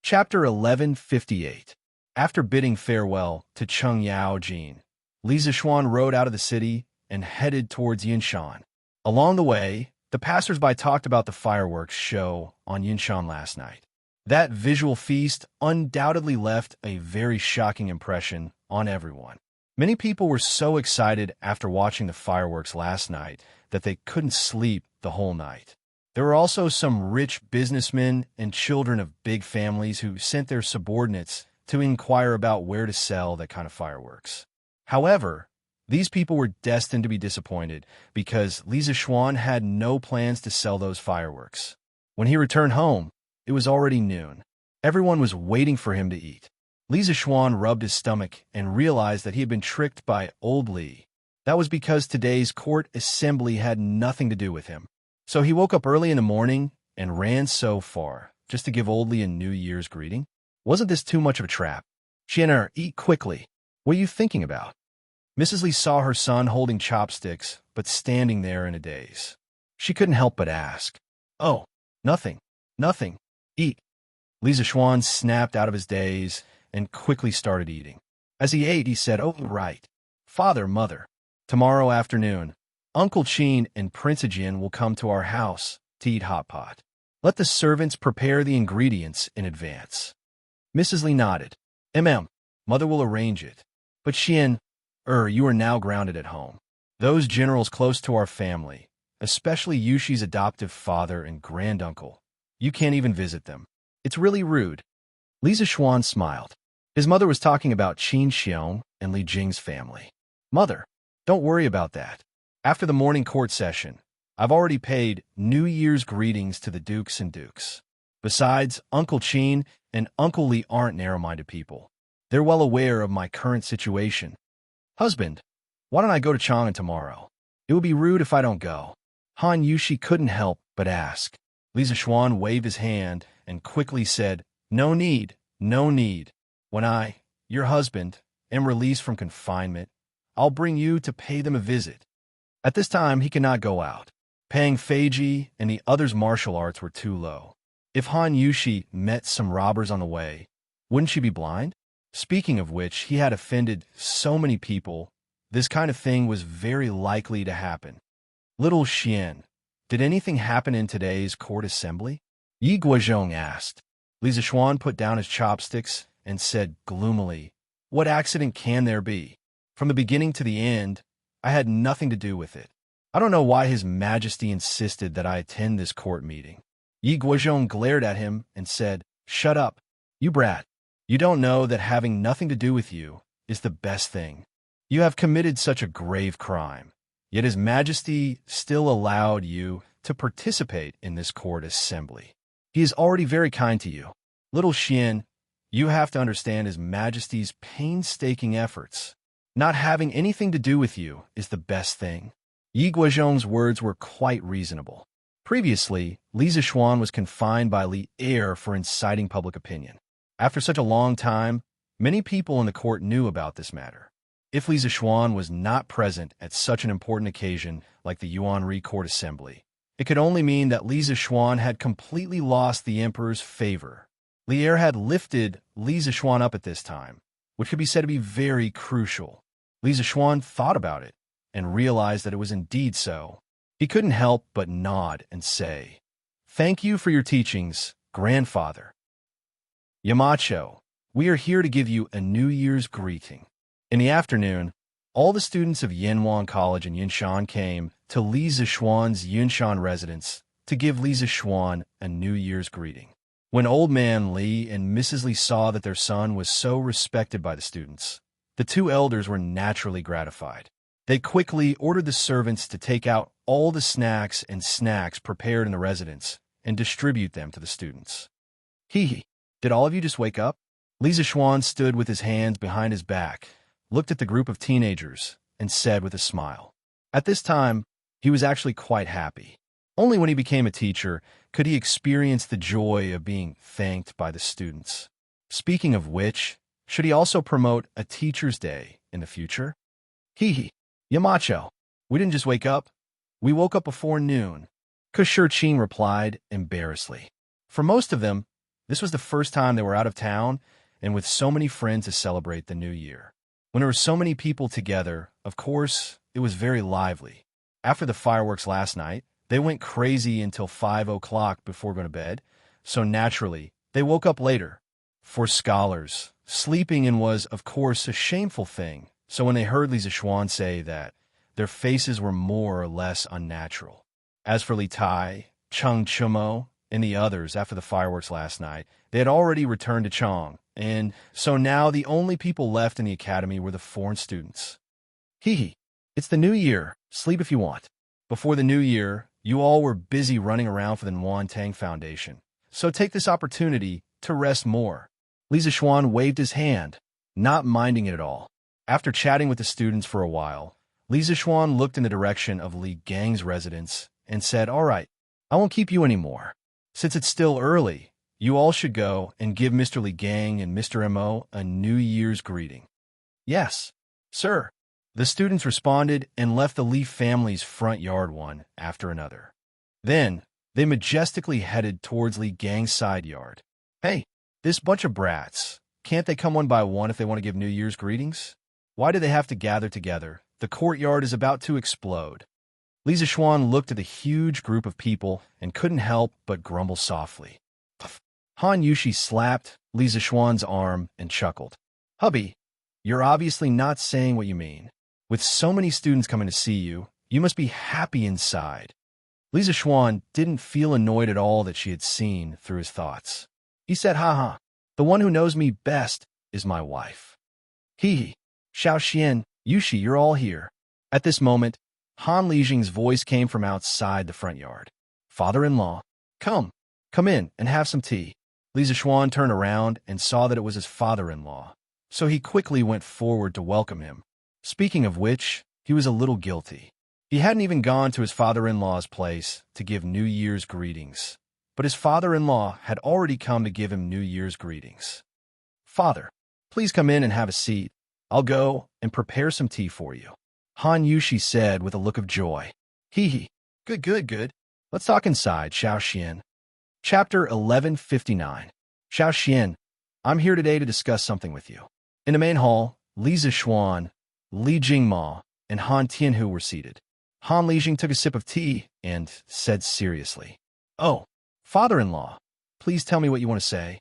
Chapter 1158. After bidding farewell to Cheng Yao Jin, Li Zixuan rode out of the city and headed towards Yinshan. Along the way, the passers-by talked about the fireworks show on Yinshan last night. That visual feast undoubtedly left a very shocking impression on everyone. Many people were so excited after watching the fireworks last night that they couldn't sleep the whole night. There were also some rich businessmen and children of big families who sent their subordinates to inquire about where to sell that kind of fireworks. However, these people were destined to be disappointed because Li Zixuan had no plans to sell those fireworks. When he returned home, it was already noon. Everyone was waiting for him to eat. Li Zixuan rubbed his stomach and realized that he had been tricked by old Li. That was because today's court assembly had nothing to do with him. So he woke up early in the morning and ran so far just to give old Li a New Year's greeting. Wasn't this too much of a trap? Xian'er, eat quickly. What are you thinking about? Mrs. Li saw her son holding chopsticks, but standing there in a daze. She couldn't help but ask, "Oh, nothing, nothing. Eat." Li Zixuan snapped out of his daze and quickly started eating. As he ate, he said, "Oh, right. Father, Mother, tomorrow afternoon, Uncle Qin and Prince Ajin will come to our house to eat hot pot. Let the servants prepare the ingredients in advance." Mrs. Li nodded. Mother will arrange it. But Xian, you are now grounded at home. Those generals close to our family, especially Yushi's adoptive father and granduncle, you can't even visit them. It's really rude. Li Zixuan smiled. His mother was talking about Qin Xiong and Li Jing's family. Mother, don't worry about that. After the morning court session, I've already paid New Year's greetings to the dukes and dukes. Besides, Uncle Qin and Uncle Li aren't narrow-minded people. They're well aware of my current situation. Husband, why don't I go to Chang'an tomorrow? It would be rude if I don't go. Han Yushi couldn't help but ask. Li Zixuan waved his hand and quickly said, "No need, no need. When I, your husband, am released from confinement, I'll bring you to pay them a visit." At this time, he could not go out. Paying Feiji and the others' martial arts were too low. If Han Yushi met some robbers on the way, wouldn't she be blind? Speaking of which, he had offended so many people, this kind of thing was very likely to happen. Little Xian, did anything happen in today's court assembly? Yi Guozhong asked. Li Zixuan put down his chopsticks and said gloomily, "What accident can there be? From the beginning to the end, I had nothing to do with it. I don't know why His Majesty insisted that I attend this court meeting." Yi Guozhong glared at him and said, "Shut up, you brat. You don't know that having nothing to do with you is the best thing. You have committed such a grave crime, yet His Majesty still allowed you to participate in this court assembly. He is already very kind to you. Little Xian, you have to understand His Majesty's painstaking efforts. Not having anything to do with you is the best thing." Yi Guozhong's words were quite reasonable. Previously, Li Zixuan was confined by Li Er for inciting public opinion. After such a long time, many people in the court knew about this matter. If Li Zixuan was not present at such an important occasion like the Yuanri Court Assembly, it could only mean that Li Zixuan had completely lost the emperor's favor. Li Er had lifted Li Zixuan up at this time, which could be said to be very crucial. Li Zixuan thought about it and realized that it was indeed so. He couldn't help but nod and say, "Thank you for your teachings, grandfather. Yamacho, we are here to give you a New Year's greeting." In the afternoon, all the students of Yanwan College in Yinshan came to Li Zixuan's Yinshan residence to give Li Zixuan a New Year's greeting. When Old Man Li and Mrs. Li saw that their son was so respected by the students, the two elders were naturally gratified. They quickly ordered the servants to take out all the snacks prepared in the residence and distribute them to the students. Hee, did all of you just wake up? Li Zixuan stood with his hands behind his back, looked at the group of teenagers, and said with a smile. At this time, he was actually quite happy. Only when he became a teacher could he experience the joy of being thanked by the students. Speaking of which, should he also promote a Teacher's Day in the future? Yamacho, we didn't just wake up. We woke up before noon, Kushir Qing replied embarrassedly. For most of them, This was the first time they were out of town and with so many friends to celebrate the new year. When there were so many people together, of course, it was very lively. After the fireworks last night, they went crazy until 5 o'clock before going to bed, so naturally, they woke up later. For scholars, sleeping in was, of course, a shameful thing, so when they heard Li Zishuan say that, their faces were more or less unnatural. As for Li Tai, Cheng Chumo, and the others after the fireworks last night, they had already returned to Chong, and so now the only people left in the academy were the foreign students. Hee, it's the new year. Sleep if you want. Before the new year, you all were busy running around for the Nguyen Tang Foundation, so take this opportunity to rest more. Li Zishuan waved his hand, not minding it at all. After chatting with the students for a while, Li Zishuan looked in the direction of Li Gang's residence and said, "All right, I won't keep you anymore. Since it's still early, you all should go and give Mr. Li Gang and Mr. Mo a New Year's greeting." "Yes, sir." The students responded and left the Li family's front yard one after another. Then, they majestically headed towards Li Gang's side yard. "Hey, this bunch of brats, can't they come one by one if they want to give New Year's greetings? Why do they have to gather together? The courtyard is about to explode." Li Zishuan looked at the huge group of people and couldn't help but grumble softly. Han Yushi slapped Li Zishuan's arm and chuckled. "Hubby, you're obviously not saying what you mean. With so many students coming to see you, you must be happy inside." Li Zishuan didn't feel annoyed at all that she had seen through his thoughts. He said, "Haha, the one who knows me best is my wife." "Hee, Xiao Xian, Yushi, you're all here." At this moment, Han Lijing's voice came from outside the front yard. "Father-in-law, come in and have some tea." Li Zishuan turned around and saw that it was his father-in-law, so he quickly went forward to welcome him. Speaking of which, he was a little guilty. He hadn't even gone to his father-in-law's place to give New Year's greetings, but his father-in-law had already come to give him New Year's greetings. "Father, please come in and have a seat. I'll go and prepare some tea for you," Han Yushi said with a look of joy. "Hee, good. Let's talk inside, Xiao Xian." Chapter 1159. "Xiao Xian, I'm here today to discuss something with you." In the main hall, Li Zishuan, Li Jingma, and Han Tianhu were seated. Han Lijing took a sip of tea and said seriously, "Oh, father-in-law, please tell me what you want to say."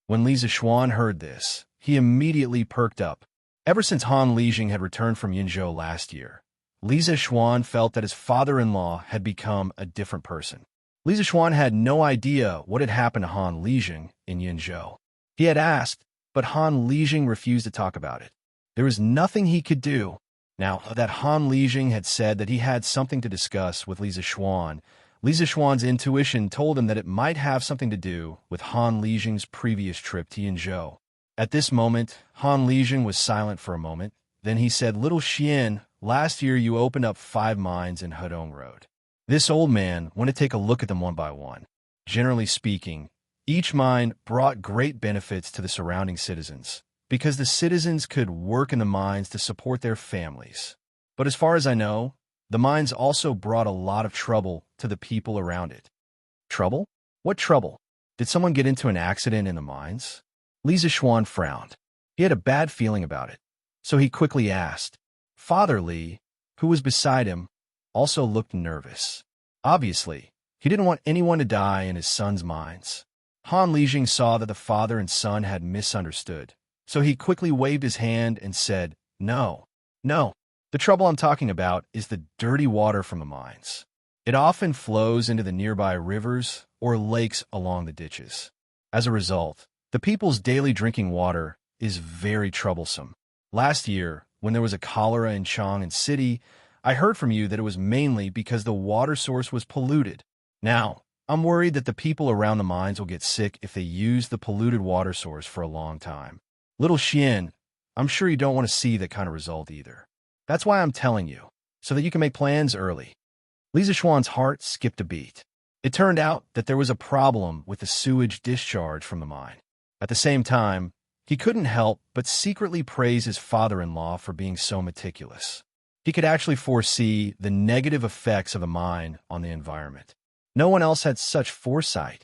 When Li Zishuan heard this, he immediately perked up. Ever since Han Lijing had returned from Yinzhou last year, Li Zishuan felt that his father-in-law had become a different person. Li Zishuan had no idea what had happened to Han Lijing in Yinzhou. He had asked, but Han Lijing refused to talk about it. There was nothing he could do. Now that Han Lijing had said that he had something to discuss with Li Zishuan's intuition told him that it might have something to do with Han Lijing's previous trip to Yinzhou. At this moment, Han Lijing was silent for a moment. Then he said, "Little Xian, last year you opened up 5 mines in Hedong Road. This old man went to take a look at them one by one. Generally speaking, each mine brought great benefits to the surrounding citizens, because the citizens could work in the mines to support their families. But as far as I know, the mines also brought a lot of trouble to the people around it." "Trouble? What trouble? Did someone get into an accident in the mines?" Li Zishuan frowned. He had a bad feeling about it, so he quickly asked. Father Li, who was beside him, also looked nervous. Obviously, he didn't want anyone to die in his son's mines. Han Lijing saw that the father and son had misunderstood, so he quickly waved his hand and said, No. The trouble I'm talking about is the dirty water from the mines. It often flows into the nearby rivers or lakes along the ditches. As a result, the people's daily drinking water is very troublesome. Last year, when there was a cholera in Chang'an City, I heard from you that it was mainly because the water source was polluted. Now, I'm worried that the people around the mines will get sick if they use the polluted water source for a long time. Little Xian, I'm sure you don't want to see that kind of result either. That's why I'm telling you, so that you can make plans early. Li Zishuan's heart skipped a beat. It turned out that there was a problem with the sewage discharge from the mine. At the same time, he couldn't help but secretly praise his father-in-law for being so meticulous. He could actually foresee the negative effects of a mine on the environment. No one else had such foresight.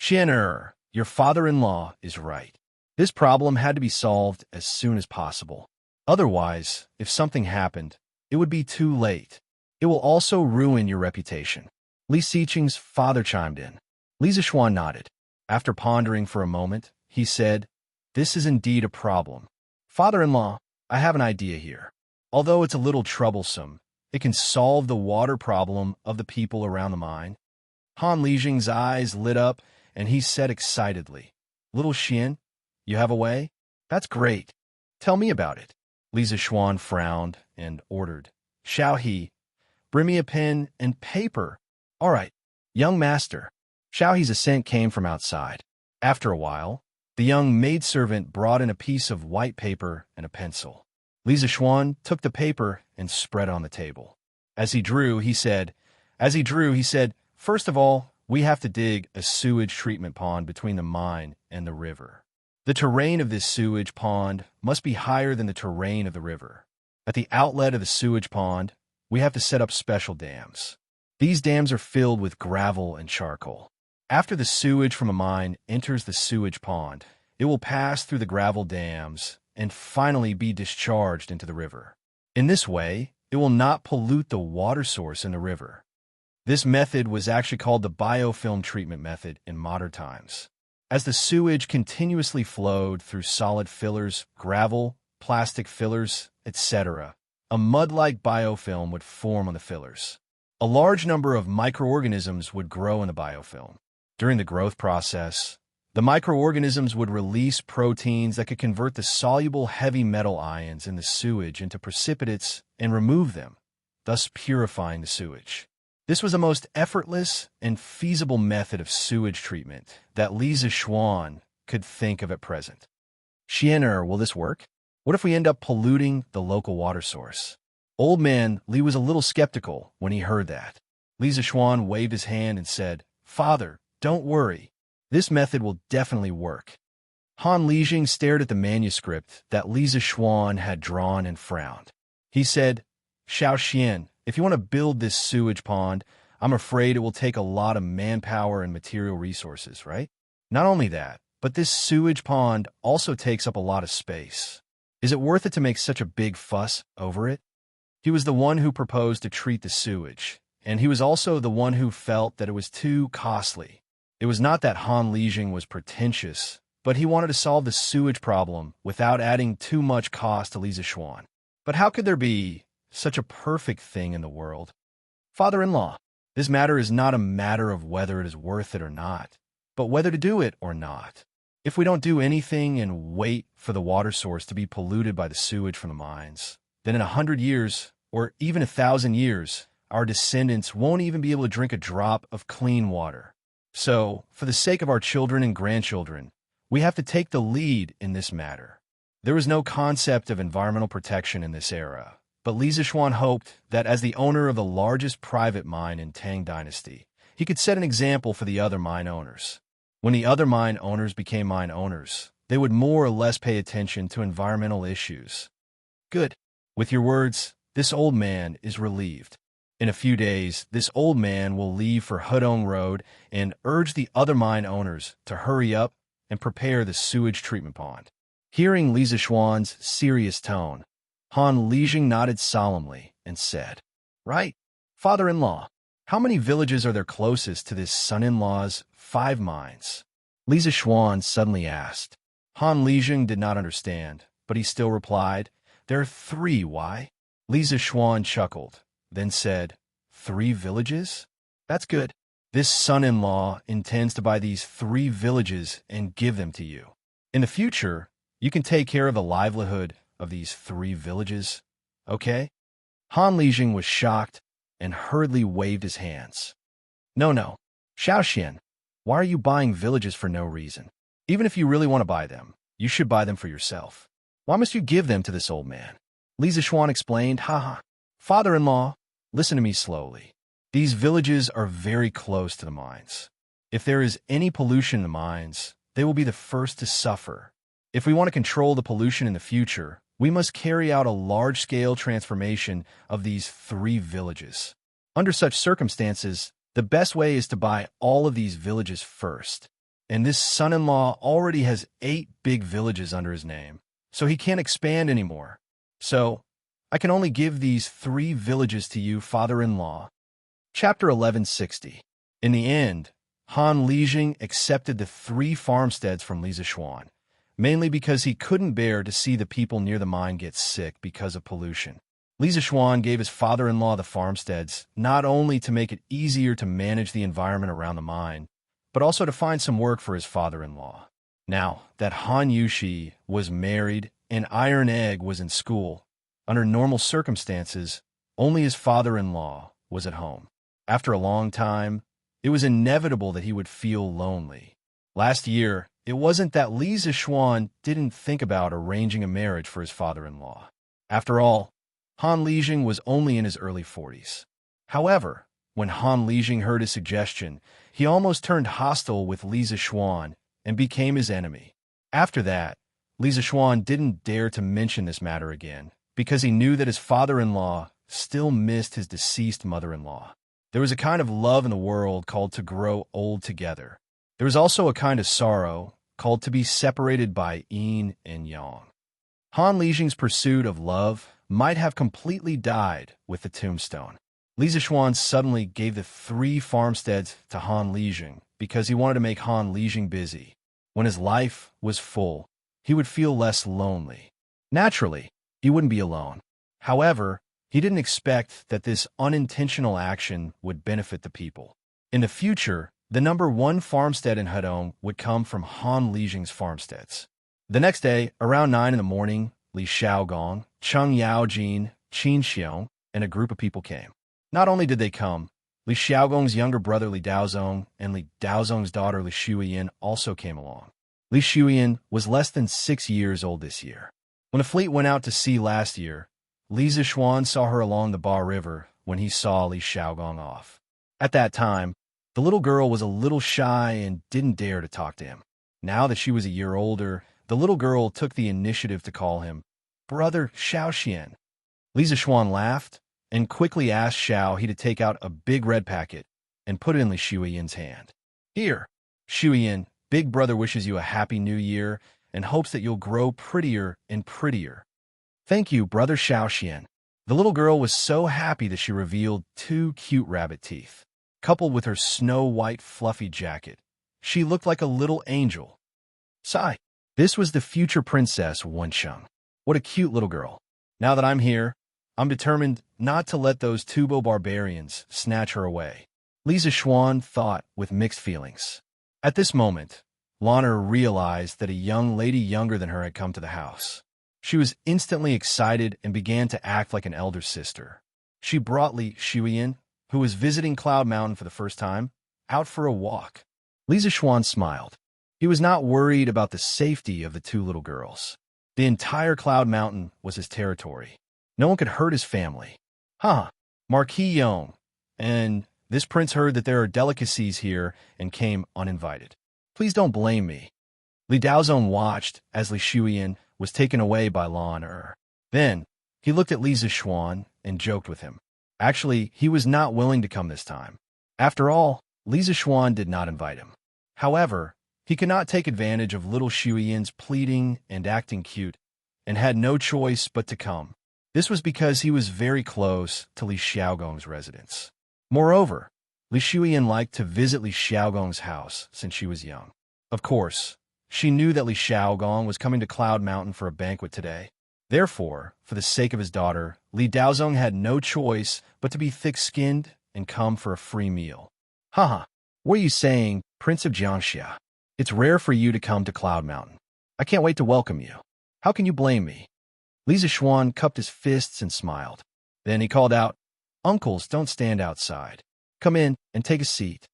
Xian, Your father-in-law is right. This problem had to be solved as soon as possible. Otherwise, if something happened, it would be too late. It will also ruin your reputation. Li Xiqing's father chimed in. Li Zixuan nodded. After pondering for a moment, he said, "This is indeed a problem. Father-in-law, I have an idea here. Although it's a little troublesome, it can solve the water problem of the people around the mine." Han Lijing's eyes lit up, and he said excitedly, "Little Xian, you have a way? That's great. Tell me about it." Li Zixuan frowned and ordered, "Xiao He, bring me a pen and paper." "All right, young master." Xiao He's assent came from outside. After a while, the young maidservant brought in a piece of white paper and a pencil. Li Zixuan took the paper and spread it on the table. As he drew, he said, "First of all, we have to dig a sewage treatment pond between the mine and the river. The terrain of this sewage pond must be higher than the terrain of the river. At the outlet of the sewage pond, we have to set up special dams. These dams are filled with gravel and charcoal. After the sewage from a mine enters the sewage pond, it will pass through the gravel dams and finally be discharged into the river. In this way, it will not pollute the water source in the river. This method was actually called the biofilm treatment method in modern times. As the sewage continuously flowed through solid fillers, gravel, plastic fillers, etc., a mud-like biofilm would form on the fillers. A large number of microorganisms would grow in the biofilm. During the growth process, the microorganisms would release proteins that could convert the soluble heavy metal ions in the sewage into precipitates and remove them, thus purifying the sewage. This was the most effortless and feasible method of sewage treatment that Li Zixuan could think of at present. "Xianer, will this work? What if we end up polluting the local water source?" Old man Li was a little skeptical when he heard that. Li Zixuan waved his hand and said, "Father, don't worry. This method will definitely work." Han Lijing stared at the manuscript that Li Zixuan had drawn and frowned. He said, "Xiao Xian, if you want to build this sewage pond, I'm afraid it will take a lot of manpower and material resources, right? Not only that, but this sewage pond also takes up a lot of space. Is it worth it to make such a big fuss over it?" He was the one who proposed to treat the sewage, and he was also the one who felt that it was too costly. It was not that Han Lijing was pretentious, but he wanted to solve the sewage problem without adding too much cost to Li Zixuan. But how could there be such a perfect thing in the world? "Father-in-law, this matter is not a matter of whether it is worth it or not, but whether to do it or not. If we don't do anything and wait for the water source to be polluted by the sewage from the mines, then in 100 years, or even 1,000 years, our descendants won't even be able to drink a drop of clean water. So, for the sake of our children and grandchildren, we have to take the lead in this matter." There was no concept of environmental protection in this era, but Li Zixuan hoped that as the owner of the largest private mine in Tang Dynasty, he could set an example for the other mine owners. When the other mine owners became mine owners, they would more or less pay attention to environmental issues. "Good. With your words, this old man is relieved. In a few days, this old man will leave for Hudong Road and urge the other mine owners to hurry up and prepare the sewage treatment pond." Hearing Li Zixuan's serious tone, Han Lijing nodded solemnly and said, "Right, father-in-law, how many villages are there closest to this son-in-law's 5 mines?" Li Zixuan suddenly asked. Han Lijing did not understand, but he still replied, "There are 3, why?" Li Zixuan chuckled, then said, 3 villages? That's good. This son-in-law intends to buy these 3 villages and give them to you. In the future, you can take care of the livelihood of these 3 villages, okay?" Han Lijing was shocked and hurriedly waved his hands. No, Xiao Xian, why are you buying villages for no reason? Even if you really want to buy them, you should buy them for yourself. Why must you give them to this old man? Li Zixuan explained, "Haha, father-in-law, listen to me slowly. These villages are very close to the mines. If there is any pollution in the mines, they will be the first to suffer. If we want to control the pollution in the future, we must carry out a large-scale transformation of these 3 villages. Under such circumstances, the best way is to buy all of these villages first. and this son-in-law already has 8 big villages under his name, so he can't expand anymore. So, I can only give these 3 villages to you, father-in-law. Chapter 1160. In the end, Han Lijing accepted the 3 farmsteads from Li Zishuan, mainly because he couldn't bear to see the people near the mine get sick because of pollution. Li Zishuan gave his father-in-law the farmsteads not only to make it easier to manage the environment around the mine, but also to find some work for his father-in-law. Now that Han Yushi was married and Iron Egg was in school, under normal circumstances, only his father-in-law was at home. After a long time, it was inevitable that he would feel lonely. Last year, it wasn't that Li Zishuan didn't think about arranging a marriage for his father-in-law. After all, Han Lijing was only in his early 40s. However, when Han Lijing heard his suggestion, he almost turned hostile with Li Zishuan and became his enemy. After that, Li Zishuan didn't dare to mention this matter again, because he knew that his father-in-law still missed his deceased mother-in-law. There was a kind of love in the world called to grow old together. There was also a kind of sorrow called to be separated by yin and yang. Han Lijing's pursuit of love might have completely died with the tombstone. Li Zishuan suddenly gave the 3 farmsteads to Han Lijing because he wanted to make Han Lijing busy. When his life was full, he would feel less lonely. Naturally, he wouldn't be alone. However, he didn't expect that this unintentional action would benefit the people. In the future, the number 1 farmstead in Hedong would come from Han Lijing's farmsteads. The next day, around 9 in the morning, Li Xiaogong, Cheng Yaojin, Qin Xiong, and a group of people came. Not only did they come, Li Xiaogong's younger brother Li Daozong and Li Daozong's daughter Li Shuiyan also came along. Li Shuiyan was less than 6 years old this year. When the fleet went out to sea last year, Li Zishuan saw her along the Ba River when he saw Li Xiaogong off. At that time, the little girl was a little shy and didn't dare to talk to him. Now that she was a year older, the little girl took the initiative to call him Brother Xiaoxian. Li Zishuan laughed and quickly asked Xiao he to take out a big red packet and put it in Li Shuiyan's hand. Here, Shuiyan, Big Brother wishes you a happy new year and hopes that you'll grow prettier and prettier. Thank you, Brother Xiaoxian. The little girl was so happy that she revealed 2 cute rabbit teeth. Coupled with her snow-white fluffy jacket, she looked like a little angel. Sigh. This was the future princess Wensheng. What a cute little girl. Now that I'm here, I'm determined not to let those Tubo barbarians snatch her away. Li Zishuan thought with mixed feelings. At this moment, Lana realized that a young lady younger than her had come to the house. She was instantly excited and began to act like an elder sister. She brought Li Shuiyan, who was visiting Cloud Mountain for the first time, out for a walk. Li Zishuan smiled. He was not worried about the safety of the 2 little girls. The entire Cloud Mountain was his territory. No one could hurt his family. Marquis Yong. And this prince heard that there are delicacies here and came uninvited. Please don't blame me. Li Daozong watched as Li Shuiyan was taken away by Lan Er. Then, he looked at Li Zishuan and joked with him. Actually, he was not willing to come this time. After all, Li Zishuan did not invite him. However, he could not take advantage of little Shuiyan's pleading and acting cute, and had no choice but to come. This was because he was very close to Li Xiaogong's residence. Moreover, Li Shuiyan liked to visit Li Xiaogong's house since she was young. Of course, she knew that Li Xiaogong was coming to Cloud Mountain for a banquet today. Therefore, for the sake of his daughter, Li Daozong had no choice but to be thick-skinned and come for a free meal. What are you saying, Prince of Jiangxia? It's rare for you to come to Cloud Mountain. I can't wait to welcome you. How can you blame me? Li Zishuan cupped his fists and smiled. Then he called out, Uncles, don't stand outside. Come in and take a seat.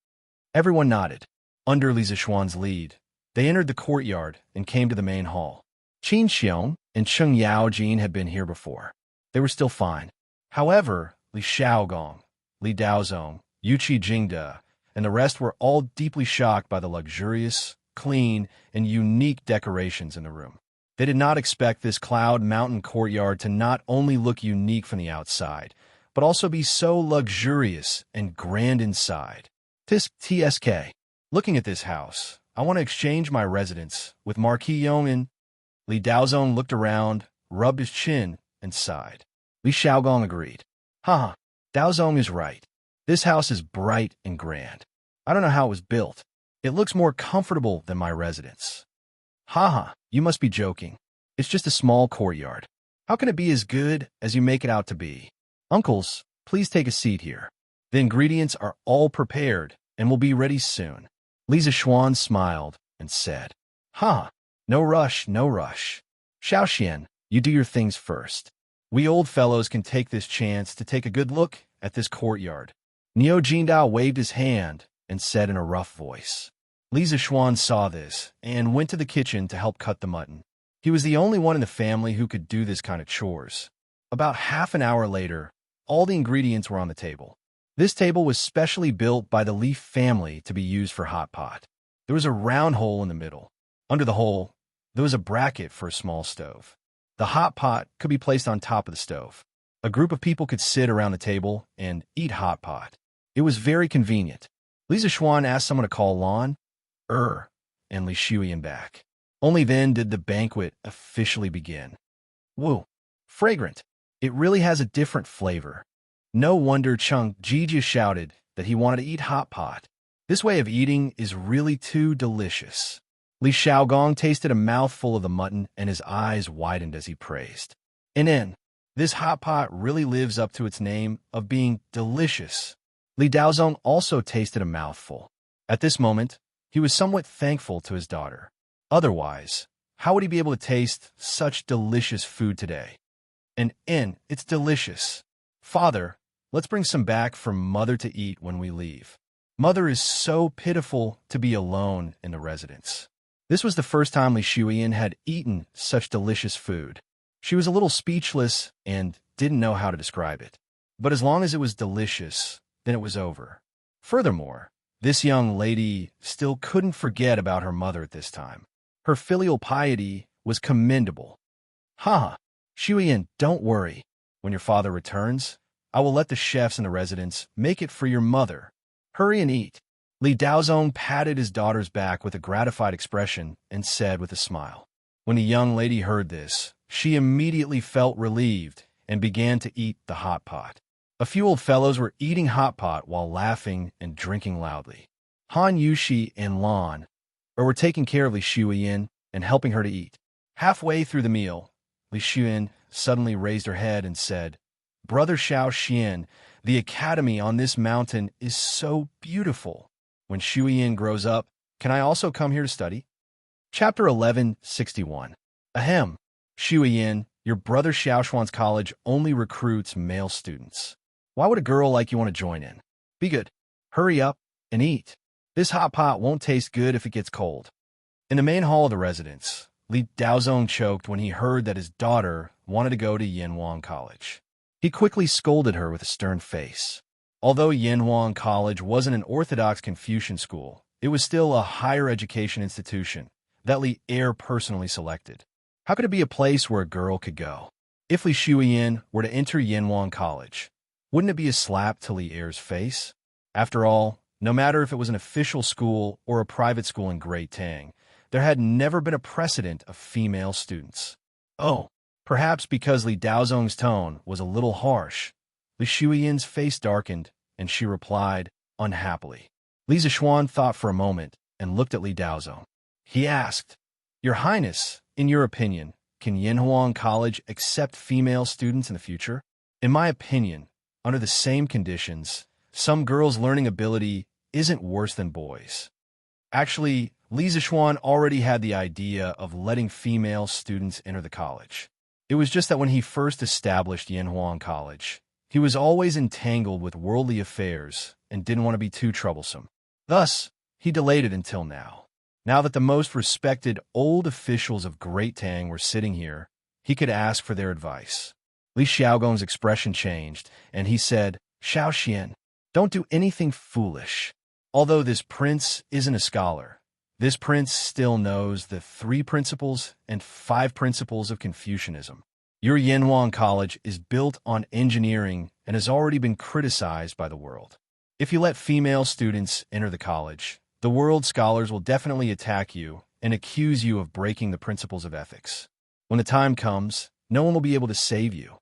Everyone nodded. Under Li Zishuan's lead, they entered the courtyard and came to the main hall. Qin Xiong and Cheng Yaojin had been here before. They were still fine. However, Li Xiaogong, Li Daozong, Yuqi Jingde, and the rest were all deeply shocked by the luxurious, clean, and unique decorations in the room. They did not expect this Cloud Mountain courtyard to not only look unique from the outside, but also be so luxurious and grand inside. TSK. Looking at this house, I want to exchange my residence with Marquis Yongin. Li Daozong looked around, rubbed his chin, and sighed. Li Xiaogong agreed. Haha, Daozong is right. This house is bright and grand. I don't know how it was built. It looks more comfortable than my residence. Haha, you must be joking. It's just a small courtyard. How can it be as good as you make it out to be? Uncles, please take a seat here. The ingredients are all prepared and will be ready soon. Li Zishuan smiled and said, Ha, no rush, no rush. Xiaoxian, you do your things first. We old fellows can take this chance to take a good look at this courtyard. Niu Jindao waved his hand and said in a rough voice. Li Zishuan saw this and went to the kitchen to help cut the mutton. He was the only one in the family who could do this kind of chores. About half an hour later, all the ingredients were on the table. This table was specially built by the Li family to be used for hot pot. There was a round hole in the middle. Under the hole, there was a bracket for a small stove. The hot pot could be placed on top of the stove. A group of people could sit around the table and eat hot pot. It was very convenient. Li Zishuan asked someone to call Lan, and Li Shuyan back. Only then did the banquet officially begin. Woo! Fragrant! It really has a different flavor. No wonder Chung Jijia shouted that he wanted to eat hot pot. This way of eating is really too delicious. Li Xiaogong tasted a mouthful of the mutton and his eyes widened as he praised. This hot pot really lives up to its name of being delicious. Li Daozong also tasted a mouthful. At this moment, he was somewhat thankful to his daughter. Otherwise, how would he be able to taste such delicious food today? It's delicious. Father, let's bring some back for Mother to eat when we leave. Mother is so pitiful to be alone in the residence. This was the first time Li Shuyan had eaten such delicious food. She was a little speechless and didn't know how to describe it. But as long as it was delicious, then it was over. Furthermore, this young lady still couldn't forget about her mother at this time. Her filial piety was commendable. Ha! Shuyan, don't worry. When your father returns, I will let the chefs in the residence make it for your mother. Hurry and eat. Li Daozong patted his daughter's back with a gratified expression and said with a smile. When the young lady heard this, she immediately felt relieved and began to eat the hot pot. A few old fellows were eating hot pot while laughing and drinking loudly. Han Yushi and Lan were taking care of Li Shuyan and helping her to eat. Halfway through the meal, Li Shuyan suddenly raised her head and said, Brother Xiaoxian, the academy on this mountain is so beautiful. When Shuyan grows up, can I also come here to study? Chapter 1161. Ahem. Shuyan, your brother Xiaoshuan's college only recruits male students. Why would a girl like you want to join in? Be good. Hurry up and eat. This hot pot won't taste good if it gets cold. In the main hall of the residence, Li Daozong choked when he heard that his daughter wanted to go to Yanhuang College. He quickly scolded her with a stern face. Although Yanhuang College wasn't an orthodox Confucian school, it was still a higher education institution that Li Er personally selected. How could it be a place where a girl could go? If Li Shuyan were to enter Yanhuang College, wouldn't it be a slap to Li Er's face? After all, no matter if it was an official school or a private school in Great Tang, there had never been a precedent of female students. Oh, perhaps because Li Daozong's tone was a little harsh, Li Shuyan's face darkened, and she replied, unhappily. Li Zishuan thought for a moment and looked at Li Daozong. He asked, Your Highness, in your opinion, can Yanhuang College accept female students in the future? In my opinion, under the same conditions, some girls' learning ability isn't worse than boys. Actually, Li Zishuan already had the idea of letting female students enter the college. It was just that when he first established Yanhuang College, he was always entangled with worldly affairs and didn't want to be too troublesome. Thus, he delayed it until now. Now that the most respected old officials of Great Tang were sitting here, he could ask for their advice. Li Xiaogong's expression changed, and he said, Xiaoxian, don't do anything foolish. Although this prince isn't a scholar, this prince still knows the 3 principles and 5 principles of Confucianism. Your Yanhuang College is built on engineering and has already been criticized by the world. If you let female students enter the college, The world scholars will definitely attack you and accuse you of breaking the principles of ethics. When the time comes, no one will be able to save you.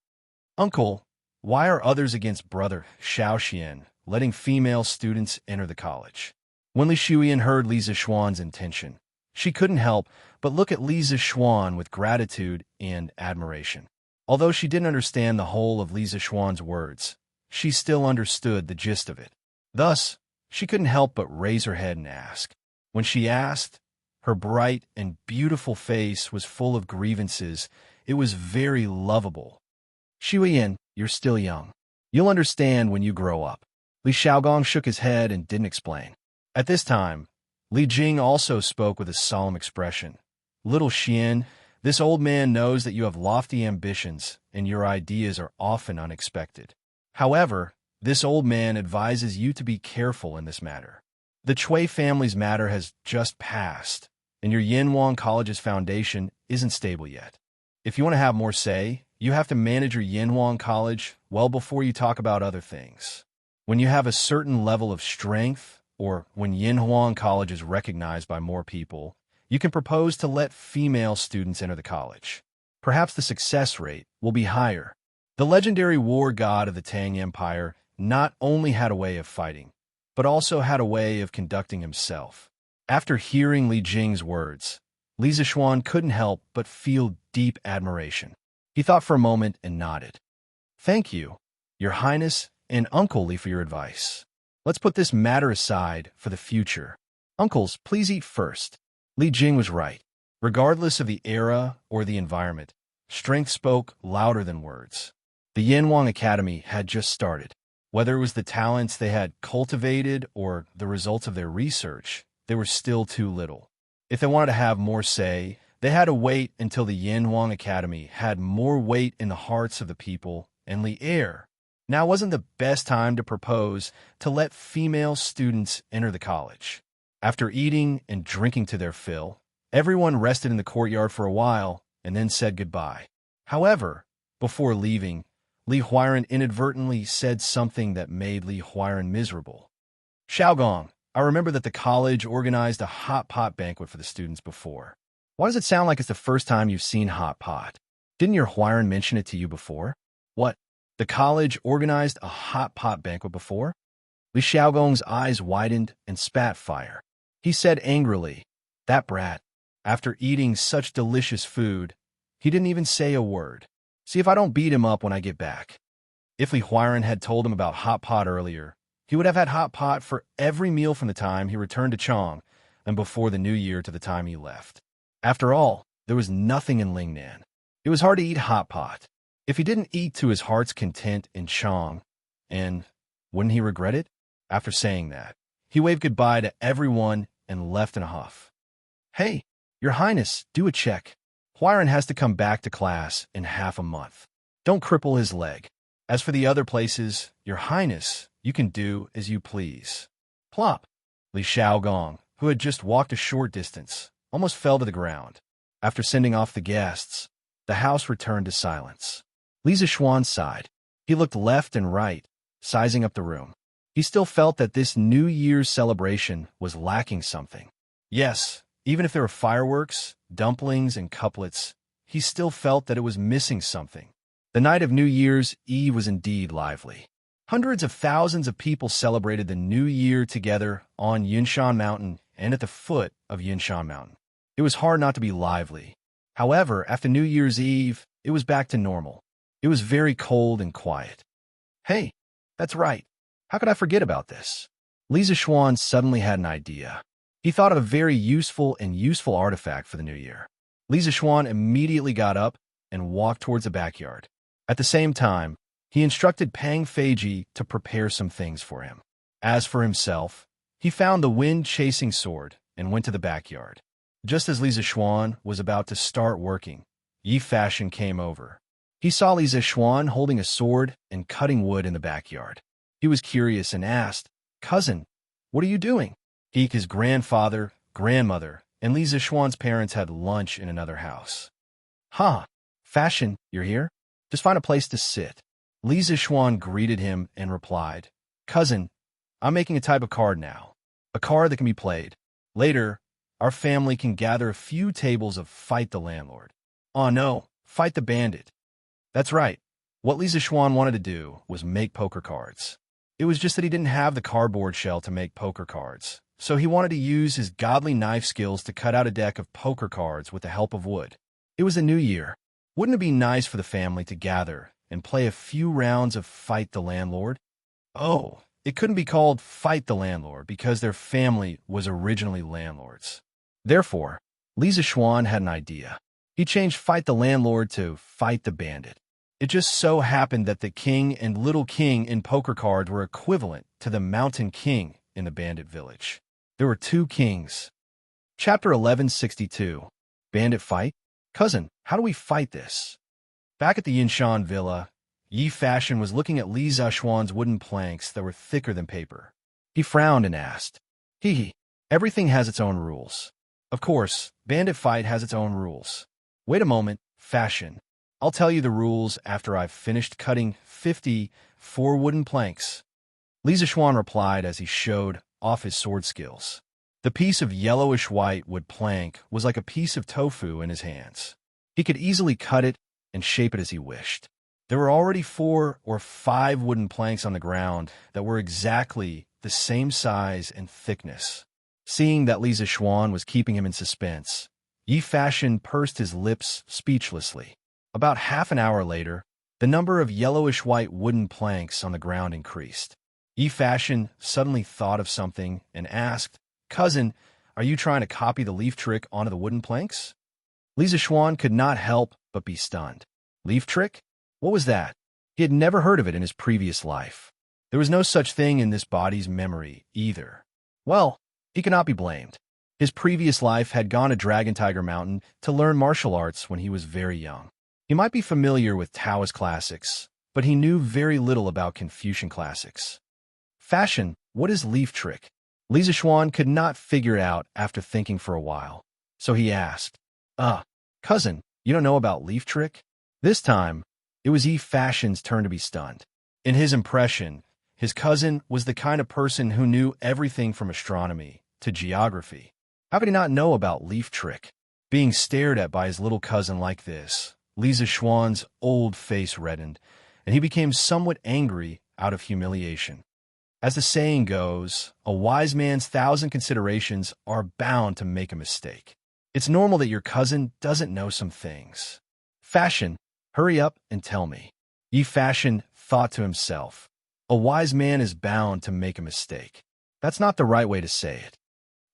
Uncle, why are others against brother Xiaoxian letting female students enter the college? When Li Shuyan heard Li Zixuan's intention, she couldn't help but look at Li Zixuan with gratitude and admiration. Although she didn't understand the whole of Li Zixuan's words, she still understood the gist of it. Thus, she couldn't help but raise her head and ask. When she asked, her bright and beautiful face was full of grievances. It was very lovable. Shuyan, you're still young. You'll understand when you grow up. Li Xiaogong shook his head and didn't explain. At this time, Li Jing also spoke with a solemn expression. Little Xian, this old man knows that you have lofty ambitions and your ideas are often unexpected. However, this old man advises you to be careful in this matter. The Chui family's matter has just passed, and your Yinhuang College's foundation isn't stable yet. If you want to have more say, you have to manage your Yinhuang College well before you talk about other things. When you have a certain level of strength, or when Yinhuang College is recognized by more people, you can propose to let female students enter the college. Perhaps the success rate will be higher. The legendary war god of the Tang Empire not only had a way of fighting, but also had a way of conducting himself. After hearing Li Jing's words, Li Zixuan couldn't help but feel deep admiration. He thought for a moment and nodded. Thank you, Your Highness and Uncle Li, for your advice. Let's put this matter aside for the future. Uncles, please eat first. Li Jing was right. Regardless of the era or the environment, strength spoke louder than words. The Yinhuang Academy had just started. Whether it was the talents they had cultivated or the results of their research, they were still too little. If they wanted to have more say, they had to wait until the Yinhuang Academy had more weight in the hearts of the people and Li Air. Now wasn't the best time to propose to let female students enter the college. After eating and drinking to their fill, everyone rested in the courtyard for a while and then said goodbye. However, before leaving, Li Huairan inadvertently said something that made Li Huairan miserable. Xiaogong, I remember that the college organized a hot pot banquet for the students before. Why does it sound like it's the first time you've seen hot pot? Didn't your Huairan mention it to you before? What? The college organized a hot pot banquet before? Li Xiaogong's eyes widened and spat fire. He said angrily, that brat. After eating such delicious food, he didn't even say a word. See if I don't beat him up when I get back. If Li Huairan had told him about hot pot earlier, he would have had hot pot for every meal from the time he returned to Chong and before the new year to the time he left. After all, there was nothing in Lingnan. It was hard to eat hot pot. If he didn't eat to his heart's content in Chong, and wouldn't he regret it? After saying that, he waved goodbye to everyone and left in a huff. Hey, Your Highness, do a check. Huairan has to come back to class in half a month. Don't cripple his leg. As for the other places, Your Highness, you can do as you please. Plop! Li Xiaogong, who had just walked a short distance, almost fell to the ground. After sending off the guests, the house returned to silence. Li Zixuan sighed. He looked left and right, sizing up the room. He still felt that this New Year's celebration was lacking something. Yes, even if there were fireworks, dumplings, and couplets, he still felt that it was missing something. The night of New Year's Eve was indeed lively. Hundreds of thousands of people celebrated the New Year together on Yinshan Mountain and at the foot of Yinshan Mountain. It was hard not to be lively. However, after New Year's Eve, it was back to normal. It was very cold and quiet. Hey, that's right. How could I forget about this? Li Zixuan suddenly had an idea. He thought of a very useful artifact for the new year. Li Zixuan immediately got up and walked towards the backyard. At the same time, he instructed Pang Feiji to prepare some things for him. As for himself, he found the wind-chasing sword and went to the backyard. Just as Li Zixuan was about to start working, Yi Fashion came over. He saw Li Zixuan holding a sword and cutting wood in the backyard. He was curious and asked, Cousin, what are you doing? His grandfather, grandmother, and Li Zixuan's parents had lunch in another house. Ha! Fashion, you're here? Just find a place to sit. Li Zixuan greeted him and replied, Cousin, I'm making a type of card now. a card that can be played. Later, our family can gather a few tables of Fight the Landlord. Oh no, Fight the Bandit. That's right. What Lisa Schwann wanted to do was make poker cards. It was just that he didn't have the cardboard shell to make poker cards, so he wanted to use his godly knife skills to cut out a deck of poker cards with the help of wood. It was a new year. Wouldn't it be nice for the family to gather and play a few rounds of Fight the Landlord? Oh, it couldn't be called Fight the Landlord because their family was originally landlords. Therefore, Lisa Schwann had an idea. He changed Fight the Landlord to Fight the Bandit. It just so happened that the king and little king in poker cards were equivalent to the mountain king in the bandit village. There were two kings. Chapter 1162. Bandit Fight? Cousin, how do we fight this? Back at the Yinshan villa, Yi Fashion was looking at Li Zexuan's wooden planks that were thicker than paper. He frowned and asked, Hee, everything has its own rules. Of course, Bandit Fight has its own rules. Wait a moment, Fashion. I'll tell you the rules after I've finished cutting 54 wooden planks. Li Zexuan replied as he showed off his sword skills. The piece of yellowish-white wood plank was like a piece of tofu in his hands. He could easily cut it and shape it as he wished. There were already 4 or 5 wooden planks on the ground that were exactly the same size and thickness. Seeing that Li Zexuan was keeping him in suspense, Yi Fashion pursed his lips speechlessly. About half an hour later, the number of yellowish-white wooden planks on the ground increased. Yi Fashion suddenly thought of something and asked, Cousin, are you trying to copy the leaf trick onto the wooden planks? Li Zexuan could not help but be stunned. Leaf trick? What was that? He had never heard of it in his previous life. There was no such thing in this body's memory either. Well, he could not be blamed. His previous life had gone to Dragon Tiger Mountain to learn martial arts when he was very young. He might be familiar with Taoist classics, but he knew very little about Confucian classics. Fashion, what is leaf trick? Li Zexuan could not figure it out after thinking for a while, so he asked, Cousin, you don't know about leaf trick? This time, it was Yi Fashion's turn to be stunned. In his impression, his cousin was the kind of person who knew everything from astronomy to geography. How could he not know about leaf trick? Being stared at by his little cousin like this, Li Zexuan's old face reddened, and he became somewhat angry out of humiliation. As the saying goes, a wise man's 1,000 considerations are bound to make a mistake. It's normal that your cousin doesn't know some things. Fashion, hurry up and tell me. Yi Fashion thought to himself, a wise man is bound to make a mistake. That's not the right way to say it.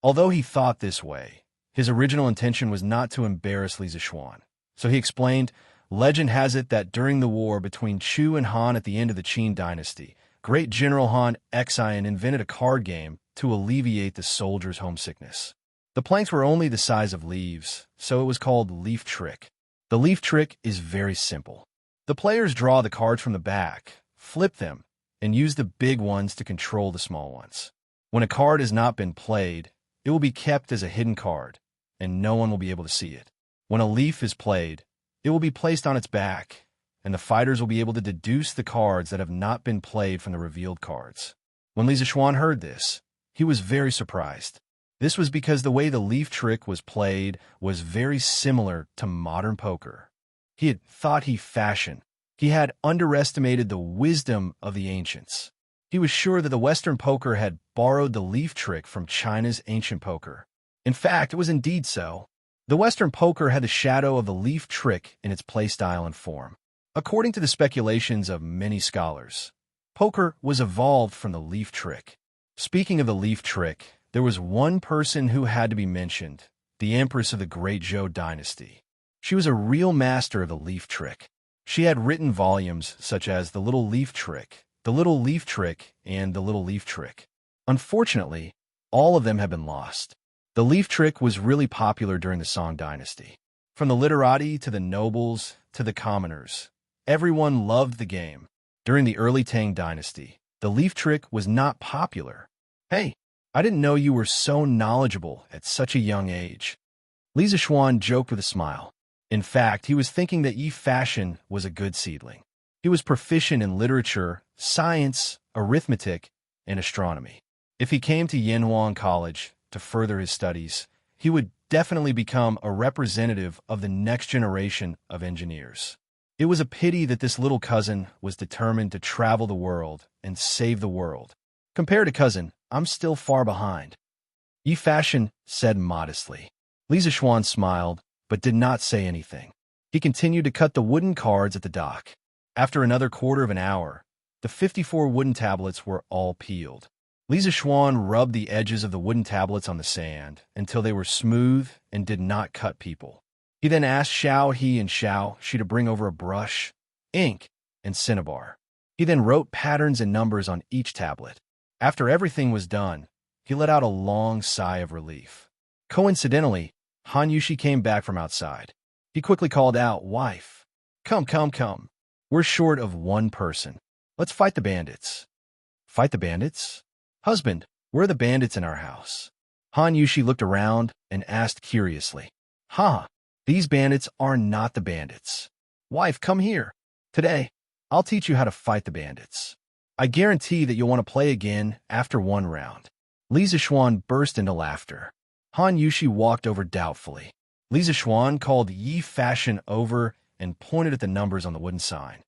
Although he thought this way, his original intention was not to embarrass Li Zexuan. So he explained, legend has it that during the war between Chu and Han at the end of the Qin dynasty, great General Han Xian invented a card game to alleviate the soldiers' homesickness. The planks were only the size of leaves, so it was called leaf trick. The leaf trick is very simple. The players draw the cards from the back, flip them, and use the big ones to control the small ones. When a card has not been played, it will be kept as a hidden card, and no one will be able to see it. When a leaf is played, it will be placed on its back, and the fighters will be able to deduce the cards that have not been played from the revealed cards. When Li Zexuan heard this, he was very surprised. This was because the way the leaf trick was played was very similar to modern poker. He had thought Yi Fashion. He had underestimated the wisdom of the ancients. He was sure that the Western poker had borrowed the leaf trick from China's ancient poker. In fact, it was indeed so. The Western poker had the shadow of the leaf trick in its playstyle and form. According to the speculations of many scholars, poker was evolved from the leaf trick. Speaking of the leaf trick, there was one person who had to be mentioned, the Empress of the Great Zhou dynasty. She was a real master of the leaf trick. She had written volumes such as The Little Leaf Trick, The Little Leaf Trick, and The Little Leaf Trick. Unfortunately, all of them have been lost. The leaf trick was really popular during the Song dynasty. From the literati to the nobles to the commoners, everyone loved the game. During the early Tang dynasty, the leaf trick was not popular. Hey, I didn't know you were so knowledgeable at such a young age. Li Zexuan joked with a smile. In fact, he was thinking that Yi Fashion was a good seedling. He was proficient in literature, science, arithmetic, and astronomy. If he came to Yanhuang College to further his studies, he would definitely become a representative of the next generation of engineers. It was a pity that this little cousin was determined to travel the world and save the world. Compared to cousin, I'm still far behind, Yi Fashion said modestly. Li Zixuan smiled, but did not say anything. He continued to cut the wooden cards at the dock. After another quarter of an hour, the 54 wooden tablets were all peeled. Li Zixuan rubbed the edges of the wooden tablets on the sand until they were smooth and did not cut people. He then asked Xiao He and Xiao Shi to bring over a brush, ink, and cinnabar. He then wrote patterns and numbers on each tablet. After everything was done, he let out a long sigh of relief. Coincidentally, Han Yushi came back from outside. He quickly called out, "Wife, come, come, come. We're short of one person. Let's fight the bandits." "Fight the bandits? Husband, where are the bandits in our house?" Han Yushi looked around and asked curiously. "Ha, these bandits are not the bandits. Wife, come here. Today, I'll teach you how to fight the bandits. I guarantee that you'll want to play again after one round." Li Zixuan burst into laughter. Han Yushi walked over doubtfully. Li Zixuan called Yi Fashion over and pointed at the numbers on the wooden sign.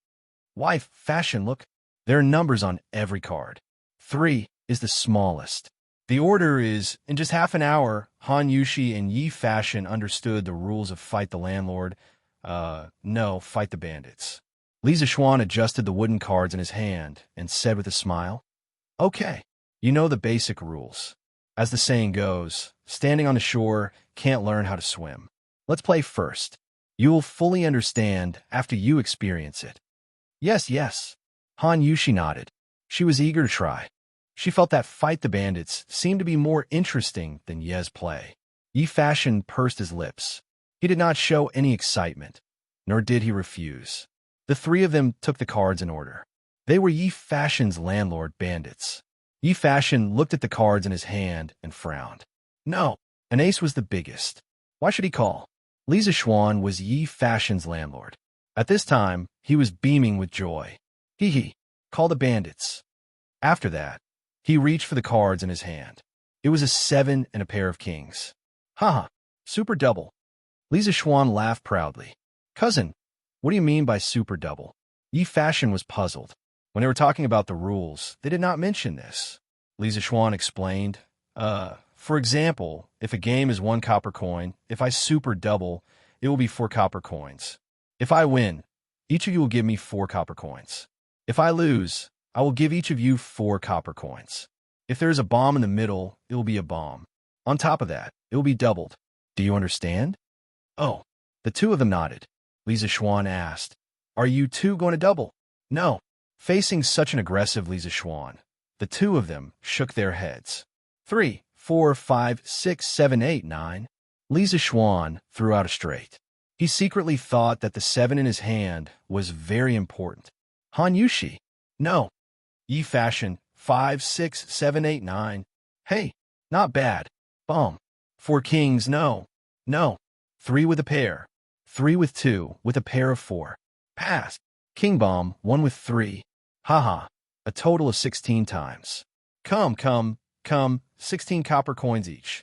"Wife, Fashion, look. There are numbers on every card. 3 is the smallest. The order is, in just half an hour, Han Yushi and Yi Fashion understood the rules of Fight the Landlord. No, Fight the Bandits. Li Zixuan adjusted the wooden cards in his hand and said with a smile, "Okay, you know the basic rules. As the saying goes, standing on the shore can't learn how to swim. Let's play first. You will fully understand after you experience it." "Yes, yes." Han Yushi nodded. She was eager to try. She felt that Fight the Bandits seemed to be more interesting than Ye's play. Yi Fashion pursed his lips. He did not show any excitement, nor did he refuse. The three of them took the cards in order. They were Yi Fashion's landlord bandits. Yi Fashion looked at the cards in his hand and frowned. No, an ace was the biggest. Why should he call? Li Zixuan was Yi Fashion's landlord. At this time, he was beaming with joy. Hee, call the bandits. After that, he reached for the cards in his hand. It was a 7 and a pair of kings. Haha, super double. Li Zixuan laughed proudly. Cousin, what do you mean by super double? Yi Fashion was puzzled. When they were talking about the rules, they did not mention this. Li Zixuan explained, for example, if a game is 1 copper coin, if I super double, it will be 4 copper coins. If I win, each of you will give me 4 copper coins. If I lose, I will give each of you 4 copper coins. If there is a bomb in the middle, it will be a bomb. On top of that, it will be doubled. Do you understand? Oh, the two of them nodded. Li Zixuan asked, "Are you two going to double?" No. Facing such an aggressive Li Zixuan, the two of them shook their heads. 3, 4, 5, 6, 7, 8, 9. Li Zixuan threw out a straight. He secretly thought that the 7 in his hand was very important. Han Yushi. No. Yi Fashion. 5, 6, 7, 8, 9. Hey, not bad. Bomb. 4 kings. No. No. 3 with a pair. 3 with 2 with a pair of 4. Pass. King bomb. 1 with 3. Haha. A total of 16 times. Come, 16 copper coins each.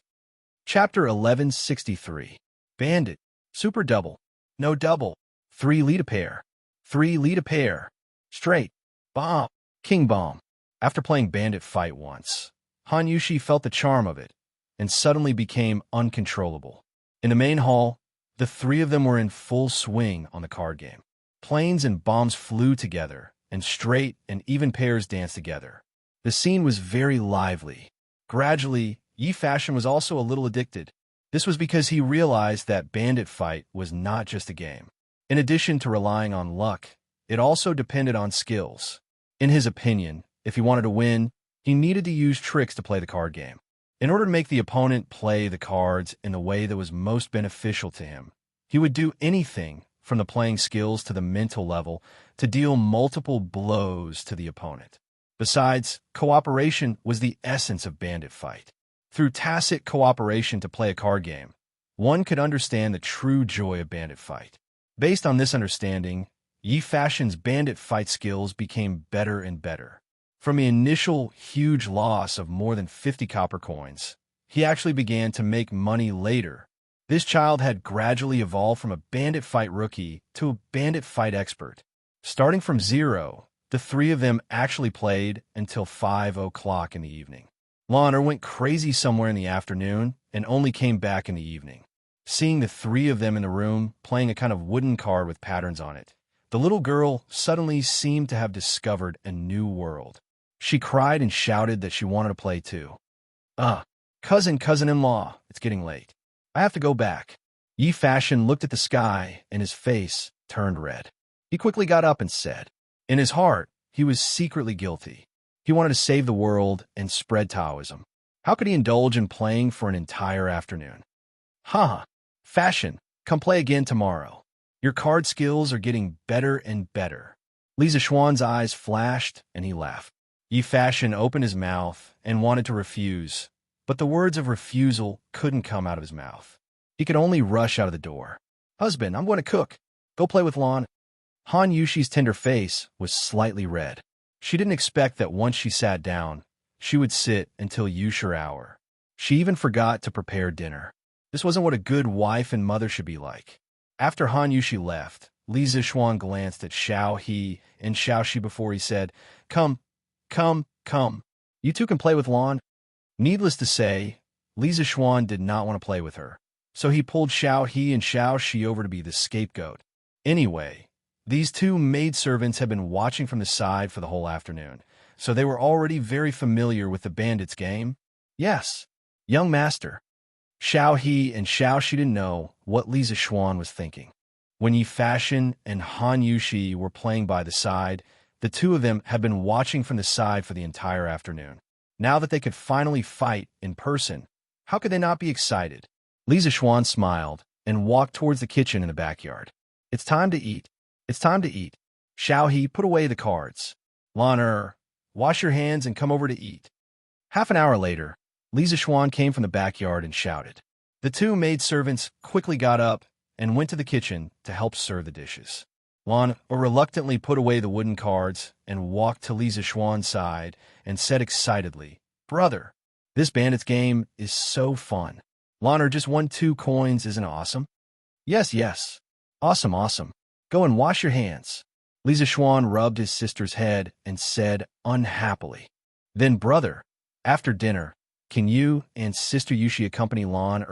Chapter 1163. Bandit. Super double. No double. 3 lead a pair. 3 lead a pair. Straight. Bomb. King bomb. After playing Bandit Fight once, Han Yushi felt the charm of it and suddenly became uncontrollable. In the main hall, the three of them were in full swing on the card game. Planes and bombs flew together, and straight and even pairs danced together. The scene was very lively. Gradually, Yi Fashion was also a little addicted. This was because he realized that Bandit Fight was not just a game. In addition to relying on luck, it also depended on skills. In his opinion, if he wanted to win, he needed to use tricks to play the card game. In order to make the opponent play the cards in the way that was most beneficial to him, he would do anything from the playing skills to the mental level to deal multiple blows to the opponent. Besides, cooperation was the essence of Bandit Fight. Through tacit cooperation to play a card game, one could understand the true joy of Bandit Fight. Based on this understanding, Yi Fashion's Bandit Fight skills became better and better. From the initial huge loss of more than 50 copper coins, he actually began to make money later. This child had gradually evolved from a bandit fight rookie to a bandit fight expert. Starting from zero, the three of them actually played until 5 o'clock in the evening. Lana went crazy somewhere in the afternoon and only came back in the evening. Seeing the three of them in the room playing a kind of wooden card with patterns on it, the little girl suddenly seemed to have discovered a new world. She cried and shouted that she wanted to play too. Cousin-in-law, it's getting late. I have to go back. Yi Fashion looked at the sky and his face turned red. He quickly got up and said, in his heart, he was secretly guilty. He wanted to save the world and spread Taoism. How could he indulge in playing for an entire afternoon? Fashion, come play again tomorrow. Your card skills are getting better and better. Li Zishuan's eyes flashed and he laughed. Yi Fashion opened his mouth and wanted to refuse, but the words of refusal couldn't come out of his mouth. He could only rush out of the door. Husband, I'm going to cook. Go play with Lon. Han Yushi's tender face was slightly red. She didn't expect that once she sat down, she would sit until usual hour. She even forgot to prepare dinner. This wasn't what a good wife and mother should be like. After Han Yushi left, Li Zishuan glanced at Xiao He and Xiao Shi before he said, Come. You two can play with Lon. Needless to say, Li Zishuan did not want to play with her, so he pulled Xiao He and Xiao Shi over to be the scapegoat. Anyway, these two maidservants had been watching from the side for the whole afternoon, so they were already very familiar with the bandits' game. Yes, young master. Xiao He and Xiao Shi didn't know what Li Zishuan was thinking. When Yi Fashion and Han Yushi were playing by the side, the two of them had been watching from the side for the entire afternoon. Now that they could finally fight in person, how could they not be excited? Li Zishuan smiled and walked towards the kitchen in the backyard. It's time to eat. It's time to eat. Xiao He, put away the cards. Lan wash your hands and come over to eat. Half an hour later, Li Zishuan came from the backyard and shouted. The two maidservants quickly got up and went to the kitchen to help serve the dishes. Lan reluctantly put away the wooden cards and walked to Li Zishuan's side and said excitedly, Brother, this bandits game is so fun. Lan just won 2 coins, isn't it awesome? Yes. Awesome. Go and wash your hands. Li Zishuan rubbed his sister's head and said unhappily. Then, brother, after dinner, can you and Sister Yushi accompany Lan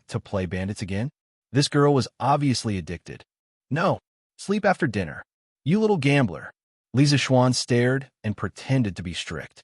to play bandits again? This girl was obviously addicted. No, sleep after dinner. You little gambler. Li Zishuan stared and pretended to be strict.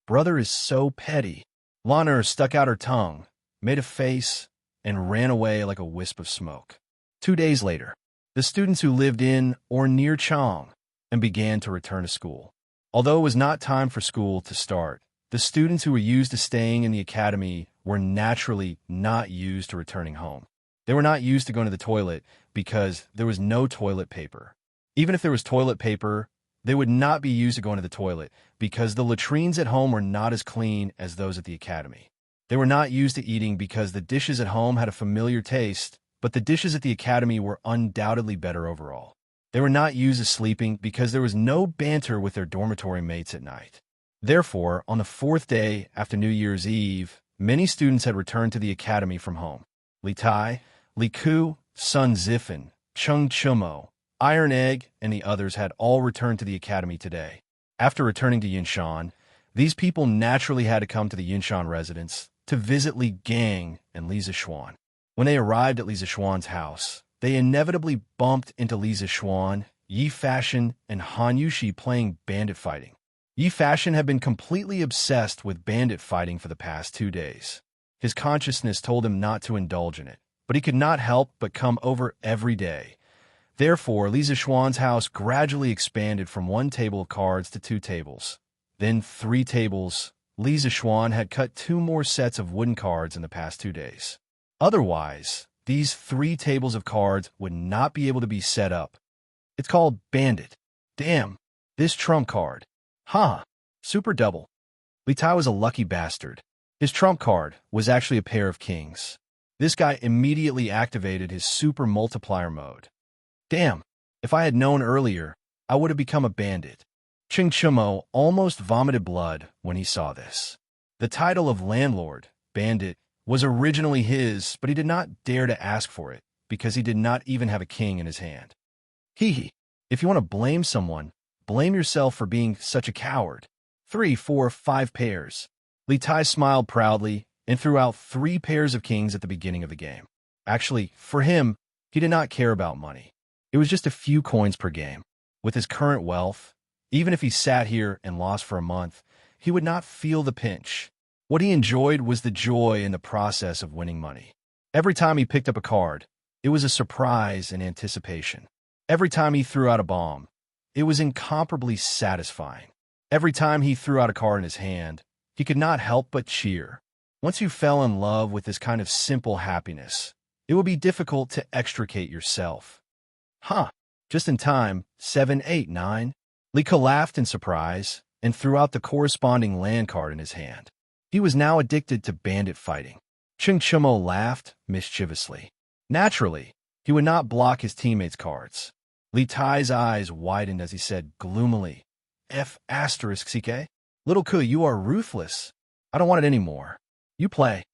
Brother is so petty. Lan stuck out her tongue, made a face, and ran away like a wisp of smoke. 2 days later, the students who lived in or near Chang and began to return to school. Although it was not time for school to start, the students who were used to staying in the academy were naturally not used to returning home. They were not used to going to the toilet because there was no toilet paper. Even if there was toilet paper, they would not be used to going to the toilet because the latrines at home were not as clean as those at the academy. They were not used to eating because the dishes at home had a familiar taste, but the dishes at the academy were undoubtedly better overall. They were not used to sleeping because there was no banter with their dormitory mates at night. Therefore, on the 4th day after New Year's Eve, many students had returned to the academy from home. Li Tai, Li Ku, Sun Zifan, Chung Chumo, Iron Egg, and the others had all returned to the academy today. After returning to Yinshan, these people naturally had to come to the Yinshan residence to visit Li Gang and Li Zishuan. When they arrived at Li Zishuan's house, they inevitably bumped into Li Zishuan, Yi Fashion, and Han Yushi playing bandit fighting. Yi Fashion had been completely obsessed with bandit fighting for the past 2 days. His consciousness told him not to indulge in it, but he could not help but come over every day. Therefore, Li Zishuan's house gradually expanded from 1 table of cards to 2 tables. Then 3 tables. Li Zishuan had cut 2 more sets of wooden cards in the past 2 days. Otherwise, these 3 tables of cards would not be able to be set up. It's called Bandit. Damn, this trump card. Super double. Li Tai was a lucky bastard. His trump card was actually a pair of kings. This guy immediately activated his super multiplier mode. Damn, if I had known earlier, I would have become a bandit. Ching Chumo almost vomited blood when he saw this. The title of landlord, bandit, was originally his, but he did not dare to ask for it because he did not even have a king in his hand. Hee hee. If you want to blame someone, blame yourself for being such a coward. 3, 4, 5 pairs. Li Tai smiled proudly and threw out 3 pairs of kings at the beginning of the game. Actually, for him, he did not care about money. It was just a few coins per game. With his current wealth, even if he sat here and lost for a month, he would not feel the pinch. What he enjoyed was the joy in the process of winning money. Every time he picked up a card, it was a surprise and anticipation. Every time he threw out a bomb, it was incomparably satisfying. Every time he threw out a card in his hand, he could not help but cheer. Once you fell in love with this kind of simple happiness, it would be difficult to extricate yourself. Huh, just in time, 7, 8, 9. Lika laughed in surprise and threw out the corresponding land card in his hand. He was now addicted to bandit fighting. Ching Chumo laughed mischievously. Naturally, he would not block his teammates' cards. Li Tai's eyes widened as he said gloomily, F***CK? Little Ku, you are ruthless. I don't want it anymore. You play.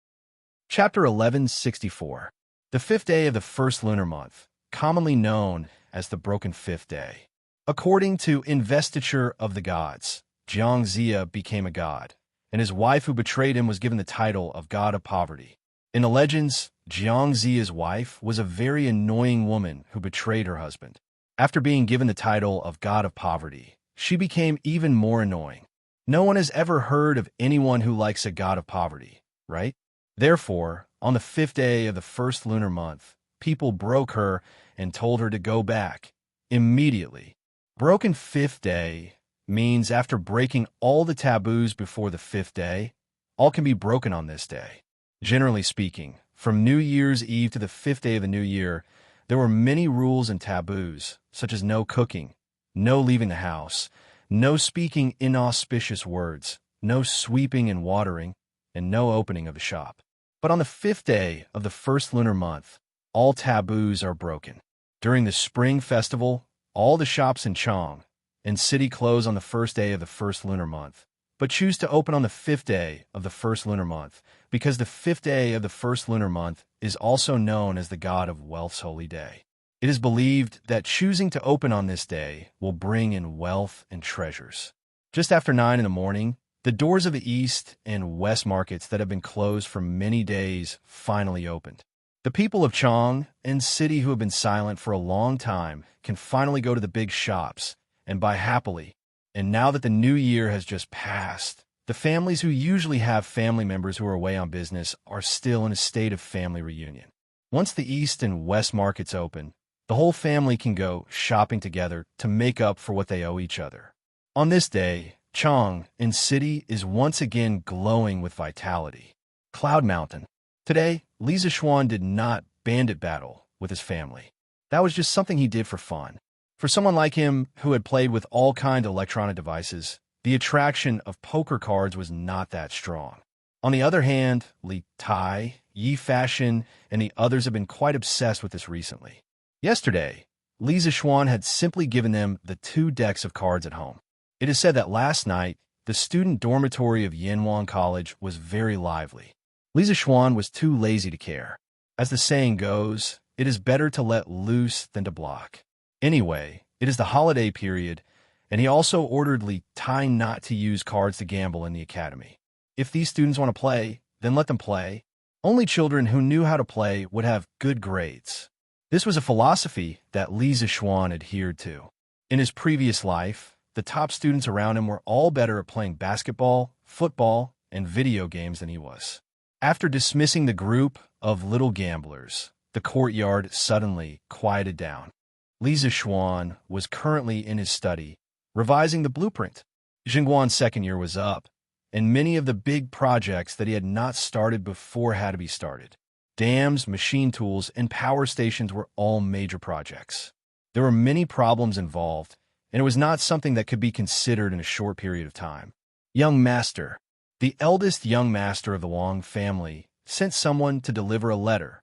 Chapter 1164. The 5th day of the first lunar month, commonly known as the Broken Fifth Day. According to investiture of the gods, Jiang Zia became a god, and his wife who betrayed him was given the title of God of Poverty. In the legends, Jiang Zia's wife was a very annoying woman who betrayed her husband. After being given the title of God of Poverty, she became even more annoying. No one has ever heard of anyone who likes a god of poverty, right? Therefore, on the 5th day of the first lunar month, people broke her and told her to go back immediately. Broken 5th day means after breaking all the taboos before the 5th day, all can be broken on this day. Generally speaking, from New Year's Eve to the 5th day of the new year, there were many rules and taboos, such as no cooking, no leaving the house, no speaking inauspicious words, no sweeping and watering, and no opening of a shop. But on the 5th day of the first lunar month, all taboos are broken. During the Spring Festival, all the shops in Chang and city close on the 1st day of the first lunar month, but choose to open on the 5th day of the first lunar month, because the 5th day of the first lunar month is also known as the God of Wealth's holy day. It is believed that choosing to open on this day will bring in wealth and treasures. Just after 9 in the morning, the doors of the East and West markets that have been closed for many days finally opened. The people of Chang and city who have been silent for a long time can finally go to the big shops and buy happily. And now that the new year has just passed, the families who usually have family members who are away on business are still in a state of family reunion. Once the East and West markets open, the whole family can go shopping together to make up for what they owe each other. On this day, Chang and city is once again glowing with vitality. Cloud Mountain. Today, Li Zishuan did not bandit battle with his family. That was just something he did for fun. For someone like him who had played with all kinds of electronic devices, the attraction of poker cards was not that strong. On the other hand, Li Tai, Yi Fashion, and the others have been quite obsessed with this recently. Yesterday, Li Zishuan had simply given them the 2 decks of cards at home. It is said that last night, the student dormitory of Yanwan College was very lively. Li Zishuan was too lazy to care. As the saying goes, it is better to let loose than to block. Anyway, it is the holiday period, and he also ordered Li Tai not to use cards to gamble in the academy. If these students want to play, then let them play. Only children who knew how to play would have good grades. This was a philosophy that Li Zishuan adhered to. In his previous life, the top students around him were all better at playing basketball, football, and video games than he was. After dismissing the group of little gamblers, the courtyard suddenly quieted down. Li Zishuan was currently in his study, revising the blueprint. Jingguan's second year was up, and many of the big projects that he had not started before had to be started. Dams, machine tools, and power stations were all major projects. There were many problems involved, and it was not something that could be considered in a short period of time. Young Master. The eldest young master of the Wang family sent someone to deliver a letter.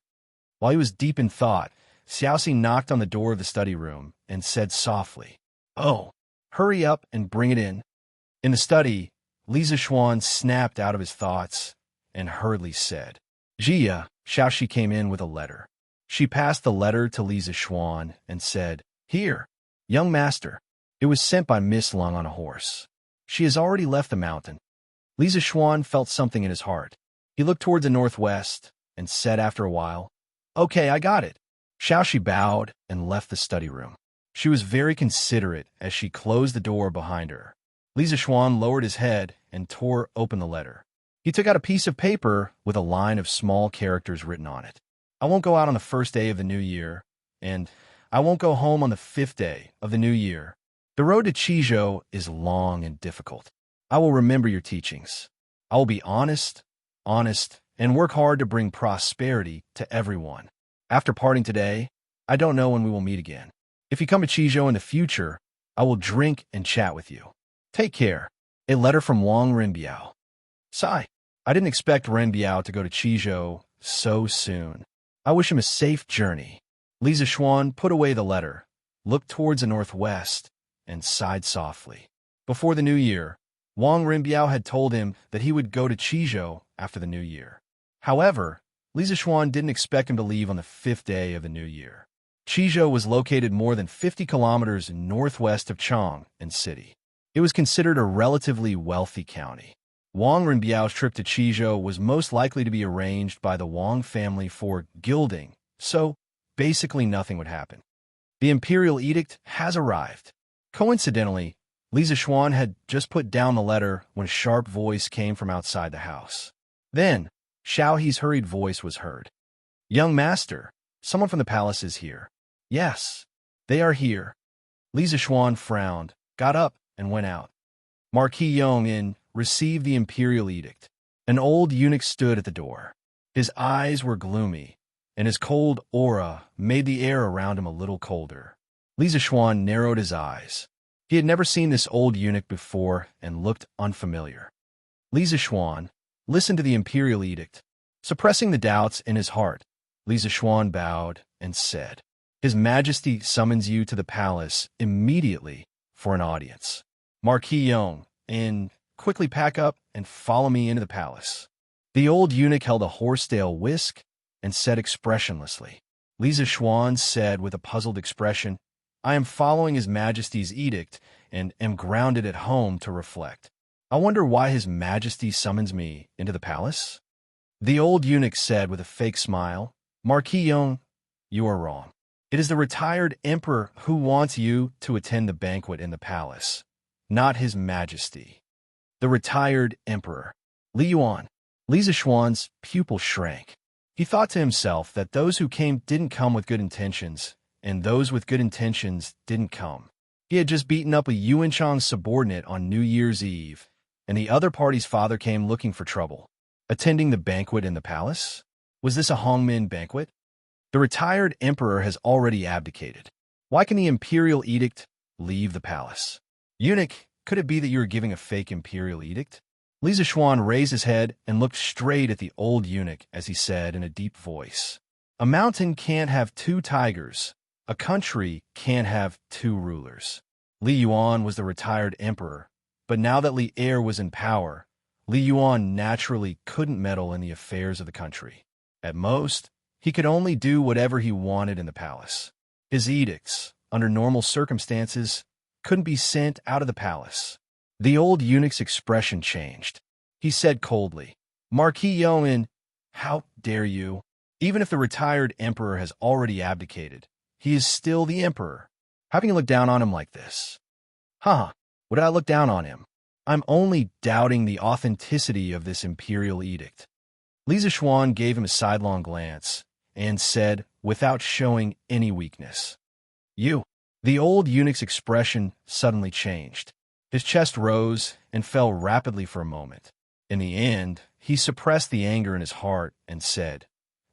While he was deep in thought, Xiaoxi knocked on the door of the study room and said softly, "Oh, Hurry up and bring it in. In the study, Li Zixuan snapped out of his thoughts and hurriedly said, Jia. Xiaoxi came in with a letter. She passed the letter to Li Zixuan and said, Here, young master. It was sent by Miss Lung on a horse. She has already left the mountain. Li Zixuan felt something in his heart. He looked toward the northwest and said after a while, Okay, I got it. Xiaoxi bowed and left the study room. She was very considerate as she closed the door behind her. Li Zixuan lowered his head and tore open the letter. He took out a piece of paper with a line of small characters written on it. I won't go out on the first day of the new year, and I won't go home on the 5th day of the new year. The road to Qizhou is long and difficult. I will remember your teachings. I will be honest, and work hard to bring prosperity to everyone. After parting today, I don't know when we will meet again. If you come to Qizhou in the future, I will drink and chat with you. Take care. A letter from Wang Renbiao. Sigh. I didn't expect Renbiao to go to Qizhou so soon. I wish him a safe journey. Li Zixuan put away the letter, looked towards the northwest, and sighed softly. Before the new year, Wang Renbiao had told him that he would go to Qizhou after the new year. However, Li Zixuan didn't expect him to leave on the 5th day of the new year. Qizhou was located more than 50 kilometers northwest of Chang'an City. It was considered a relatively wealthy county. Wang Renbiao's trip to Qizhou was most likely to be arranged by the Wang family for gilding, so basically nothing would happen. The imperial edict has arrived. Coincidentally, Li Zixuan had just put down the letter when a sharp voice came from outside the house. Then, Xiaohe's hurried voice was heard. Young master, someone from the palace is here. Yes, they are here. Li Zixuan frowned, got up, and went out. Marquis Yongin received the imperial edict. An old eunuch stood at the door. His eyes were gloomy, and his cold aura made the air around him a little colder. Li Zixuan narrowed his eyes. He had never seen this old eunuch before and looked unfamiliar. Li Zixuan listened to the imperial edict. Suppressing the doubts in his heart, Li Zixuan bowed and said, His Majesty summons you to the palace immediately for an audience. Marquis Yong, and quickly pack up and follow me into the palace. The old eunuch held a horsetail whisk and said expressionlessly. Li Zixuan said with a puzzled expression, I am following His Majesty's edict and am grounded at home to reflect. I wonder why His Majesty summons me into the palace? The old eunuch said with a fake smile, Marquis Yong, you are wrong. It is the retired emperor who wants you to attend the banquet in the palace, not His Majesty. The retired emperor. Li Yuan. Li Zixuan's pupil shrank. He thought to himself that those who came didn't come with good intentions, and those with good intentions didn't come. He had just beaten up a Yuanchang subordinate on New Year's Eve, and the other party's father came looking for trouble. Attending the banquet in the palace? Was this a Hongmin banquet? The retired emperor has already abdicated. Why can the imperial edict leave the palace? Eunuch, could it be that you are giving a fake imperial edict? Li Zixuan raised his head and looked straight at the old eunuch as he said in a deep voice, A mountain can't have two tigers. A country can't have two rulers. Li Yuan was the retired emperor, but now that Li Er was in power, Li Yuan naturally couldn't meddle in the affairs of the country. At most, he could only do whatever he wanted in the palace. His edicts, under normal circumstances, couldn't be sent out of the palace. The old eunuch's expression changed. He said coldly, Marquis Yongin, how dare you? Even if the retired emperor has already abdicated, he is still the emperor. How can you look down on him like this? What did I look down on him? I'm only doubting the authenticity of this imperial edict. Li Zixuan gave him a sidelong glance and said, without showing any weakness, You. The old eunuch's expression suddenly changed. His chest rose and fell rapidly for a moment. In the end, he suppressed the anger in his heart and said,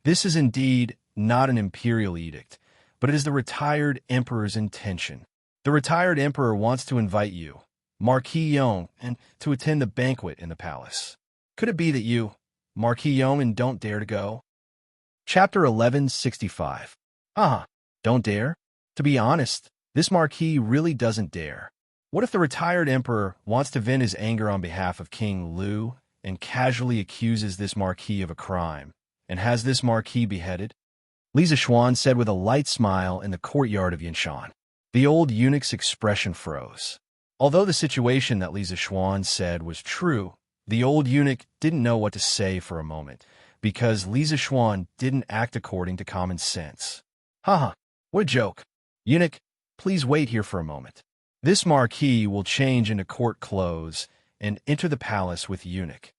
This is indeed not an imperial edict, but it is the retired emperor's intention. The retired emperor wants to invite you, Marquis Yong, and to attend the banquet in the palace. Could it be that you, Marquis Yong, and don't dare to go? Chapter 1165. Don't dare? To be honest, this Marquis really doesn't dare. What if the retired emperor wants to vent his anger on behalf of King Lu and casually accuses this marquis of a crime, and has this marquis beheaded? Li Zixuan said with a light smile in the courtyard of Yinshan. The old eunuch's expression froze. Although the situation that Li Zixuan said was true, the old eunuch didn't know what to say for a moment, because Li Zixuan didn't act according to common sense. Haha, what a joke. Eunuch, please wait here for a moment. This marquis will change into court clothes and enter the palace with eunuch.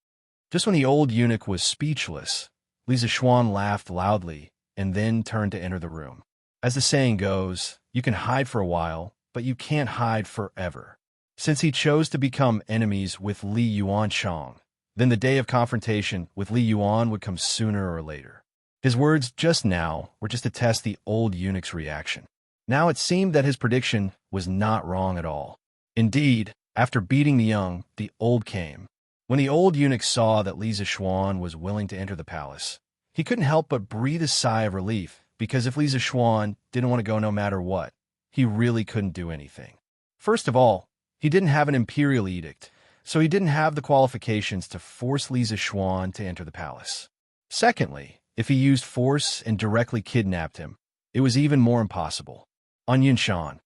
Just when the old eunuch was speechless, Li Zixuan laughed loudly and then turned to enter the room. As the saying goes, you can hide for a while, but you can't hide forever. Since he chose to become enemies with Li Yuanchang, then the day of confrontation with Li Yuan would come sooner or later. His words just now were just to test the old eunuch's reaction. Now it seemed that his prediction was not wrong at all. Indeed, after beating the young, the old came. When the old eunuch saw that Li Zixuan was willing to enter the palace, he couldn't help but breathe a sigh of relief, because if Li Zixuan didn't want to go no matter what, he really couldn't do anything. First of all, he didn't have an imperial edict, so he didn't have the qualifications to force Li Zixuan to enter the palace. Secondly, if he used force and directly kidnapped him, it was even more impossible. On Yinshan,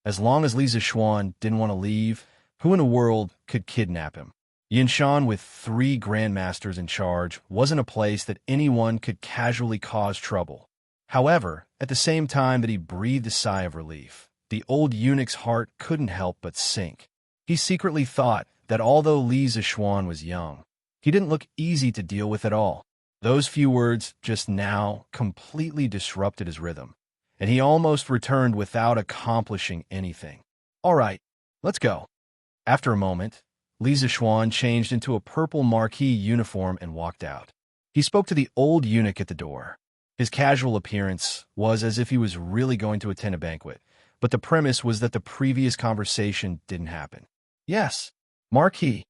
as long as Li Zixuan didn't want to leave, who in the world could kidnap him? Yinshan, with 3 grandmasters in charge, wasn't a place that anyone could casually cause trouble. However, at the same time that he breathed a sigh of relief, the old eunuch's heart couldn't help but sink. He secretly thought that although Li Zixuan was young, he didn't look easy to deal with at all. Those few words just now completely disrupted his rhythm, and he almost returned without accomplishing anything. All right, let's go. After a moment, Li Zixuan changed into a purple marquis uniform and walked out. He spoke to the old eunuch at the door. His casual appearance was as if he was really going to attend a banquet, but the premise was that the previous conversation didn't happen. Yes, marquis.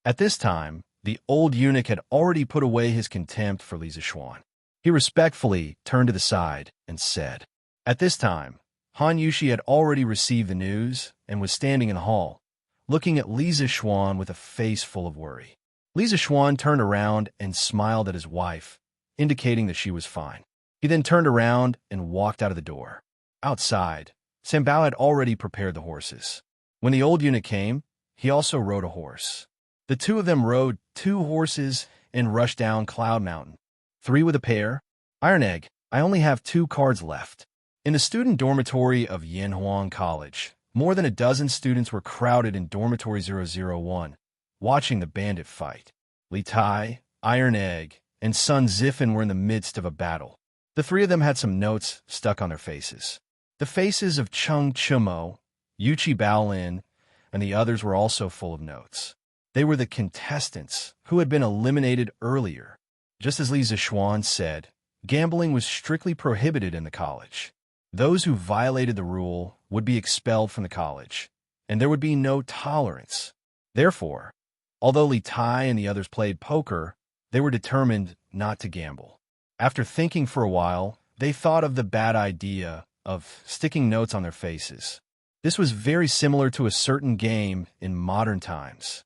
At this time, the old eunuch had already put away his contempt for Li Zixuan. He respectfully turned to the side and said. At this time, Han Yushi had already received the news and was standing in the hall, looking at Li Zixuan with a face full of worry. Li Zixuan turned around and smiled at his wife, indicating that she was fine. He then turned around and walked out of the door. Outside, Sambao had already prepared the horses. When the old eunuch came, he also rode a horse. The two of them rode 2 horses and rushed down Cloud Mountain. 3 with a pair. Iron Egg, I only have 2 cards left. In the student dormitory of Yanhuang College, more than a dozen students were crowded in Dormitory 001, watching the bandit fight. Li Tai, Iron Egg, and Sun Zifen were in the midst of a battle. The 3 of them had some notes stuck on their faces. The faces of Cheng Chumo, Yuchi Baolin, and the others were also full of notes. They were the contestants who had been eliminated earlier. Just as Li Zixuan said, gambling was strictly prohibited in the college. Those who violated the rule would be expelled from the college, and there would be no tolerance. Therefore, although Li Tai and the others played poker, they were determined not to gamble. After thinking for a while, they thought of the bad idea of sticking notes on their faces. This was very similar to a certain game in modern times.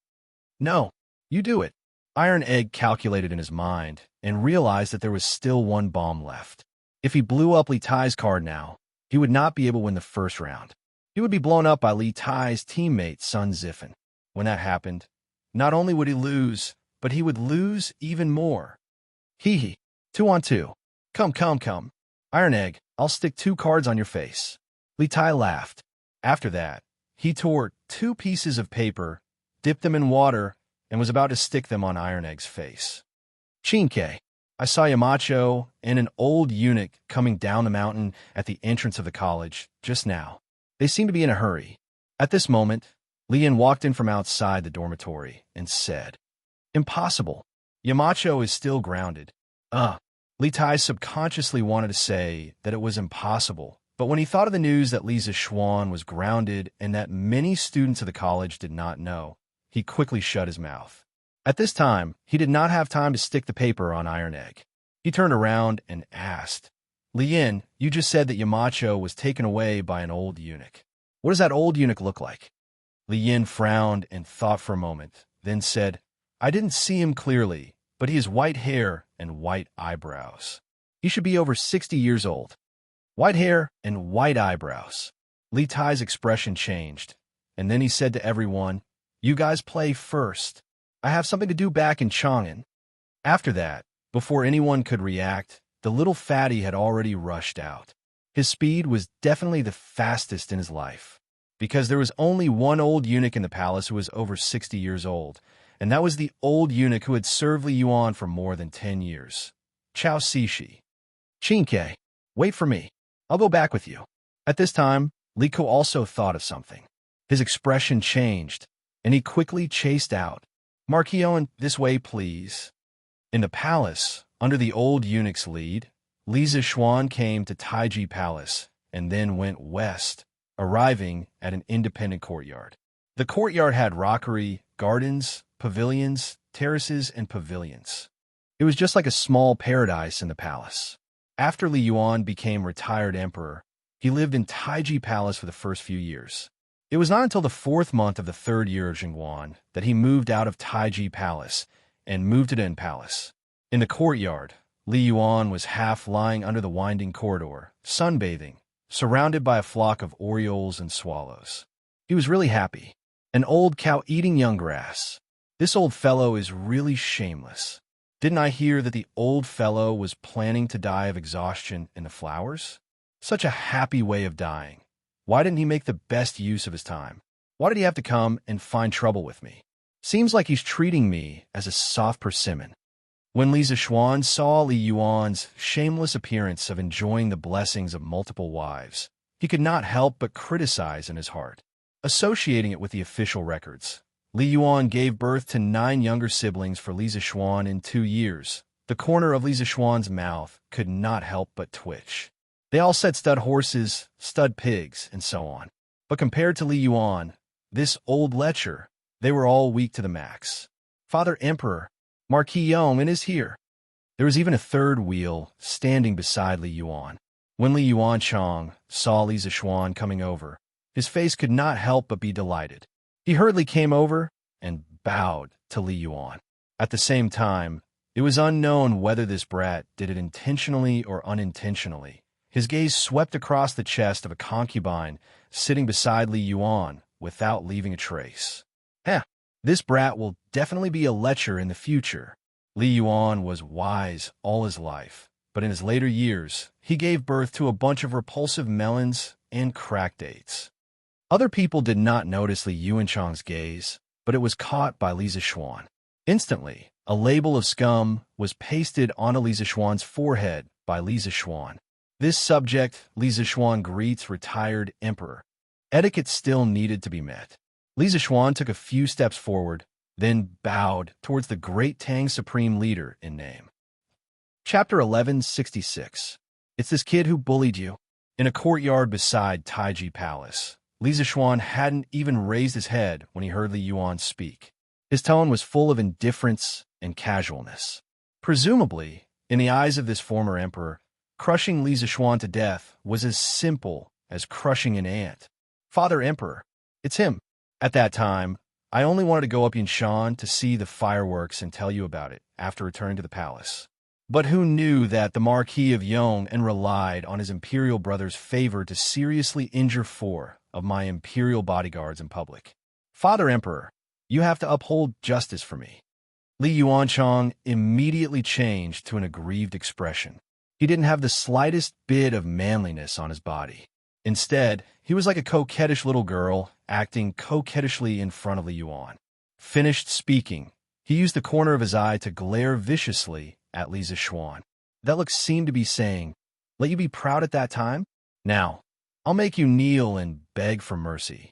No, you do it. Iron Egg calculated in his mind and realized that there was still 1 bomb left. If he blew up Li Tai's card now, he would not be able to win the first round. He would be blown up by Li Tai's teammate Sun Zifen. When that happened, not only would he lose, but he would lose even more. Hee hee. 2 on 2. Come. Iron Egg, I'll stick 2 cards on your face. Li Tai laughed. After that, he tore 2 pieces of paper, dipped them in water, and was about to stick them on Iron Egg's face. Chinke, I saw Yamacho and an old eunuch coming down the mountain at the entrance of the college just now. They seemed to be in a hurry. At this moment, Lian walked in from outside the dormitory and said, Impossible. Yamacho is still grounded. Li Tai subconsciously wanted to say that it was impossible, but when he thought of the news that Li Zixuan was grounded and that many students of the college did not know, he quickly shut his mouth. At this time, he did not have time to stick the paper on Iron Egg. He turned around and asked, Lian, you just said that Yamacho was taken away by an old eunuch. What does that old eunuch look like? Li Yin frowned and thought for a moment, then said, I didn't see him clearly, but he has white hair and white eyebrows. He should be over 60 years old. White hair and white eyebrows. Li Tai's expression changed, and then he said to everyone, You guys play first. I have something to do back in Chang'an. After that, before anyone could react, the little fatty had already rushed out. His speed was definitely the fastest in his life, because there was only one old eunuch in the palace who was over 60 years old, and that was the old eunuch who had served Li Yuan for more than 10 years. Chao Sishi. Qinke, wait for me. I'll go back with you. At this time, Li Ko also thought of something. His expression changed, and he quickly chased out. Marquis Owen, this way, please. In the palace, under the old eunuch's lead, Li Zishuan came to Taiji Palace and then went west, arriving at an independent courtyard. The courtyard had rockery, gardens, pavilions, terraces, and pavilions. It was just like a small paradise in the palace. After Li Yuan became retired emperor, he lived in Taiji Palace for the first few years. It was not until the 4th month of the 3rd year of Jingguan that he moved out of Taiji Palace and moved to Den Palace. In the courtyard, Li Yuan was half lying under the winding corridor, sunbathing, surrounded by a flock of orioles and swallows. He was really happy. An old cow eating young grass. This old fellow is really shameless. Didn't I hear that the old fellow was planning to die of exhaustion in the flowers? Such a happy way of dying. Why didn't he make the best use of his time? Why did he have to come and find trouble with me? Seems like he's treating me as a soft persimmon. When Li Zishuan saw Li Yuan's shameless appearance of enjoying the blessings of multiple wives, he could not help but criticize in his heart. Associating it with the official records, Li Yuan gave birth to 9 younger siblings for Li Zishuan in 2 years. The corner of Li Zishuan's mouth could not help but twitch. They all said stud horses, stud pigs, and so on. But compared to Li Yuan, this old lecher, they were all weak to the max. Father Emperor, Marquis Yong is here. There was even a 3rd wheel standing beside Li Yuan. When Li Yuan Chong saw Li Zishuan coming over, his face could not help but be delighted. He hurriedly came over and bowed to Li Yuan. At the same time, it was unknown whether this brat did it intentionally or unintentionally. His gaze swept across the chest of a concubine sitting beside Li Yuan without leaving a trace. This brat will definitely be a lecher in the future. Li Yuan was wise all his life, but in his later years, he gave birth to a bunch of repulsive melons and crack dates. Other people did not notice Li Yuanchang's gaze, but it was caught by Li Zishuan. Instantly, a label of scum was pasted onto Li Zishuan's forehead by Li Zishuan. This subject, Li Zishuan greets retired emperor. Etiquette still needed to be met. Li Zishuan took a few steps forward, then bowed towards the great Tang Supreme Leader in name. Chapter 1166. It's this kid who bullied you. In a courtyard beside Taiji Palace, Li Zishuan hadn't even raised his head when he heard Li Yuan speak. His tone was full of indifference and casualness. Presumably, in the eyes of this former emperor, crushing Li Zishuan to death was as simple as crushing an ant. Father Emperor, it's him. At that time, I only wanted to go up Yinshan to see the fireworks and tell you about it after returning to the palace. But who knew that the Marquis of Yong and relied on his imperial brother's favor to seriously injure 4 of my imperial bodyguards in public? Father Emperor, you have to uphold justice for me. Li Yuanchang immediately changed to an aggrieved expression. He didn't have the slightest bit of manliness on his body. Instead, he was like a coquettish little girl, acting coquettishly in front of Li Yuan. Finished speaking, he used the corner of his eye to glare viciously at Li Zishuan. That look seemed to be saying, let you be proud at that time? Now, I'll make you kneel and beg for mercy.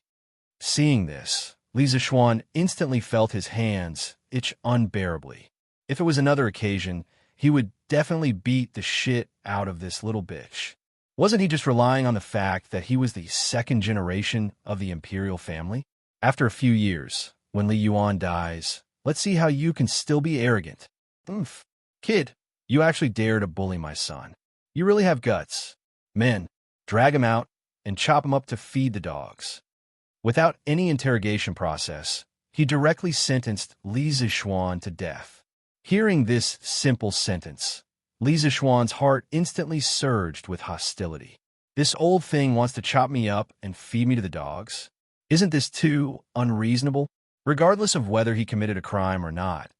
Seeing this, Li Zishuan instantly felt his hands itch unbearably. If it was another occasion, he would definitely beat the shit out of this little bitch. Wasn't he just relying on the fact that he was the 2nd generation of the imperial family? After a few years, when Li Yuan dies, let's see how you can still be arrogant. Oomph. Kid, you actually dare to bully my son. You really have guts. Men, drag him out and chop him up to feed the dogs. Without any interrogation process, he directly sentenced Li Zixuan to death. Hearing this simple sentence, Li Zixuan's heart instantly surged with hostility. This old thing wants to chop me up and feed me to the dogs? Isn't this too unreasonable? Regardless of whether he committed a crime or not,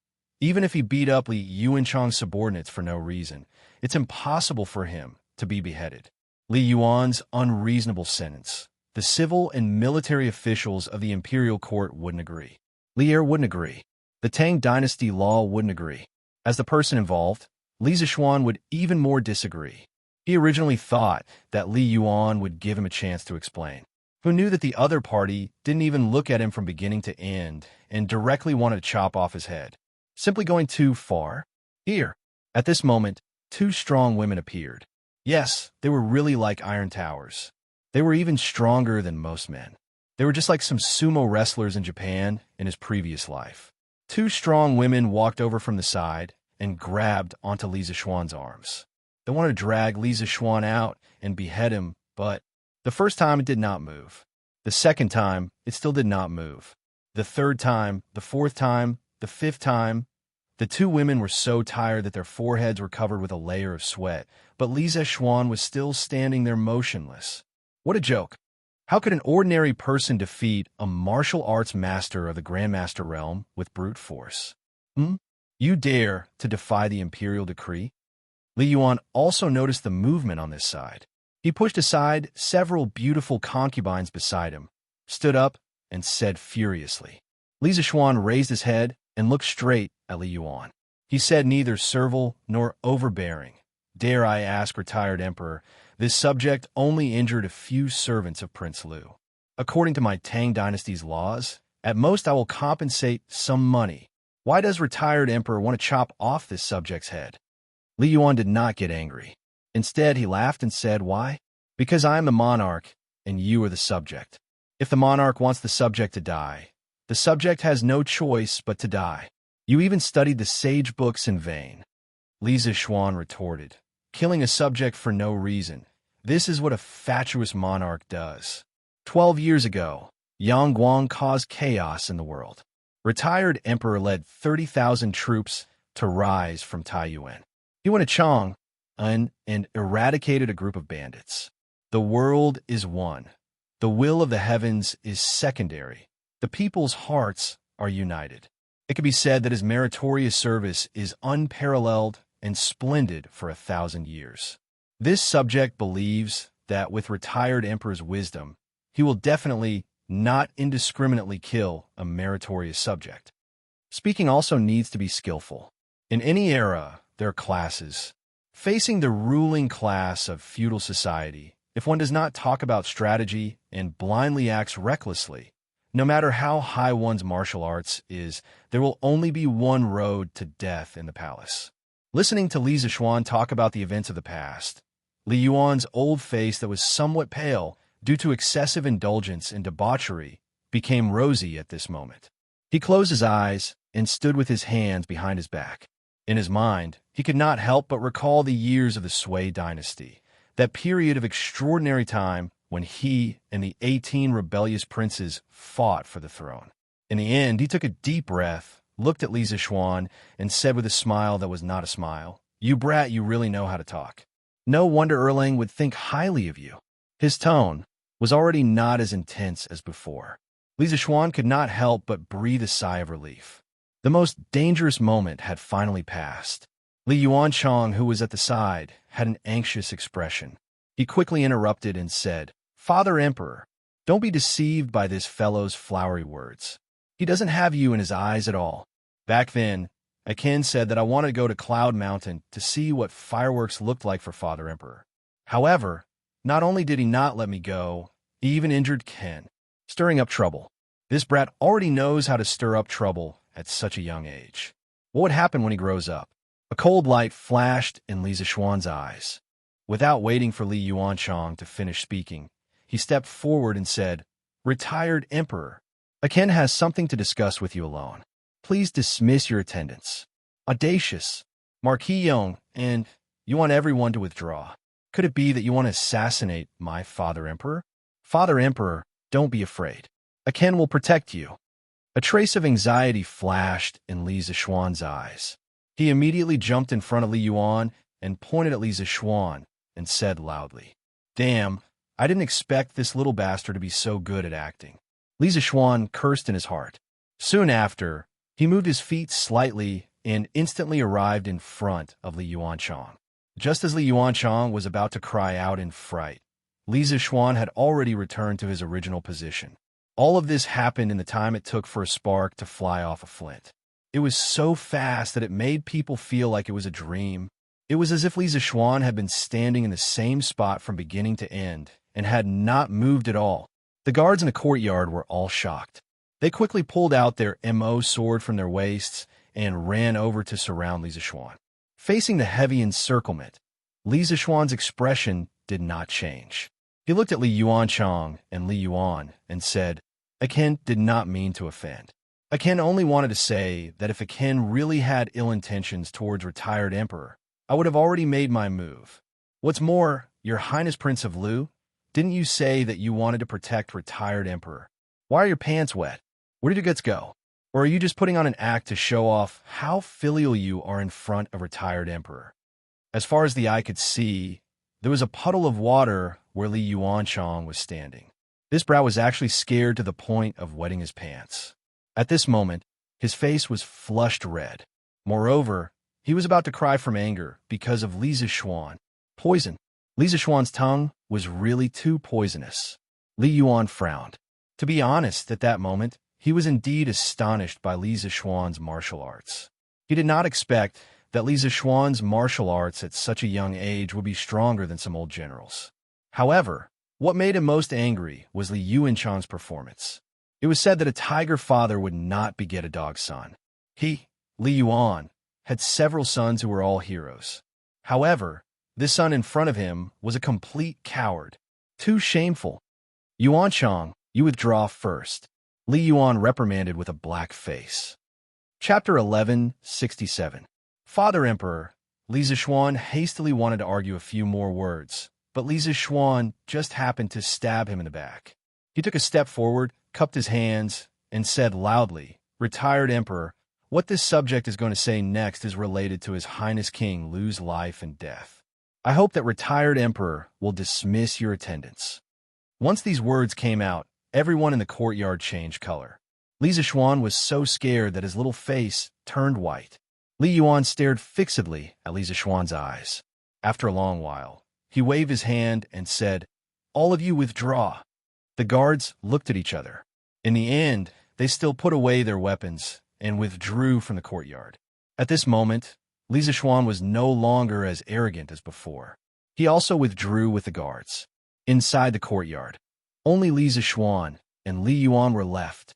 even if he beat up Li Yuanchang's subordinates for no reason, it's impossible for him to be beheaded. Li Yuan's unreasonable sentence. The civil and military officials of the imperial court wouldn't agree. Li Er wouldn't agree. The Tang dynasty law wouldn't agree. As the person involved, Li Zixuan would even more disagree. He originally thought that Li Yuan would give him a chance to explain. Who knew that the other party didn't even look at him from beginning to end and directly wanted to chop off his head. Simply going too far? Here, at this moment, two strong women appeared. Yes, they were really like iron towers. They were even stronger than most men. They were just like some sumo wrestlers in Japan in his previous life. Two strong women walked over from the side and grabbed onto Li Zixuan's arms. They wanted to drag Li Zixuan out and behead him, but the first time it did not move. The second time, it still did not move. The third time, the fourth time, the fifth time. The two women were so tired that their foreheads were covered with a layer of sweat, but Li Zixuan was still standing there motionless. What a joke. How could an ordinary person defeat a martial arts master of the Grandmaster realm with brute force? You dare to defy the imperial decree? Li Yuan also noticed the movement on this side. He pushed aside several beautiful concubines beside him, stood up, and said furiously. Li Zixuan raised his head and looked straight at Li Yuan. He said neither servile nor overbearing. Dare I ask, retired emperor, this subject only injured a few servants of Prince Liu. According to my Tang dynasty's laws, at most I will compensate some money. Why does retired emperor want to chop off this subject's head? Li Yuan did not get angry. Instead, he laughed and said, why? Because I am the monarch and you are the subject. If the monarch wants the subject to die, the subject has no choice but to die. You even studied the sage books in vain. Li Zixuan retorted, killing a subject for no reason. This is what a fatuous monarch does. 12 years ago, Yang Guang caused chaos in the world. Retired emperor led 30,000 troops to rise from Taiyuan. He went to Chang and eradicated a group of bandits. The world is one. The will of the heavens is secondary. The people's hearts are united. It can be said that his meritorious service is unparalleled and splendid for 1,000 years. This subject believes that with retired emperor's wisdom, he will definitely not indiscriminately kill a meritorious subject. Speaking also needs to be skillful. In any era, there are classes. Facing the ruling class of feudal society, if one does not talk about strategy and blindly acts recklessly, no matter how high one's martial arts is, there will only be one road to death in the palace. Listening to Li Zixuan talk about the events of the past, Li Yuan's old face that was somewhat pale due to excessive indulgence and debauchery became rosy at this moment. He closed his eyes and stood with his hands behind his back. In his mind, he could not help but recall the years of the Sui dynasty, that period of extraordinary time when he and the 18 rebellious princes fought for the throne. In the end, he took a deep breath, looked at Li Zixuan, and said with a smile that was not a smile, "You brat, you really know how to talk. No wonder Erlang would think highly of you." His tone was already not as intense as before. Li Zixuan could not help but breathe a sigh of relief. The most dangerous moment had finally passed. Li Yuanchang, who was at the side, had an anxious expression. He quickly interrupted and said, "Father Emperor, don't be deceived by this fellow's flowery words. He doesn't have you in his eyes at all. Back then, Akin said that I wanted to go to Cloud Mountain to see what fireworks looked like for Father Emperor. However, not only did he not let me go, he even injured Ken, stirring up trouble. This brat already knows how to stir up trouble at such a young age. What would happen when he grows up?" A cold light flashed in Li Zixuan's eyes. Without waiting for Li Yuanchang to finish speaking, he stepped forward and said, "Retired Emperor, Akin has something to discuss with you alone. Please dismiss your attendants." Audacious. Marquis Yong, and you want everyone to withdraw. Could it be that you want to assassinate my Father Emperor? Father Emperor, don't be afraid. Aken will protect you. A trace of anxiety flashed in Li Zishuan's eyes. He immediately jumped in front of Li Yuan and pointed at Li Zishuan and said loudly, "Damn, I didn't expect this little bastard to be so good at acting." Li Zishuan cursed in his heart. Soon after, he moved his feet slightly and instantly arrived in front of Li Yuanchang. Just as Li Yuanchang was about to cry out in fright, Li Zishuan had already returned to his original position. All of this happened in the time it took for a spark to fly off a flint. It was so fast that it made people feel like it was a dream. It was as if Li Zishuan had been standing in the same spot from beginning to end and had not moved at all. The guards in the courtyard were all shocked. They quickly pulled out their MO sword from their waists and ran over to surround Li Zishuan. Facing the heavy encirclement, Li Zishuan's expression did not change. He looked at Li Yuanchang and Li Yuan and said, "Aken did not mean to offend. Aken only wanted to say that if Aken really had ill intentions towards retired emperor, I would have already made my move. What's more, Your Highness Prince of Lu, didn't you say that you wanted to protect retired emperor? Why are your pants wet? Where did your guts go? Or are you just putting on an act to show off how filial you are in front of retired emperor?" As far as the eye could see, there was a puddle of water where Li Yuanchang was standing. This brat was actually scared to the point of wetting his pants. At this moment, his face was flushed red. Moreover, he was about to cry from anger because of Li Zishuan. Poison. Li Zishuan's tongue was really too poisonous. Li Yuan frowned. To be honest, at that moment, he was indeed astonished by Li Zishuan's martial arts. He did not expect that Li Zishuan's martial arts at such a young age would be stronger than some old generals. However, what made him most angry was Li Yuanchang's performance. It was said that a tiger father would not beget a dog son. He, Li Yuan, had several sons who were all heroes. However, this son in front of him was a complete coward. Too shameful. "Yuanchang, you withdraw first," Li Yuan reprimanded with a black face. Chapter 1167. Father Emperor. Li Zishuan hastily wanted to argue a few more words, but Li Zishuan just happened to stab him in the back. He took a step forward, cupped his hands, and said loudly, "Retired Emperor, what this subject is going to say next is related to His Highness King Lu's life and death. I hope that Retired Emperor will dismiss your attendance." Once these words came out, everyone in the courtyard changed color. Li Zishuan was so scared that his little face turned white. Li Yuan stared fixedly at Li Zishuan's eyes. After a long while, he waved his hand and said, "All of you withdraw." The guards looked at each other. In the end, they still put away their weapons and withdrew from the courtyard. At this moment, Li Zishuan was no longer as arrogant as before. He also withdrew with the guards. Inside the courtyard, only Li Zishuan and Li Yuan were left.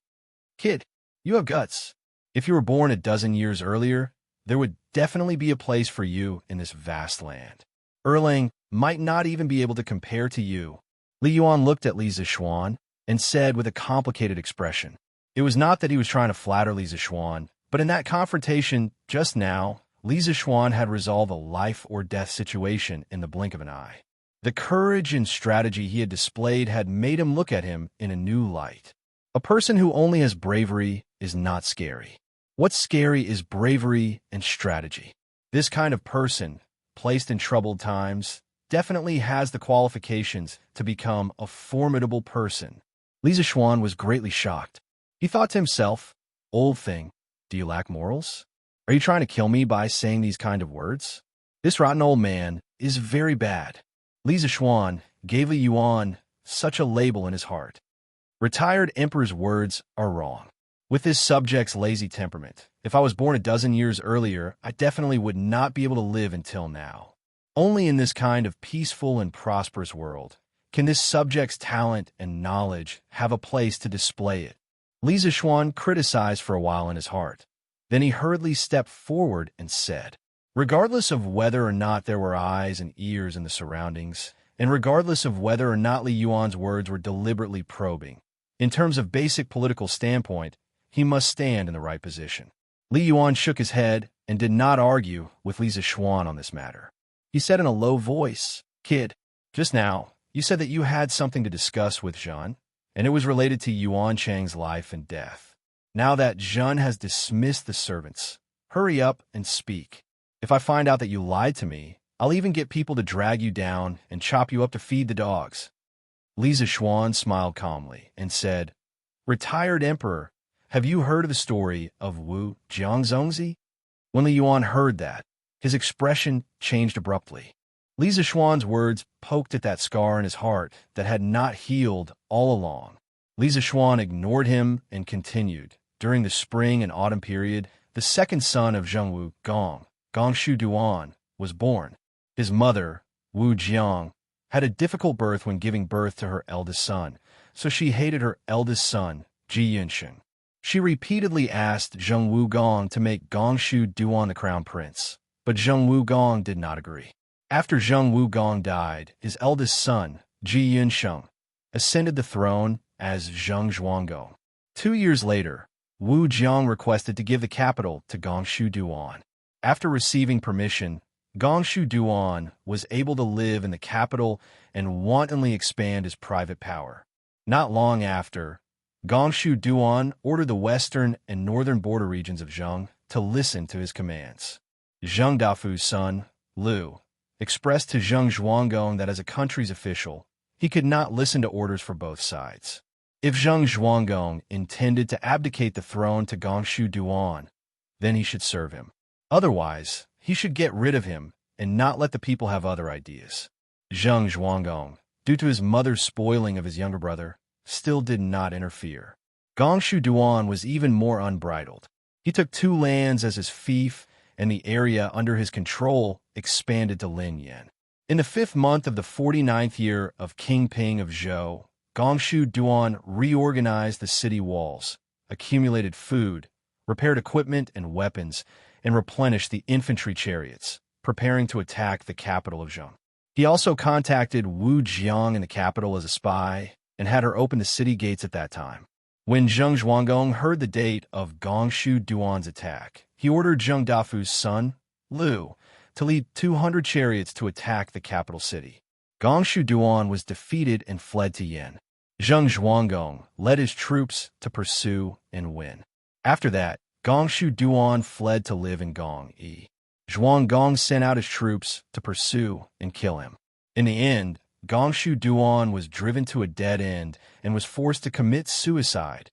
"Kid, you have guts. If you were born a dozen years earlier, there would definitely be a place for you in this vast land. Erlang might not even be able to compare to you." Li Yuan looked at Li Zishuan and said with a complicated expression. It was not that he was trying to flatter Li Zishuan, but in that confrontation just now, Li Zishuan had resolved a life-or-death situation in the blink of an eye. The courage and strategy he had displayed had made him look at him in a new light. A person who only has bravery is not scary. What's scary is bravery and strategy. This kind of person, placed in troubled times, definitely has the qualifications to become a formidable person. Li Zishuan was greatly shocked. He thought to himself, "Old thing, do you lack morals? Are you trying to kill me by saying these kind of words? This rotten old man is very bad." Li Zishuan gave Li Yuan such a label in his heart. Retired Emperor's words are wrong. With this subject's lazy temperament, if I was born a dozen years earlier, I definitely would not be able to live until now. Only in this kind of peaceful and prosperous world can this subject's talent and knowledge have a place to display it. Li Zishuan criticized for a while in his heart. Then he hurriedly stepped forward and said, regardless of whether or not there were eyes and ears in the surroundings, and regardless of whether or not Li Yuan's words were deliberately probing, in terms of basic political standpoint, he must stand in the right position. Li Yuan shook his head and did not argue with Li Zishuan on this matter. He said in a low voice, "Kid, just now, you said that you had something to discuss with Jean, and it was related to Yuan Chang's life and death. Now that Zhen has dismissed the servants, hurry up and speak. If I find out that you lied to me, I'll even get people to drag you down and chop you up to feed the dogs." Li Zishuan smiled calmly and said, "Retired Emperor, have you heard of the story of Wu Jiangzongzi?" When Li Yuan heard that, his expression changed abruptly. Li Zishuan's words poked at that scar in his heart that had not healed all along. Li Zishuan ignored him and continued. During the spring and autumn period, the second son of Zhengwu Gong, Gongshu Duan, was born. His mother, Wu Jiang, had a difficult birth when giving birth to her eldest son, so she hated her eldest son, Ji Yunsheng. She repeatedly asked Zheng Wugong to make Gongshu Duan the crown prince, but Zheng Wugong did not agree. After Zheng Wugong died, his eldest son, Ji Yunsheng, ascended the throne as Zheng Zhuanggong. 2 years later, Wu Jiang requested to give the capital to Gongshu Duan. After receiving permission, Gongshu Duan was able to live in the capital and wantonly expand his private power. Not long after, Gongshu Duan ordered the western and northern border regions of Zheng to listen to his commands. Zheng Dafu's son, Liu, expressed to Zheng Zhuanggong that as a country's official, he could not listen to orders for both sides. If Zheng Zhuanggong intended to abdicate the throne to Gongshu Duan, then he should serve him. Otherwise, he should get rid of him and not let the people have other ideas. Zheng Zhuanggong, due to his mother's spoiling of his younger brother, still did not interfere. Gongshu Duan was even more unbridled. He took 2 lands as his fief, and the area under his control expanded to Linyan. In the 5th month of the 49th year of King Ping of Zhou, Gongshu Duan reorganized the city walls, accumulated food, repaired equipment and weapons, and replenished the infantry chariots, preparing to attack the capital of Zheng. He also contacted Wu Jiang in the capital as a spy and had her open the city gates at that time. When Zheng Zhuanggong heard the date of Gongshu Duan's attack, he ordered Zheng Dafu's son, Liu, to lead 200 chariots to attack the capital city. Gongshu Duan was defeated and fled to Yin. Zheng Zhuanggong led his troops to pursue and win. After that, Gongshu Duan fled to live in Gong-yi. Zhuanggong sent out his troops to pursue and kill him. In the end, Gongshu Duan was driven to a dead end and was forced to commit suicide.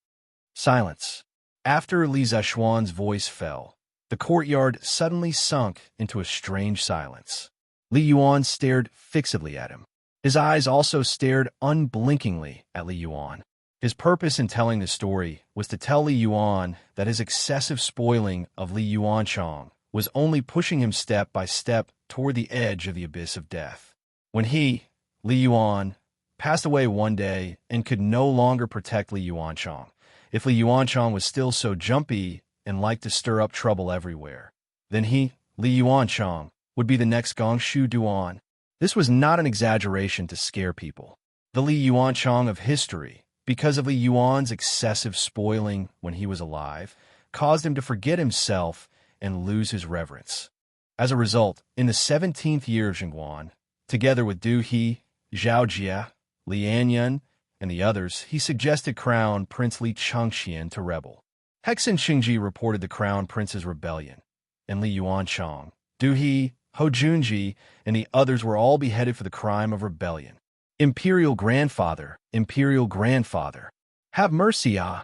Silence. After Li Zishuan's voice fell, the courtyard suddenly sunk into a strange silence. Li Yuan stared fixedly at him. His eyes also stared unblinkingly at Li Yuan. His purpose in telling the story was to tell Li Yuan that his excessive spoiling of Li Yuanchang was only pushing him step by step toward the edge of the abyss of death. When he, Li Yuan, passed away one day and could no longer protect Li Yuanchang, if Li Yuanchang was still so jumpy and liked to stir up trouble everywhere, then he, Li Yuanchang, would be the next Gongshu Duan. This was not an exaggeration to scare people. The Li Yuanchang of history, because of Li Yuan's excessive spoiling when he was alive, caused him to forget himself and lose his reverence. As a result, in the 17th year of Zhengguan, together with Du He, Zhao Jie, Li Anyun, and the others, he suggested Crown Prince Li Chengxian to rebel. Hexen Qingji reported the Crown Prince's rebellion, and Li Yuanchang, Du He, Ho Junji, and the others were all beheaded for the crime of rebellion. Imperial grandfather, have mercy, ah!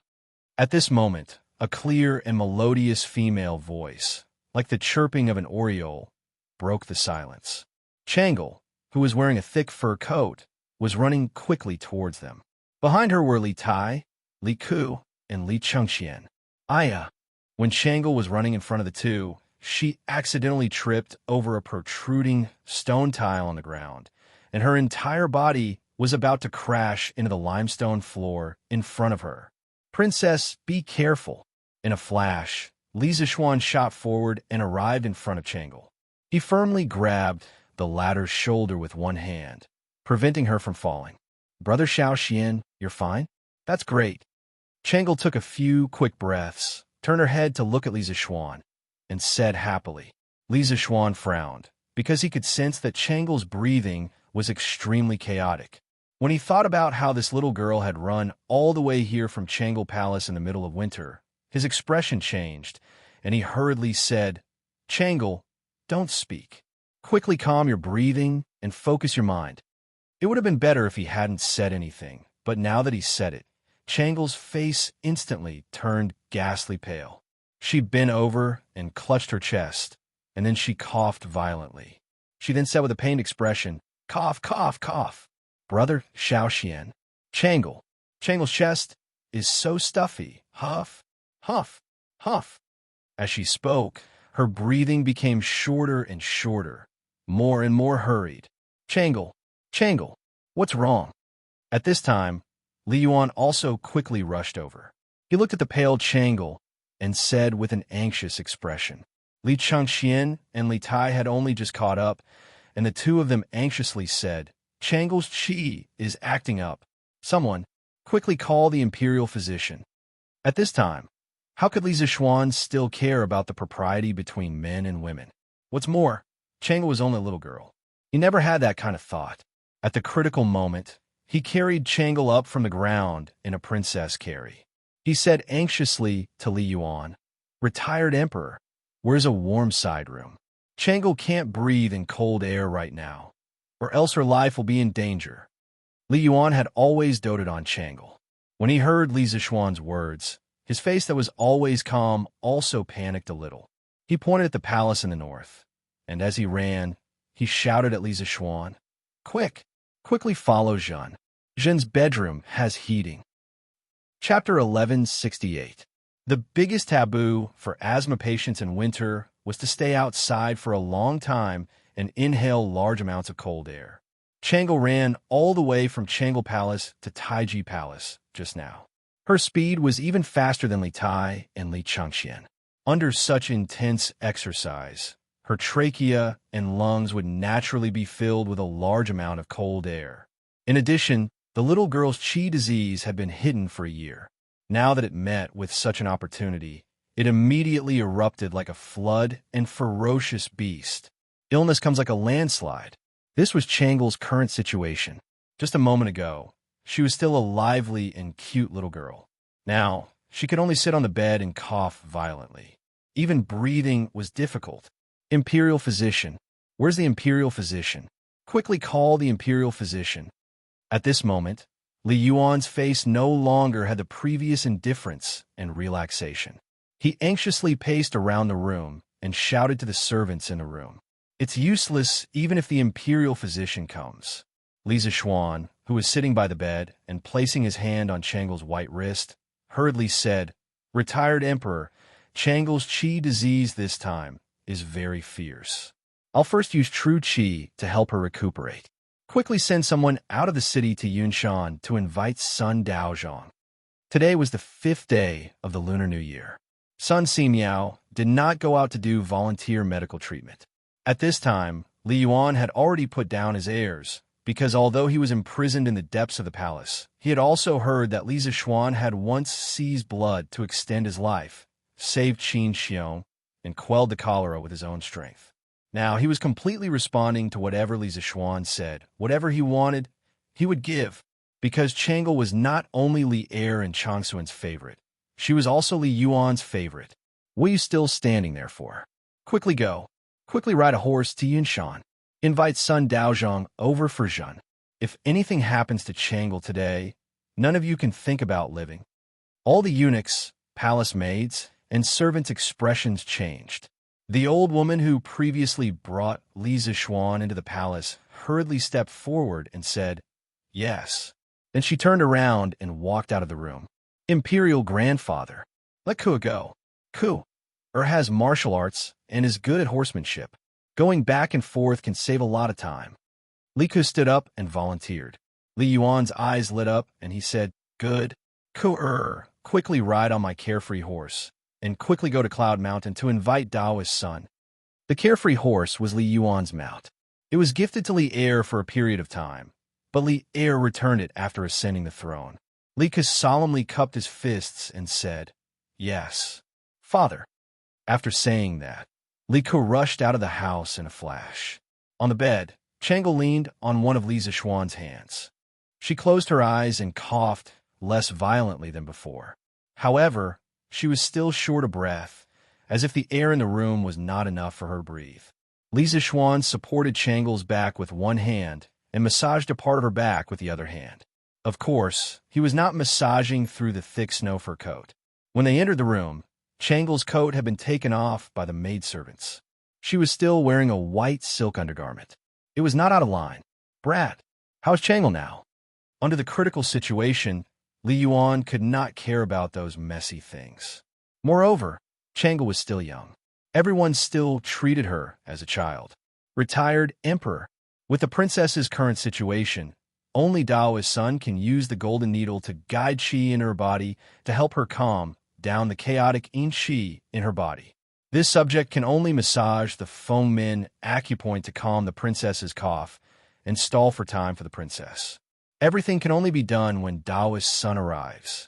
At this moment, a clear and melodious female voice, like the chirping of an oriole, broke the silence. Changle, who was wearing a thick fur coat, was running quickly towards them. Behind her were Li Tai, Li Ku, and Li Chengxian. Aya! When Changle was running in front of the two, she accidentally tripped over a protruding stone tile on the ground, and her entire body was about to crash into the limestone floor in front of her. "Princess, be careful." In a flash, Li Zishuan shot forward and arrived in front of Changle. He firmly grabbed the latter's shoulder with one hand, preventing her from falling. "Brother Xiaoxian, you're fine? That's great." Changle took a few quick breaths, turned her head to look at Li Zishuan, and said happily. Li Zishuan frowned, because he could sense that Changle's breathing was extremely chaotic. When he thought about how this little girl had run all the way here from Changle Palace in the middle of winter, his expression changed, and he hurriedly said, "Changle, don't speak. Quickly calm your breathing and focus your mind." It would have been better if he hadn't said anything, but now that he said it, Changle's face instantly turned ghastly pale. She bent over and clutched her chest, and then she coughed violently. She then said with a pained expression, "Cough, cough, cough. Brother Xiaoxian, Changle's chest is so stuffy. Huff, huff, huff." As she spoke, her breathing became shorter and shorter, more and more hurried. Changle, what's wrong?" At this time, Li Yuan also quickly rushed over. He looked at the pale Changle and said with an anxious expression. Li Changxian and Li Tai had only just caught up, and the two of them anxiously said, "Changle's qi is acting up. Someone, quickly call the imperial physician." At this time, how could Li Zishuan still care about the propriety between men and women? What's more, Changle was only a little girl. He never had that kind of thought. At the critical moment, he carried Changle up from the ground in a princess carry. He said anxiously to Li Yuan, "Retired Emperor, where's a warm side room? Changle can't breathe in cold air right now, or else her life will be in danger." Li Yuan had always doted on Changle. When he heard Li Zishuan's words, his face that was always calm also panicked a little. He pointed at the palace in the north, and as he ran, he shouted at Li Zishuan, Quickly follow Zhen. Zhen's bedroom has heating." Chapter 1168. The biggest taboo for asthma patients in winter was to stay outside for a long time and inhale large amounts of cold air. Changle ran all the way from Changle Palace to Taiji Palace just now. Her speed was even faster than Li Tai and Li Changxian. Under such intense exercise, her trachea and lungs would naturally be filled with a large amount of cold air. In addition, the little girl's qi disease had been hidden for a year. Now that it met with such an opportunity, it immediately erupted like a flood and ferocious beast. Illness comes like a landslide. This was Changle's current situation. Just a moment ago, she was still a lively and cute little girl. Now, she could only sit on the bed and cough violently. Even breathing was difficult. "Imperial physician. Where's the imperial physician? Quickly call the imperial physician." At this moment, Li Yuan's face no longer had the previous indifference and relaxation. He anxiously paced around the room and shouted to the servants in the room, "It's useless even if the imperial physician comes." Li Zishuan, who was sitting by the bed and placing his hand on Changle's white wrist, hurriedly said, "Retired Emperor, Changle's qi disease this time is very fierce. I'll first use true qi to help her recuperate. Quickly send someone out of the city to Yunshan to invite Sun Daozhong." Today was the 5th day of the Lunar New Year. Sun Simiao did not go out to do volunteer medical treatment. At this time, Li Yuan had already put down his airs, because although he was imprisoned in the depths of the palace, he had also heard that Li Zishuan had once seized blood to extend his life, saved Qin Xiong, and quelled the cholera with his own strength. Now, he was completely responding to whatever Li Zishuan said. Whatever he wanted, he would give, because Changle was not only Li Er and Changsuan's favorite, she was also Li Yuan's favorite. What are you still standing there for? Quickly go. Quickly ride a horse to Yunshan. Invite Sun Daozhong over for Zhen. If anything happens to Changle today, none of you can think about living." All the eunuchs, palace maids, and servants' expressions changed. The old woman who previously brought Li Zishuan into the palace hurriedly stepped forward and said, "Yes." Then she turned around and walked out of the room. "Imperial grandfather, let Kua go. Kua has martial arts and is good at horsemanship. Going back and forth can save a lot of time." Li Ku stood up and volunteered. Li Yuan's eyes lit up and he said, "Good. Kua, quickly ride on my carefree horse, and quickly go to Cloud Mountain to invite Dao's son." The carefree horse was Li Yuan's mount. It was gifted to Li Er for a period of time, but Li Er returned it after ascending the throne. Li Ku solemnly cupped his fists and said, "Yes, father." After saying that, Li Ku rushed out of the house in a flash. On the bed, Changle leaned on one of Li Zishuan's hands. She closed her eyes and coughed less violently than before. However, she was still short of breath, as if the air in the room was not enough for her to breathe. Lisa Schwann supported Changle's back with one hand and massaged a part of her back with the other hand. Of course, he was not massaging through the thick snow fur coat. When they entered the room, Changle's coat had been taken off by the maidservants. She was still wearing a white silk undergarment. It was not out of line. "Brat, how's Changle now?" Under the critical situation, Li Yuan could not care about those messy things. Moreover, Changle was still young. Everyone still treated her as a child. Retired emperor. With the princess's current situation, only Dao's son can use the golden needle to guide qi in her body to help her calm down the chaotic yin qi in her body. This subject can only massage the Feng Min acupoint to calm the princess's cough and stall for time for the princess. Everything can only be done when Dao's son arrives.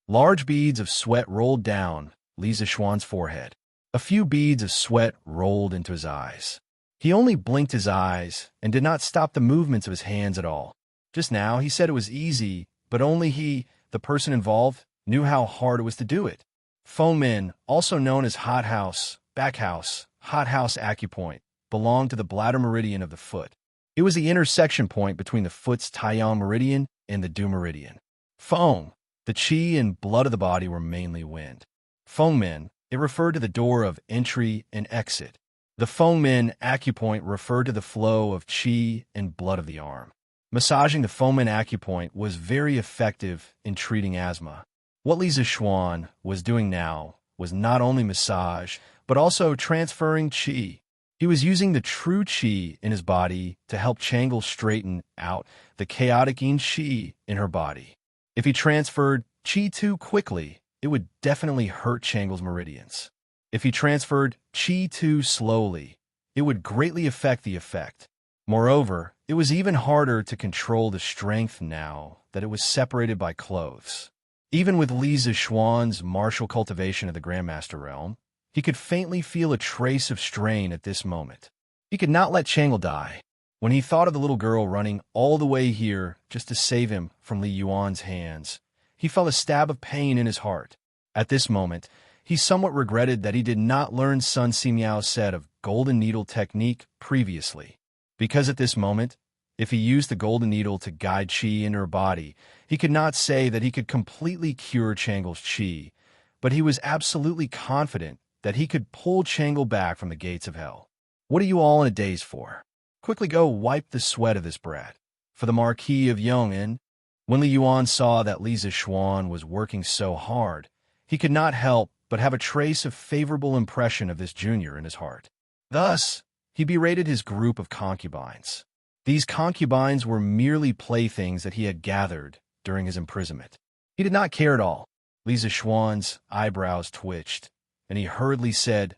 Large beads of sweat rolled down Li Zixuan's forehead. A few beads of sweat rolled into his eyes. He only blinked his eyes and did not stop the movements of his hands at all. Just now, he said it was easy, but only he, the person involved, knew how hard it was to do it. Feng Min, also known as hot house acupoint, belonged to the bladder meridian of the foot. It was the intersection point between the foot's Taiyang meridian and the Du meridian. Feng, the qi and blood of the body were mainly wind. Feng Min, it referred to the door of entry and exit. The Feng Min acupoint referred to the flow of qi and blood of the arm. Massaging the Feng Min acupoint was very effective in treating asthma. What Li Zixuan was doing now was not only massage, but also transferring qi. He was using the true qi in his body to help Changle straighten out the chaotic yin qi in her body. If he transferred qi too quickly, it would definitely hurt Changle's meridians. If he transferred qi too slowly, it would greatly affect the effect. Moreover, it was even harder to control the strength now that it was separated by clothes. Even with Li Zixuan's martial cultivation of the Grandmaster realm, he could faintly feel a trace of strain at this moment. He could not let Changle die. When he thought of the little girl running all the way here just to save him from Li Yuan's hands, he felt a stab of pain in his heart. At this moment, he somewhat regretted that he did not learn Sun Simiao's set of golden needle technique previously. Because at this moment, if he used the golden needle to guide qi in her body, he could not say that he could completely cure Changle's qi, but he was absolutely confident that he could pull Changle back from the gates of hell. "What are you all in a daze for? Quickly go wipe the sweat of this brat." For the Marquis of Yong'an, when Li Yuan saw that Li Zixuan was working so hard, he could not help but have a trace of favorable impression of this junior in his heart. Thus, he berated his group of concubines. These concubines were merely playthings that he had gathered during his imprisonment. He did not care at all. Li Zixuan's eyebrows twitched, and he hurriedly said,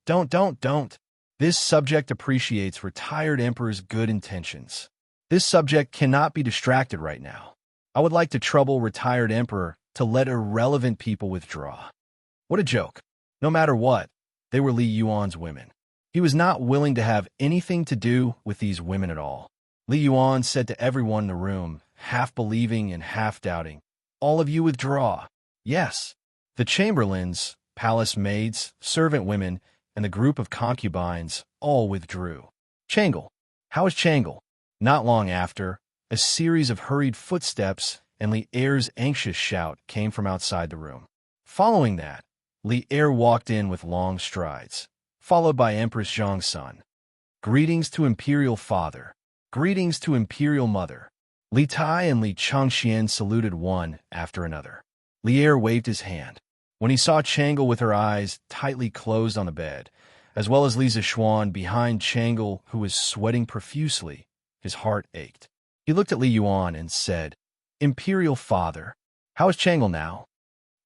Don't. This subject appreciates retired emperor's good intentions. This subject cannot be distracted right now. I would like to trouble retired emperor to let irrelevant people withdraw." What a joke. No matter what, they were Li Yuan's women. He was not willing to have anything to do with these women at all. Li Yuan said to everyone in the room, half believing and half doubting, "All of you withdraw." Yes. The chamberlains, palace maids, servant women, and the group of concubines all withdrew. "Changle, how is Changle?" Not long after, a series of hurried footsteps and Li Er's anxious shout came from outside the room. Following that, Li Er walked in with long strides, followed by Empress Zhang's son. "Greetings to Imperial Father. Greetings to Imperial Mother." Li Tai and Li Changxian saluted one after another. Li Er waved his hand. When he saw Changle with her eyes tightly closed on the bed, as well as Li Zixuan behind Changle who was sweating profusely, his heart ached. He looked at Li Yuan and said, "Imperial Father, how is Changle now?"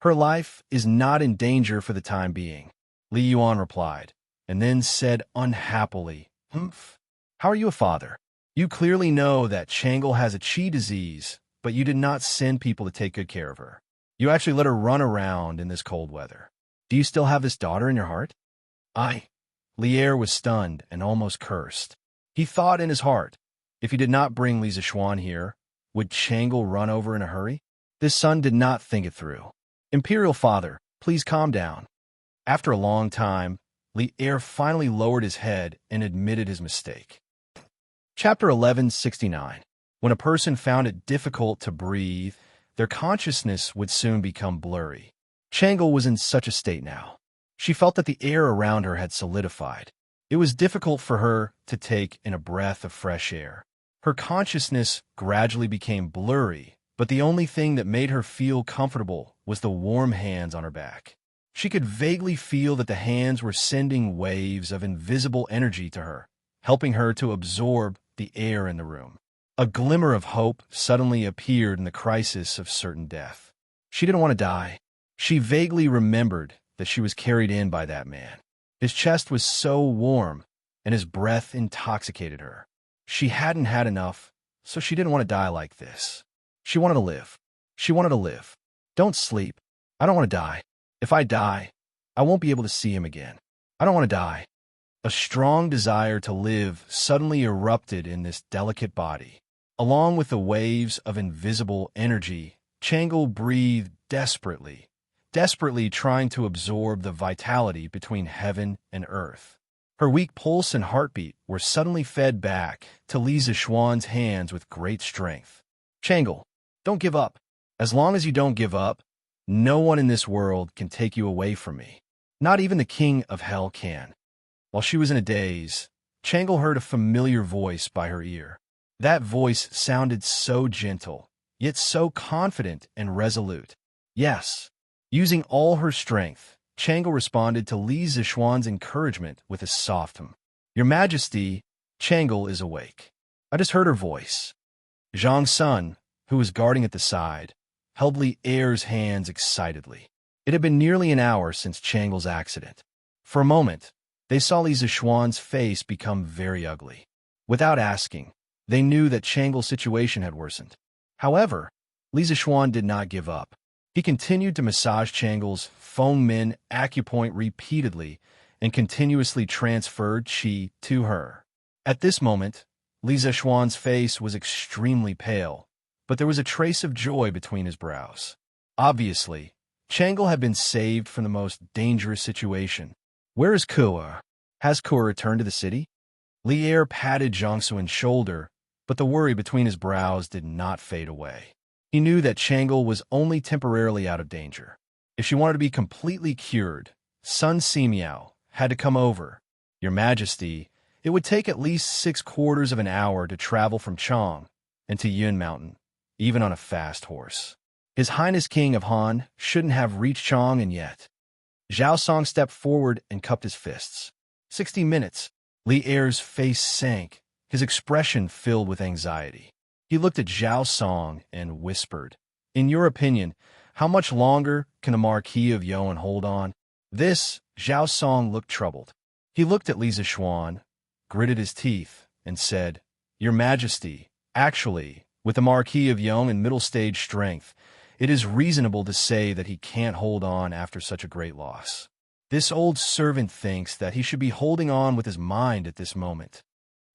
"Her life is not in danger for the time being," Li Yuan replied, and then said unhappily, "Humph. How are you a father? You clearly know that Changle has a qi disease, but you did not send people to take good care of her. You actually let her run around in this cold weather. Do you still have this daughter in your heart?" Li Er was stunned and almost cursed. He thought in his heart, if he did not bring Li Zixuan here, Would Changle run over in a hurry? This son did not think it through. Imperial father, please calm down. After a long time, Li Er finally lowered his head and admitted his mistake. Chapter 1169. When a person found it difficult to breathe, their consciousness would soon become blurry. Changle was in such a state now. She felt that the air around her had solidified. It was difficult for her to take in a breath of fresh air. Her consciousness gradually became blurry, but the only thing that made her feel comfortable was the warm hands on her back. She could vaguely feel that the hands were sending waves of invisible energy to her, helping her to absorb the air in the room. A glimmer of hope suddenly appeared in the crisis of certain death. She didn't want to die. She vaguely remembered that she was carried in by that man. His chest was so warm, and his breath intoxicated her. She hadn't had enough, so she didn't want to die like this. She wanted to live. She wanted to live. Don't sleep. I don't want to die. If I die, I won't be able to see him again. I don't want to die. A strong desire to live suddenly erupted in this delicate body. Along with the waves of invisible energy, Changle breathed desperately trying to absorb the vitality between heaven and earth. Her weak pulse and heartbeat were suddenly fed back to Li Zixuan's hands with great strength. Changle, don't give up. As long as you don't give up, no one in this world can take you away from me. Not even the king of hell can. While she was in a daze, Changle heard a familiar voice by her ear. That voice sounded so gentle, yet so confident and resolute. Yes. Using all her strength, Changle responded to Li Zixuan's encouragement with a soft hum. Your Majesty, Changle is awake. I just heard her voice. Zhang's son, who was guarding at the side, held Li Er's hands excitedly. It had been nearly an hour since Changle's accident. For a moment, they saw Li Zixuan's face become very ugly. Without asking, they knew that Changle's situation had worsened. However, Li Zixuan did not give up. He continued to massage Changle's Feng Min acupoint repeatedly and continuously transferred qi to her. At this moment, Li Zixuan's face was extremely pale, but there was a trace of joy between his brows. Obviously, Changle had been saved from the most dangerous situation. Where is Kua? Has Kua returned to the city? Li Er patted Zhang Suan's shoulder, but the worry between his brows did not fade away. He knew that Changle was only temporarily out of danger. If she wanted to be completely cured, Sun Simiao had to come over. Your Majesty, it would take at least 6/4 of an hour to travel from Chang and to Yun Mountain, even on a fast horse. His Highness King of Han shouldn't have reached Chang and yet. Zhao Song stepped forward and cupped his fists. 60 minutes. Li Er's face sank, his expression filled with anxiety. He looked at Zhao Song and whispered, In your opinion, how much longer can the Marquis of Yuan hold on? Zhao Song looked troubled. He looked at Li Zixuan, gritted his teeth, and said, Your Majesty, actually, with the Marquis of Yuan in middle stage strength, it is reasonable to say that he can't hold on after such a great loss. This old servant thinks that he should be holding on with his mind at this moment.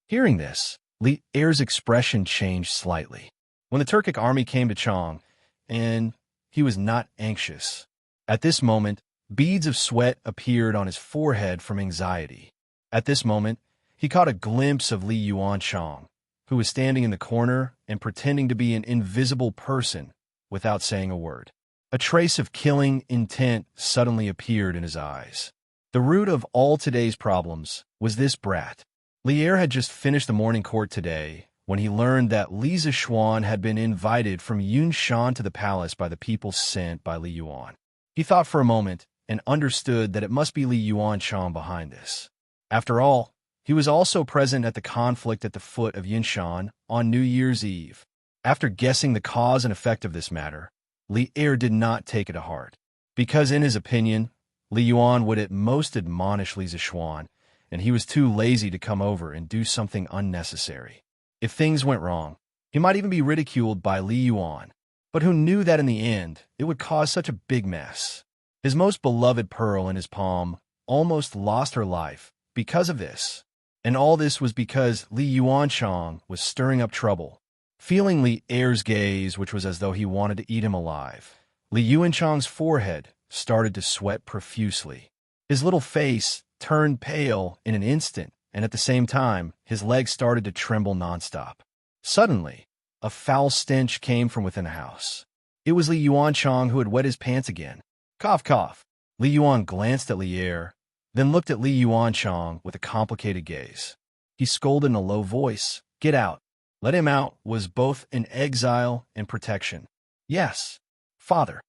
Hearing this, Li Er's expression changed slightly. When the Turkic army came to Chang, and he was not anxious. At this moment, beads of sweat appeared on his forehead from anxiety. At this moment, he caught a glimpse of Li Yuanchang, who was standing in the corner and pretending to be an invisible person without saying a word. A trace of killing intent suddenly appeared in his eyes. The root of all today's problems was this brat. Li Er had just finished the morning court today when he learned that Li Zixuan had been invited from Yunshan to the palace by the people sent by Li Yuan. He thought for a moment and understood that it must be Li Yuanchang behind this. After all, he was also present at the conflict at the foot of Yunshan on New Year's Eve. After guessing the cause and effect of this matter, Li Er did not take it to heart, because in his opinion, Li Yuan would at most admonish Li Zixuan, and he was too lazy to come over and do something unnecessary. If things went wrong, he might even be ridiculed by Li Yuan, but who knew that in the end it would cause such a big mess. His most beloved pearl in his palm almost lost her life because of this, and all this was because Li Yuanchang was stirring up trouble. Feeling Li Er's gaze, which was as though he wanted to eat him alive, Li Yuanchang's forehead started to sweat profusely. His little face turned pale in an instant, and at the same time, his legs started to tremble nonstop. Suddenly, a foul stench came from within the house. It was Li Yuanchang who had wet his pants again. Cough, cough. Li Yuan glanced at Li Er, then looked at Li Yuanchang with a complicated gaze. He scolded in a low voice. Get out. Let him out was both an exile and protection. Yes, father.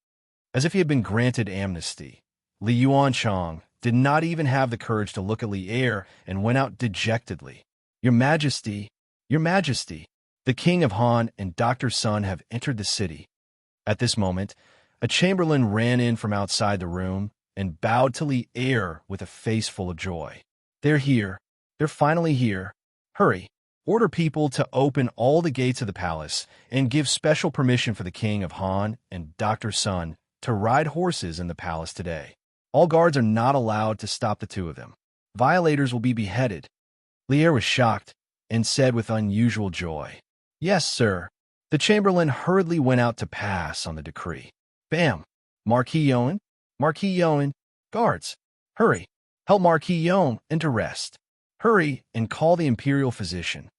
As if he had been granted amnesty, Li Yuanchang did not even have the courage to look at Li Er and went out dejectedly. Your Majesty, your Majesty, the King of Han and Dr. Sun have entered the city. At this moment, a chamberlain ran in from outside the room and bowed to Li Er with a face full of joy. They're here. They're finally here. Hurry. Order people to open all the gates of the palace and give special permission for the King of Han and Dr. Sun to ride horses in the palace today. All guards are not allowed to stop the two of them. Violators will be beheaded. Li Er was shocked and said with unusual joy, Yes, sir. The chamberlain hurriedly went out to pass on the decree. Bam! Marquis Yoan? Marquis Yoan, guards, hurry, help Marquis Yoan into rest. Hurry and call the imperial physician.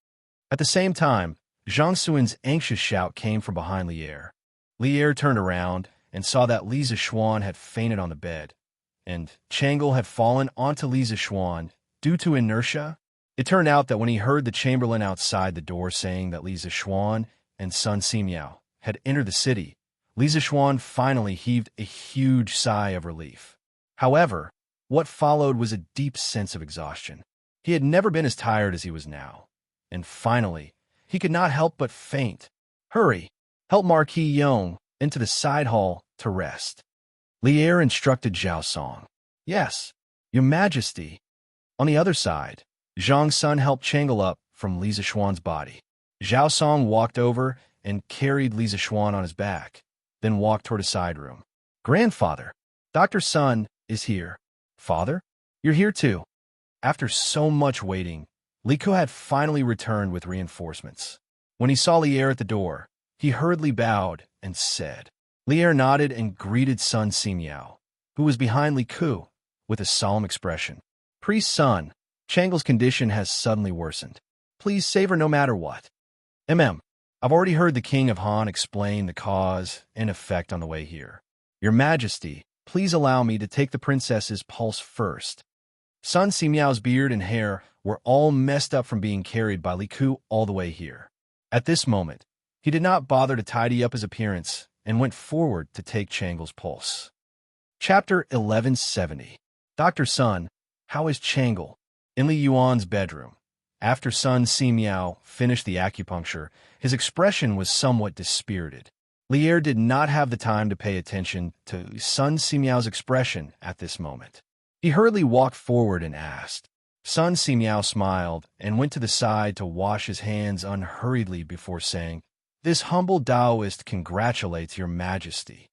At the same time, Zhang Suan's anxious shout came from behind Li Er. Li Er turned around and saw that Li Zishuan had fainted on the bed, and Changle had fallen onto Li Zishuan due to inertia. It turned out that when he heard the chamberlain outside the door saying that Li Zishuan and Sun Simiao had entered the city, Li Zishuan finally heaved a huge sigh of relief. However, what followed was a deep sense of exhaustion. He had never been as tired as he was now, and finally, he could not help but faint. Hurry, help Marquis Yoan into the side hall to rest. Li Er instructed Zhao Song. Yes, your Majesty. On the other side, Zhang Sun helped Changle up from Li Zishuan's body. Zhao Song walked over and carried Li Zishuan on his back, then walked toward a side room. Grandfather, Dr. Sun is here. Father, you're here too. After so much waiting, Li Ku had finally returned with reinforcements. When he saw Li Er at the door, he hurriedly bowed and said. Li Er nodded and greeted Sun Simiao, who was behind Li Ku, with a solemn expression. Priest Sun, Changle's condition has suddenly worsened. Please save her no matter what. I've already heard the King of Han explain the cause and effect on the way here. Your Majesty, please allow me to take the princess's pulse first. Sun Simiao's beard and hair were all messed up from being carried by Li Ku all the way here. At this moment, he did not bother to tidy up his appearance and went forward to take Changle's pulse. Chapter 1170. Dr. Sun, how is Changle? In Li Yuan's bedroom. After Sun Simiao finished the acupuncture, his expression was somewhat dispirited. Li Er did not have the time to pay attention to Sun Simiao's expression at this moment. He hurriedly walked forward and asked. Sun Simiao smiled and went to the side to wash his hands unhurriedly before saying, This humble Taoist congratulates your Majesty.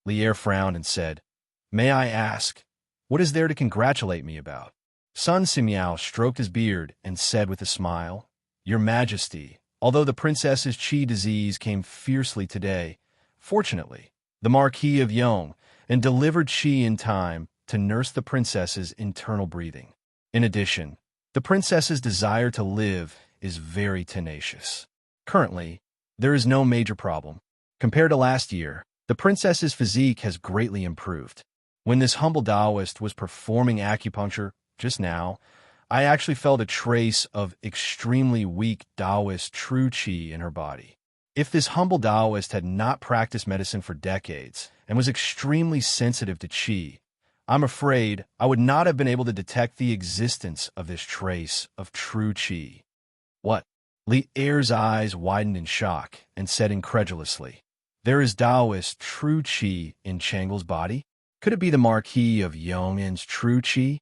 Li Er frowned and said, May I ask, what is there to congratulate me about? Sun Simiao stroked his beard and said with a smile, Your Majesty, although the princess's qi disease came fiercely today, fortunately, the Marquis of Yong and delivered qi in time to nurse the princess's internal breathing. In addition, the princess's desire to live is very tenacious. Currently, there is no major problem. Compared to last year, the princess's physique has greatly improved. When this humble Taoist was performing acupuncture just now, I actually felt a trace of extremely weak Taoist true qi in her body. If this humble Taoist had not practiced medicine for decades and was extremely sensitive to qi, I'm afraid I would not have been able to detect the existence of this trace of true qi. What? Li Er's eyes widened in shock and said incredulously, There is Taoist true qi in Changle's body? Could it be the Marquis of Yong'an's true qi?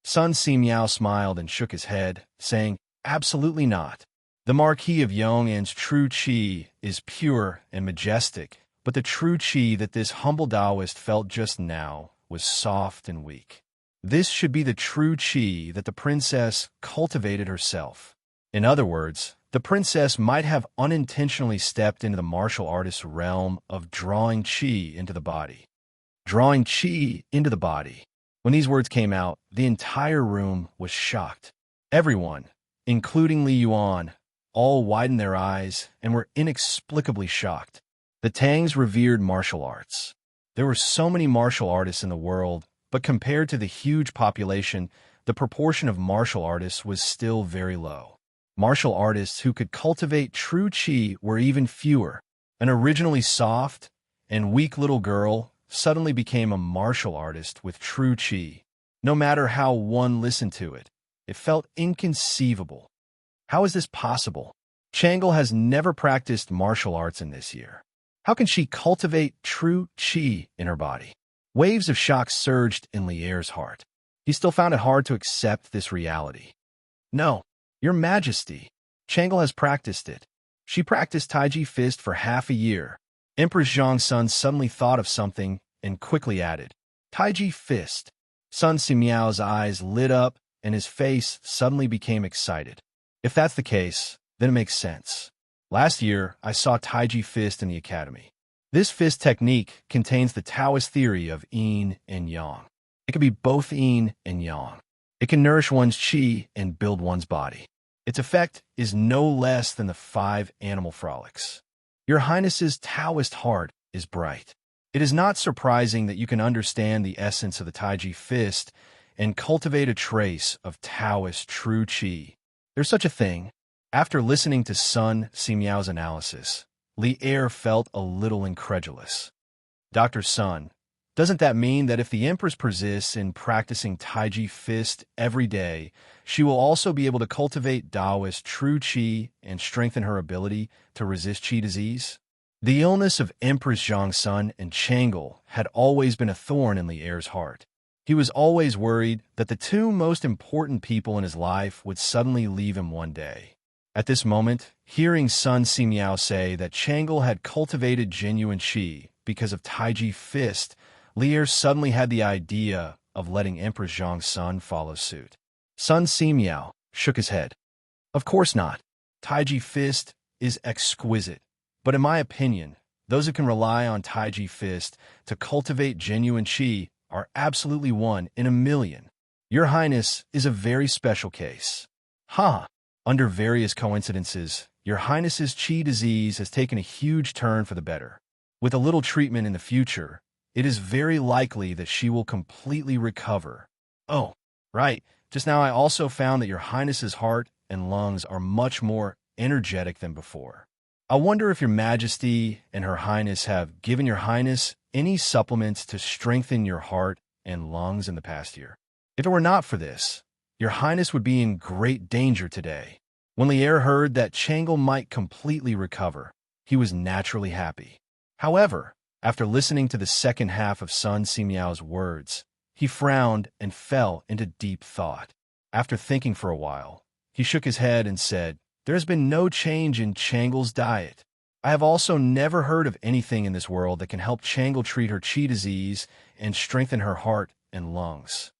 Sun Simiao smiled and shook his head, saying, Absolutely not. The Marquis of Yong'an's true qi is pure and majestic, but the true qi that this humble Taoist felt just now was soft and weak. This should be the true qi that the princess cultivated herself. In other words, the princess might have unintentionally stepped into the martial artist's realm of drawing qi into the body. Drawing qi into the body. When these words came out, the entire room was shocked. Everyone, including Li Yuan, all widened their eyes and were inexplicably shocked. The Tangs revered martial arts. There were so many martial artists in the world, but compared to the huge population, the proportion of martial artists was still very low. Martial artists who could cultivate true qi were even fewer. An originally soft and weak little girl suddenly became a martial artist with true qi. No matter how one listened to it, it felt inconceivable. How is this possible? Changle has never practiced martial arts in this year. How can she cultivate true qi in her body? Waves of shock surged in Lier's heart. He still found it hard to accept this reality. No, Your Majesty, Changle has practiced it. She practiced Taiji Fist for half a year. Empress Zhang Sun suddenly thought of something and quickly added, Taiji Fist. Sun Simiao's eyes lit up and his face suddenly became excited. If that's the case, then it makes sense. Last year, I saw Taiji Fist in the academy. This fist technique contains the Taoist theory of yin and yang. It can be both yin and yang. It can nourish one's qi and build one's body. Its effect is no less than the 5 animal frolics. Your Highness's Taoist heart is bright. It is not surprising that you can understand the essence of the Taiji Fist and cultivate a trace of Taoist true qi. There's such a thing. After listening to Sun Simiao's analysis, Li Er felt a little incredulous. Dr. Sun, doesn't that mean that if the Empress persists in practicing Taiji Fist every day, she will also be able to cultivate Taoist true qi and strengthen her ability to resist qi disease? The illness of Empress Zhang Sun and Changle had always been a thorn in Li Er's heart. He was always worried that the 2 most important people in his life would suddenly leave him one day. At this moment, hearing Sun Simiao say that Changle had cultivated genuine qi because of Taiji Fist, Li Er suddenly had the idea of letting Empress Zhang Sun follow suit. Sun Simiao shook his head. Of course not. Taiji Fist is exquisite, but in my opinion, those who can rely on Taiji Fist to cultivate genuine qi are absolutely 1 in a million. Your Highness is a very special case. Under various coincidences, Your Highness's qi disease has taken a huge turn for the better. With a little treatment in the future, it is very likely that she will completely recover. Oh, right. Just now I also found that Your Highness's heart and lungs are much more energetic than before. I wonder if Your Majesty and Her Highness have given Your Highness any supplements to strengthen your heart and lungs in the past year. If it were not for this, Your Highness would be in great danger today. When Li Er heard that Changle might completely recover, he was naturally happy. However, after listening to the second half of Sun Simiao's words, he frowned and fell into deep thought. After thinking for a while, he shook his head and said, There has been no change in Changle's diet. I have also never heard of anything in this world that can help Changle treat her qi disease and strengthen her heart and lungs.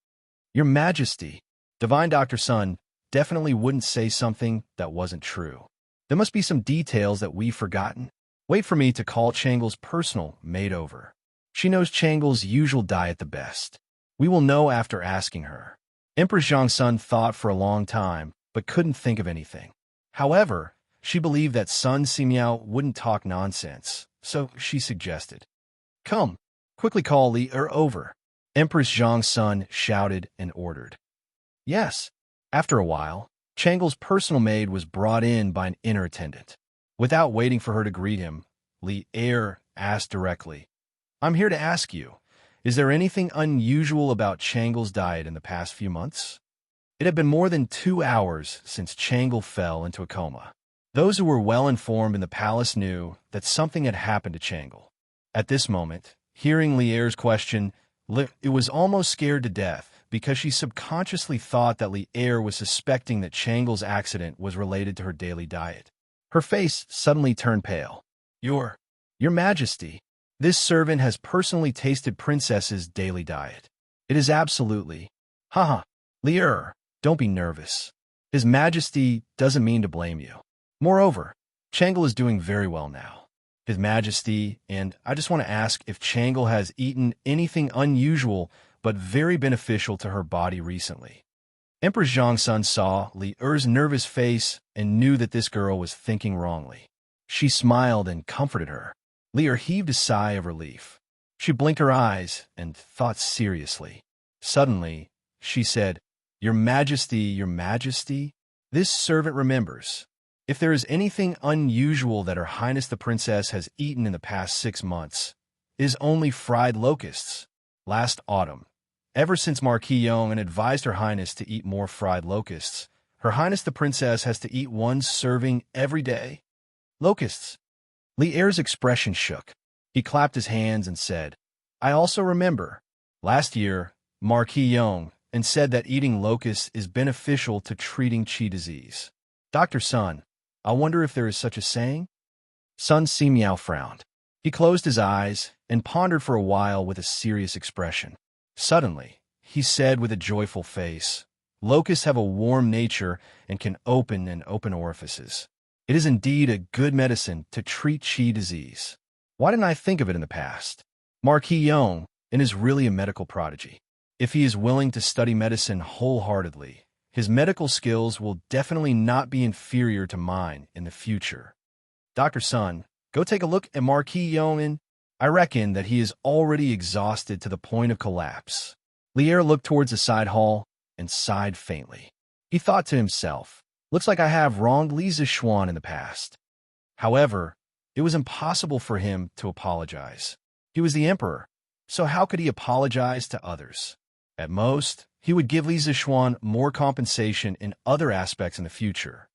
Your Majesty, Divine Dr. Sun definitely wouldn't say something that wasn't true. There must be some details that we've forgotten. Wait for me to call Changle's personal maid over. She knows Changle's usual diet the best. We will know after asking her. Empress Zhang Sun thought for a long time, but couldn't think of anything. However, she believed that Sun Simiao wouldn't talk nonsense, so she suggested, Come, quickly call Li Er over. Empress Zhang Sun shouted and ordered. Yes. After a while, Changle's personal maid was brought in by an inner attendant. Without waiting for her to greet him, Li Er asked directly, I'm here to ask you, is there anything unusual about Changle's diet in the past few months? It had been more than 2 hours since Changle fell into a coma. Those who were well informed in the palace knew that something had happened to Changle. At this moment, hearing Li Er's question, it was almost scared to death because she subconsciously thought that Li Er was suspecting that Changle's accident was related to her daily diet. Her face suddenly turned pale. Your Majesty, this servant has personally tasted Princess's daily diet. It is absolutely... Li Er, don't be nervous. His Majesty doesn't mean to blame you. Moreover, Changle is doing very well now. His Majesty, and I just want to ask if Changle has eaten anything unusual but very beneficial to her body recently. Empress Zhongsun saw Li Er's nervous face and knew that this girl was thinking wrongly. She smiled and comforted her. Li Er heaved a sigh of relief. She blinked her eyes and thought seriously. Suddenly, she said, Your Majesty, Your Majesty, this servant remembers. If there is anything unusual that Her Highness the Princess has eaten in the past 6 months, it is only fried locusts. Last autumn, ever since Marquis Yong advised Her Highness to eat more fried locusts, Her Highness the Princess has to eat 1 serving every day. Locusts. Li Er's expression shook. He clapped his hands and said, I also remember. Last year, Marquis Yong said that eating locusts is beneficial to treating qi disease. Dr. Sun, I wonder if there is such a saying? Sun Simiao frowned. He closed his eyes and pondered for a while with a serious expression. Suddenly, he said with a joyful face, Locusts have a warm nature and can open orifices. It is indeed a good medicine to treat qi disease. Why didn't I think of it in the past? Marquis Yong is really a medical prodigy. If he is willing to study medicine wholeheartedly, his medical skills will definitely not be inferior to mine in the future. Dr. Sun, go take a look at Marquis Yong. I reckon that he is already exhausted to the point of collapse. Li Er looked towards the side hall and sighed faintly. He thought to himself, looks like I have wronged Li Zixuan in the past. However, it was impossible for him to apologize. He was the emperor, so how could he apologize to others? At most, he would give Li Zixuan more compensation in other aspects in the future.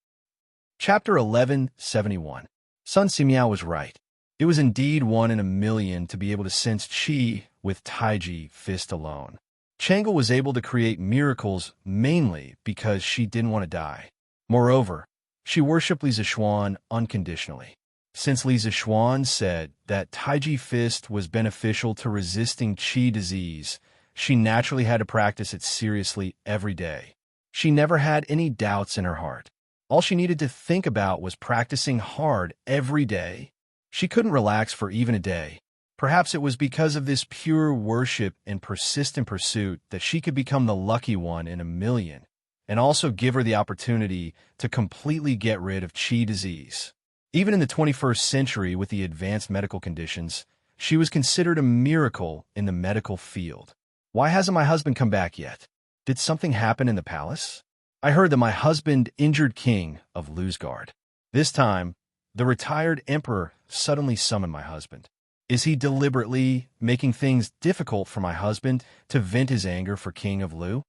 Chapter 1171. Sun Simiao was right. It was indeed 1 in a million to be able to sense qi with Taiji fist alone. Changle was able to create miracles mainly because she didn't want to die. Moreover, she worshipped Li Zixuan unconditionally. Since Li Zixuan said that Taiji fist was beneficial to resisting qi disease, she naturally had to practice it seriously every day. She never had any doubts in her heart. All she needed to think about was practicing hard every day. She couldn't relax for even a day. Perhaps it was because of this pure worship and persistent pursuit that she could become the lucky 1 in a million, and also give her the opportunity to completely get rid of qi disease. Even in the 21st century with the advanced medical conditions, she was considered a miracle in the medical field. Why hasn't my husband come back yet? Did something happen in the palace? I heard that my husband injured King of Luzgard. This time, the retired emperor suddenly summoned my husband. Is he deliberately making things difficult for my husband to vent his anger for King of Lu?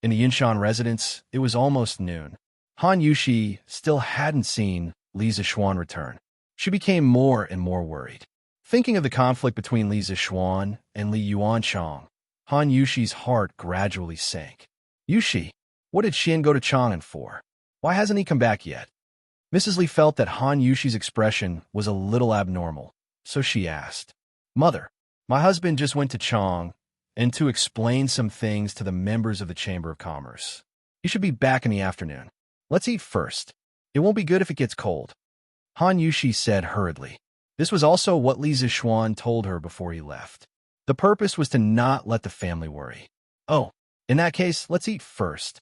In the Yinshan residence, it was almost noon. Han Yushi still hadn't seen Li Zixuan return. She became more and more worried. Thinking of the conflict between Li Zixuan and Li Yuanchang, Han Yushi's heart gradually sank. Yushi, what did Xian go to Chang'an for? Why hasn't he come back yet? Mrs. Li felt that Han Yushi's expression was a little abnormal, so she asked, Mother, my husband just went to Chang and to explain some things to the members of the Chamber of Commerce. He should be back in the afternoon. Let's eat first. It won't be good if it gets cold. Han Yushi said hurriedly. This was also what Li Zixuan told her before he left. The purpose was to not let the family worry. Oh, in that case, let's eat first.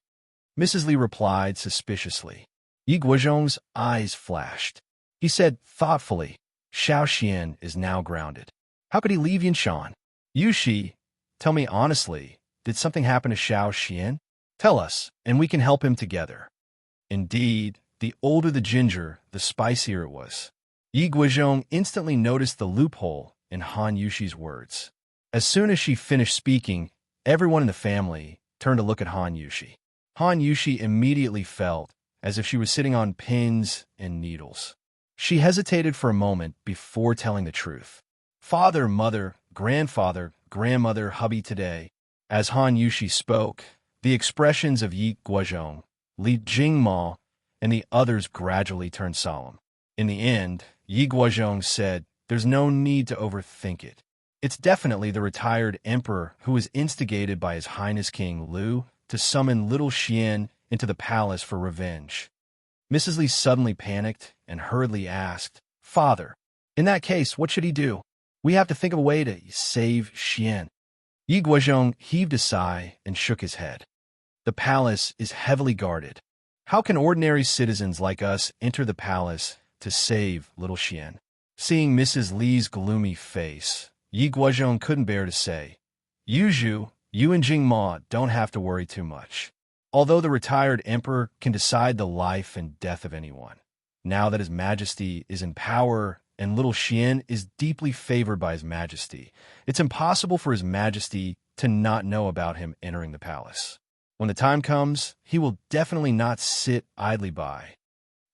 Mrs. Li replied suspiciously. Yi Guozhong's eyes flashed. He said thoughtfully, Xiao Xian is now grounded. How could he leave Yinshan? Yushi, tell me honestly, did something happen to Xiao Xian? Tell us, and we can help him together. Indeed, the older the ginger, the spicier it was. Yi Guozhong instantly noticed the loophole in Han Yushi's words. As soon as she finished speaking, everyone in the family turned to look at Han Yushi. Han Yushi immediately felt as if she was sitting on pins and needles. She hesitated for a moment before telling the truth. Father, mother, grandfather, grandmother, hubby today. As Han Yushi spoke, the expressions of Yi Guozhong, Li Jingma, and the others gradually turned solemn. In the end, Yi Guozhong said, there's no need to overthink it. It's definitely the retired emperor who was instigated by His Highness King Lu to summon little Xian into the palace for revenge. Mrs. Li suddenly panicked and hurriedly asked, "Father, in that case, what should he do? We have to think of a way to save Xian." Yi Guozhong heaved a sigh and shook his head. "The palace is heavily guarded. How can ordinary citizens like us enter the palace to save little Xian?" Seeing Mrs. Li's gloomy face, Yi Guozhong couldn't bear to say, "Yuzhu, you and Jingma don't have to worry too much. Although the retired emperor can decide the life and death of anyone, now that His Majesty is in power and little Xian is deeply favored by His Majesty, it's impossible for His Majesty to not know about him entering the palace. When the time comes, he will definitely not sit idly by."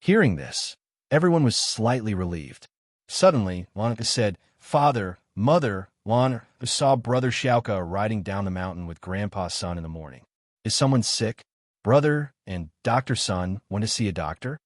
Hearing this, everyone was slightly relieved. Suddenly, Lanka said, "Father, Mother, Lan saw Brother Xiaoka riding down the mountain with Grandpa's son in the morning. Is someone sick? Brother and Dr. Sun went to see a doctor?"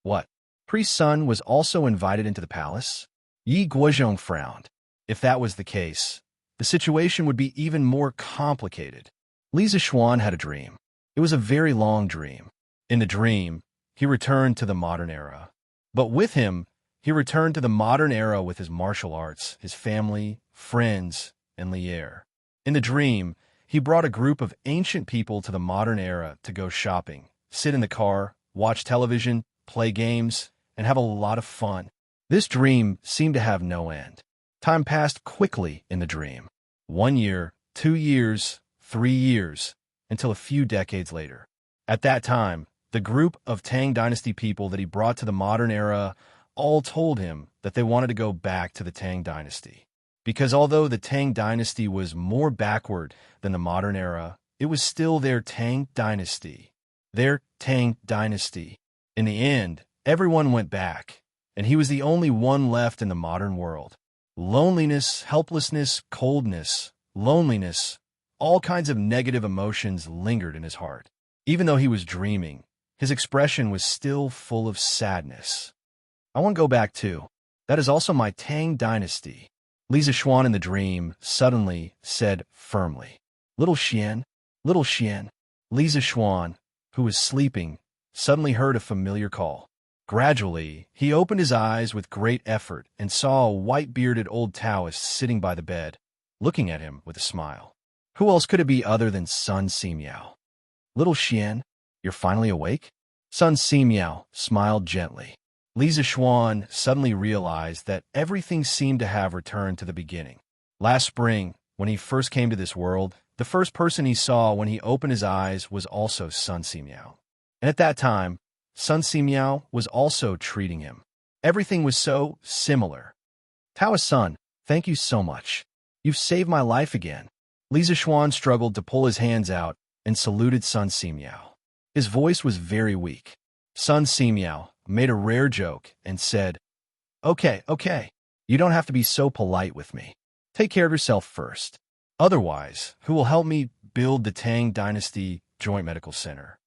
"What? Priest Sun was also invited into the palace?" Yi Guozhong frowned. If that was the case, the situation would be even more complicated. Li Zixuan had a dream. It was a very long dream. In the dream, he returned to the modern era. But with him, he returned to the modern era with his martial arts, his family, friends, and Lier. In the dream, he brought a group of ancient people to the modern era to go shopping, sit in the car, watch television, play games, and have a lot of fun. This dream seemed to have no end. Time passed quickly in the dream. 1 year, 2 years, 3 years, until a few decades later. At that time, the group of Tang Dynasty people that he brought to the modern era all told him that they wanted to go back to the Tang Dynasty. Because although the Tang Dynasty was more backward than the modern era, it was still their Tang Dynasty. Their Tang Dynasty. In the end, everyone went back, and he was the only one left in the modern world. Loneliness, helplessness, coldness, loneliness, all kinds of negative emotions lingered in his heart. Even though he was dreaming, his expression was still full of sadness. "I want to go back too. That is also my Tang Dynasty." Li Zixuan in the dream suddenly said firmly, "Little Xian, little Xian." Li Zixuan, who was sleeping, suddenly heard a familiar call. Gradually, he opened his eyes with great effort and saw a white-bearded old Taoist sitting by the bed, looking at him with a smile. Who else could it be other than Sun Simiao? "Little Xian, you're finally awake?" Sun Simiao smiled gently. Li Zixuan suddenly realized that everything seemed to have returned to the beginning. Last spring, when he first came to this world, the first person he saw when he opened his eyes was also Sun Simiao. And at that time, Sun Simiao was also treating him. Everything was so similar. "Taoist Sun, thank you so much. You've saved my life again." Li Zixuan struggled to pull his hands out and saluted Sun Simiao. His voice was very weak. Sun Simiao made a rare joke and said, Okay, you don't have to be so polite with me. Take care of yourself first. Otherwise, who will help me build the Tang Dynasty Joint Medical Center?"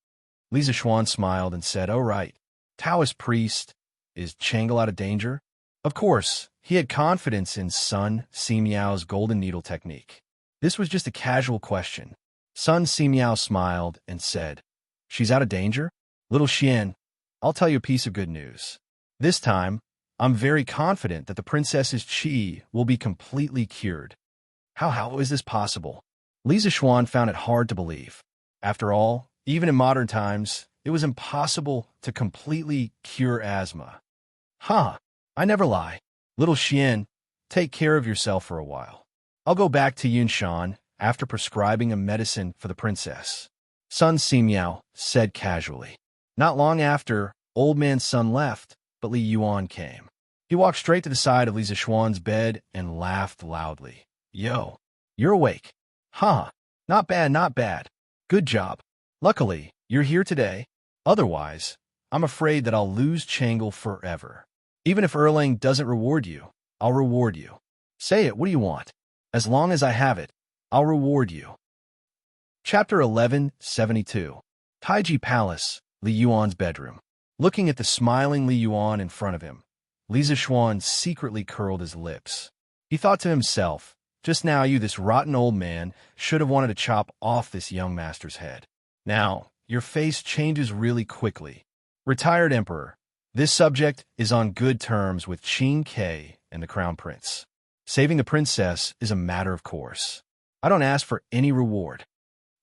Li Zixuan smiled and said, "Oh, right. Taoist priest, is Chang'e out of danger?" Of course, he had confidence in Sun Simiao's golden needle technique. This was just a casual question. Sun Simiao smiled and said, "She's out of danger? Little Xian, I'll tell you a piece of good news. This time, I'm very confident that the princess's qi will be completely cured." How is this possible? Li Zixuan found it hard to believe. After all, even in modern times, it was impossible to completely cure asthma. I never lie. Little Xian, take care of yourself for a while. I'll go back to Yunshan after prescribing a medicine for the princess," Sun Simiao said casually. Not long after, Old Man Sun left, but Li Yuan came. He walked straight to the side of Li Zixuan's bed and laughed loudly. "Yo, you're awake. Not bad. Good job. Luckily, you're here today. Otherwise, I'm afraid that I'll lose Chang'e forever. Even if Erlang doesn't reward you, I'll reward you. Say it, what do you want? As long as I have it, I'll reward you." Chapter 1172. Taiji Palace, Li Yuan's bedroom. Looking at the smiling Li Yuan in front of him, Li Zixuan secretly curled his lips. He thought to himself, just now this rotten old man should have wanted to chop off this young master's head. Now, your face changes really quickly. Retired Emperor. This subject is on good terms with Qin Ke and the Crown Prince. Saving the princess is a matter of course. I don't ask for any reward.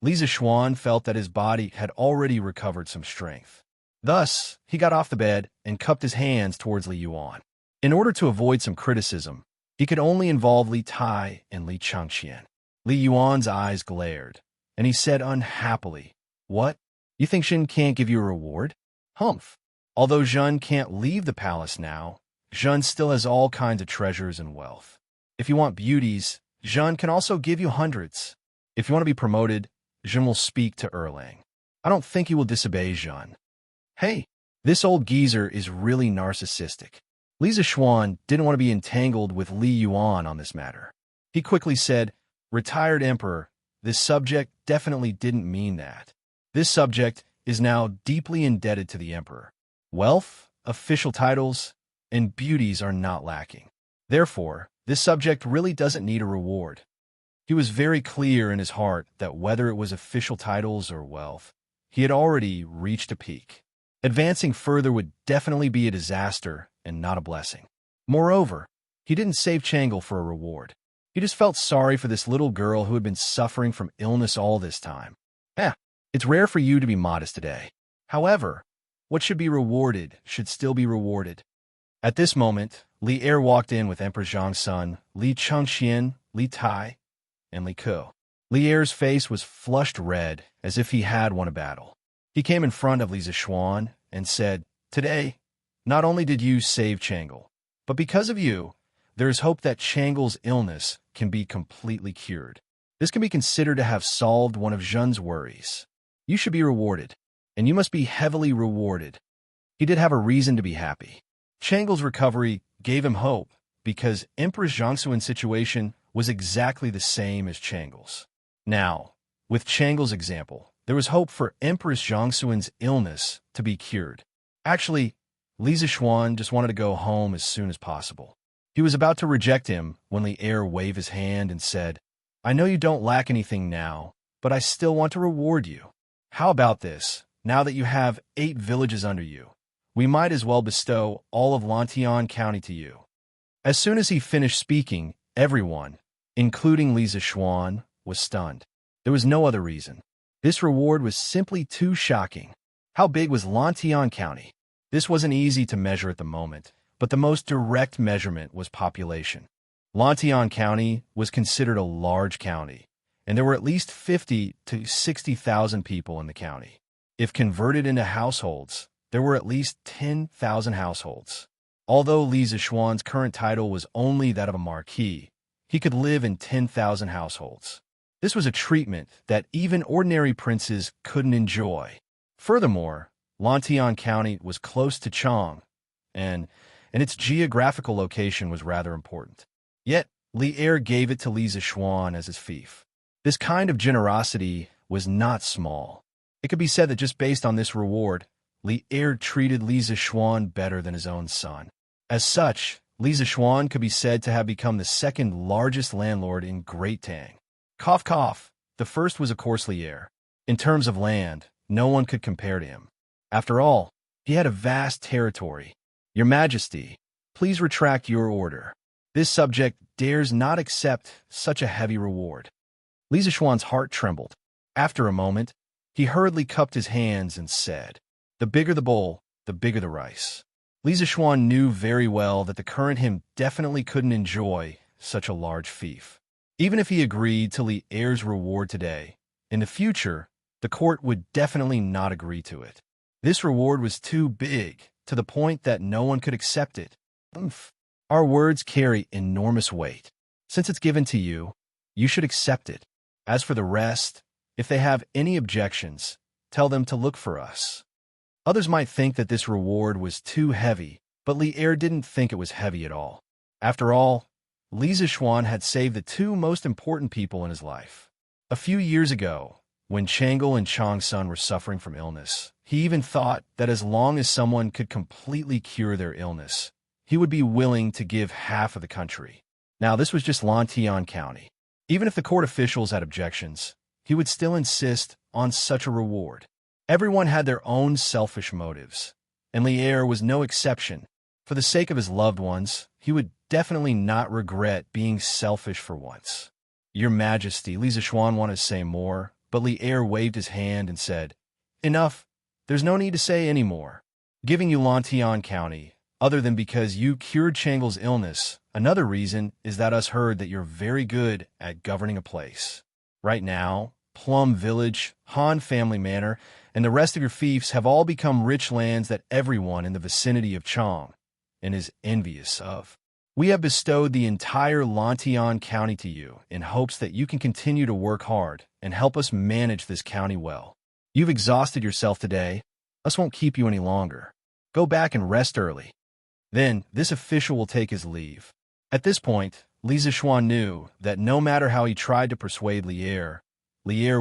Li Zishuan felt that his body had already recovered some strength. Thus, he got off the bed and cupped his hands towards Li Yuan. In order to avoid some criticism, he could only involve Li Tai and Li Changqian. Li Yuan's eyes glared, and he said unhappily, "What? You think Xin can't give you a reward?" "Humph. Although Zhen can't leave the palace now, Zhen still has all kinds of treasures and wealth. If you want beauties, Zhen can also give you hundreds. If you want to be promoted, Zhen will speak to Erlang. I don't think he will disobey Zhen." Hey, this old geezer is really narcissistic. Li Zishuan didn't want to be entangled with Li Yuan on this matter. He quickly said, "Retired Emperor, this subject definitely didn't mean that. This subject is now deeply indebted to the Emperor. Wealth, official titles, and beauties are not lacking. Therefore, this subject really doesn't need a reward." He was very clear in his heart that whether it was official titles or wealth, he had already reached a peak. Advancing further would definitely be a disaster and not a blessing. Moreover, he didn't save Changle for a reward. He just felt sorry for this little girl who had been suffering from illness all this time. It's rare for you to be modest today. However, what should be rewarded should still be rewarded. At this moment, Li Er walked in with Emperor Zhang's son, Li Changqian, Li Tai, and Li Ke. Li Er's face was flushed red, as if he had won a battle. He came in front of Li Zishuan and said, "Today, not only did you save Changle, but because of you, there is hope that Changle's illness can be completely cured. This can be considered to have solved one of Zhen's worries. You should be rewarded, and you must be heavily rewarded." He did have a reason to be happy. Changle's recovery gave him hope because Empress Zhangsuan's situation was exactly the same as Changle's. Now, with Changle's example, there was hope for Empress Zhangsuan's illness to be cured. Actually, Li Zishuan just wanted to go home as soon as possible. He was about to reject him when Li Er waved his hand and said, "I know you don't lack anything now, but I still want to reward you. How about this? Now that you have 8 villages under you, we might as well bestow all of Lantian County to you." As soon as he finished speaking, everyone, including Li Zishuan, was stunned. There was no other reason. This reward was simply too shocking. How big was Lantian County? This wasn't easy to measure at the moment, but the most direct measurement was population. Lantian County was considered a large county, and there were at least 50 to 60,000 people in the county. If converted into households, there were at least 10,000 households. Although Li Zishuan's current title was only that of a marquis, he could live in 10,000 households. This was a treatment that even ordinary princes couldn't enjoy. Furthermore, Lantian County was close to Chang, and its geographical location was rather important. Yet, Li Er gave it to Li Zishuan as his fief. This kind of generosity was not small. It could be said that just based on this reward, Li Er treated Li Zishuan better than his own son. As such, Li Zishuan could be said to have become the second largest landlord in Great Tang. Cough, cough. The first was of course Li Er. In terms of land, no one could compare to him. After all, he had a vast territory. "Your Majesty, please retract your order. This subject dares not accept such a heavy reward." Li Zishuan's heart trembled. After a moment, he hurriedly cupped his hands and said, "The bigger the bowl, the bigger the rice." Li Zishuan knew very well that the current him definitely couldn't enjoy such a large fief. Even if he agreed to Li Er's reward today, in the future, the court would definitely not agree to it. This reward was too big, to the point that no one could accept it. Our words carry enormous weight. Since it's given to you, you should accept it. As for the rest, if they have any objections, tell them to look for us. Others might think that this reward was too heavy, but Li Er didn't think it was heavy at all. After all, Li Zishuan had saved the 2 most important people in his life. A few years ago, when Changle and Chang's son were suffering from illness, he even thought that as long as someone could completely cure their illness, he would be willing to give half of the country. Now, this was just Lantian County. Even if the court officials had objections, he would still insist on such a reward. Everyone had their own selfish motives, and Li Er was no exception. For the sake of his loved ones, he would definitely not regret being selfish for once. Your Majesty, Li Zishuan wanted to say more, but Li Er waved his hand and said, Enough. There's no need to say any more. Giving you Lantian County, other than because you cured Changle's illness, another reason is that us heard that you're very good at governing a place. Right now, Plum Village, Han Family Manor, and the rest of your fiefs have all become rich lands that everyone in the vicinity of Chong and is envious of. We have bestowed the entire Lantian County to you in hopes that you can continue to work hard and help us manage this county well. You've exhausted yourself today. Us won't keep you any longer. Go back and rest early. Then, this official will take his leave. At this point, Li Zishuan knew that no matter how he tried to persuade Li Er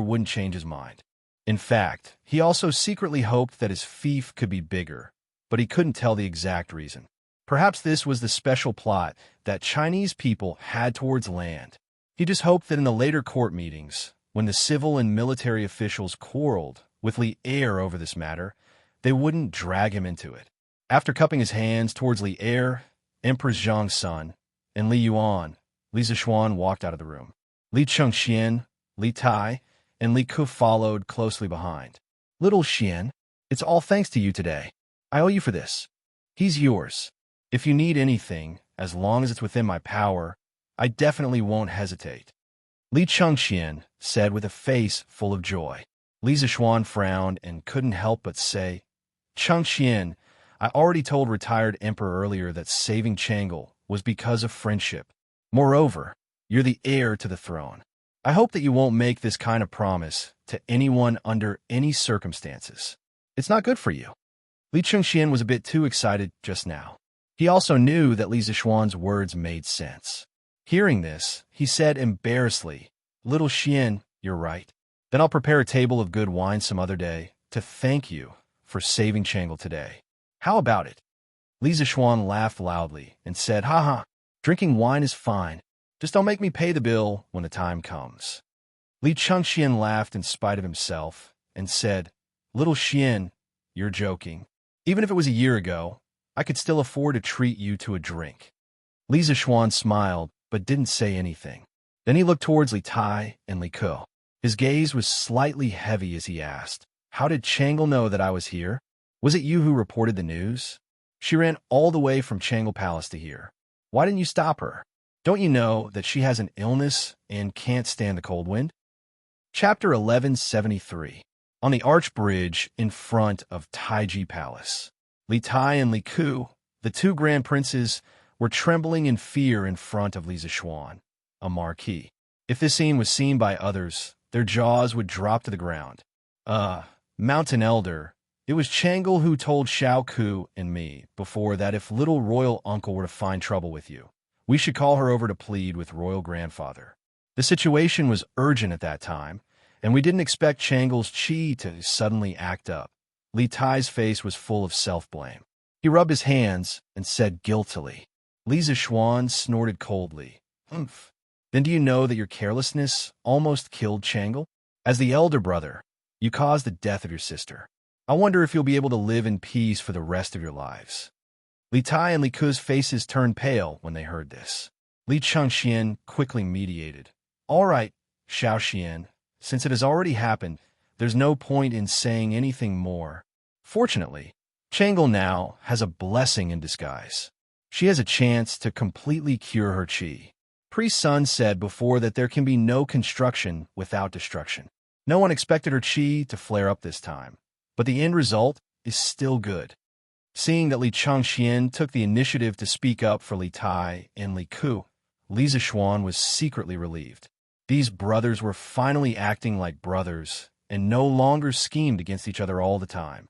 wouldn't change his mind. In fact, he also secretly hoped that his fief could be bigger, but he couldn't tell the exact reason. Perhaps this was the special plot that Chinese people had towards land. He just hoped that in the later court meetings, when the civil and military officials quarreled with Li Er over this matter, they wouldn't drag him into it. After cupping his hands towards Li Er, Empress Zhang's son, and Li Yuan, Li Zishuan walked out of the room. Li Chengxian, Li Tai, and Li Ku followed closely behind. Little Xian, it's all thanks to you today. I owe you for this. He's yours. If you need anything, as long as it's within my power, I definitely won't hesitate. Li Chengxian said with a face full of joy. Li Zishuan frowned and couldn't help but say, Chengxian, I already told retired Emperor earlier that saving Changle was because of friendship. Moreover, you're the heir to the throne. I hope that you won't make this kind of promise to anyone under any circumstances. It's not good for you. Li Chengxian was a bit too excited just now. He also knew that Li Zishuan's words made sense. Hearing this, he said embarrassedly, Little Xian, you're right. Then I'll prepare a table of good wine some other day to thank you for saving Changle today. How about it? Li Zishuan laughed loudly and said, Haha, drinking wine is fine. Just don't make me pay the bill when the time comes. Li Chengxian laughed in spite of himself and said, Little Xian, you're joking. Even if it was a year ago, I could still afford to treat you to a drink. Li Zishuan smiled, but didn't say anything. Then he looked towards Li Tai and Li Ku. His gaze was slightly heavy as he asked, How did Changle know that I was here? Was it you who reported the news? She ran all the way from Changle Palace to here. Why didn't you stop her? Don't you know that she has an illness and can't stand the cold wind? Chapter 1173. On the arch bridge in front of Taiji Palace, Li Tai and Li Ku, the two grand princes, were trembling in fear in front of Li Zishuan, a marquis. If this scene was seen by others, their jaws would drop to the ground. Mountain Elder, it was Changle who told Xiao Ku and me before that if little royal uncle were to find trouble with you, we should call her over to plead with royal grandfather. The situation was urgent at that time, and we didn't expect Changle's chi to suddenly act up. Li Tai's face was full of self-blame. He rubbed his hands and said guiltily. Li Zishuan snorted coldly. Humph. Then do you know that your carelessness almost killed Changle? As the elder brother, you caused the death of your sister. I wonder if you'll be able to live in peace for the rest of your lives. Li Tai and Li Ku's faces turned pale when they heard this. Li Chengxian quickly mediated. All right, Xiao Xian, since it has already happened, there's no point in saying anything more. Fortunately, Changle now has a blessing in disguise. She has a chance to completely cure her chi. Priest Sun said before that there can be no construction without destruction. No one expected her chi to flare up this time, but the end result is still good. Seeing that Li Chengxian took the initiative to speak up for Li Tai and Li Ku, Li Zishuan was secretly relieved. These brothers were finally acting like brothers and no longer schemed against each other all the time.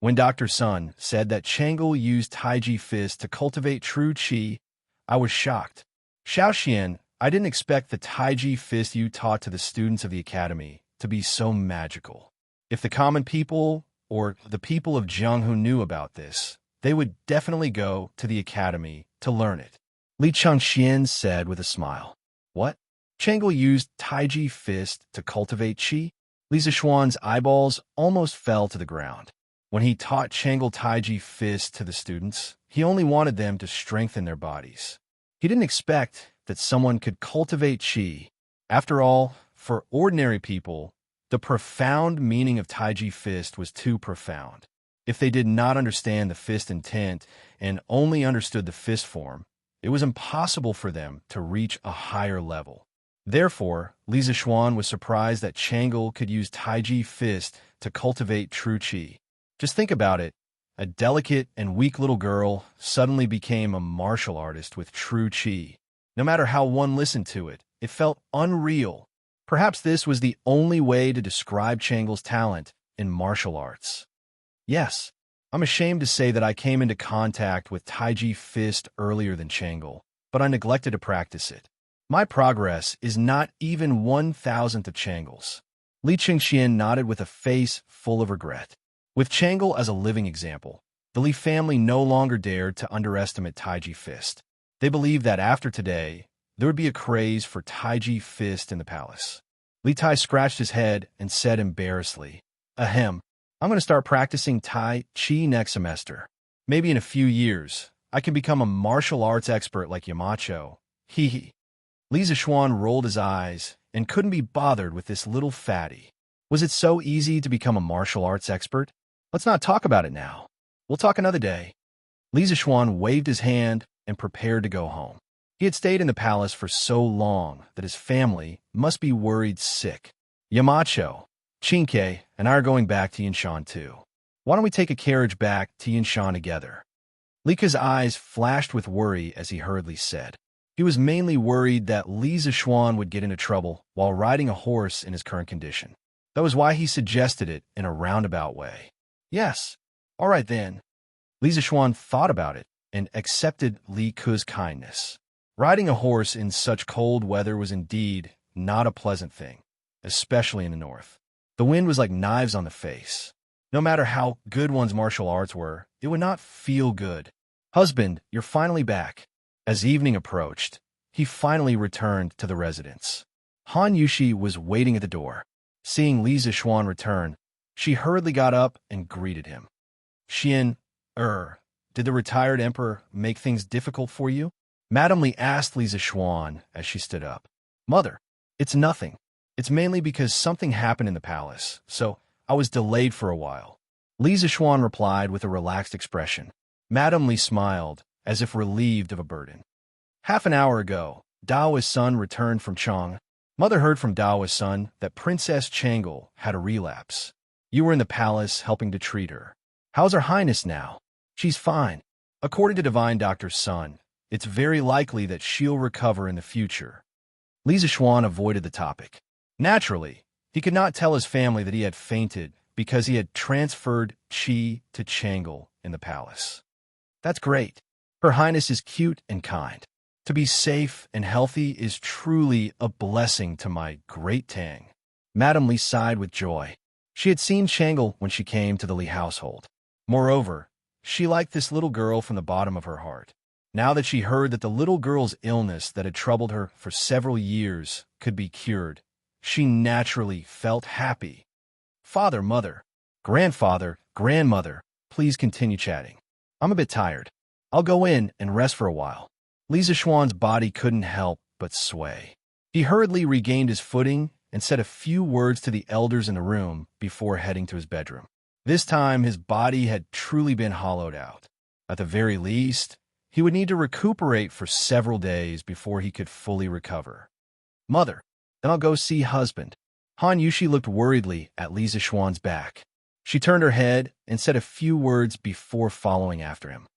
When Dr. Sun said that Changle used Taiji Fist to cultivate true chi, I was shocked. Xiao Xian, I didn't expect the Taiji Fist you taught to the students of the academy to be so magical. If the common people or the people of Jianghu knew about this, they would definitely go to the academy to learn it. Li Chengxian said with a smile. What? Changle used Taiji Fist to cultivate chi? Li Zishuan's eyeballs almost fell to the ground. When he taught Changle Taiji Fist to the students, he only wanted them to strengthen their bodies. He didn't expect that someone could cultivate qi. After all, for ordinary people, the profound meaning of Taiji Fist was too profound. If they did not understand the fist intent and only understood the fist form, it was impossible for them to reach a higher level. Therefore, Li Zixuan was surprised that Changle could use Taiji Fist to cultivate true qi. Just think about it. A delicate and weak little girl suddenly became a martial artist with true qi. No matter how one listened to it, it felt unreal. Perhaps this was the only way to describe Changle's talent in martial arts. Yes, I'm ashamed to say that I came into contact with Taiji Fist earlier than Changle, but I neglected to practice it. My progress is not even 1,000th of Changle's. Li Qingxian nodded with a face full of regret. With Changle as a living example, the Li family no longer dared to underestimate Taiji Fist. They believed that after today, there would be a craze for Taiji Fist in the palace. Li Tai scratched his head and said embarrassedly, "Ahem, I'm going to start practicing Tai Chi next semester. Maybe in a few years, I can become a martial arts expert like Yamacho. Hee hee." Li Zixuan rolled his eyes and couldn't be bothered with this little fatty. Was it so easy to become a martial arts expert? Let's not talk about it now. We'll talk another day. Li Zixuan waved his hand and prepared to go home. He had stayed in the palace for so long that his family must be worried sick. Yamacho, Chinke, and I are going back to Yinshan too. Why don't we take a carriage back to Yinshan together? Lika's eyes flashed with worry as he hurriedly said. He was mainly worried that Li Zixuan would get into trouble while riding a horse in his current condition. That was why he suggested it in a roundabout way. Yes, all right then. Li Zixuan thought about it and accepted Li Ke's kindness. Riding a horse in such cold weather was indeed not a pleasant thing, especially in the north. The wind was like knives on the face. No matter how good one's martial arts were, it would not feel good. "Husband, you're finally back." As evening approached, he finally returned to the residence. Han Yushi was waiting at the door. Seeing Li Zixuan return, she hurriedly got up and greeted him. "Xian, did the retired emperor make things difficult for you?" Madame Li asked Li Zixuan as she stood up. "Mother, it's nothing. It's mainly because something happened in the palace, so I was delayed for a while." Li Zixuan replied with a relaxed expression. Madame Li smiled, as if relieved of a burden. "Half an hour ago, Dao's son returned from Chang. Mother heard from Dao's son that Princess Changle had a relapse. You were in the palace helping to treat her. How's Her Highness now?" "She's fine. According to Divine Doctor Sun, it's very likely that she'll recover in the future." Li Zixuan avoided the topic. Naturally, he could not tell his family that he had fainted because he had transferred qi to Changle in the palace. "That's great. Her Highness is cute and kind. To be safe and healthy is truly a blessing to my great Tang." Madame Li sighed with joy. She had seen Changle when she came to the Li household. Moreover, she liked this little girl from the bottom of her heart. Now that she heard that the little girl's illness that had troubled her for several years could be cured, she naturally felt happy. "Father, mother, grandfather, grandmother, please continue chatting. I'm a bit tired. I'll go in and rest for a while." Li Zixuan's body couldn't help but sway. He hurriedly regained his footing and said a few words to the elders in the room before heading to his bedroom. This time, his body had truly been hollowed out. At the very least, he would need to recuperate for several days before he could fully recover. "Mother, then I'll go see husband." Han Yushi looked worriedly at Li Zixuan's back. She turned her head and said a few words before following after him.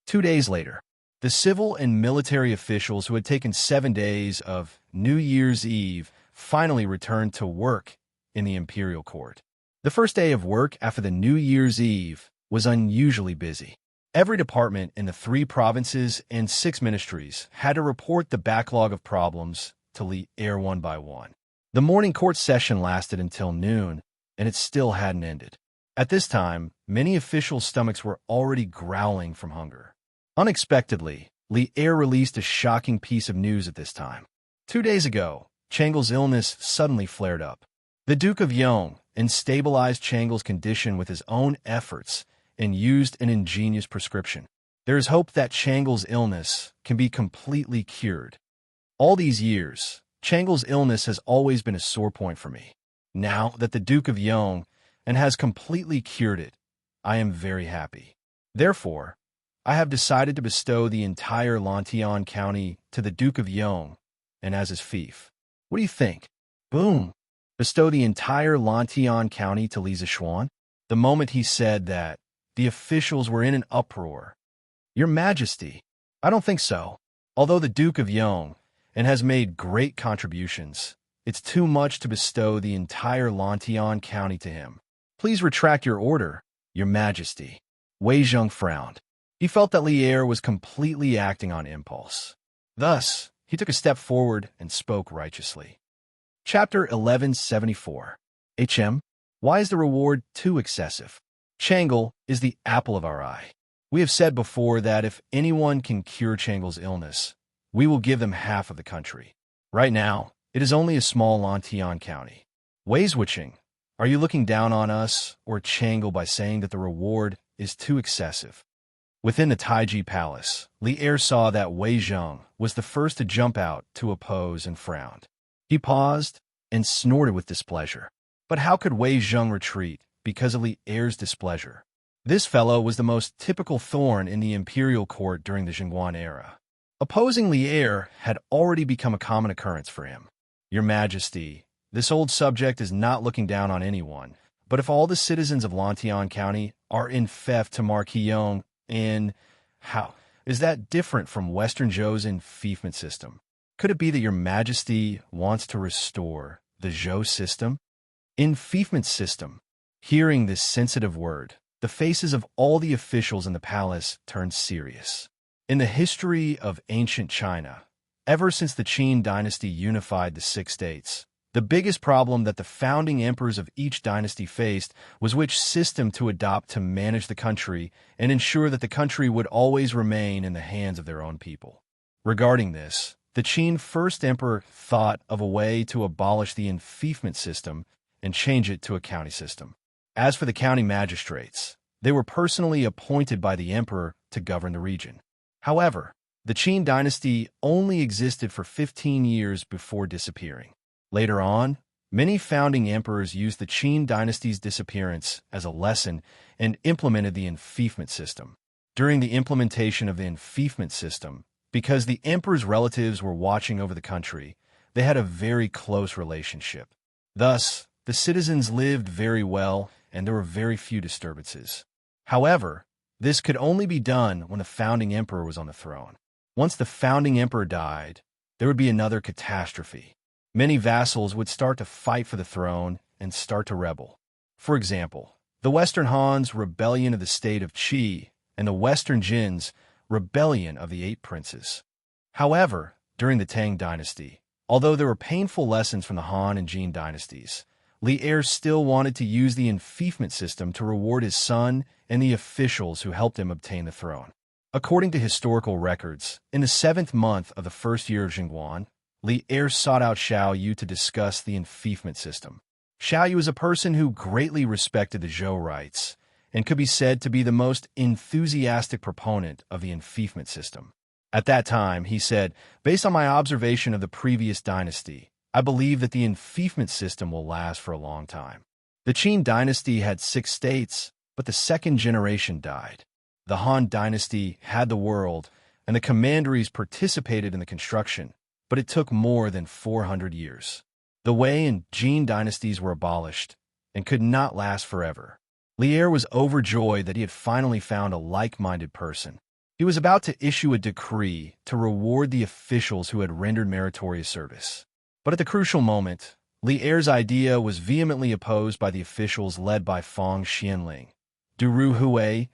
2 days later, the civil and military officials who had taken 7 days of New Year's Eve finally returned to work in the imperial court. The first day of work after the New Year's Eve was unusually busy. Every department in the 3 provinces and 6 ministries had to report the backlog of problems to Li Air one by one. The morning court session lasted until noon, and it still hadn't ended. At this time, many officials' stomachs were already growling from hunger. Unexpectedly, Li Air released a shocking piece of news at this time. 2 days ago, Changle's illness suddenly flared up. The Duke of Yong, and stabilized Changle's condition with his own efforts and used an ingenious prescription. There is hope that Changle's illness can be completely cured. All these years, Changle's illness has always been a sore point for me. Now that the Duke of Yong and has completely cured it, I am very happy. Therefore, I have decided to bestow the entire Lantian County to the Duke of Yong and as his fief. What do you think? Boom! Bestow the entire Lantian County to Li Zishuan? The moment he said that, the officials were in an uproar. Your Majesty, I don't think so. Although the Duke of Yong and has made great contributions, it's too much to bestow the entire Lantian County to him. Please retract your order, Your Majesty. Wei Zheng frowned. He felt that Li Er was completely acting on impulse. Thus, he took a step forward and spoke righteously. Chapter 1174. HM, why is the reward too excessive? Changle is the apple of our eye. We have said before that if anyone can cure Changle's illness, we will give them half of the country. Right now, it is only a small Lantian county. Wei Zhuqing, are you looking down on us or Changle by saying that the reward is too excessive? Within the Taiji Palace, Li Er saw that Wei Zheng was the first to jump out to oppose and frowned. He paused and snorted with displeasure. But how could Wei Zheng retreat because of Li Er's displeasure? This fellow was the most typical thorn in the imperial court during the Jingguan era. Opposing Li Er had already become a common occurrence for him. Your Majesty, this old subject is not looking down on anyone, but if all the citizens of Lantian County are in theft to Marquis Yong, how is that different from Western Zhou's enfeoffment system? Could it be that Your Majesty wants to restore the Zhou system? Enfeoffment system. Hearing this sensitive word, the faces of all the officials in the palace turned serious. In the history of ancient China, ever since the Qin dynasty unified the 6 states, the biggest problem that the founding emperors of each dynasty faced was which system to adopt to manage the country and ensure that the country would always remain in the hands of their own people. Regarding this, the Qin first emperor thought of a way to abolish the enfeoffment system and change it to a county system. As for the county magistrates, they were personally appointed by the emperor to govern the region. However, the Qin dynasty only existed for 15 years before disappearing. Later on, many founding emperors used the Qin dynasty's disappearance as a lesson and implemented the enfeoffment system. During the implementation of the enfeoffment system, because the emperor's relatives were watching over the country, they had a very close relationship. Thus, the citizens lived very well and there were very few disturbances. However, this could only be done when the founding emperor was on the throne. Once the founding emperor died, there would be another catastrophe. Many vassals would start to fight for the throne and start to rebel. For example, the Western Han's rebellion of the state of Qi and the Western Jin's rebellion of the 8 princes. However, during the Tang dynasty, although there were painful lessons from the Han and Jin dynasties, Li Er still wanted to use the enfeoffment system to reward his son and the officials who helped him obtain the throne. According to historical records, in the 7th month of the first year of Jingguan, Li Er sought out Xiao Yu to discuss the enfeoffment system. Xiao Yu is a person who greatly respected the Zhou rights and could be said to be the most enthusiastic proponent of the enfeoffment system. At that time, he said, based on my observation of the previous dynasty, I believe that the enfeoffment system will last for a long time. The Qin dynasty had 6 states, but the 2nd generation died. The Han dynasty had the world, and the commanderies participated in the construction, but it took more than 400 years. The Wei and Jin dynasties were abolished and could not last forever. Li Er was overjoyed that he had finally found a like-minded person. He was about to issue a decree to reward the officials who had rendered meritorious service. But at the crucial moment, Li Er's idea was vehemently opposed by the officials led by Fang Xianling, Duru Hui,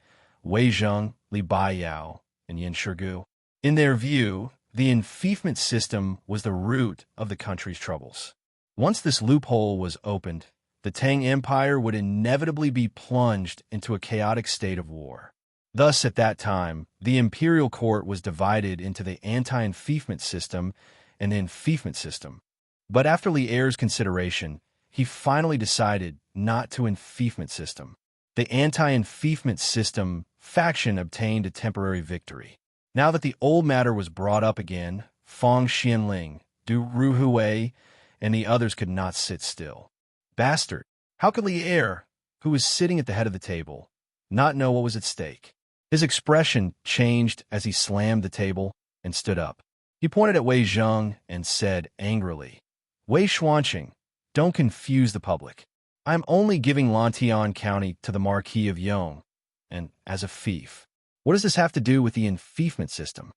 Wei Zheng, Li Baiyao, and Yin Shirgu. In their view, the enfeoffment system was the root of the country's troubles. Once this loophole was opened, the Tang Empire would inevitably be plunged into a chaotic state of war. Thus, at that time, the imperial court was divided into the anti-enfeoffment system and the enfeoffment system. But after Li Er's consideration, he finally decided not to enfeefment system. The anti-enfeefment system faction obtained a temporary victory. Now that the old matter was brought up again, Fang Xianling, Du Ruhui, and the others could not sit still. Bastard! How could Li Er, who was sitting at the head of the table, not know what was at stake? His expression changed as he slammed the table and stood up. He pointed at Wei Zheng and said angrily, Wei Xuanqing, don't confuse the public. I'm only giving Lantian County to the Marquis of Yong, and as a fief. What does this have to do with the enfeefment system?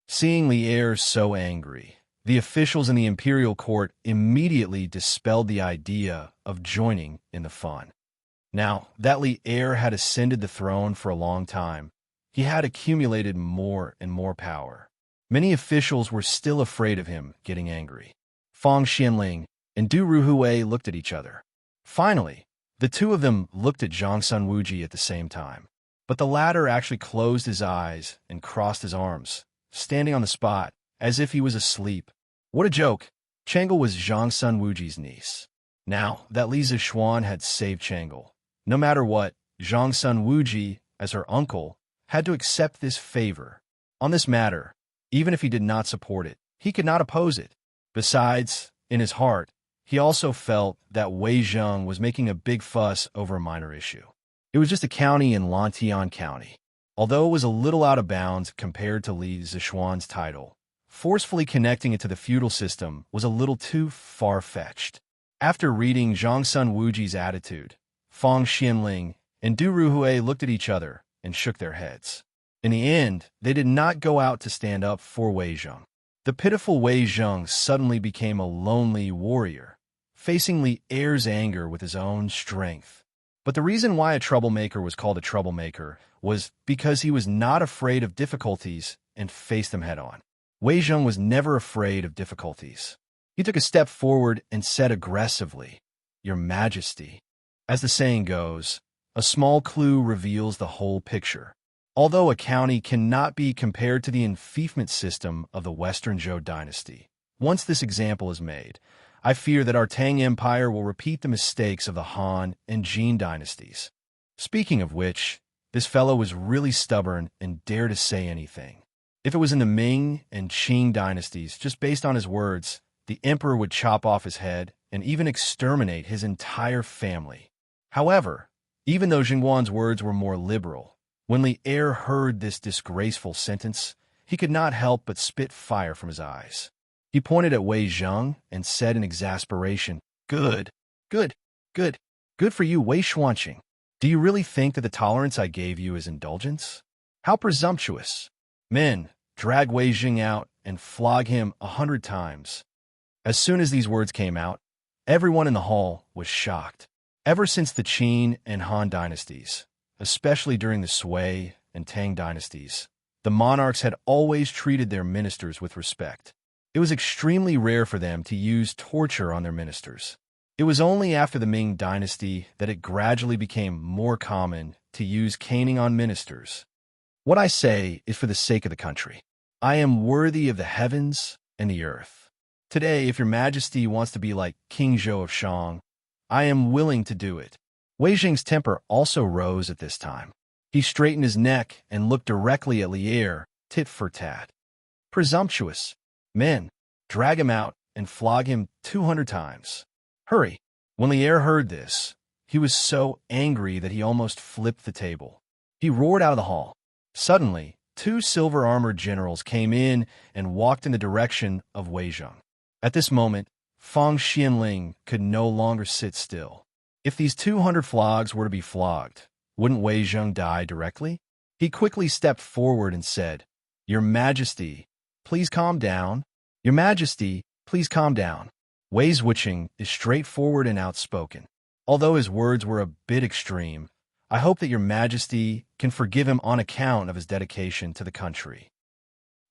Seeing Li Er so angry, the officials in the imperial court immediately dispelled the idea of joining in the fun. Now that Li Er had ascended the throne for a long time, he had accumulated more and more power. Many officials were still afraid of him getting angry. Fang Xianling and Du Ruhui looked at each other. Finally, the two of them looked at Zhang Sun Wuji at the same time. But the latter actually closed his eyes and crossed his arms, standing on the spot, as if he was asleep. What a joke! Chang'e was Zhang Sun Wuji's niece. Now that Li Zixuan had saved Chang'e, no matter what, Zhang Sun Wuji, as her uncle, had to accept this favor. On this matter, even if he did not support it, he could not oppose it. Besides, in his heart, he also felt that Wei Zheng was making a big fuss over a minor issue. It was just a county in Lantian County. Although it was a little out of bounds compared to Li Zixuan's title, forcefully connecting it to the feudal system was a little too far-fetched. After reading Zhang Sun Wuji's attitude, Fang Xianling and Du Ruhui looked at each other and shook their heads. In the end, they did not go out to stand up for Wei Zheng. The pitiful Wei Zheng suddenly became a lonely warrior, facing Li Er's anger with his own strength. But the reason why a troublemaker was called a troublemaker was because he was not afraid of difficulties and faced them head-on. Wei Zheng was never afraid of difficulties. He took a step forward and said aggressively, Your Majesty. As the saying goes, a small clue reveals the whole picture. Although a county cannot be compared to the enfeefment system of the Western Zhou dynasty, once this example is made, I fear that our Tang Empire will repeat the mistakes of the Han and Jin dynasties. Speaking of which, this fellow was really stubborn and dared to say anything. If it was in the Ming and Qing dynasties, just based on his words, the emperor would chop off his head and even exterminate his entire family. However, even though Jingguan's words were more liberal, when Li Er heard this disgraceful sentence, he could not help but spit fire from his eyes. He pointed at Wei Zheng and said in exasperation, Good for you, Wei Xuanqing. Do you really think that the tolerance I gave you is indulgence? How presumptuous! Men, drag Wei Zheng out and flog him 100 times. As soon as these words came out, everyone in the hall was shocked. Ever since the Qin and Han dynasties, especially during the Sui and Tang dynasties, the monarchs had always treated their ministers with respect. It was extremely rare for them to use torture on their ministers. It was only after the Ming dynasty that it gradually became more common to use caning on ministers. What I say is for the sake of the country. I am worthy of the heavens and the earth. Today, if your majesty wants to be like King Zhou of Shang, I am willing to do it. Wei Zheng's temper also rose at this time. He straightened his neck and looked directly at Li Er, tit for tat. Presumptuous. Men, drag him out and flog him 200 times. Hurry. When Li Er heard this, he was so angry that he almost flipped the table. He roared out of the hall. Suddenly, 2 silver-armored generals came in and walked in the direction of Wei Zheng. At this moment, Fang Xianling could no longer sit still. If these 200 flogs were to be flogged, wouldn't Wei Zheng die directly? He quickly stepped forward and said, Your Majesty, please calm down. Your Majesty, please calm down. Wei Zhuqing is straightforward and outspoken. Although his words were a bit extreme, I hope that Your Majesty can forgive him on account of his dedication to the country.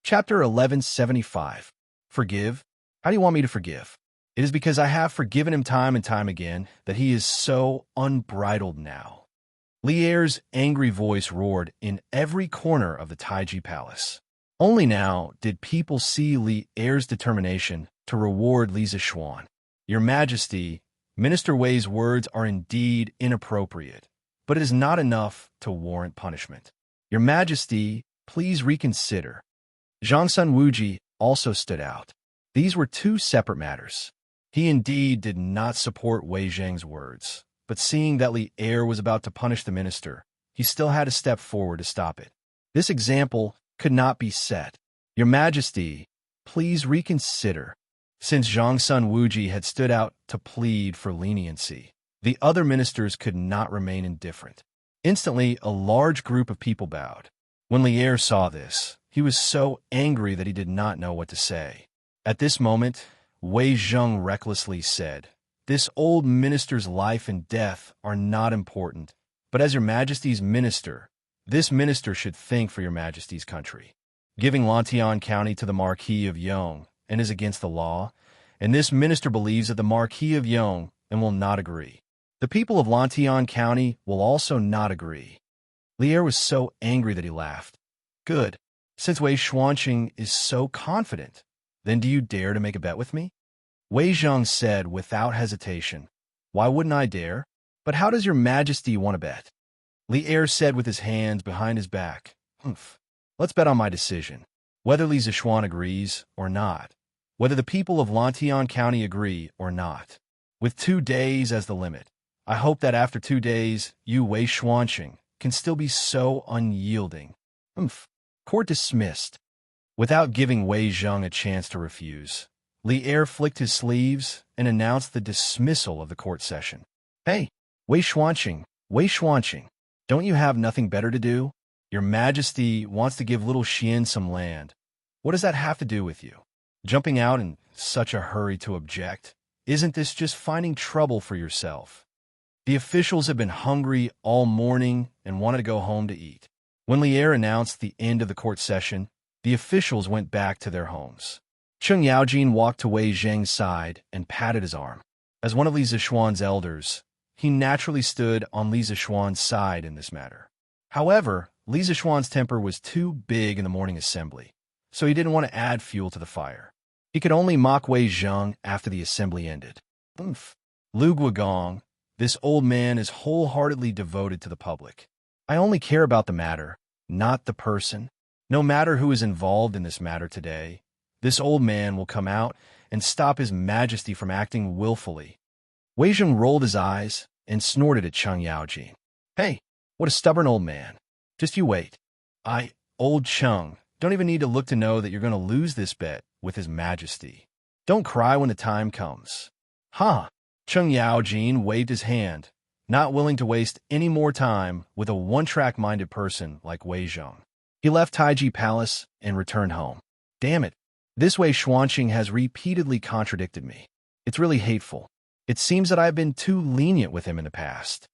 Chapter 1175. Forgive? How do you want me to forgive? It is because I have forgiven him time and time again that he is so unbridled now. Li Er's angry voice roared in every corner of the Taiji Palace. Only now did people see Li Er's determination to reward Li Zixuan. Your Majesty, Minister Wei's words are indeed inappropriate, but it is not enough to warrant punishment. Your Majesty, please reconsider. Zhang Sun Wuji also stood out. These were two separate matters. He indeed did not support Wei Zhang's words, but seeing that Li Er was about to punish the minister, he still had to step forward to stop it. This example could not be set. Your Majesty, please reconsider. Since Zhang Sun Wuji had stood out to plead for leniency, the other ministers could not remain indifferent. Instantly, a large group of people bowed. When Li Er saw this, he was so angry that he did not know what to say. At this moment, Wei Zheng recklessly said, "This old minister's life and death are not important, but as your Majesty's minister, this minister should think for your Majesty's country. Giving Lantian County to the Marquis of Yong and is against the law, and this minister believes that the Marquis of Yong and will not agree. The people of Lantian County will also not agree." Li Er was so angry that he laughed. "Good. Since Wei Xuanqing is so confident, then do you dare to make a bet with me?" Wei Zheng said without hesitation, "Why wouldn't I dare? But how does your Majesty want to bet?" Li Er said with his hands behind his back, "Humph. Let's bet on my decision. Whether Li Zishuan agrees or not. Whether the people of Lantian County agree or not. With 2 days as the limit. I hope that after 2 days, you, Wei Xuanqing, can still be so unyielding." Humph. Court dismissed. Without giving Wei Zheng a chance to refuse, Li Er flicked his sleeves and announced the dismissal of the court session. "Hey, Wei Xuanqing, don't you have nothing better to do? Your Majesty wants to give little Xian some land. What does that have to do with you? Jumping out in such a hurry to object? Isn't this just finding trouble for yourself?" The officials had been hungry all morning and wanted to go home to eat. When Li Er announced the end of the court session, the officials went back to their homes. Cheng Yaojin walked to Wei Zheng's side and patted his arm. As one of Li Zishuan's elders, he naturally stood on Li Zishuan's side in this matter. However, Li Zishuan's temper was too big in the morning assembly, so he didn't want to add fuel to the fire. He could only mock Wei Zheng after the assembly ended. "Humph. Lu Guogong, this old man is wholeheartedly devoted to the public. I only care about the matter, not the person. No matter who is involved in this matter today, this old man will come out and stop His Majesty from acting willfully." Wei Zheng rolled his eyes and snorted at Cheng Yaojin. "Hey, what a stubborn old man. Just you wait. Old Cheng, don't even need to look to know that you're going to lose this bet with His Majesty. Don't cry when the time comes." "Huh." Cheng Yaojin waved his hand, not willing to waste any more time with a one-track-minded person like Wei Zheng. He left Taiji Palace and returned home. "Damn it. This Wei Xuanqing has repeatedly contradicted me. It's really hateful. It seems that I have been too lenient with him in the past."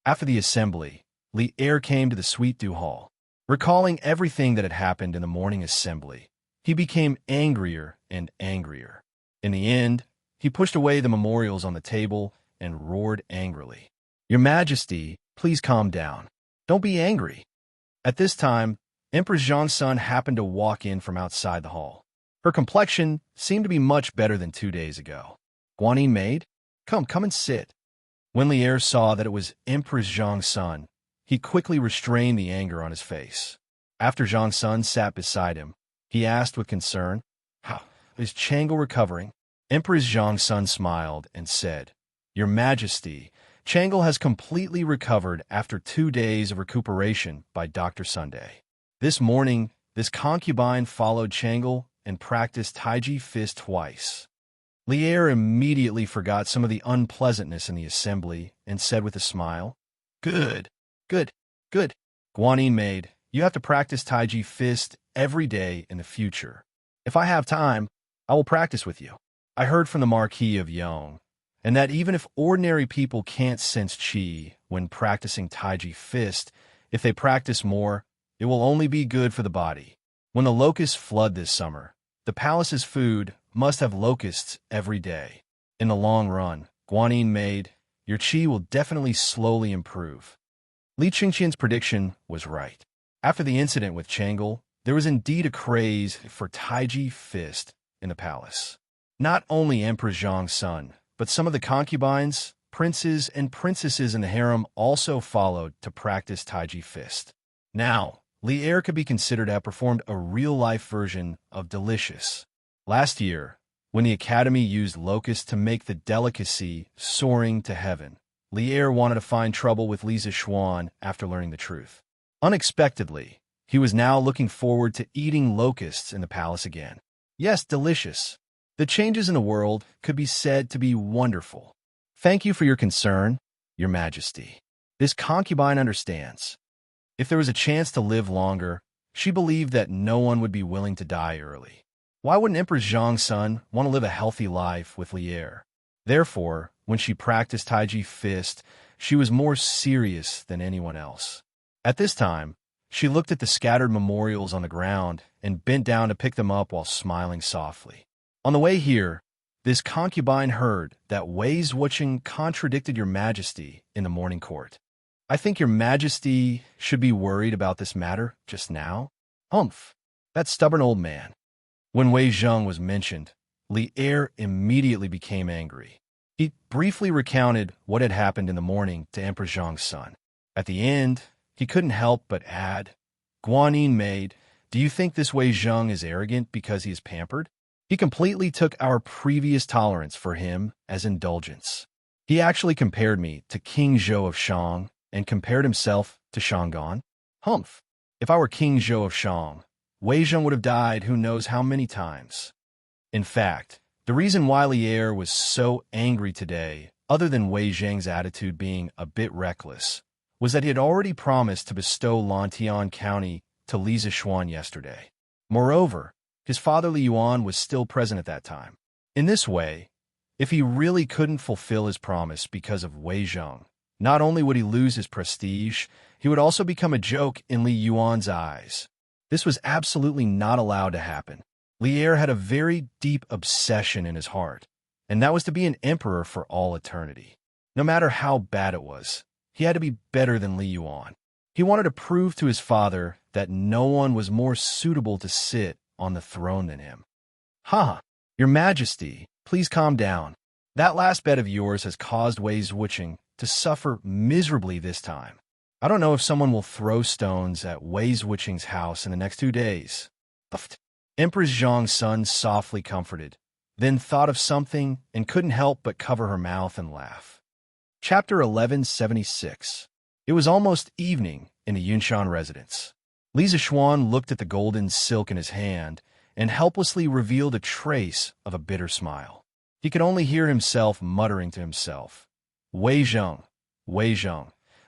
After the assembly, Li Er came to the Suite du Hall. Recalling everything that had happened in the morning assembly, he became angrier and angrier. In the end, he pushed away the memorials on the table and roared angrily, "Your Majesty, please calm down. Don't be angry." At this time, Empress Zhangsun happened to walk in from outside the hall. Her complexion seemed to be much better than 2 days ago. "Guanyin maid, come and sit." When Li Er saw that it was Empress Zhangsun, he quickly restrained the anger on his face. After Zhangsun sat beside him, he asked with concern, "How is Chang'e recovering?" Empress Zhangsun smiled and said, "Your Majesty, Chang'e has completely recovered after 2 days of recuperation by Dr. Sunday. This morning, this concubine followed Chang'e and practiced Taiji Fist twice." Li Er immediately forgot some of the unpleasantness in the assembly and said with a smile, Good. Guanyin maid, you have to practice Taiji Fist every day in the future. If I have time, I will practice with you. I heard from the Marquis of Yong, and that even if ordinary people can't sense qi when practicing Taiji Fist, if they practice more, it will only be good for the body. When the locusts flood this summer, the palace's food must have locusts every day. In the long run, Guanyin maid, your qi will definitely slowly improve. Li Qingqian's prediction was right. After the incident with Chang'e, there was indeed a craze for Taiji Fist in the palace. Not only Emperor Zhangsun, but some of the concubines, princes, and princesses in the harem also followed to practice Taiji fist. Now, Li Er could be considered to have performed a real-life version of Delicious. Last year, when the Academy used locusts to make the delicacy soaring to heaven, Li Er wanted to find trouble with Lisa Xuan after learning the truth. Unexpectedly, he was now looking forward to eating locusts in the palace again. Yes, delicious. The changes in the world could be said to be wonderful. Thank you for your concern, Your Majesty. This concubine understands. If there was a chance to live longer, she believed that no one would be willing to die early. Why wouldn't Empress Zhang's son want to live a healthy life with Li Er? Therefore, when she practiced Taiji fist, she was more serious than anyone else. At this time, she looked at the scattered memorials on the ground and bent down to pick them up while smiling softly. On the way here, this concubine heard that Wei Wucheng contradicted Your Majesty in the morning court. I think Your Majesty should be worried about this matter just now. Humph, that stubborn old man. When Wei Zheng was mentioned, Li Er immediately became angry. He briefly recounted what had happened in the morning to Emperor Zhang's son. At the end, he couldn't help but add, Guanyin maid, do you think this Wei Zheng is arrogant because he is pampered? He completely took our previous tolerance for him as indulgence. He actually compared me to King Zhou of Shang and compared himself to Shangan. Humph, if I were King Zhou of Shang, Wei Zheng would have died who knows how many times. In fact, the reason why Li Er was so angry today, other than Wei Zheng's attitude being a bit reckless, was that he had already promised to bestow Lantian County to Li Zishuan yesterday. Moreover, his father Li Yuan was still present at that time. In this way, if he really couldn't fulfill his promise because of Wei Zheng, not only would he lose his prestige, he would also become a joke in Li Yuan's eyes. This was absolutely not allowed to happen. Li Er had a very deep obsession in his heart, and that was to be an emperor for all eternity. No matter how bad it was, he had to be better than Li Yuan. He wanted to prove to his father that no one was more suitable to sit on the throne than him. Ha! Your Majesty, please calm down. That last bet of yours has caused Wei Wucheng to suffer miserably this time. I don't know if someone will throw stones at Wei Wucheng's house in the next 2 days. Empress Zhang's son softly comforted, then thought of something and couldn't help but cover her mouth and laugh. Chapter 1176. It was almost evening in the Yunshan residence. Li Zishuan looked at the golden silk in his hand and helplessly revealed a trace of a bitter smile. He could only hear himself muttering to himself, Wei Zheng,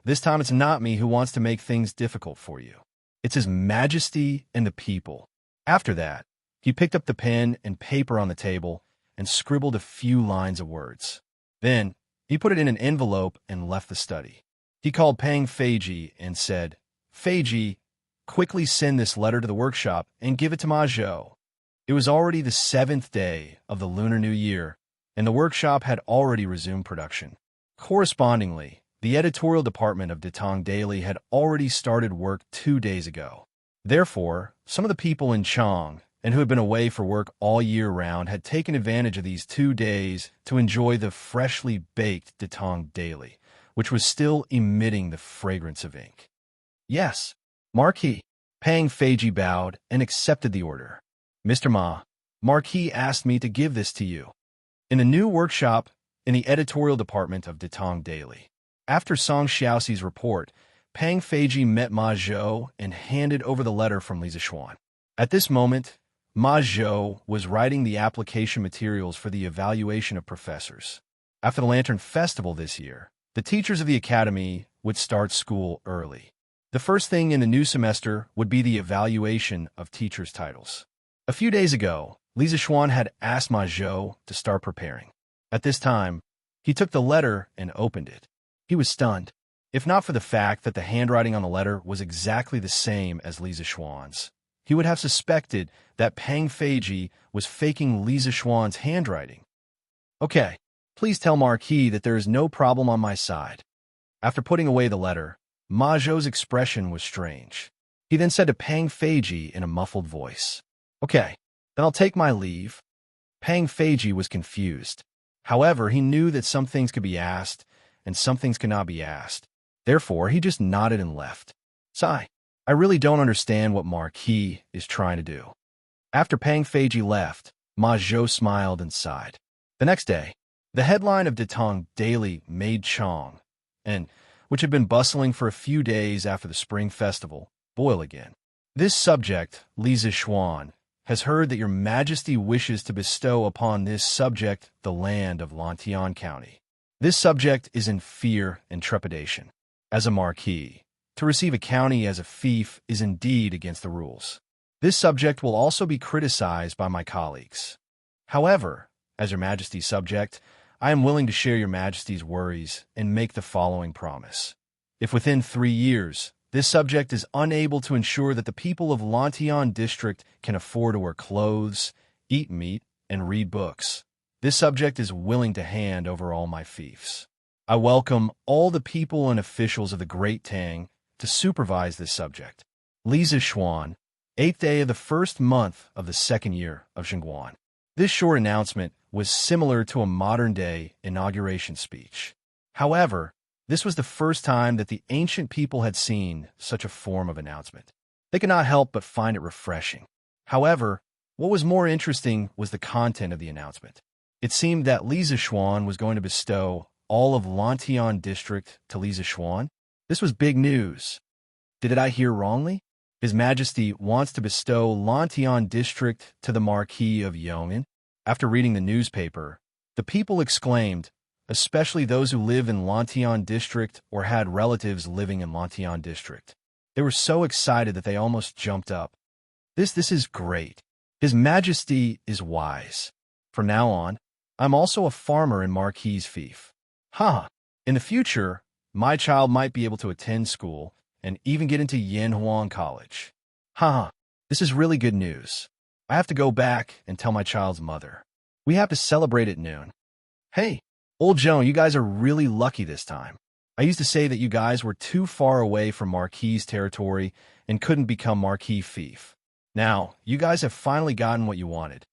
this time it's not me who wants to make things difficult for you. It's His Majesty and the people. After that, he picked up the pen and paper on the table and scribbled a few lines of words. Then, he put it in an envelope and left the study. He called Pang Feiji and said, Feiji, quickly send this letter to the workshop and give it to Ma Zhou. It was already the 7th day of the Lunar New Year, and the workshop had already resumed production. Correspondingly, the editorial department of Detong Daily had already started work 2 days ago. Therefore, some of the people in Chang and who had been away for work all year round had taken advantage of these 2 days to enjoy the freshly baked Detong Daily, which was still emitting the fragrance of ink. Yes, Marquis. Pang Feiji bowed and accepted the order. Mr. Ma, Marquis asked me to give this to you. In the new workshop in the editorial department of Detong Daily. After Song Xiaoxi's report, Pang Feiji met Ma Zhou and handed over the letter from Li Zishuan. At this moment, Ma Zhou was writing the application materials for the evaluation of professors. After the Lantern Festival this year, the teachers of the academy would start school early. The first thing in the new semester would be the evaluation of teachers' titles. A few days ago, Li Zishuan had asked Ma Zhou to start preparing. At this time, he took the letter and opened it. He was stunned, if not for the fact that the handwriting on the letter was exactly the same as Li Zishuan's. He would have suspected that Pang Feiji was faking Li Zishuan's handwriting. Okay, please tell Marquis that there is no problem on my side. After putting away the letter, Ma Zhou's expression was strange. He then said to Pang Feiji in a muffled voice, Okay, then I'll take my leave. Pang Feiji was confused. However, he knew that some things could be asked, and some things could not be asked. Therefore, he just nodded and left. Sigh. I really don't understand what Marquis is trying to do. After Pang Feiji left, Ma Zhou smiled and sighed. The next day, the headline of Datong Daily made Chong, and which had been bustling for a few days after the Spring Festival, boil again. This subject, Li Zixuan, has heard that your majesty wishes to bestow upon this subject the land of Lantian County. This subject is in fear and trepidation. As a marquis, to receive a county as a fief is indeed against the rules. This subject will also be criticized by my colleagues. However, as your majesty's subject, I am willing to share your majesty's worries and make the following promise. If within 3 years, this subject is unable to ensure that the people of Lantian district can afford to wear clothes, eat meat, and read books, this subject is willing to hand over all my fiefs. I welcome all the people and officials of the Great Tang to supervise this subject. Li Zixuan, 8th day of the 1st month of the 2nd year of Xingguan. This short announcement was similar to a modern-day inauguration speech. However, this was the first time that the ancient people had seen such a form of announcement. They could not help but find it refreshing. However, what was more interesting was the content of the announcement. It seemed that Li Zixuan was going to bestow all of Lantian district to Li Zixuan. This was big news. Did I hear wrongly? His Majesty wants to bestow Lantian district to the Marquis of Yong'an. After reading the newspaper, the people exclaimed, especially those who live in Lantian district or had relatives living in Lantian district. They were so excited that they almost jumped up. This is great. His Majesty is wise. From now on, I'm also a farmer in Marquis' fief. In the future, my child might be able to attend school and even get into Yanhuang College. This is really good news. I have to go back and tell my child's mother. We have to celebrate at noon. Hey, old Joan, you guys are really lucky this time. I used to say that you guys were too far away from Marquis' territory and couldn't become Marquis fief. Now, you guys have finally gotten what you wanted.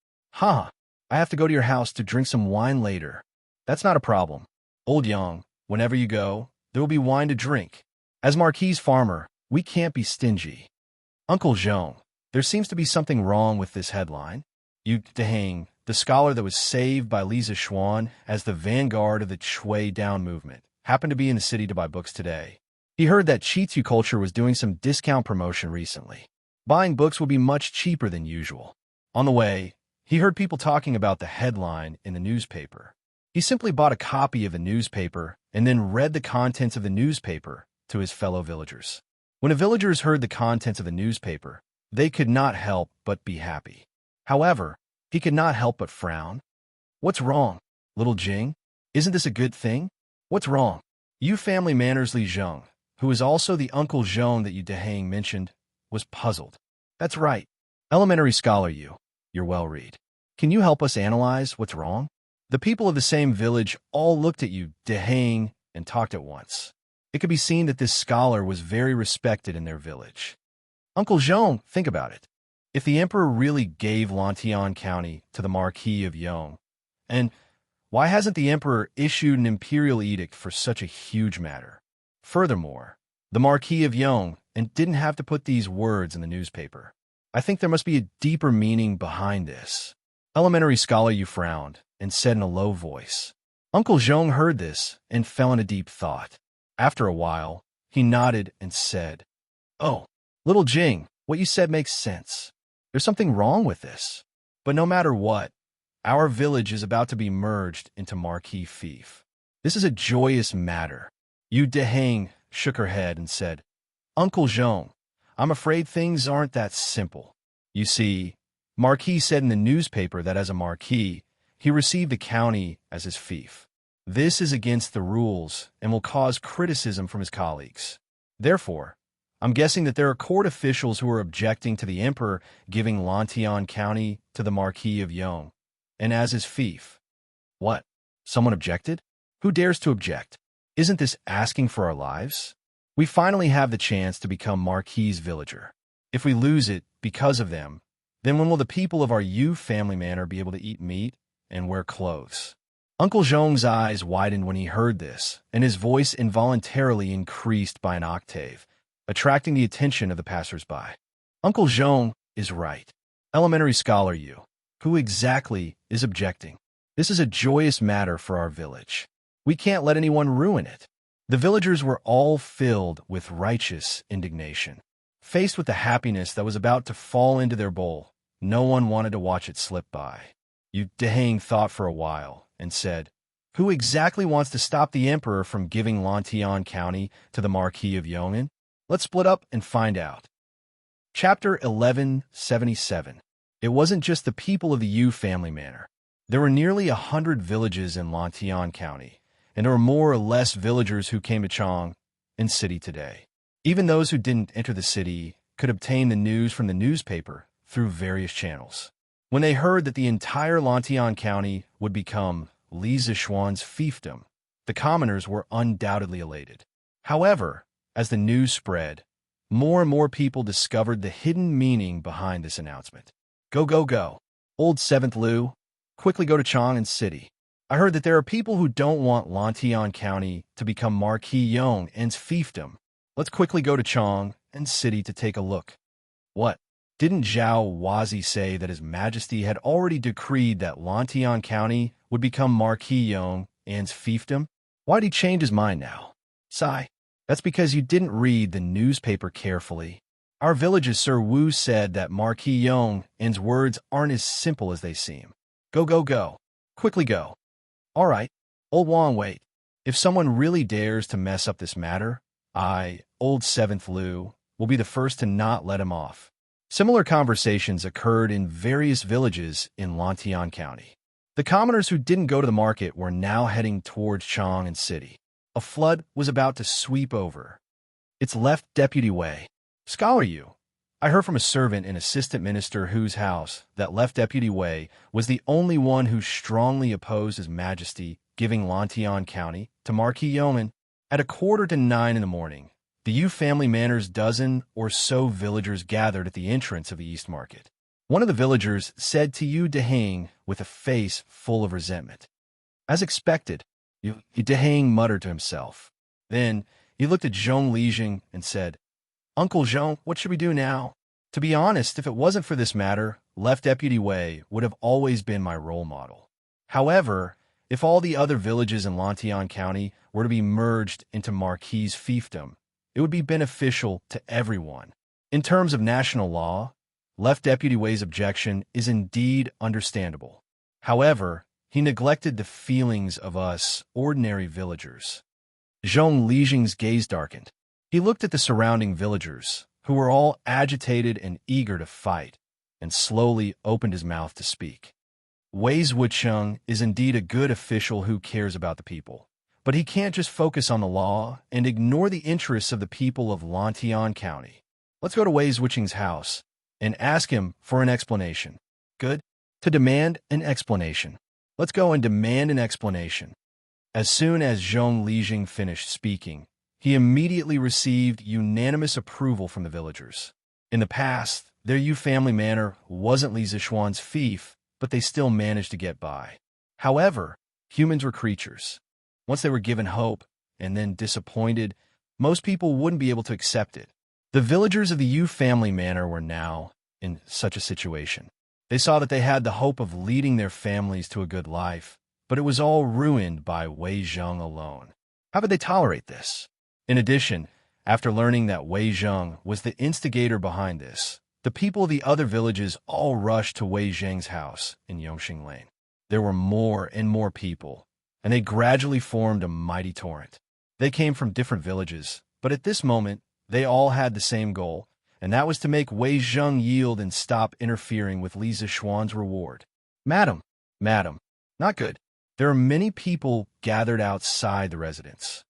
I have to go to your house to drink some wine later. That's not a problem. Old Yang, whenever you go, there will be wine to drink. As Marquis' farmer, we can't be stingy. Uncle Zhong, there seems to be something wrong with this headline. Yu Deheng, the scholar that was saved by Li Zixuan as the vanguard of the Chui Down movement, happened to be in the city to buy books today. He heard that Chitu Culture was doing some discount promotion recently. Buying books will be much cheaper than usual. On the way, he heard people talking about the headline in the newspaper. He simply bought a copy of the newspaper and then read the contents of the newspaper to his fellow villagers. When the villagers heard the contents of the newspaper, they could not help but be happy. However, he could not help but frown. What's wrong, little Jing? Isn't this a good thing? What's wrong? You family manners Li Zheng, who is also the Uncle Zhong that Yu Deheng mentioned, was puzzled. That's right. Elementary scholar you're well-read. Can you help us analyze what's wrong? The people of the same village all looked at Yu Deheng and talked at once. It could be seen that this scholar was very respected in their village. Uncle Zhong, think about it. If the emperor really gave Lantian County to the Marquis of Yong, and why hasn't the emperor issued an imperial edict for such a huge matter? Furthermore, the Marquis of Yong and didn't have to put these words in the newspaper. I think there must be a deeper meaning behind this. Elementary scholar Yu frowned and said in a low voice. Uncle Zhong heard this and fell in a deep thought. After a while, he nodded and said, Oh, little Jing, what you said makes sense. There's something wrong with this. But no matter what, our village is about to be merged into Marquis fief. This is a joyous matter. Yu Deheng shook her head and said, Uncle Zhong, I'm afraid things aren't that simple. You see, Marquis said in the newspaper that as a Marquis, he received the county as his fief. This is against the rules and will cause criticism from his colleagues. Therefore, I'm guessing that there are court officials who are objecting to the emperor giving Lantian County to the Marquis of Yong, and as his fief. What? Someone objected? Who dares to object? Isn't this asking for our lives? We finally have the chance to become Marquis' villager. If we lose it because of them, then when will the people of our Yu family manor be able to eat meat and wear clothes? Uncle Zhong's eyes widened when he heard this, and his voice involuntarily increased by an octave, attracting the attention of the passers-by. Uncle Zhong is right. Elementary scholar you. Who exactly is objecting? This is a joyous matter for our village. We can't let anyone ruin it. The villagers were all filled with righteous indignation. Faced with the happiness that was about to fall into their bowl, no one wanted to watch it slip by. Yu Dehang thought for a while and said, "Who exactly wants to stop the emperor from giving Lantian County to the Marquis of Yong'an? Let's split up and find out." Chapter 1177. It wasn't just the people of the Yu family manor. There were nearly 100 villages in Lantian County, and there were more or less villagers who came to Chang in city today. Even those who didn't enter the city could obtain the news from the newspaper through various channels. When they heard that the entire Lantian County would become Li Zishuan's fiefdom, the commoners were undoubtedly elated. However, as the news spread, more and more people discovered the hidden meaning behind this announcement. Go, go, go. Old 7th Lu, quickly go to Chang'an City. I heard that there are people who don't want Lantian County to become Marquis Yong'an's fiefdom. Let's quickly go to Chang'an City to take a look. What? Didn't Zhao Wazi say that His Majesty had already decreed that Lantian County would become Marquis Yong'an's fiefdom? Why'd he change his mind now? Sigh. That's because you didn't read the newspaper carefully. Our village's Sir Wu said that Marquis Yong'an's words aren't as simple as they seem. Go, go, go. Quickly go. All right. Old Wang, wait. If someone really dares to mess up this matter, I, Old 7th Lu, will be the first to not let him off. Similar conversations occurred in various villages in Lantian County. The commoners who didn't go to the market were now heading towards Chang'an City. A flood was about to sweep over. It's left Deputy Wei. Scholar you. I heard from a servant and assistant minister whose house that left Deputy Wei was the only one who strongly opposed His Majesty giving Lantian County to Marquis Yong'an. At 8:45 in the morning, the Yu family manor's dozen or so villagers gathered at the entrance of the East Market. One of the villagers said to Yu Dehang with a face full of resentment. As expected, Yu Dehang muttered to himself. Then he looked at Zhong Lijing and said, "Uncle Zhong, what should we do now? To be honest, if it wasn't for this matter, Left Deputy Wei would have always been my role model. However, if all the other villages in Lantian County were to be merged into Marquis' fiefdom, it would be beneficial to everyone. In terms of national law, Left Deputy Wei's objection is indeed understandable. However, he neglected the feelings of us ordinary villagers." Zhong Lijing's gaze darkened. He looked at the surrounding villagers, who were all agitated and eager to fight, and slowly opened his mouth to speak. Wei Wucheng is indeed a good official who cares about the people, but he can't just focus on the law and ignore the interests of the people of Lantian County. Let's go to Wei Wucheng's house and ask him for an explanation. Good. To demand an explanation. Let's go and demand an explanation. As soon as Zhong Lijing finished speaking, he immediately received unanimous approval from the villagers. In the past, their Yu family manor wasn't Li Zishuan's fief, but they still managed to get by. However, humans were creatures. Once they were given hope and then disappointed, most people wouldn't be able to accept it. The villagers of the Yu family manor were now in such a situation. They saw that they had the hope of leading their families to a good life, but it was all ruined by Wei Zheng alone. How could they tolerate this? In addition, after learning that Wei Zheng was the instigator behind this, the people of the other villages all rushed to Wei Zheng's house in Yongxing Lane. There were more and more people, and they gradually formed a mighty torrent. They came from different villages, but at this moment, they all had the same goal, and that was to make Wei Zheng yield and stop interfering with Li Zishuan's reward. Madam, not good. There are many people gathered outside the residence.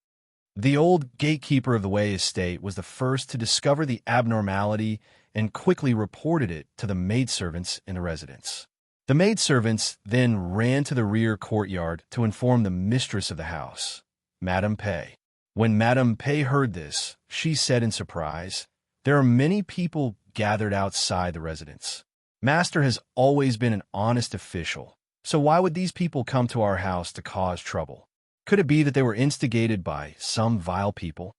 The old gatekeeper of the Wei estate was the first to discover the abnormality and quickly reported it to the maidservants in the residence. The maidservants then ran to the rear courtyard to inform the mistress of the house, Madame Pei. When Madame Pei heard this, she said in surprise, "There are many people gathered outside the residence. Master has always been an honest official, So why would these people come to our house to cause trouble? Could it be that they were instigated by some vile people?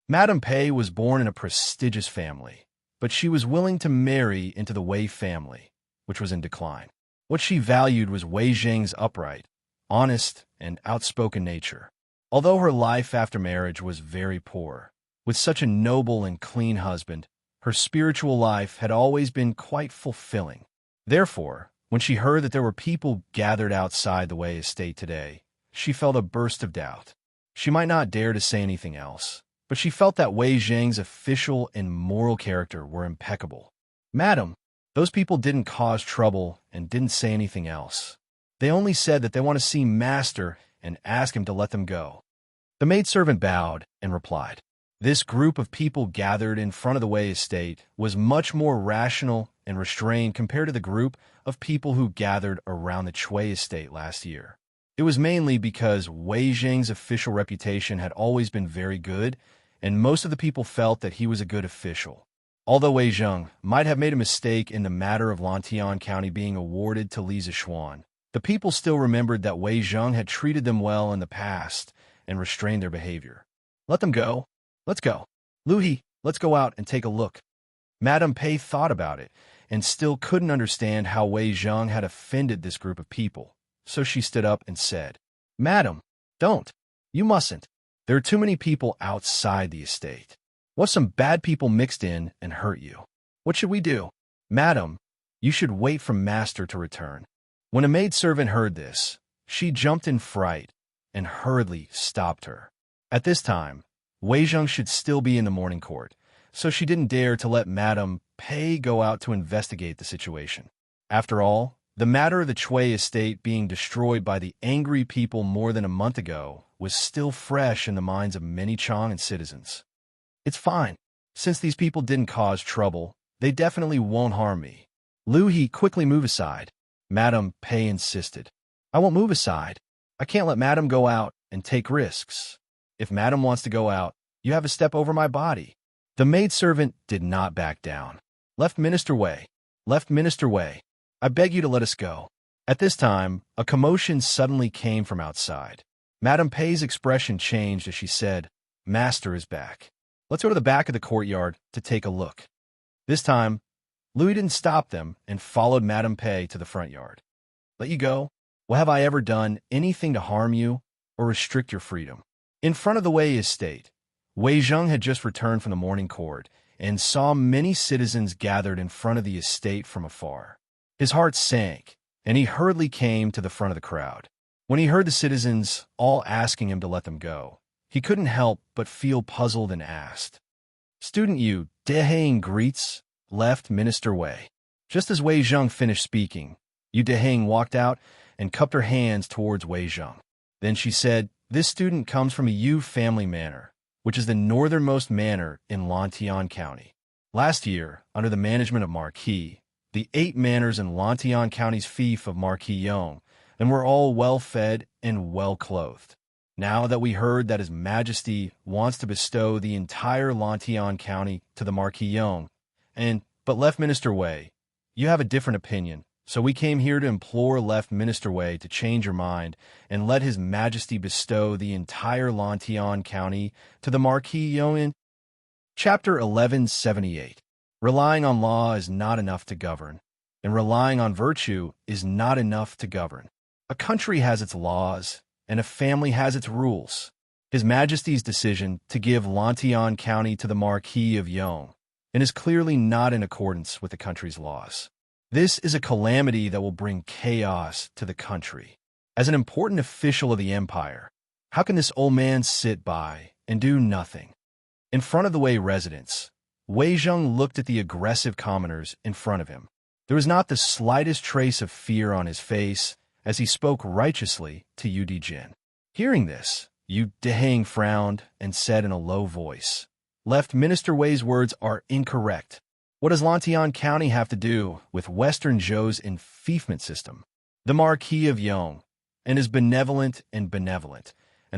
Madame Pei was born in a prestigious family, but she was willing to marry into the Wei family, which was in decline. What she valued was Wei Zheng's upright, honest, and outspoken nature. Although her life after marriage was very poor, with such a noble and clean husband, her spiritual life had always been quite fulfilling. Therefore, when she heard that there were people gathered outside the Wei estate today, she felt a burst of doubt. She might not dare to say anything else, but she felt that Wei Zheng's official and moral character were impeccable. Madam, those people didn't cause trouble and didn't say anything else. They only said that they want to see Master and ask him to let them go. The maidservant bowed and replied. This group of people gathered in front of the Wei estate was much more rational and restrained compared to the group of people who gathered around the Chui estate last year. It was mainly because Wei Zheng's official reputation had always been very good, and most of the people felt that he was a good official. Although Wei Zheng might have made a mistake in the matter of Lantian County being awarded to Li Zishuan, the people still remembered that Wei Zheng had treated them well in the past and restrained their behavior. Let them go. Let's go. Lu He, let's go out and take a look. Madame Pei thought about it and still couldn't understand how Wei Zheng had offended this group of people. So she stood up and said, Madam, don't. You mustn't. There are too many people outside the estate. What if some bad people mixed in and hurt you? What should we do? Madam, you should wait for Master to return. When a maidservant heard this, she jumped in fright and hurriedly stopped her. At this time, Wei Zheng should still be in the morning court, so she didn't dare to let Madame Pei go out to investigate the situation. After all, the matter of the Chui estate being destroyed by the angry people more than a month ago was still fresh in the minds of many Chang'an citizens. It's fine. Since these people didn't cause trouble, they definitely won't harm me. Lu He, quickly move aside. Madame Pei insisted. I won't move aside. I can't let Madame go out and take risks. If Madame wants to go out, you have to step over my body. The maidservant did not back down. Left Minister Wei. Left Minister Wei. I beg you to let us go. At this time, a commotion suddenly came from outside. Madame Pei's expression changed as she said, Master is back. Let's go to the back of the courtyard to take a look. This time, Louis didn't stop them and followed Madame Pei to the front yard. Let you go? Well, have I ever done anything to harm you or restrict your freedom? In front of the Wei estate, Wei Zheng had just returned from the morning court and saw many citizens gathered in front of the estate from afar. His heart sank, and he hurriedly came to the front of the crowd. When he heard the citizens all asking him to let them go, he couldn't help but feel puzzled and asked, Student Yu, Deheng greets, left Minister Wei. Just as Wei Zheng finished speaking, Yu Deheng walked out and cupped her hands towards Wei Zheng. Then she said, This student comes from a Yu family manor, which is the northernmost manor in Lantian County. Last year, under the management of Marquis, the 8 manors in Lantian County's fief of Marquis Yong, and were all well-fed and well-clothed. Now that we heard that His Majesty wants to bestow the entire Lantian County to the Marquis Yong, but Left Minister Wei, you have a different opinion, so we came here to implore Left Minister Wei to change your mind and let His Majesty bestow the entire Lantian County to the Marquis Yong. Chapter 1178. Relying on law is not enough to govern, and relying on virtue is not enough to govern. A country has its laws, and a family has its rules. His Majesty's decision to give Lantian County to the Marquis of Yong and is clearly not in accordance with the country's laws. This is a calamity that will bring chaos to the country. As an important official of the empire, how can this old man sit by and do nothing? In front of the Wei residence, Wei Zheng looked at the aggressive commoners in front of him. There was not the slightest trace of fear on his face as he spoke righteously to Yu Dijin. Hearing this, Yu Deheng frowned and said in a low voice, Left Minister Wei's words are incorrect. What does Lantian County have to do with Western Zhou's enfeoffment system? The Marquis of Yong and is benevolent, and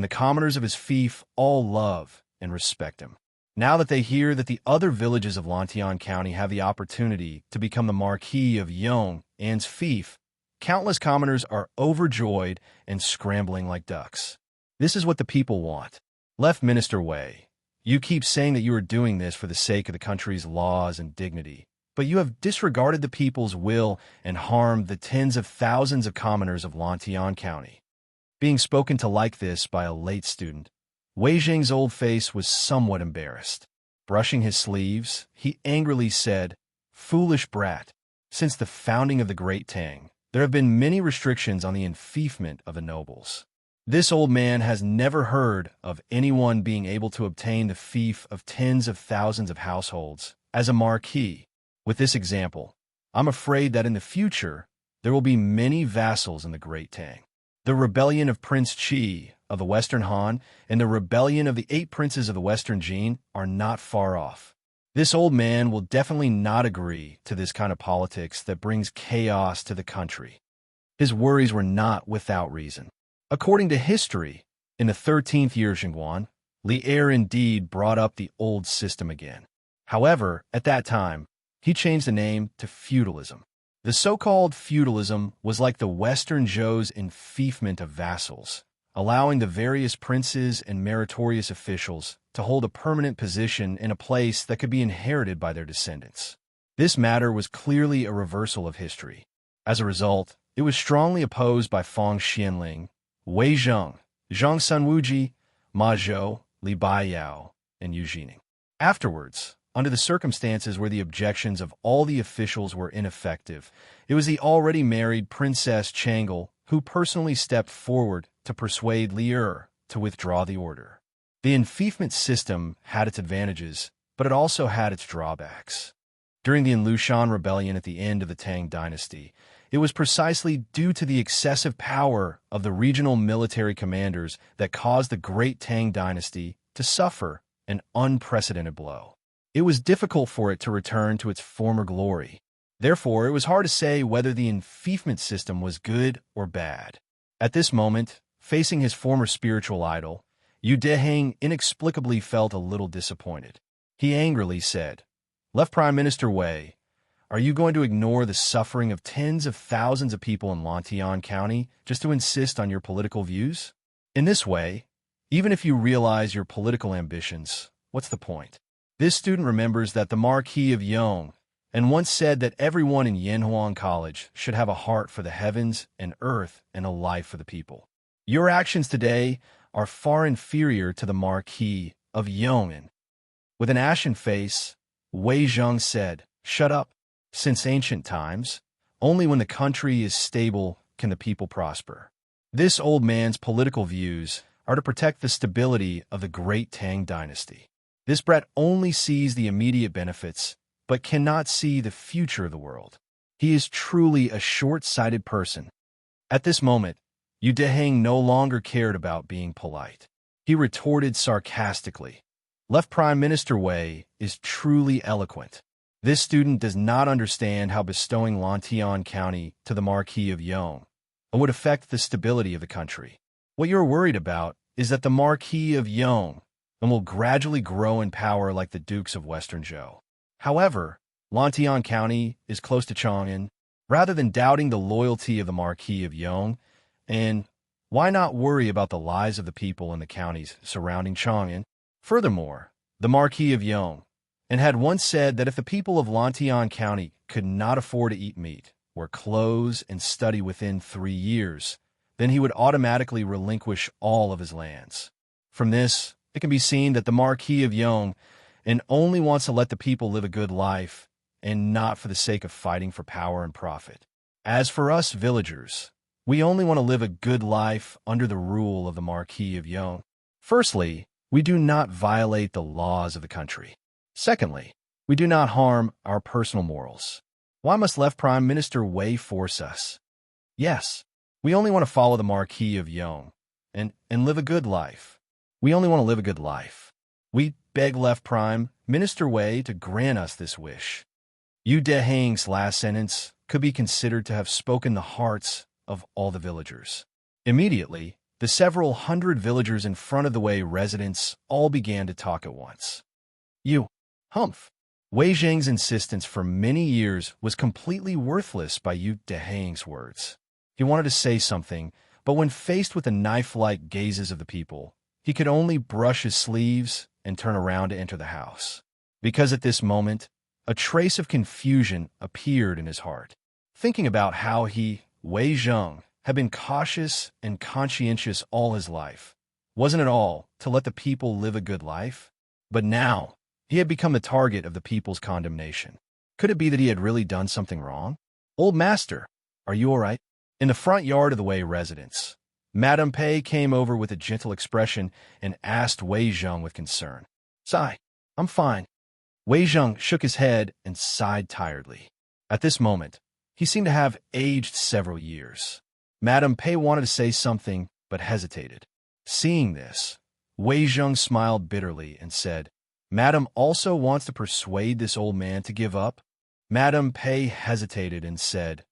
the commoners of his fief all love and respect him. Now that they hear that the other villages of Lantian County have the opportunity to become the Marquis of Yong and's fief, Countless commoners are overjoyed and scrambling like ducks. This is what the people want. Left Minister Wei, you keep saying that you are doing this for the sake of the country's laws and dignity, but you have disregarded the people's will and harmed the tens of thousands of commoners of Lantian County. Being spoken to like this by a late student, Wei Jing's old face was somewhat embarrassed. Brushing his sleeves, he angrily said, "Foolish brat, since the founding of the Great Tang, there have been many restrictions on the enfeoffment of the nobles. This old man has never heard of anyone being able to obtain the fief of tens of thousands of households as a marquis. With this example, I'm afraid that in the future, there will be many vassals in the Great Tang. The rebellion of Prince Qi of the Western Han and the rebellion of the 8 princes of the Western Jin are not far off. This old man will definitely not agree to this kind of politics that brings chaos to the country." His worries were not without reason. According to history, in the 13th year of Xinguan, Li Er indeed brought up the old system again. However, at that time, he changed the name to feudalism. The so-called feudalism was like the Western Zhou's enfeoffment of vassals, allowing the various princes and meritorious officials to hold a permanent position in a place that could be inherited by their descendants. This matter was clearly a reversal of history. As a result, it was strongly opposed by Fang Xianling, Wei Zheng, Zhang Sunwuji, Ma Zhou, Li Baiyao, and Yu Jining. Afterwards, under the circumstances where the objections of all the officials were ineffective, it was the already married Princess Changle who personally stepped forward to persuade Li Er to withdraw the order. The enfeoffment system had its advantages, but it also had its drawbacks. During the Lushan rebellion at the end of the Tang dynasty, it was precisely due to the excessive power of the regional military commanders that caused the Great Tang dynasty to suffer an unprecedented blow. It was difficult for it to return to its former glory. Therefore, it was hard to say whether the enfeoffment system was good or bad. At this moment, facing his former spiritual idol, Yu Deheng inexplicably felt a little disappointed. He angrily said, "Left Prime Minister Wei, are you going to ignore the suffering of tens of thousands of people in Lantian County just to insist on your political views? In this way, even if you realize your political ambitions, what's the point?" This student remembers that the Marquis of Yong and once said that everyone in Yanhuang College should have a heart for the heavens and earth and a life for the people. Your actions today are far inferior to the Marquis of Yong'an. With an ashen face, Wei Zheng said, "Shut up. Since ancient times, only when the country is stable can the people prosper. This old man's political views are to protect the stability of the Great Tang dynasty. This brat only sees the immediate benefits, but cannot see the future of the world. He is truly a short-sighted person." At this moment, Yu Deheng no longer cared about being polite. He retorted sarcastically, "Left Prime Minister Wei is truly eloquent. This student does not understand how bestowing Lantian County to the Marquis of Yong would affect the stability of the country. What you're worried about is that the Marquis of Yong will gradually grow in power like the Dukes of Western Zhou. However, Lantian County is close to Chang'an. Rather than doubting the loyalty of the Marquis of Yong, and why not worry about the lives of the people in the counties surrounding Chang'an? Furthermore, the Marquis of Yong had once said that if the people of Lantian County could not afford to eat meat, wear clothes, and study within 3 years, then he would automatically relinquish all of his lands. From this, it can be seen that the Marquis of Yong only wants to let the people live a good life, and not for the sake of fighting for power and profit. As for us villagers, we only want to live a good life under the rule of the Marquis of Yong. Firstly, we do not violate the laws of the country. Secondly, we do not harm our personal morals. Why must Left Prime Minister Wei force us? Yes, we only want to follow the Marquis of Yong and live a good life. We only want to live a good life. We beg Left Prime Minister Wei to grant us this wish." Yu Deheng's last sentence could be considered to have spoken the hearts of all the villagers. Immediately, the several hundred villagers in front of the Wei residence all began to talk at once. Humph. Wei Zheng's insistence for many years was completely worthless by Yu Deheng's words. He wanted to say something, but when faced with the knife-like gazes of the people, he could only brush his sleeves and turn around to enter the house. Because at this moment, a trace of confusion appeared in his heart. Thinking about how he, Wei Zheng, had been cautious and conscientious all his life. Wasn't it all to let the people live a good life? But now, he had become the target of the people's condemnation. Could it be that he had really done something wrong? Old master, are you all right? In the front yard of the Wei residence, Madame Pei came over with a gentle expression and asked Wei Zheng with concern. "Sigh, I'm fine." Wei Zheng shook his head and sighed tiredly. At this moment, he seemed to have aged several years. Madame Pei wanted to say something, but hesitated. Seeing this, Wei Zheng smiled bitterly and said, "Madame also wants to persuade this old man to give up?" Madame Pei hesitated and said,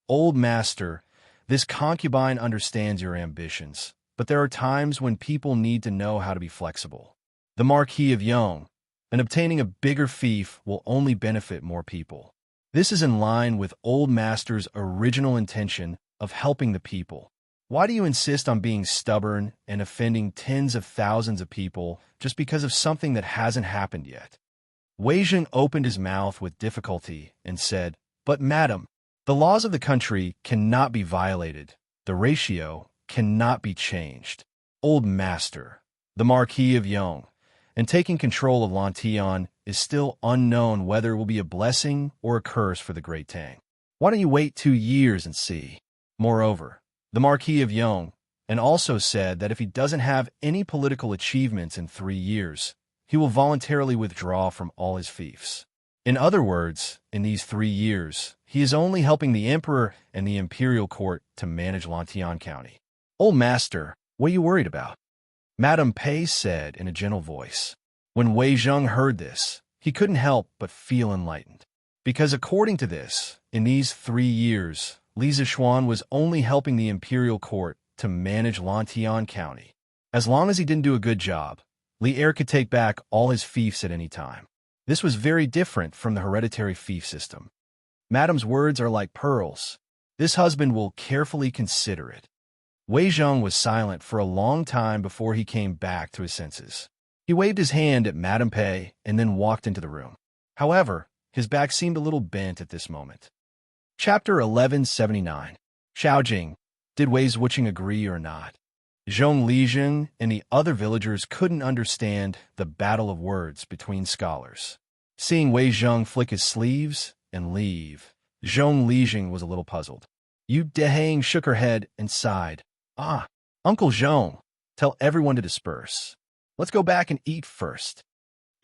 "Old master, this concubine understands your ambitions, but there are times when people need to know how to be flexible. The Marquis of Yong, and obtaining a bigger fief will only benefit more people. This is in line with old master's original intention of helping the people. Why do you insist on being stubborn and offending tens of thousands of people just because of something that hasn't happened yet?" Wei Zheng opened his mouth with difficulty and said, "But madam, the laws of the country cannot be violated. The ratio cannot be changed. Old master, the Marquis of Yong, and taking control of Lantian is still unknown whether it will be a blessing or a curse for the Great Tang. Why don't you wait 2 years and see?" Moreover, the Marquis of Yong and also said that if he doesn't have any political achievements in 3 years, he will voluntarily withdraw from all his fiefs. In other words, in these 3 years, he is only helping the emperor and the imperial court to manage Lantian County. "Old master, what are you worried about?" Madame Pei said in a gentle voice. When Wei Zheng heard this, he couldn't help but feel enlightened. Because according to this, in these 3 years, Li Zishuan was only helping the imperial court to manage Lantian County. As long as he didn't do a good job, Li Er could take back all his fiefs at any time. This was very different from the hereditary fief system. Madame's words are like pearls. This husband will carefully consider it. Wei Zheng was silent for a long time before he came back to his senses. He waved his hand at Madame Pei and then walked into the room. However, his back seemed a little bent at this moment. Chapter 1179. Xiaojing. Did Wei Zhuqing agree or not? Zhong Lijing and the other villagers couldn't understand the battle of words between scholars. Seeing Wei Zheng flick his sleeves and leave, Zhong Lijing was a little puzzled. Yu Dehang shook her head and sighed. "Ah, Uncle Zhong, tell everyone to disperse. Let's go back and eat first."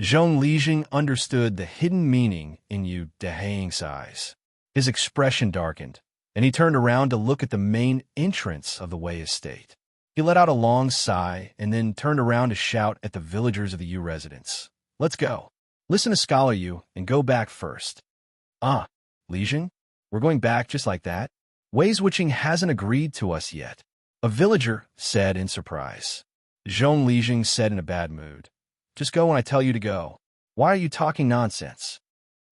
Zhong Lijing understood the hidden meaning in Yu Dehang's eyes. His expression darkened, and he turned around to look at the main entrance of the Wei estate. He let out a long sigh and then turned around to shout at the villagers of the Yu residence. "Let's go. Listen to Scholar Yu and go back first." "Ah, Lijing, we're going back just like that? Wei Zhuqing hasn't agreed to us yet," a villager said in surprise. Zhong Lijing said in a bad mood, "Just go when I tell you to go. Why are you talking nonsense?"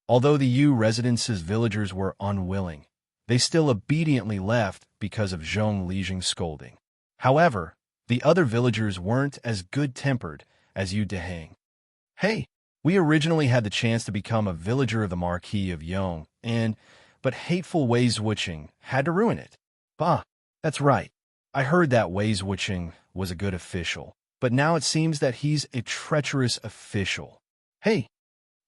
Although the Yu residence's villagers were unwilling, they still obediently left because of Zhong Lijing's scolding. However, the other villagers weren't as good-tempered as Yu Dehang. "Hey, we originally had the chance to become a villager of the Marquis of Yong, but hateful Wei Zhuqing had to ruin it." "Bah, that's right. I heard that Wei Zhuqing was a good official, but now it seems that he's a treacherous official." Hey,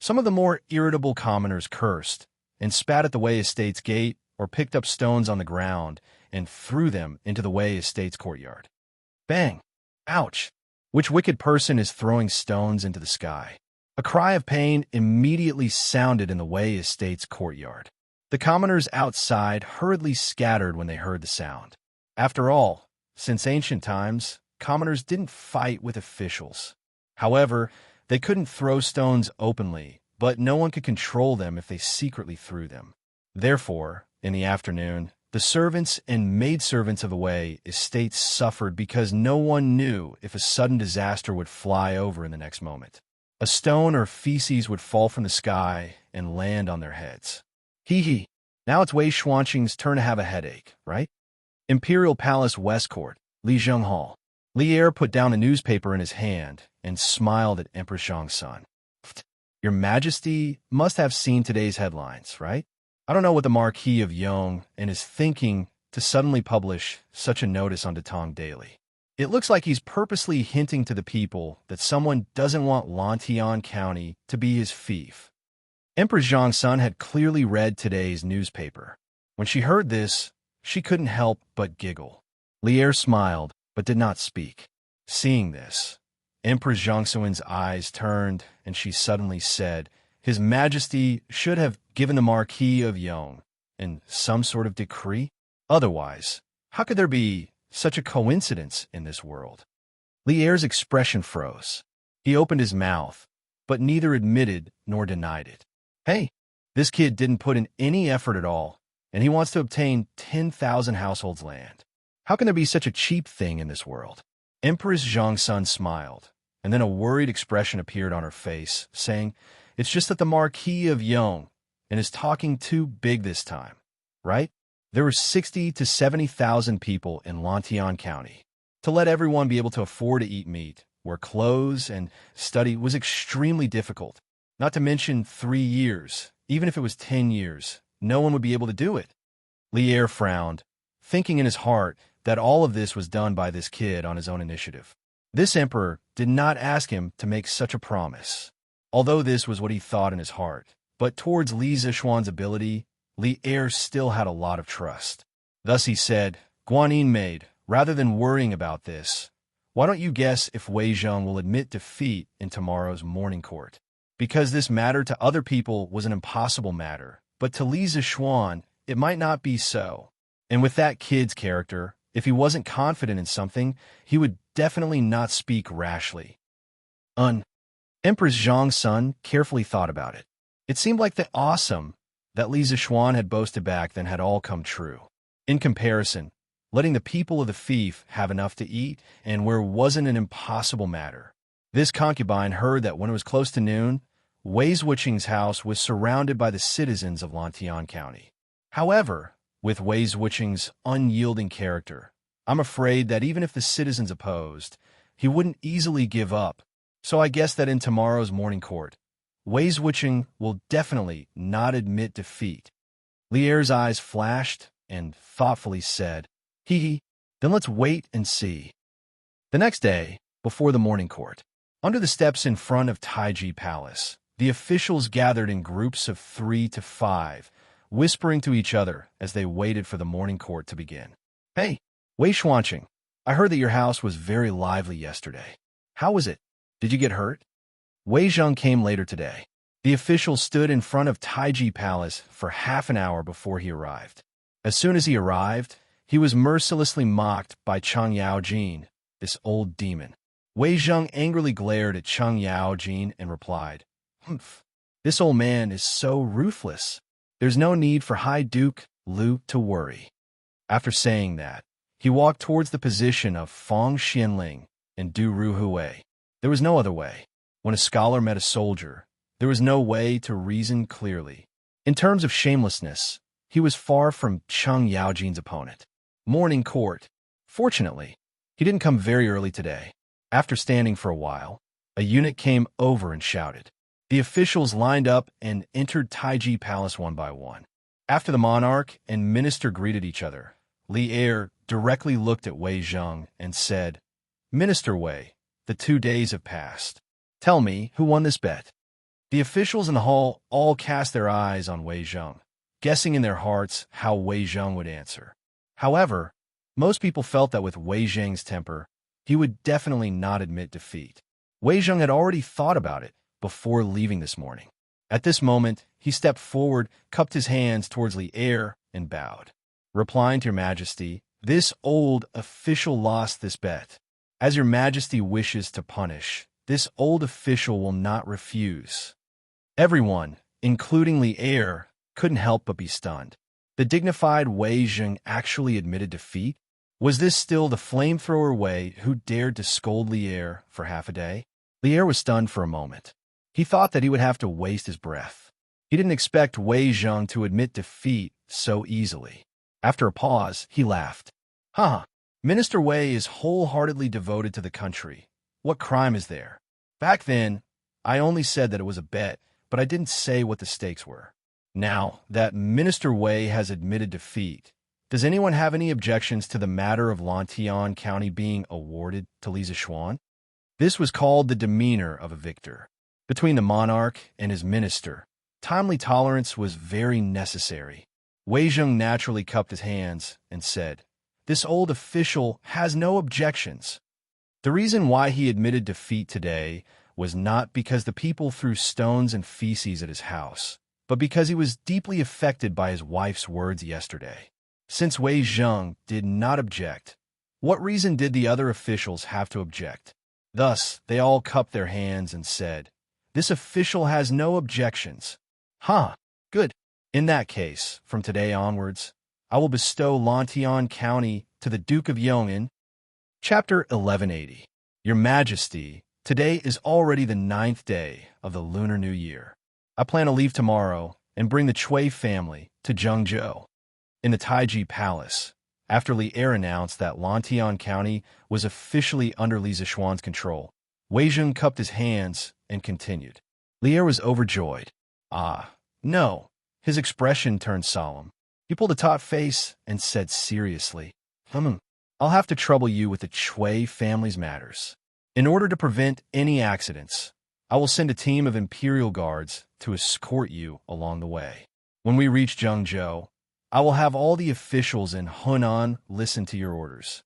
some of the more irritable commoners cursed and spat at the Wei estate's gate or picked up stones on the ground and threw them into the Wei estate's courtyard. Bang! Ouch! Which wicked person is throwing stones into the sky? A cry of pain immediately sounded in the Wei estate's courtyard. The commoners outside hurriedly scattered when they heard the sound. After all, since ancient times, commoners didn't fight with officials. However, they couldn't throw stones openly, but no one could control them if they secretly threw them. Therefore, in the afternoon, the servants and maidservants of the Wei estate suffered because no one knew if a sudden disaster would fly over in the next moment. A stone or feces would fall from the sky and land on their heads. Hee hee, now it's Wei Xuanqing's turn to have a headache, right? Imperial Palace West Court, Li Zheng Hall. Li Er put down a newspaper in his hand and smiled at Empress Zhongsun. Your Majesty must have seen today's headlines, right? I don't know what the Marquis of Yong and is thinking to suddenly publish such a notice on Datong Daily. It looks like he's purposely hinting to the people that someone doesn't want Lantian County to be his fief. Empress Zhongsun had clearly read today's newspaper. When she heard this, she couldn't help but giggle. Li Er smiled, but did not speak. Seeing this, Empress Zhongsun's eyes turned, and she suddenly said, His Majesty should have given the Marquis of Yong in some sort of decree. Otherwise, how could there be such a coincidence in this world? Li Er's expression froze. He opened his mouth, but neither admitted nor denied it. Hey, this kid didn't put in any effort at all, and he wants to obtain 10,000 households' land. How can there be such a cheap thing in this world? Empress Zhongsun smiled, and then a worried expression appeared on her face, saying, It's just that the Marquis of Yong and is talking too big this time, right? There were 60 to 70,000 people in Lantian County. To let everyone be able to afford to eat meat, wear clothes, and study was extremely difficult. Not to mention 3 years, even if it was 10 years, no one would be able to do it. Li Er frowned, thinking in his heart that all of this was done by this kid on his own initiative. This emperor did not ask him to make such a promise, although this was what he thought in his heart. But towards Li Zishuan's ability, Li Er still had a lot of trust. Thus he said, Guanyin maid, rather than worrying about this, why don't you guess if Wei Zheng will admit defeat in tomorrow's morning court? Because this matter to other people was an impossible matter, but to Li Zishuan, it might not be so. And with that kid's character, if he wasn't confident in something, he would definitely not speak rashly. Empress Zhongsun carefully thought about it. It seemed like the awesome that Li Zishuan had boasted back then had all come true. In comparison, letting the people of the fief have enough to eat and where wasn't an impossible matter. This concubine heard that when it was close to noon, Wei Zwiching's house was surrounded by the citizens of Lantian County. However, with Wei Zwiching's unyielding character, I'm afraid that even if the citizens opposed, he wouldn't easily give up. So I guess that in tomorrow's morning court, Wei Zwiching will definitely not admit defeat. Li Er's eyes flashed and thoughtfully said, Hee, then let's wait and see. The next day, before the morning court, under the steps in front of Taiji Palace, the officials gathered in groups of 3 to 5, whispering to each other as they waited for the morning court to begin. Hey, Wei Xuanqing, I heard that your house was very lively yesterday. How was it? Did you get hurt? Wei Zheng came later today. The official stood in front of Taiji Palace for half an hour before he arrived. As soon as he arrived, he was mercilessly mocked by Cheng Yaojin, this old demon. Wei Zheng angrily glared at Cheng Yaojin and replied, Humph, this old man is so ruthless. There's no need for High Duke Lu to worry. After saying that, he walked towards the position of Fong Xianling and Du Ruhui. There was no other way. When a scholar met a soldier, there was no way to reason clearly. In terms of shamelessness, he was far from Cheng Yaojin's opponent. Morning court. Fortunately, he didn't come very early today. After standing for a while, a eunuch came over and shouted. The officials lined up and entered Taiji Palace one by one. After the monarch and minister greeted each other, Li Er directly looked at Wei Zheng and said, Minister Wei, the 2 days have passed. Tell me who won this bet. The officials in the hall all cast their eyes on Wei Zheng, guessing in their hearts how Wei Zheng would answer. However, most people felt that with Wei Zheng's temper, he would definitely not admit defeat. Wei Zheng had already thought about it before leaving this morning. At this moment, he stepped forward, cupped his hands towards Li Er, and bowed. Replying to Your Majesty, this old official lost this bet. As Your Majesty wishes to punish, this old official will not refuse. Everyone, including Li Er, couldn't help but be stunned. The dignified Wei Zheng actually admitted defeat? Was this still the flamethrower Wei who dared to scold Li Er for half a day? Li Er was stunned for a moment. He thought that he would have to waste his breath. He didn't expect Wei Zheng to admit defeat so easily. After a pause, he laughed. Haha. Minister Wei is wholeheartedly devoted to the country. What crime is there? Back then, I only said that it was a bet, but I didn't say what the stakes were. Now that Minister Wei has admitted defeat, does anyone have any objections to the matter of Lantian County being awarded to Li Zixuan? This was called the demeanor of a victor. Between the monarch and his minister, timely tolerance was very necessary. Wei Zheng naturally cupped his hands and said, "This old official has no objections." The reason why he admitted defeat today was not because the people threw stones and feces at his house, but because he was deeply affected by his wife's words yesterday. Since Wei Zheng did not object, what reason did the other officials have to object? Thus, they all cupped their hands and said, "This official has no objections." Huh, good. In that case, from today onwards, I will bestow Lantian County to the Duke of Yong'an. Chapter 1180. Your Majesty, today is already the 9th day of the Lunar New Year. I plan to leave tomorrow and bring the Chui family to Zhengzhou. In the Taiji Palace, after Li Er announced that Lantian County was officially under Li Zixuan's control, Wei Zheng cupped his hands and continued. Li Er was overjoyed. Ah, no. His expression turned solemn. He pulled a taut face and said seriously, I'll have to trouble you with the Chui family's matters. In order to prevent any accidents, I will send a team of Imperial Guards to escort you along the way. When we reach Zhengzhou, I will have all the officials in Hunan listen to your orders.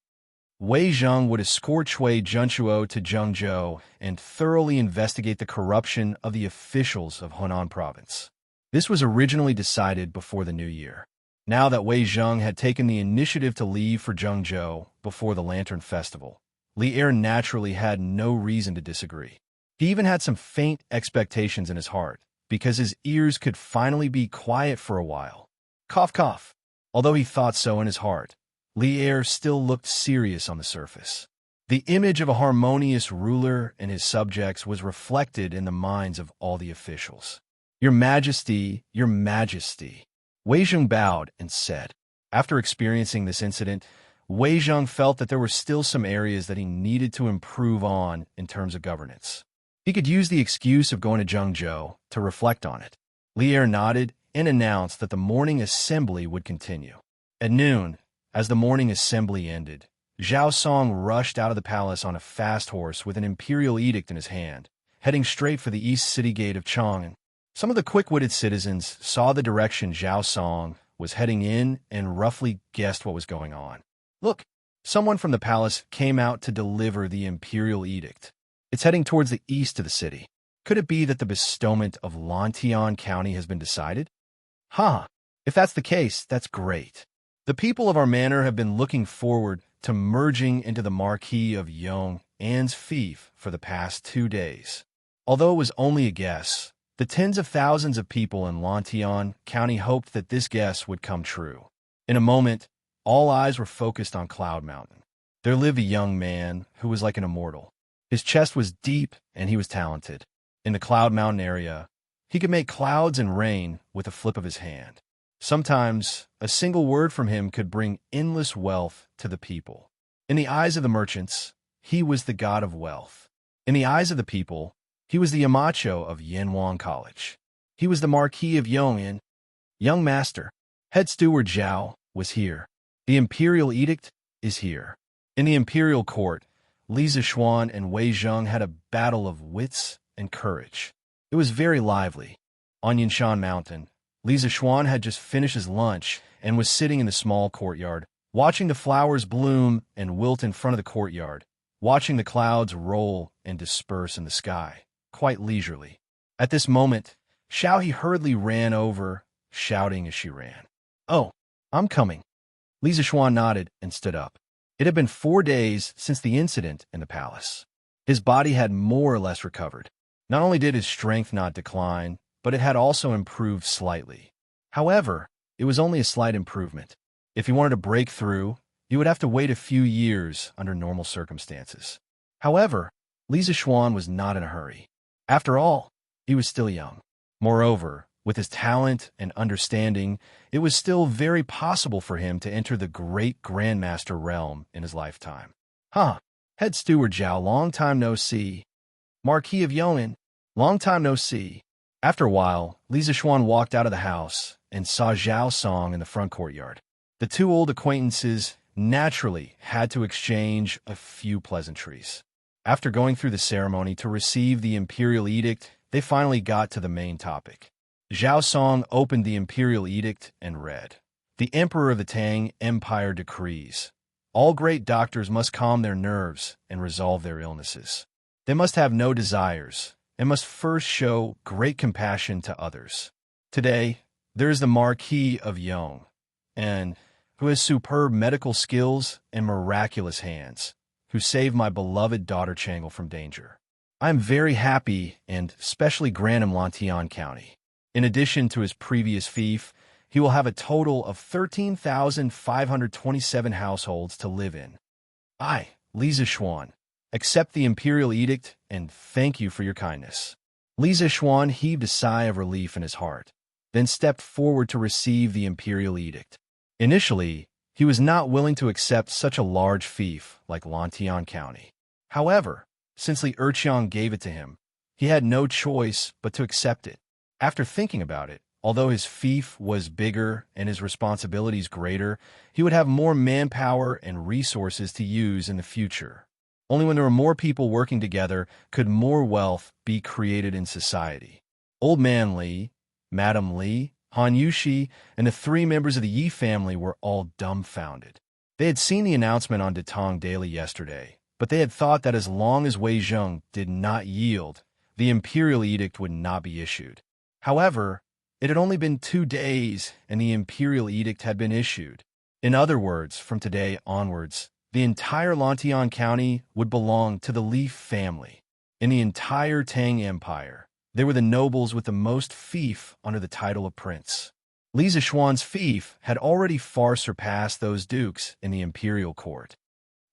Wei Zheng would escort Chui Junchuo to Zhengzhou and thoroughly investigate the corruption of the officials of Hunan province. This was originally decided before the new year. Now that Wei Zheng had taken the initiative to leave for Zhengzhou before the Lantern Festival, Li Er naturally had no reason to disagree. He even had some faint expectations in his heart, because his ears could finally be quiet for a while. Cough, cough. Although he thought so in his heart, Li Er still looked serious on the surface. The image of a harmonious ruler and his subjects was reflected in the minds of all the officials. Your Majesty, Your Majesty. Wei Zheng bowed and said. After experiencing this incident, Wei Zheng felt that there were still some areas that he needed to improve on in terms of governance. He could use the excuse of going to Zhengzhou to reflect on it. Li Er nodded and announced that the morning assembly would continue. At noon, as the morning assembly ended, Zhao Song rushed out of the palace on a fast horse with an imperial edict in his hand, heading straight for the east city gate of Chang'an. Some of the quick-witted citizens saw the direction Zhao Song was heading in and roughly guessed what was going on. Look, someone from the palace came out to deliver the imperial edict. It's heading towards the east of the city. Could it be that the bestowment of Lantian County has been decided? If that's the case, that's great. The people of our manor have been looking forward to merging into the Marquis of Yong'an's fief for the past 2 days. Although it was only a guess, the tens of thousands of people in Lantian County hoped that this guess would come true. In a moment, all eyes were focused on Cloud Mountain. There lived a young man who was like an immortal. His chest was deep and he was talented. In the Cloud Mountain area, he could make clouds and rain with a flip of his hand. Sometimes, a single word from him could bring endless wealth to the people. In the eyes of the merchants, he was the god of wealth. In the eyes of the people, he was the Yamacho of Yanwang College. He was the Marquis of Yong'an. Young Master, Head Steward Zhao, was here. The Imperial Edict is here. In the Imperial Court, Li Zixuan and Wei Zheng had a battle of wits and courage. It was very lively. On Yanshan Mountain, Li Zixuan had just finished his lunch and was sitting in the small courtyard, watching the flowers bloom and wilt in front of the courtyard, watching the clouds roll and disperse in the sky, quite leisurely. At this moment, Xiaohe hurriedly ran over, shouting as she ran. "Oh, I'm coming." Li Zixuan nodded and stood up. It had been 4 days since the incident in the palace. His body had more or less recovered. Not only did his strength not decline, but it had also improved slightly. However, it was only a slight improvement. If he wanted to break through, he would have to wait a few years under normal circumstances. However, Li Zixuan was not in a hurry. After all, he was still young. Moreover, With his talent and understanding, it was still very possible for him to enter the great Grandmaster realm in his lifetime. Huh. Head Steward Zhao, long time no see. Marquis of Yong'an, long time no see. After a while, Li Zixuan walked out of the house and saw Zhao Song in the front courtyard. The two old acquaintances naturally had to exchange a few pleasantries. After going through the ceremony to receive the imperial edict, they finally got to the main topic. Zhao Song opened the imperial edict and read, "The Emperor of the Tang Empire decrees. All great doctors must calm their nerves and resolve their illnesses. They must have no desires and must first show great compassion to others. Today, there is the Marquis of Yong, and who has superb medical skills and miraculous hands, who saved my beloved daughter Changle from danger. I am very happy and specially grant him Lantian County. In addition to his previous fief, he will have a total of 13,527 households to live in. I, Li Zixuan, accept the imperial edict and thank you for your kindness." Li Zixuan heaved a sigh of relief in his heart, then stepped forward to receive the imperial edict. Initially, he was not willing to accept such a large fief like Lantian County. However, since Li Erqiang gave it to him, he had no choice but to accept it. After thinking about it, although his fief was bigger and his responsibilities greater, he would have more manpower and resources to use in the future. Only when there were more people working together could more wealth be created in society. Old Man Li, Madam Li, Han Yushi, and the three members of the Yi family were all dumbfounded. They had seen the announcement on Datong Daily yesterday, but they had thought that as long as Wei Zheng did not yield, the imperial edict would not be issued. However, it had only been 2 days, and the imperial edict had been issued. In other words, from today onwards, the entire Lantian County would belong to the Li family. In the entire Tang Empire, they were the nobles with the most fief under the title of prince. Li Zixuan's fief had already far surpassed those dukes in the imperial court.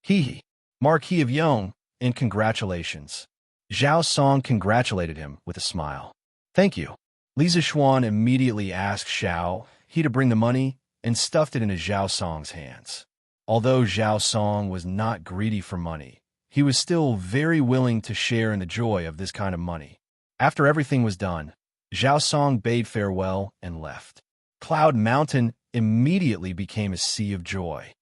He, Marquis of Yong, and congratulations. Zhao Song congratulated him with a smile. Thank you. Li Zixuan immediately asked Xiao He to bring the money and stuffed it into Zhao Song's hands. Although Zhao Song was not greedy for money, he was still very willing to share in the joy of this kind of money. After everything was done, Zhao Song bade farewell and left. Cloud Mountain immediately became a sea of joy.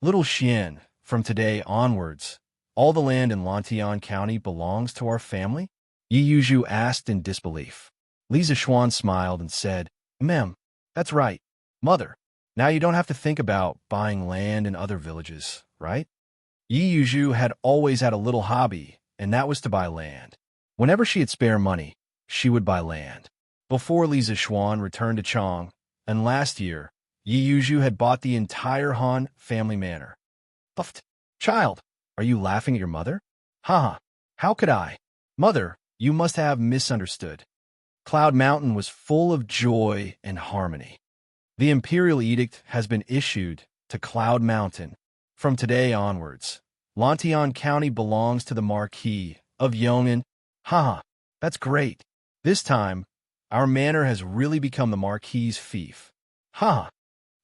Little Xian, from today onwards, all the land in Lantian County belongs to our family? Yi Yuzhu asked in disbelief. Li Zixuan smiled and said, Mem, that's right. Mother, now you don't have to think about buying land in other villages, right? Yi Yuzhu had always had a little hobby, and that was to buy land. Whenever she had spare money, she would buy land. Before Li Zixuan returned to Chong, and last year, Yi Yuzhu had bought the entire Han family manor. Puffed. Child, are you laughing at your mother? Haha, how could I? Mother, you must have misunderstood. Cloud Mountain was full of joy and harmony. The imperial edict has been issued to Cloud Mountain. From today onwards, Lantian County belongs to the Marquis of Yong'an. Haha, that's great. This time, our manor has really become the Marquis's fief. Haha.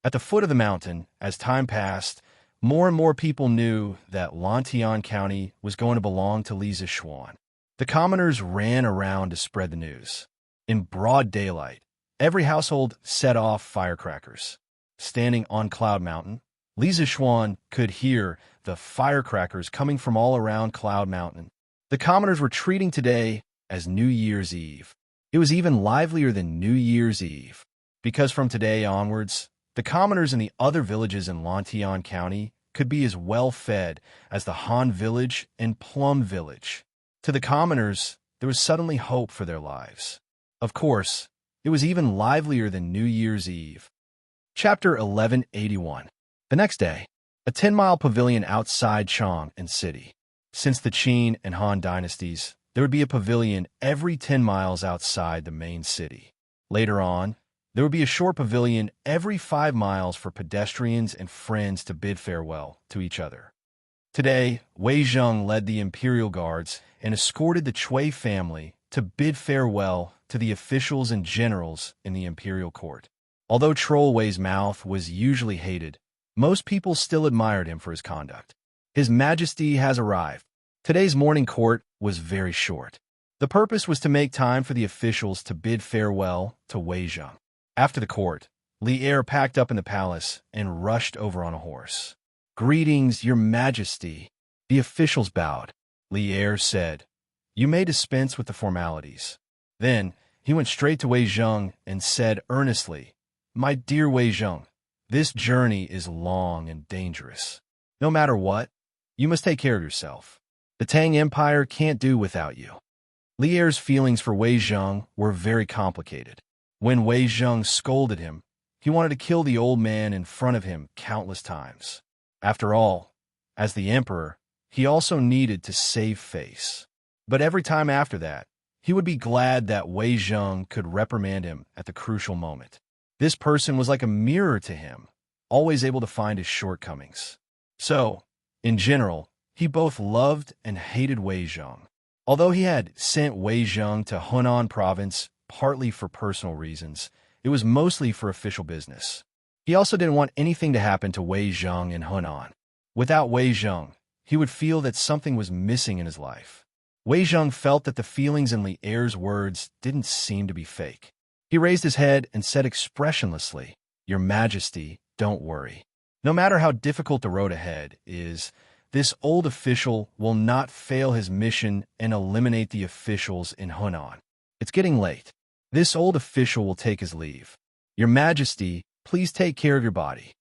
At the foot of the mountain, as time passed, more and more people knew that Lantian County was going to belong to Li Zixuan. The commoners ran around to spread the news. In broad daylight, every household set off firecrackers. Standing on Cloud Mountain, Li Zixuan could hear the firecrackers coming from all around Cloud Mountain. The commoners were treating today as New Year's Eve. It was even livelier than New Year's Eve, because from today onwards, the commoners in the other villages in Lantian County could be as well fed as the Han Village and Plum Village. To the commoners, there was suddenly hope for their lives. Of course, it was even livelier than New Year's Eve. Chapter 1181. The next day, a 10-mile pavilion outside Chong and City. Since the Qin and Han dynasties, there would be a pavilion every 10 miles outside the main city. Later on, there would be a short pavilion every 5 miles for pedestrians and friends to bid farewell to each other. Today, Wei Zheng led the Imperial Guards and escorted the Chui family to bid farewell to the officials and generals in the imperial court. Although Troll Wei's mouth was usually hated, most people still admired him for his conduct. His Majesty has arrived. Today's morning court was very short. The purpose was to make time for the officials to bid farewell to Wei Zheng. After the court, Li Er packed up in the palace and rushed over on a horse. "Greetings, Your Majesty." The officials bowed. Li Er said, "You may dispense with the formalities." Then he went straight to Wei Zheng and said earnestly, "My dear Wei Zheng, this journey is long and dangerous. No matter what, you must take care of yourself. The Tang Empire can't do without you." Li Er's feelings for Wei Zheng were very complicated. When Wei Zheng scolded him, he wanted to kill the old man in front of him countless times. After all, as the emperor, he also needed to save face. But every time after that, he would be glad that Wei Zheng could reprimand him at the crucial moment. This person was like a mirror to him, always able to find his shortcomings. So, in general, he both loved and hated Wei Zheng. Although he had sent Wei Zheng to Hunan province partly for personal reasons, it was mostly for official business. He also didn't want anything to happen to Wei Zheng in Hunan. Without Wei Zheng, he would feel that something was missing in his life. Wei Zheng felt that the feelings in Li Er's words didn't seem to be fake. He raised his head and said expressionlessly, "Your Majesty, don't worry. No matter how difficult the road ahead is, this old official will not fail his mission and eliminate the officials in Hunan. It's getting late. This old official will take his leave. Your Majesty, please take care of your body."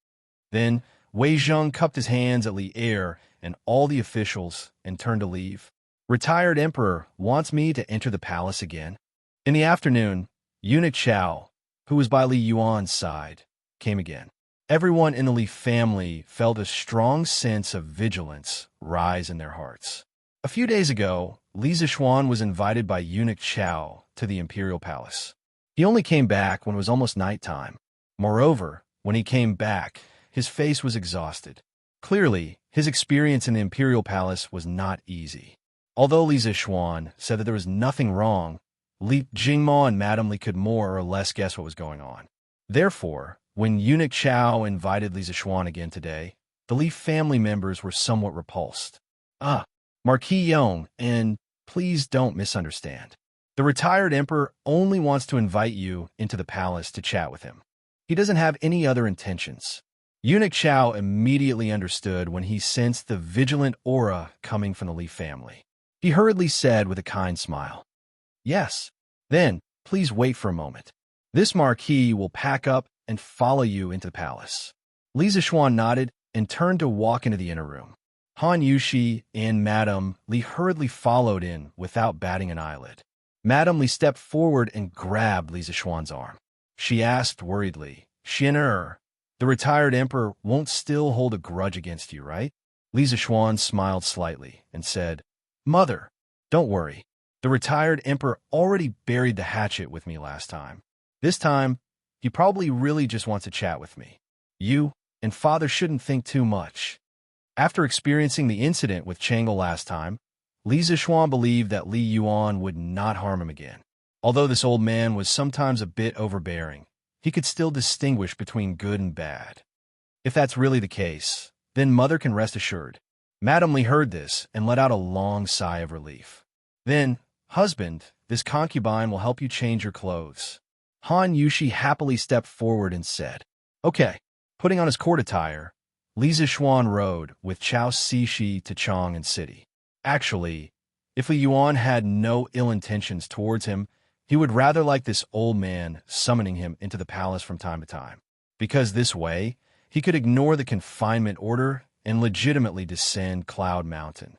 Then Wei Zheng cupped his hands at Li Er and all the officials and turned to leave. "Retired Emperor wants me to enter the palace again." In the afternoon, Eunuch Chao, who was by Li Yuan's side, came again. Everyone in the Li family felt a strong sense of vigilance rise in their hearts. A few days ago, Li Zishuan was invited by Eunuch Chao to the imperial palace. He only came back when it was almost nighttime. Moreover, when he came back, his face was exhausted. Clearly, his experience in the imperial palace was not easy. Although Li Zishuan said that there was nothing wrong, Li Jingmo and Madame Li could more or less guess what was going on. Therefore, when Eunuch Chao invited Li Zishuan again today, the Li family members were somewhat repulsed. Marquis Yong, and please don't misunderstand. The retired emperor only wants to invite you into the palace to chat with him. He doesn't have any other intentions. Eunuch Chao immediately understood when he sensed the vigilant aura coming from the Li family. He hurriedly said with a kind smile, "Yes. Then, please wait for a moment. This marquis will pack up and follow you into the palace." Li Zishuan nodded and turned to walk into the inner room. Han Yushi and Madame Li hurriedly followed in without batting an eyelid. Madame Li stepped forward and grabbed Li Zishuan's arm. She asked worriedly, "Xian'er, the retired emperor won't still hold a grudge against you, right?" Li Zishuan smiled slightly and said, "Mother, don't worry. The retired emperor already buried the hatchet with me last time. This time, he probably really just wants to chat with me. You and father shouldn't think too much." After experiencing the incident with Chang'e last time, Li Zishuan believed that Li Yuan would not harm him again. Although this old man was sometimes a bit overbearing, he could still distinguish between good and bad. If that's really the case, then mother can rest assured. Madame Li heard this and let out a long sigh of relief. Then, "Husband, this concubine will help you change your clothes." Han Yushi happily stepped forward and said, "Okay." Putting on his court attire, Li Zishuan rode with Chao Cixi to Chang'an City. Actually, if Li Yuan had no ill intentions towards him, he would rather like this old man summoning him into the palace from time to time, because this way, he could ignore the confinement order and legitimately descend Cloud Mountain.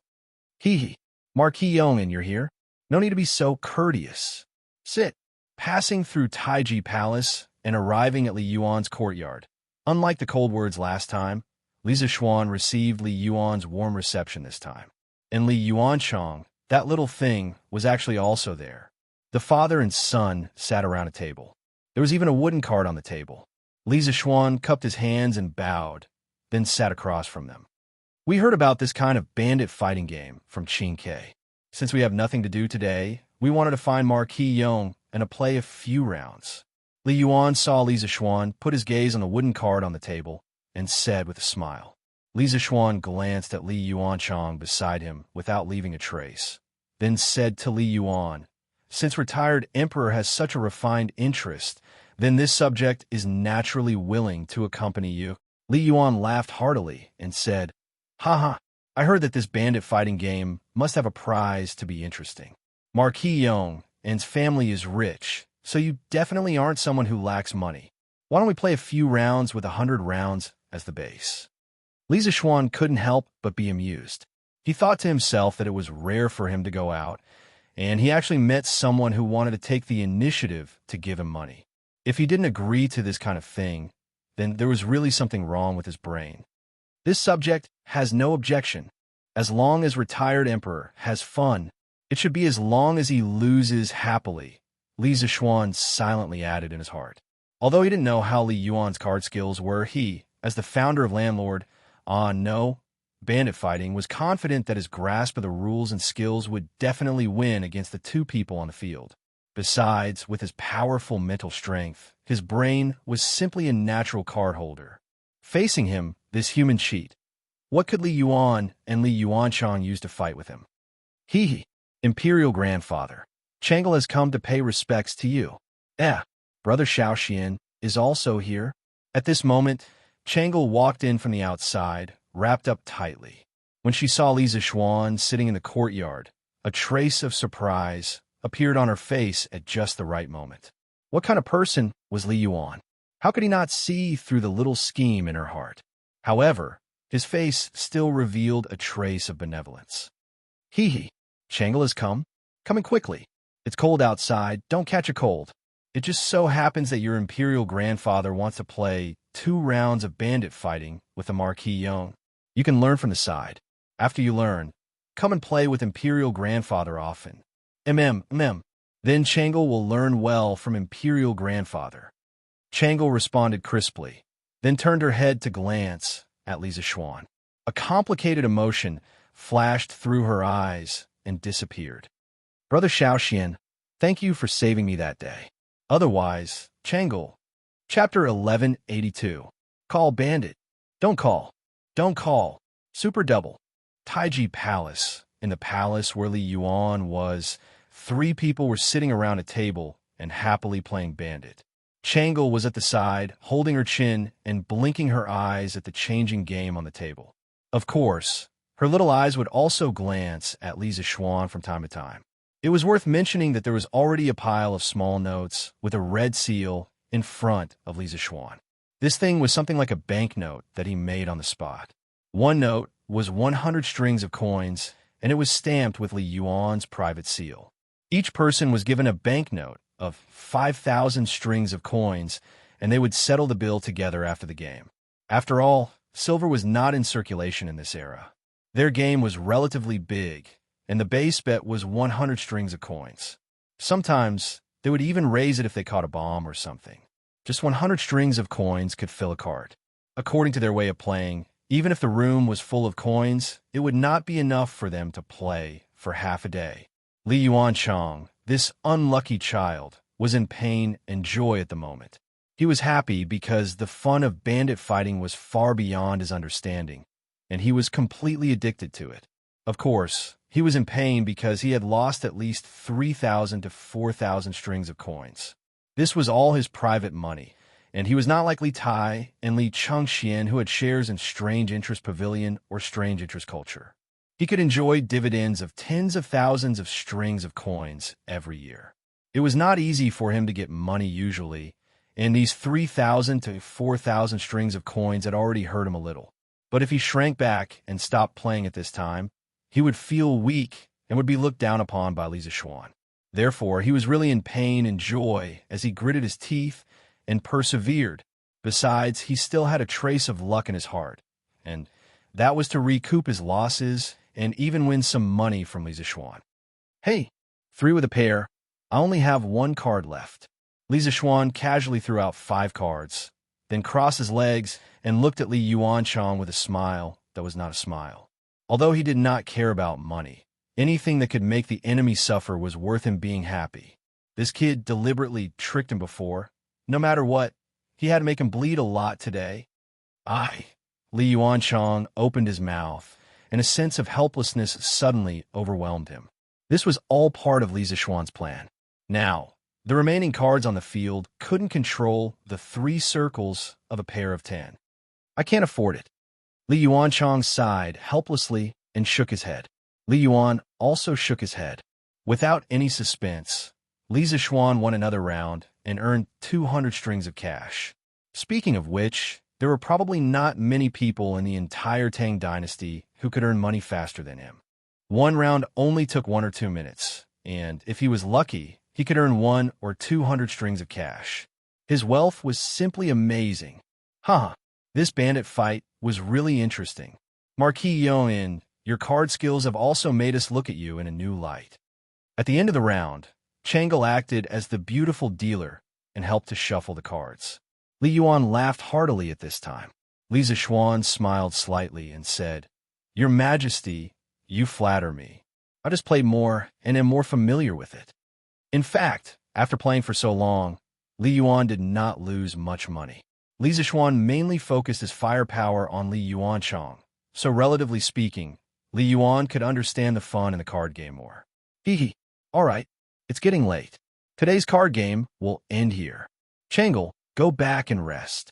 "Hee, Marquis Yong'an, you're here? No need to be so courteous. Sit." Passing through Taiji Palace and arriving at Li Yuan's courtyard, unlike the cold words last time, Li Zishuan received Li Yuan's warm reception this time. And Li Yuanchang, that little thing, was actually also there. The father and son sat around a table. There was even a wooden cart on the table. Li Zishuan cupped his hands and bowed, then sat across from them. "We heard about this kind of bandit fighting game from Qin Ke. Since we have nothing to do today, we We wanted to find Marquis Yong and to play a few rounds. Li Yuan saw Li Zishuan put his gaze on the wooden card on the table and said with a smile. Li Zishuan glanced at Li Yuanchang beside him without leaving a trace, then said to Li Yuan, "Since retired emperor has such a refined interest, then this subject is naturally willing to accompany you." Li Yuan laughed heartily and said, "Haha, I heard that this bandit fighting game must have a prize to be interesting. Marquis Yong and his family is rich, so you definitely aren't someone who lacks money. Why don't we play a few rounds with 100 rounds as the base?" Li Zishuan couldn't help but be amused. He thought to himself that it was rare for him to go out, and he actually met someone who wanted to take the initiative to give him money. If he didn't agree to this kind of thing, then there was really something wrong with his brain. This subject has no objection. As long as retired emperor has fun, it should be as long as he loses happily, Li Zishuan silently added in his heart. Although he didn't know how Li Yuan's card skills were, he, as the founder of Landlord No Bandit Fighting, was confident that his grasp of the rules and skills would definitely win against the two people on the field. Besides, with his powerful mental strength, his brain was simply a natural card holder. Facing him, this human cheat, what could Li Yuan and Li Yuanchang use to fight with him? He, Imperial Grandfather, Changle has come to pay respects to you. Brother Xiaoxian is also here. At this moment, Changle walked in from the outside, wrapped up tightly. When she saw Li Zishuan sitting in the courtyard, a trace of surprise appeared on her face at just the right moment. What kind of person was Li Yuan? How could he not see through the little scheme in her heart? However, his face still revealed a trace of benevolence. Changle has come. Coming quickly. It's cold outside. Don't catch a cold. It just so happens that your Imperial Grandfather wants to play 2 rounds of bandit fighting with the Marquis Yong. You can learn from the side. After you learn, come and play with Imperial Grandfather often. Then Changle will learn well from Imperial Grandfather. Changle responded crisply, then turned her head to glance at Li Zishuan. A complicated emotion flashed through her eyes and disappeared. Brother Xiaoxian, thank you for saving me that day. Otherwise, Changle. Chapter 1182. Call Bandit. Don't call. Don't call. Super Double. Taiji Palace. In the palace where Li Yuan was, 3 people were sitting around a table and happily playing Bandit. Changle was at the side, holding her chin and blinking her eyes at the changing game on the table. Of course, her little eyes would also glance at Li Zishuan from time to time. It was worth mentioning that there was already a pile of small notes with a red seal in front of Li Zishuan. This thing was something like a banknote that he made on the spot. One note was 100 strings of coins, and it was stamped with Li Yuan's private seal. Each person was given a banknote of 5,000 strings of coins, and they would settle the bill together after the game. After all, silver was not in circulation in this era. Their game was relatively big, and the base bet was 100 strings of coins. Sometimes, they would even raise it if they caught a bomb or something. Just 100 strings of coins could fill a cart. According to their way of playing, even if the room was full of coins, it would not be enough for them to play for half a day. Li Yuanchang, this unlucky child, was in pain and joy at the moment. He was happy because the fun of bandit fighting was far beyond his understanding, and he was completely addicted to it. Of course, he was in pain because he had lost at least 3,000 to 4,000 strings of coins. This was all his private money, and he was not like Li Tai and Li Chengxian, who had shares in Strange Interest Pavilion or Strange Interest Culture. He could enjoy dividends of tens of thousands of strings of coins every year. It was not easy for him to get money usually, and these 3,000 to 4,000 strings of coins had already hurt him a little. But if he shrank back and stopped playing at this time, he would feel weak and would be looked down upon by Li Zishuan. Therefore, he was really in pain and joy as he gritted his teeth and persevered. Besides, he still had a trace of luck in his heart, and that was to recoup his losses and even win some money from Li Zishuan. Hey, 3 with a pair. I only have 1 card left. Li Zishuan casually threw out 5 cards, then crossed his legs and looked at Li Yuanchang with a smile that was not a smile. Although he did not care about money, Anything that could make the enemy suffer was worth him being happy. This kid deliberately tricked him before. No matter what, he had to make him bleed a lot today. I. Li Yuanchang opened his mouth, and a sense of helplessness suddenly overwhelmed him. This was all part of Li Zishuan's plan. Now, the remaining cards on the field couldn't control the 3 circles of a pair of 10. I can't afford it. Li Yuanchang sighed helplessly and shook his head. Li Yuan also shook his head. Without any suspense, Li Zishuan won another round and earned 200 strings of cash. Speaking of which, there were probably not many people in the entire Tang dynasty who could earn money faster than him. One round only took 1 or 2 minutes, and if he was lucky, he could earn 1 or 200 strings of cash. His wealth was simply amazing. This bandit fight was really interesting. Marquis Yoin, your card skills have also made us look at you in a new light. At the end of the round, Changle acted as the beautiful dealer and helped to shuffle the cards. Li Yuan laughed heartily at this time. Li Zishuan smiled slightly and said, "Your Majesty, you flatter me. I just played more and am more familiar with it." In fact, after playing for so long, Li Yuan did not lose much money. Li Zishuan mainly focused his firepower on Li Yuanchang, so relatively speaking, Li Yuan could understand the fun in the card game more. All right, it's getting late. Today's card game will end here. Changle, go back and rest.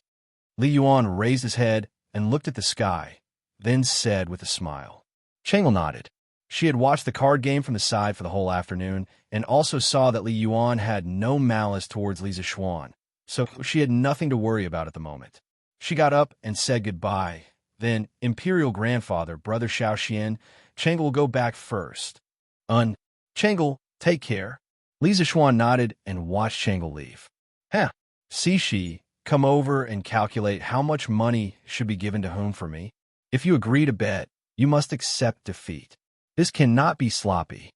Li Yuan raised his head and looked at the sky, then said with a smile. Changle nodded. She had watched the card game from the side for the whole afternoon and also saw that Li Yuan had no malice towards Li Zishuan, so she had nothing to worry about at the moment. She got up and said goodbye. Then, Imperial Grandfather, Brother Xiaoxian, Changle will go back first. Changle, take care. Li Zishuan nodded and watched Changle leave. Cixi, come over and calculate how much money should be given to whom for me. If you agree to bet, you must accept defeat. This cannot be sloppy.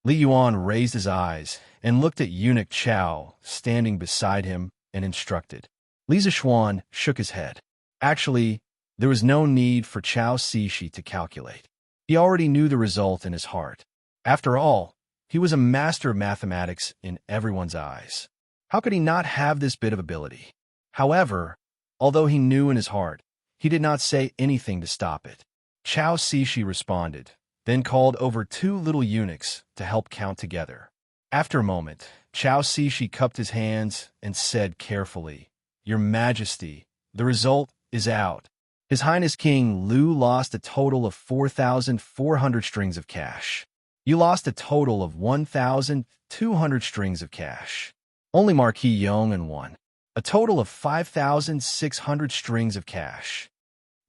Li Yuan raised his eyes and looked at eunuch Chao standing beside him and instructed. Li Zishuan shook his head. Actually, there was no need for Chao Cixi to calculate. He already knew the result in his heart. After all, he was a master of mathematics in everyone's eyes. How could he not have this bit of ability? However, although he knew in his heart, he did not say anything to stop it. Chao Cixi responded, then called over 2 little eunuchs to help count together. After a moment, Chao Cixi cupped his hands and said carefully, "Your Majesty, the result is out. His Highness King Lu lost a total of 4,400 strings of cash. You lost a total of 1,200 strings of cash. Only Marquis Yong won. A total of 5,600 strings of cash."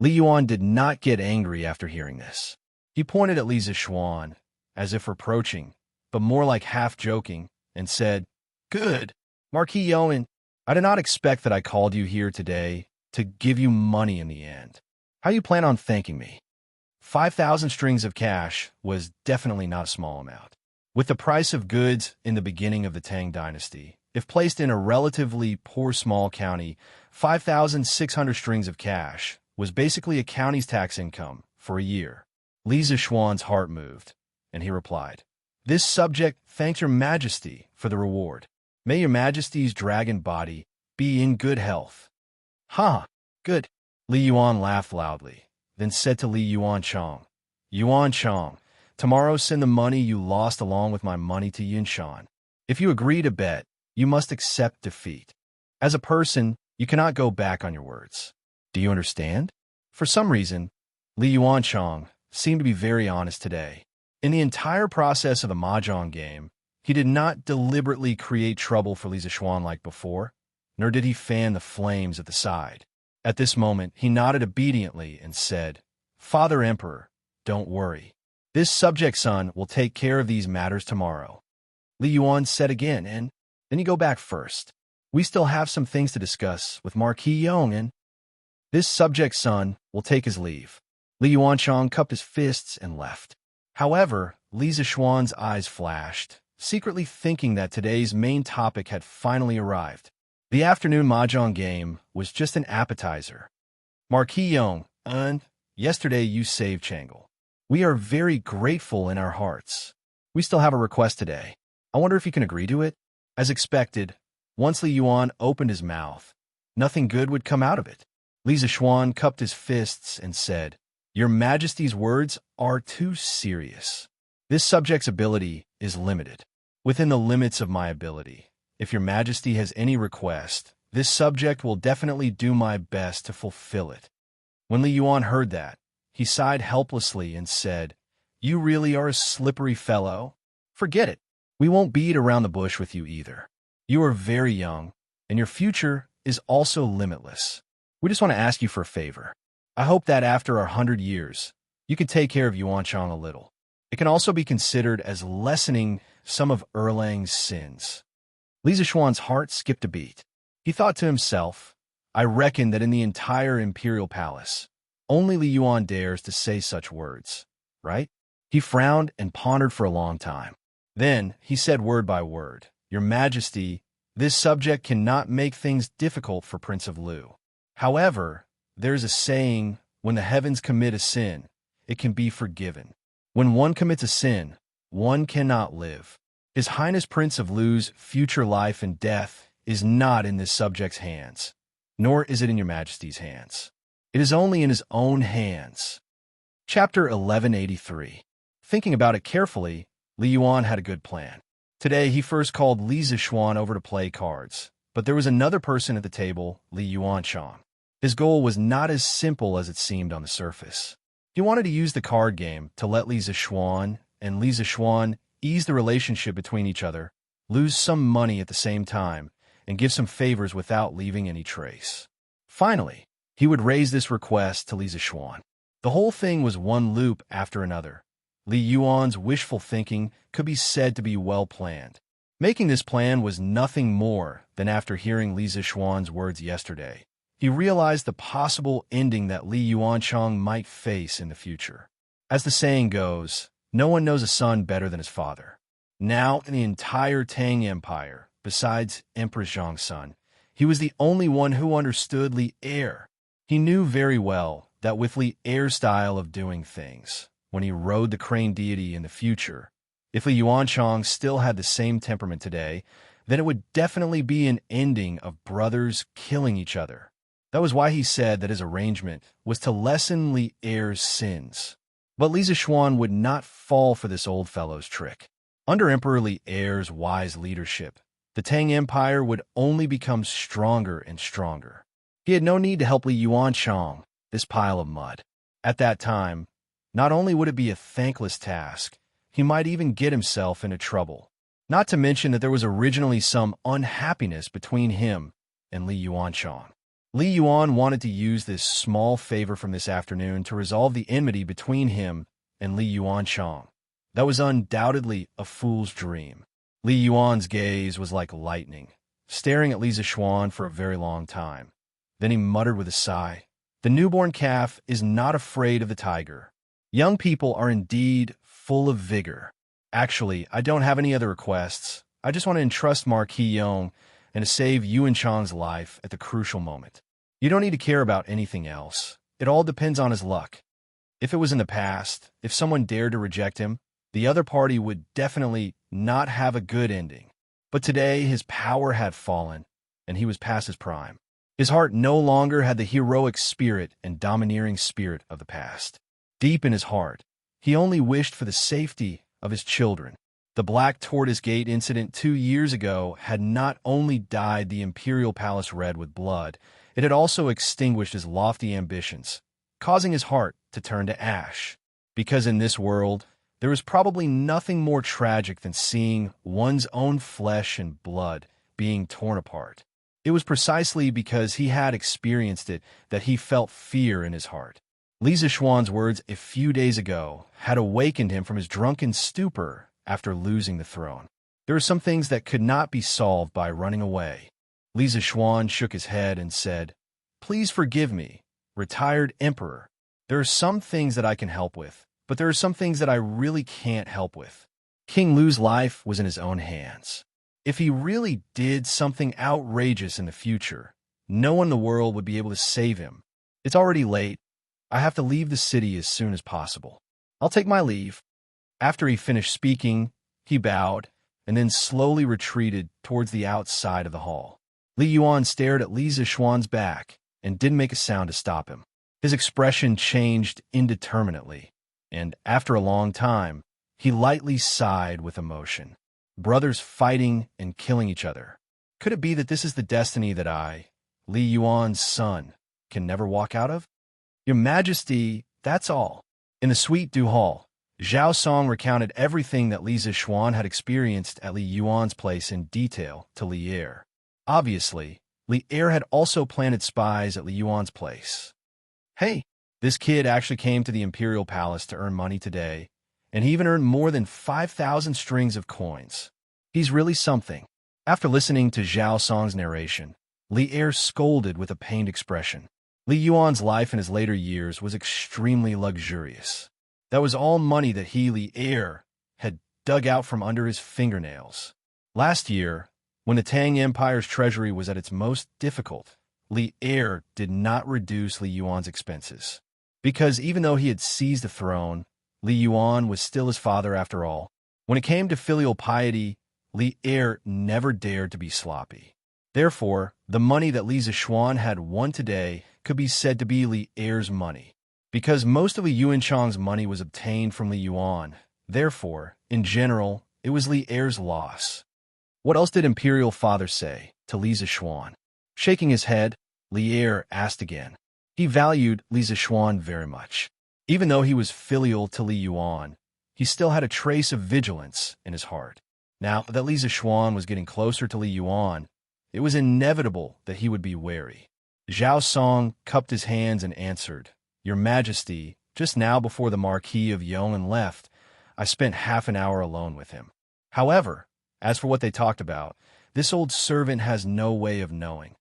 Li Yuan did not get angry after hearing this. He pointed at Li Zishuan, as if reproaching, but more like half-joking, and said, "Good. Marquis Yong, I did not expect that I called you here today to give you money in the end. How you plan on thanking me?" 5,000 strings of cash was definitely not a small amount. With the price of goods in the beginning of the Tang dynasty, if placed in a relatively poor small county, 5,600 strings of cash was basically a county's tax income for a year. Li Zishuan's heart moved, and he replied, "This subject thanks your Majesty for the reward. May your Majesty's dragon body be in good health." Good. Li Yuan laughed loudly, then said to Li Yuanchang, "Yuanchang, tomorrow send the money you lost along with my money to Yinshan. If you agree to bet, you must accept defeat. As a person, you cannot go back on your words. Do you understand?" For some reason, Li Yuanchang seemed to be very honest today. In the entire process of the mahjong game, he did not deliberately create trouble for Li Zishuan like before, nor did he fan the flames at the side. At this moment, he nodded obediently and said, "Father Emperor, don't worry. This subject son will take care of these matters tomorrow." Li Yuan said again, "And then you go back first. We still have some things to discuss with Marquis Yong, and this subject son will take his leave." Li Yuanchang cupped his fists and left. However, Li Zishuan's eyes flashed, secretly thinking that today's main topic had finally arrived. The afternoon mahjong game was just an appetizer. "Marquis Yong, yesterday you saved Changle. We are very grateful in our hearts. We still have a request today. I wonder if you can agree to it? As expected, once Li Yuan opened his mouth, nothing good would come out of it. Li Zishuan cupped his fists and said, "Your Majesty's words are too serious. This subject's ability is limited. Within the limits of my ability, if your Majesty has any request, this subject will definitely do my best to fulfill it." When Li Yuan heard that, he sighed helplessly and said, "You really are a slippery fellow. Forget it. We won't beat around the bush with you either. You are very young, and your future is also limitless. We just want to ask you for a favor. I hope that after our 100 years, you can take care of Yuanchang a little. It can also be considered as lessening some of Erlang's sins." Li Zishuan's heart skipped a beat. He thought to himself, "I reckon that in the entire imperial palace, only Li Yuan dares to say such words, right?" He frowned and pondered for a long time. Then he said word by word, "Your Majesty, this subject cannot make things difficult for Prince of Lu. However, there is a saying, when the heavens commit a sin, it can be forgiven. When one commits a sin, one cannot live. His Highness Prince of Lu's future life and death is not in this subject's hands, nor is it in your Majesty's hands. It is only in his own hands." Chapter 1183. Thinking about it carefully, Li Yuan had a good plan. Today, he first called Li Zishuan over to play cards, but there was another person at the table, Li Yuanchang. His goal was not as simple as it seemed on the surface. He wanted to use the card game to let Li Zishuan and Li Zishuan ease the relationship between each other, lose some money at the same time, and give some favors without leaving any trace. Finally, he would raise this request to Li Zishuan. The whole thing was one loop after another. Li Yuan's wishful thinking could be said to be well planned. Making this plan was nothing more than after hearing Li Zishuan's words yesterday, he realized the possible ending that Li Yuanchang might face in the future. As the saying goes, no one knows a son better than his father. Now, in the entire Tang Empire, besides Empress Zhang's son, he was the only one who understood Li Er. He knew very well that with Li Er's style of doing things, when he rode the crane deity in the future, if Li Yuanchang still had the same temperament today, then it would definitely be an ending of brothers killing each other. That was why he said that his arrangement was to lessen Li Er's sins. But Li Zishuan would not fall for this old fellow's trick. Under Emperor Li Er's wise leadership, the Tang Empire would only become stronger and stronger. He had no need to help Li Yuanchang, this pile of mud. At that time, not only would it be a thankless task, he might even get himself into trouble. Not to mention that there was originally some unhappiness between him and Li Yuanchang. Li Yuan wanted to use this small favor from this afternoon to resolve the enmity between him and Li Yuanchang. That was undoubtedly a fool's dream. Li Yuan's gaze was like lightning, staring at Li Zishuan for a very long time. Then he muttered with a sigh, "The newborn calf is not afraid of the tiger. Young people are indeed full of vigor. Actually, I don't have any other requests. I just want to entrust Marquis Yong and to save Yuanchang's life at the crucial moment. You don't need to care about anything else. It all depends on his luck. If it was in the past, if someone dared to reject him, the other party would definitely not have a good ending. But today his power had fallen, and he was past his prime. His heart no longer had the heroic spirit and domineering spirit of the past. Deep in his heart, he only wished for the safety of his children. The Black Tortoise Gate incident 2 years ago had not only dyed the imperial palace red with blood, it had also extinguished his lofty ambitions, causing his heart to turn to ash. Because in this world, there is probably nothing more tragic than seeing one's own flesh and blood being torn apart. It was precisely because he had experienced it that he felt fear in his heart. Li Zishuan's words a few days ago had awakened him from his drunken stupor after losing the throne. There are some things that could not be solved by running away. Li Zishuan shook his head and said, "Please forgive me, retired emperor. There are some things that I can help with, but there are some things that I really can't help with." King Lu's life was in his own hands. If he really did something outrageous in the future, no one in the world would be able to save him. It's already late. I have to leave the city as soon as possible. I'll take my leave." After he finished speaking, he bowed and then slowly retreated towards the outside of the hall. Li Yuan stared at Li Zixuan's back and didn't make a sound to stop him. His expression changed indeterminately, and after a long time, he lightly sighed with emotion. Brothers fighting and killing each other. Could it be that this is the destiny that I, Li Yuan's son, can never walk out of? "Your Majesty, that's all." In the suite du hall, Zhao Song recounted everything that Li Zixuan had experienced at Li Yuan's place in detail to Li Er. Obviously, Li Er had also planted spies at Li Yuan's place. "Hey, this kid actually came to the Imperial Palace to earn money today, and he even earned more than 5,000 strings of coins. He's really something." After listening to Zhao Song's narration, Li Er scolded with a pained expression. Li Yuan's life in his later years was extremely luxurious. That was all money that he, Li Er, had dug out from under his fingernails. Last year, when the Tang Empire's treasury was at its most difficult, Li Er did not reduce Li Yuan's expenses. Because even though he had seized the throne, Li Yuan was still his father after all. When it came to filial piety, Li Er never dared to be sloppy. Therefore, the money that Li Zixuan had won today could be said to be Li Er's money. Because most of Li Yuanchang's money was obtained from Li Yuan, therefore, in general, it was Li Er's loss. What else did Imperial Father say to Li Zixuan? Shaking his head, Li Er asked again. He valued Li Zixuan very much. Even though he was filial to Li Yuan, he still had a trace of vigilance in his heart. Now that Li Zixuan was getting closer to Li Yuan, it was inevitable that he would be wary. Zhao Song cupped his hands and answered, "Your Majesty, just now before the Marquis of Yong'an left, I spent half an hour alone with him. However, as for what they talked about, this old servant has no way of knowing."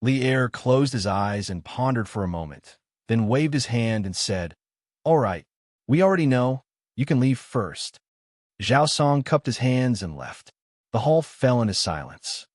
Li Er closed his eyes and pondered for a moment, then waved his hand and said, "All right, we already know. You can leave first." Zhao Song cupped his hands and left. The hall fell into silence.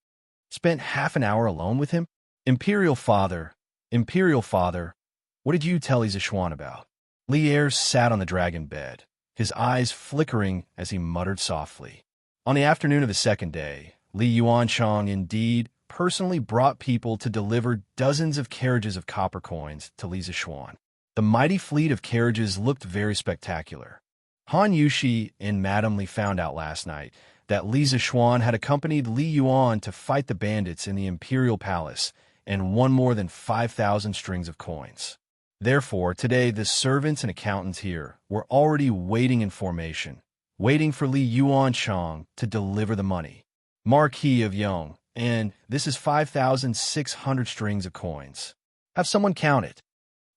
Spent half an hour alone with him? Imperial Father, what did you tell Li Zixuan about? Li Er sat on the dragon bed, his eyes flickering as he muttered softly. On the afternoon of the second day, Li Yuanchang indeed personally brought people to deliver dozens of carriages of copper coins to Li Zixuan. The mighty fleet of carriages looked very spectacular. Han Yushi and Madame Li found out last night that Li Zixuan had accompanied Li Yuan to fight the bandits in the Imperial Palace and won more than 5,000 strings of coins. Therefore, today the servants and accountants here were already waiting in formation, waiting for Li Yuanchang to deliver the money. Marquis of Yong, and this is 5,600 strings of coins. Have someone count it.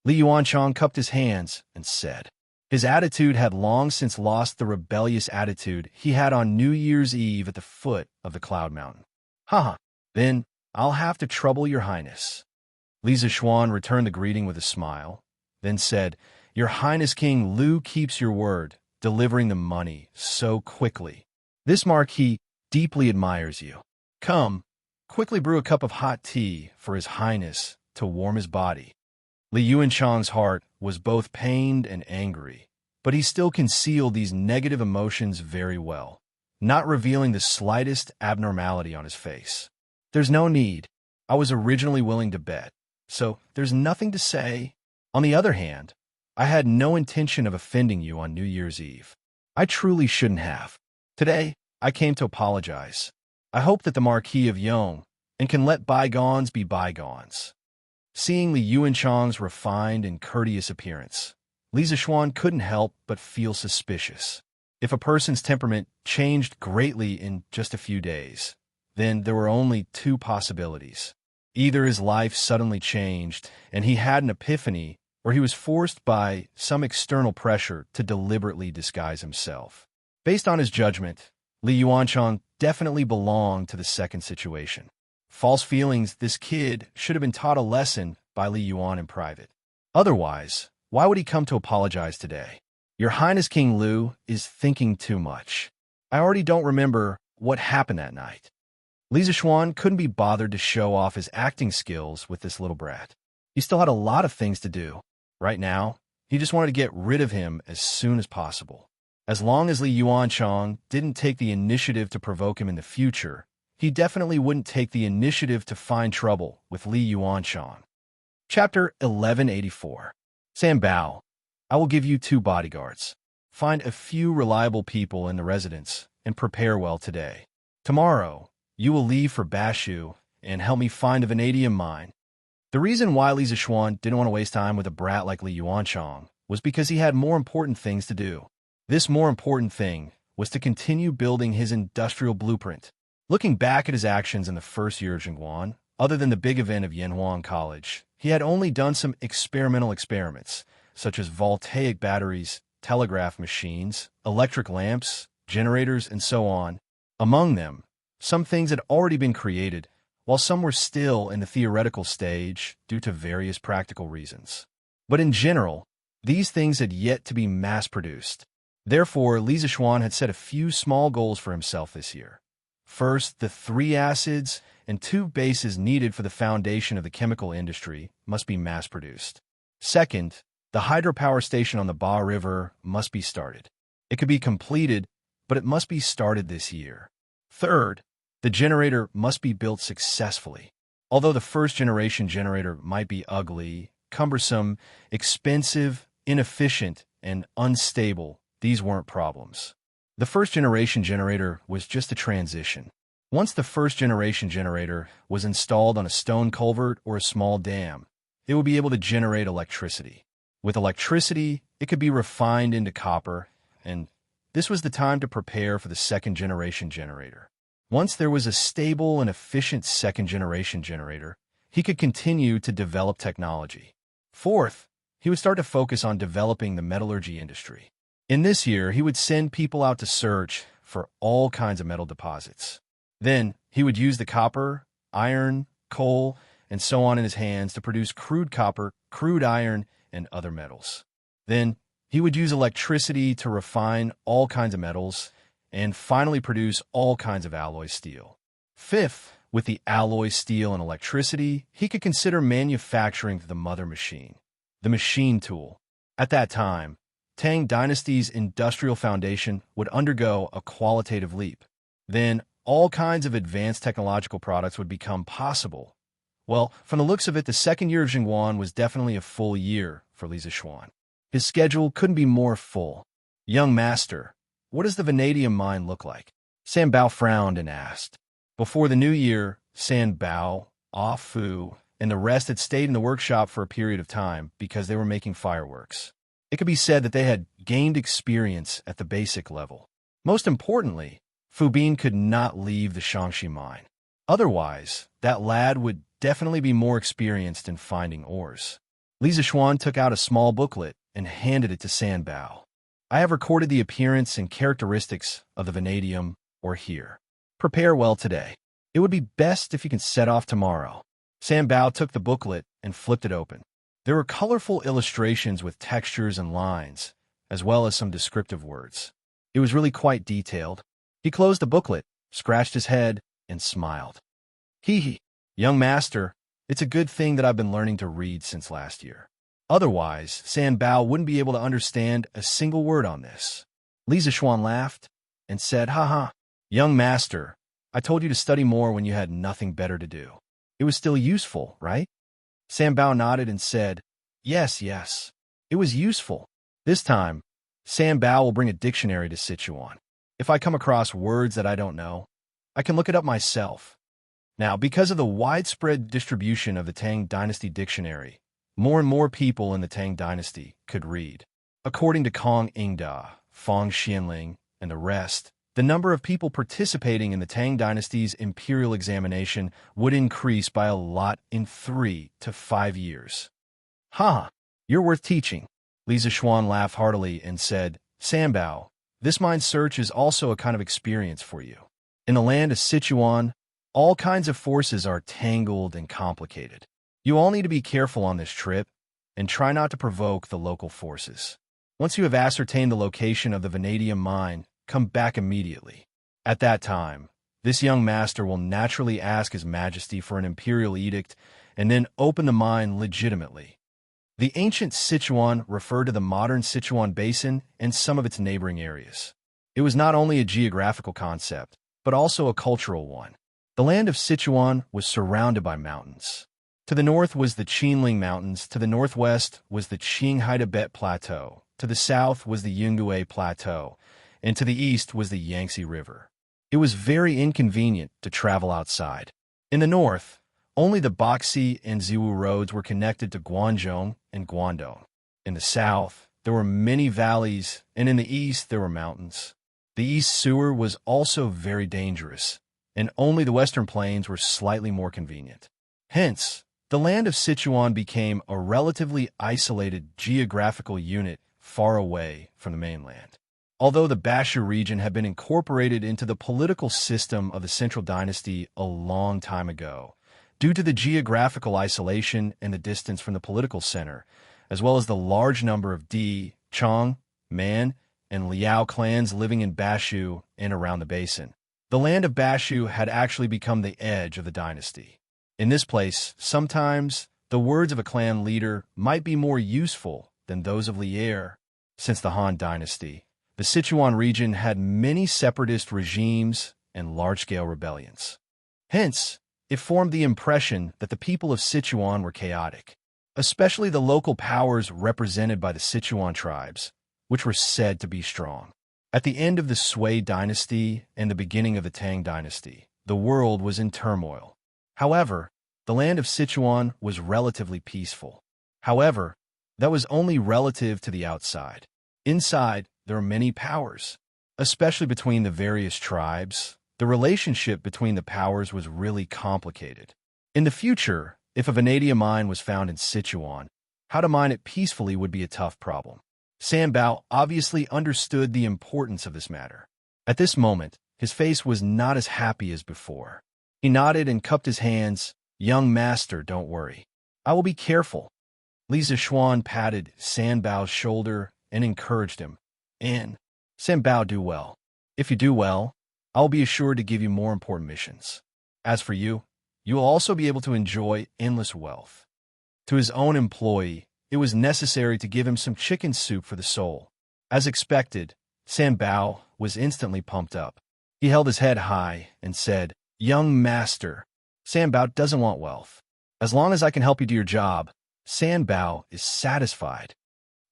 Li Yuanchang cupped his hands and said. His attitude had long since lost the rebellious attitude he had on New Year's Eve at the foot of the Cloud Mountain. Haha, then I'll have to trouble your highness. Li Zixuan returned the greeting with a smile, then said, Your Highness King Lu keeps your word, delivering the money so quickly. This marquis deeply admires you. Come, quickly brew a cup of hot tea for his highness to warm his body. Li Yuanchang's heart was both pained and angry, but he still concealed these negative emotions very well, not revealing the slightest abnormality on his face. There's no need. I was originally willing to bet, so there's nothing to say. On the other hand, I had no intention of offending you on New Year's Eve. I truly shouldn't have. Today, I came to apologize. I hope that the Marquis of Yong and can let bygones be bygones. Seeing Li Yuanchang's refined and courteous appearance, Li Zixuan couldn't help but feel suspicious. If a person's temperament changed greatly in just a few days, then there were only two possibilities. Either his life suddenly changed and he had an epiphany, or he was forced by some external pressure to deliberately disguise himself. Based on his judgment, Li Yuanchang definitely belonged to the second situation. False feelings, this kid should have been taught a lesson by Li Yuan in private. Otherwise, why would he come to apologize today? Your Highness King Lu is thinking too much. I already don't remember what happened that night. Li Zixuan couldn't be bothered to show off his acting skills with this little brat. He still had a lot of things to do. Right now, He just wanted to get rid of him as soon as possible. As long as Li Yuanchang didn't take the initiative to provoke him in the future, he definitely wouldn't take the initiative to find trouble with Li Yuanchang. Chapter 1184. San Bao, I will give you 2 bodyguards. Find a few reliable people in the residence and prepare well today. Tomorrow, you will leave for Bashu and help me find a vanadium mine. The reason why Li Zishuan didn't want to waste time with a brat like Li Yuanchang was because he had more important things to do. This more important thing was to continue building his industrial blueprint. Looking back at his actions in the first year of Jingguan, other than the big event of Yanhuang College, he had only done some experimental experiments, such as voltaic batteries, telegraph machines, electric lamps, generators, and so on. Among them, some things had already been created, while some were still in the theoretical stage due to various practical reasons. But in general, these things had yet to be mass-produced. Therefore, Li Zishuan had set a few small goals for himself this year. First, the 3 acids and 2 bases needed for the foundation of the chemical industry must be mass-produced. Second, the hydropower station on the Ba River must be started. It could be completed, but it must be started this year. Third, the generator must be built successfully. Although the first-generation generator might be ugly, cumbersome, expensive, inefficient, and unstable, these weren't problems. The first-generation generator was just a transition. Once the first-generation generator was installed on a stone culvert or a small dam, it would be able to generate electricity. With electricity, it could be refined into copper, and this was the time to prepare for the second-generation generator. Once there was a stable and efficient second-generation generator, he could continue to develop technology. Fourth, he would start to focus on developing the metallurgy industry. In this year, he would send people out to search for all kinds of metal deposits. Then, he would use the copper, iron, coal, and so on in his hands to produce crude copper, crude iron, and other metals. Then, he would use electricity to refine all kinds of metals, and finally produce all kinds of alloy steel. Fifth, with the alloy steel and electricity, he could consider manufacturing the mother machine, the machine tool. At that time, Tang Dynasty's industrial foundation would undergo a qualitative leap. Then, all kinds of advanced technological products would become possible. Well, from the looks of it, the second year of Jingguan was definitely a full year for Li Zishuan. His schedule couldn't be more full. Young master, what does the vanadium mine look like? San Bao frowned and asked. Before the new year, San Bao, Ah Fu, and the rest had stayed in the workshop for a period of time because they were making fireworks. It could be said that they had gained experience at the basic level. Most importantly, Fu Bin could not leave the Shangxi mine. Otherwise, that lad would definitely be more experienced in finding ores. Li Zishuan took out a small booklet and handed it to San Bao. I have recorded the appearance and characteristics of the vanadium ore here. Prepare well today. It would be best if you can set off tomorrow. San Bao took the booklet and flipped it open. There were colorful illustrations with textures and lines, as well as some descriptive words. It was really quite detailed. He closed the booklet, scratched his head, and smiled. Hee hee, young master, it's a good thing that I've been learning to read since last year. Otherwise, San Bao wouldn't be able to understand a single word on this. Li Zishuan laughed and said, "Haha, young master, I told you to study more when you had nothing better to do. It was still useful, right?" San Bao nodded and said, Yes, it was useful. This time, San Bao will bring a dictionary to Sichuan. If I come across words that I don't know, I can look it up myself. Now, because of the widespread distribution of the Tang Dynasty dictionary, more and more people in the Tang Dynasty could read. According to Kong Ingda, Fong Xianling, and the rest, the number of people participating in the Tang Dynasty's imperial examination would increase by a lot in 3 to 5 years. Ha! You're worth teaching. Li Zishuan laughed heartily and said, San Bao, this mind search is also a kind of experience for you. In the land of Sichuan, all kinds of forces are tangled and complicated. You all need to be careful on this trip and try not to provoke the local forces. Once you have ascertained the location of the vanadium mine, come back immediately. At that time, this young master will naturally ask His Majesty for an imperial edict and then open the mine legitimately. The ancient Sichuan referred to the modern Sichuan Basin and some of its neighboring areas. It was not only a geographical concept, but also a cultural one. The land of Sichuan was surrounded by mountains. To the north was the Qinling Mountains, to the northwest was the Qinghai Tibet Plateau, to the south was the Yungue Plateau, and to the east was the Yangtze River. It was very inconvenient to travel outside. In the north, only the Baxi and Ziwu roads were connected to Guangzhou and Guangdong. In the south, there were many valleys, and in the east there were mountains. The East Sewer was also very dangerous, and only the western plains were slightly more convenient. Hence, the land of Sichuan became a relatively isolated geographical unit far away from the mainland. Although the Bashu region had been incorporated into the political system of the Central Dynasty a long time ago, due to the geographical isolation and the distance from the political center, as well as the large number of Di, Chong, Man, and Liao clans living in Bashu and around the basin, the land of Bashu had actually become the edge of the dynasty. In this place, sometimes the words of a clan leader might be more useful than those of Lier. Since the Han Dynasty, the Sichuan region had many separatist regimes and large-scale rebellions. Hence, it formed the impression that the people of Sichuan were chaotic, especially the local powers represented by the Sichuan tribes, which were said to be strong. At the end of the Sui Dynasty and the beginning of the Tang Dynasty, the world was in turmoil. However, the land of Sichuan was relatively peaceful. However, that was only relative to the outside. Inside, there were many powers, especially between the various tribes. The relationship between the powers was really complicated. In the future, if a vanadium mine was found in Sichuan, how to mine it peacefully would be a tough problem. Sanbao obviously understood the importance of this matter. At this moment, his face was not as happy as before. He nodded and cupped his hands. "Young master, don't worry. I will be careful." Li Zishuan patted Sanbao's shoulder and encouraged him. "And Sanbao, do well. If you do well, I'll be assured to give you more important missions. As for you, you will also be able to enjoy endless wealth." To his own employee, it was necessary to give him some chicken soup for the soul. As expected, Sanbao was instantly pumped up. He held his head high and said, "Young master, Sanbao doesn't want wealth. As long as I can help you do your job, Sanbao is satisfied."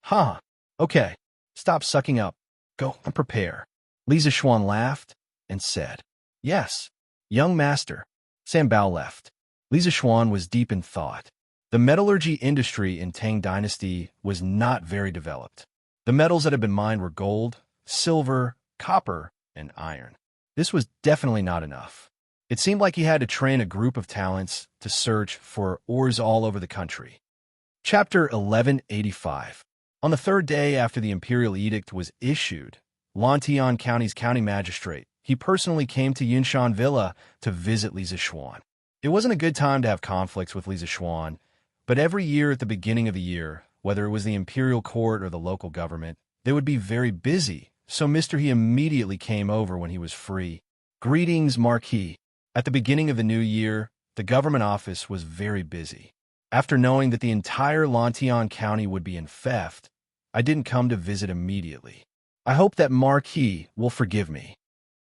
"Huh, okay, stop sucking up. Go and prepare." Li Zishuan laughed and said, "Yes, young master." Sanbao left. Li Zishuan was deep in thought. The metallurgy industry in Tang Dynasty was not very developed. The metals that had been mined were gold, silver, copper, and iron. This was definitely not enough. It seemed like he had to train a group of talents to search for ores all over the country. Chapter 1185. On the third day after the imperial edict was issued, Lantian County's county magistrate, he personally came to Yinshan Villa to visit Li Zishuan. It wasn't a good time to have conflicts with Li Zishuan, but every year at the beginning of the year, whether it was the imperial court or the local government, they would be very busy, so Mr. He immediately came over when he was free. "Greetings, Marquis." At the beginning of the new year, the government office was very busy. After knowing that the entire Lantian County would be in theft, I didn't come to visit immediately. I hope that Marquis will forgive me.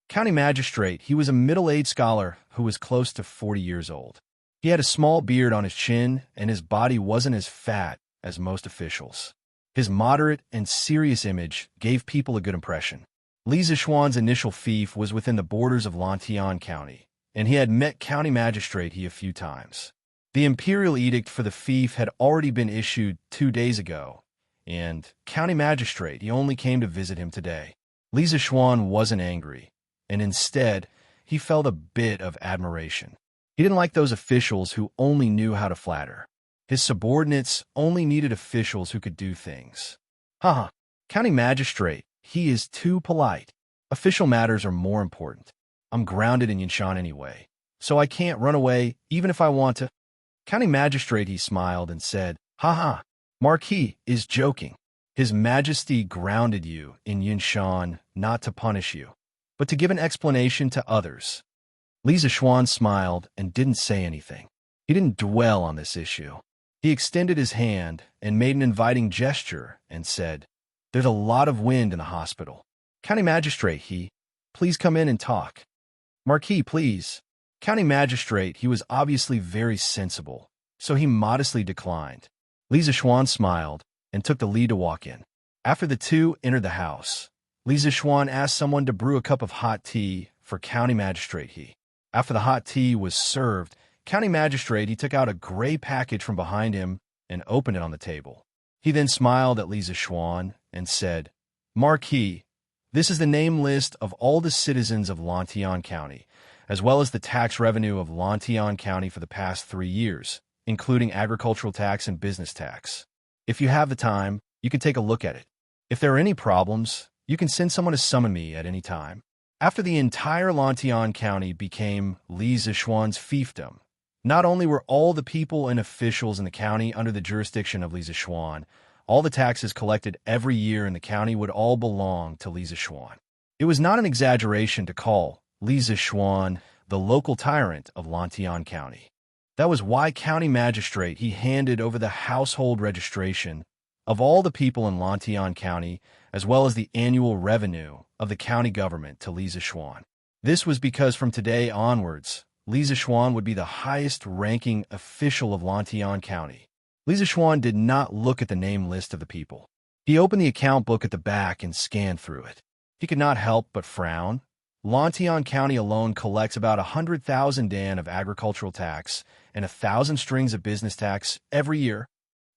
County magistrate, he was a middle-aged scholar who was close to 40 years old. He had a small beard on his chin, and his body wasn't as fat as most officials. His moderate and serious image gave people a good impression. Li Zishuan's initial fief was within the borders of Lantian County, and he had met county magistrate He a few times. The imperial edict for the fief had already been issued 2 days ago, and county magistrate He only came to visit him today. Li Zishuan wasn't angry, and instead, he felt a bit of admiration. He didn't like those officials who only knew how to flatter. His subordinates only needed officials who could do things. Haha, county magistrate, he is too polite. Official matters are more important. I'm grounded in Yinshan anyway, so I can't run away even if I want to. County magistrate, he smiled and said, "Haha, Marquis is joking. His Majesty grounded you in Yinshan not to punish you, but to give an explanation to others." Li Zishuan smiled and didn't say anything. He didn't dwell on this issue. He extended his hand and made an inviting gesture and said, "There's a lot of wind in the hospital. County Magistrate, please come in and talk." "Marquis, please." County Magistrate, he was obviously very sensible, so he modestly declined. Li Zixuan smiled and took the lead to walk in. After the two entered the house, Li Zixuan asked someone to brew a cup of hot tea for County Magistrate. After the hot tea was served, County Magistrate, he took out a gray package from behind him and opened it on the table. He then smiled at Li Zixuan and said, "Marquis, this is the name list of all the citizens of Lantian County, as well as the tax revenue of Lantian County for the past 3 years, including agricultural tax and business tax. If you have the time, you can take a look at it. If there are any problems, you can send someone to summon me at any time." After the entire Lantian County became Li Zixuan's fiefdom, not only were all the people and officials in the county under the jurisdiction of Li Zixuan, all the taxes collected every year in the county would all belong to Li Zixuan. It was not an exaggeration to call Li Zixuan the local tyrant of Lantian County. That was why County Magistrate, he handed over the household registration of all the people in Lantian County, as well as the annual revenue of the county government, to Li Zixuan. This was because from today onwards, Li Zixuan would be the highest-ranking official of Lantian County. Li Zixuan did not look at the name list of the people. He opened the account book at the back and scanned through it. He could not help but frown. Lantian County alone collects about 100,000 dan of agricultural tax and 1,000 strings of business tax every year.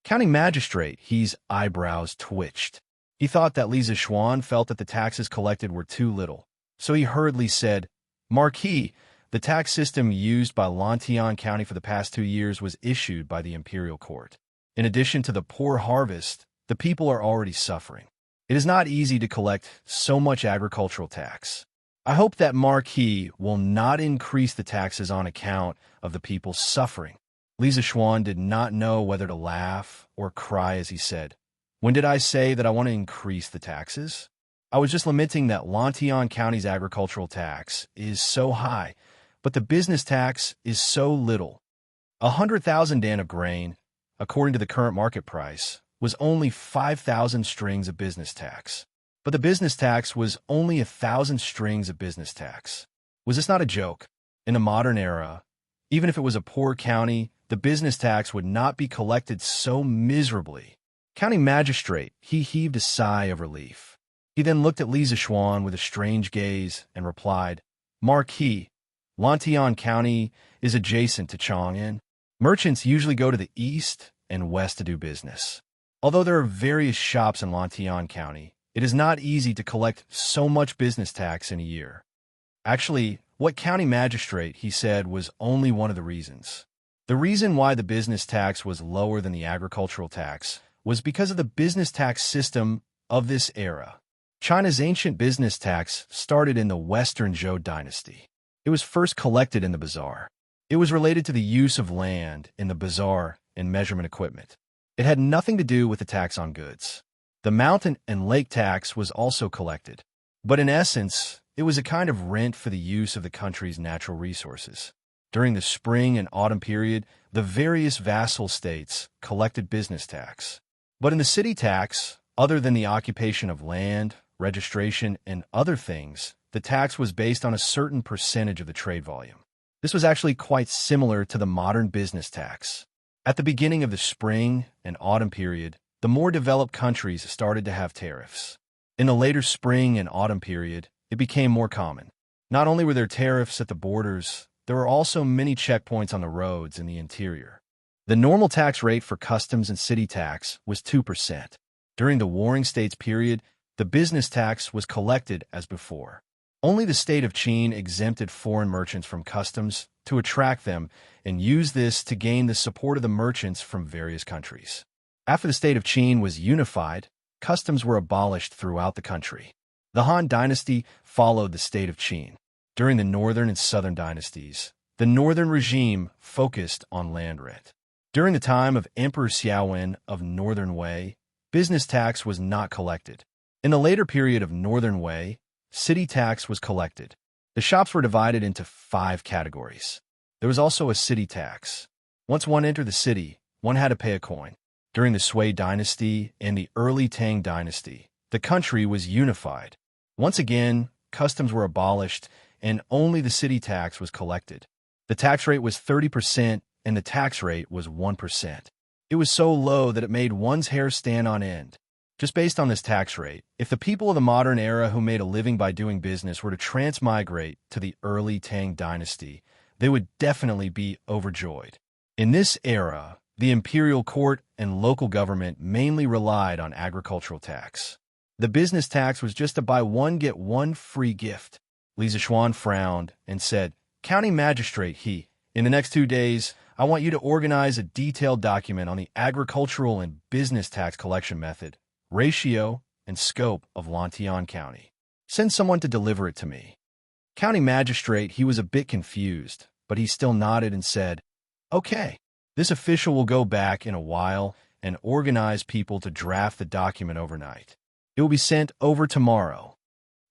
County Magistrate, his eyebrows twitched. He thought that Li Zixuan felt that the taxes collected were too little, so he hurriedly said, "Marquis, the tax system used by Lantian County for the past 2 years was issued by the Imperial Court. In addition to the poor harvest, the people are already suffering. It is not easy to collect so much agricultural tax. I hope that Marquis will not increase the taxes on account of the people suffering." Li Zixuan did not know whether to laugh or cry as he said, "When did I say that I want to increase the taxes? I was just lamenting that Lantian County's agricultural tax is so high, but the business tax is so little. 100,000 dan of grain, according to the current market price, was only 5,000 strings of business tax. But the business tax was only 1,000 strings of business tax. Was this not a joke? In the modern era, even if it was a poor county, the business tax would not be collected so miserably." County Magistrate, he heaved a sigh of relief. He then looked at Li Zixuan with a strange gaze and replied, "Marquis, Lantian County is adjacent to Chang'an. Merchants usually go to the east and west to do business. Although there are various shops in Lantian County, it is not easy to collect so much business tax in a year." Actually, what County Magistrate, he said, was only one of the reasons. The reason why the business tax was lower than the agricultural tax was because of the business tax system of this era. China's ancient business tax started in the Western Zhou dynasty. It was first collected in the bazaar. It was related to the use of land in the bazaar and measurement equipment. It had nothing to do with the tax on goods. The mountain and lake tax was also collected, but in essence, it was a kind of rent for the use of the country's natural resources. During the spring and autumn period, the various vassal states collected business tax. But in the city tax, other than the occupation of land, registration, and other things, the tax was based on a certain percentage of the trade volume. This was actually quite similar to the modern business tax. At the beginning of the spring and autumn period, the more developed countries started to have tariffs. In the later spring and autumn period, it became more common. Not only were there tariffs at the borders, there were also many checkpoints on the roads in the interior. The normal tax rate for customs and city tax was 2%. During the Warring States period, the business tax was collected as before. Only the state of Qin exempted foreign merchants from customs to attract them and use this to gain the support of the merchants from various countries. After the state of Qin was unified, customs were abolished throughout the country. The Han dynasty followed the state of Qin. During the northern and southern dynasties, the northern regime focused on land rent. During the time of Emperor Xiaowen of Northern Wei, business tax was not collected. In the later period of Northern Wei, city tax was collected. The shops were divided into 5 categories. There was also a city tax. Once one entered the city, one had to pay a coin. During the Sui dynasty and the early Tang dynasty, the country was unified. Once again, customs were abolished, and only the city tax was collected. The tax rate was 30%, and the tax rate was 1%. It was so low that it made one's hair stand on end. Just based on this tax rate, if the people of the modern era who made a living by doing business were to transmigrate to the early Tang dynasty, they would definitely be overjoyed. In this era, the imperial court and local government mainly relied on agricultural tax. The business tax was just a buy one get one free gift. Li Zishuan frowned and said, "County magistrate, in the next 2 days, I want you to organize a detailed document on the agricultural and business tax collection method, ratio, and scope of Lantian County. Send someone to deliver it to me." County magistrate, he was a bit confused, but he still nodded and said, "Okay." This official will go back in a while and organize people to draft the document overnight. It will be sent over tomorrow.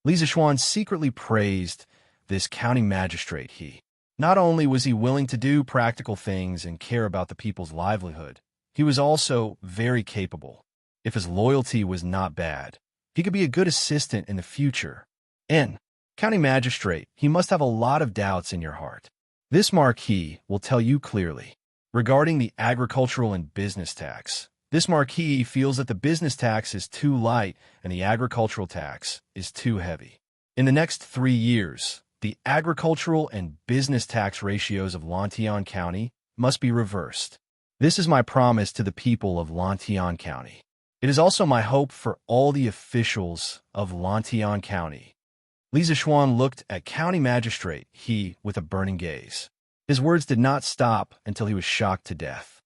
Li Zishuan secretly praised this county magistrate. Not only was he willing to do practical things and care about the people's livelihood, he was also very capable. If his loyalty was not bad, he could be a good assistant in the future. And, county magistrate, he must have a lot of doubts in your heart. This marquis will tell you clearly. Regarding the agricultural and business tax, this marquis feels that the business tax is too light and the agricultural tax is too heavy. In the next 3 years, the agricultural and business tax ratios of Lantian County must be reversed. This is my promise to the people of Lantian County. It is also my hope for all the officials of Lantian County. Li Zishuan looked at county magistrate with a burning gaze. His words did not stop until he was shocked to death.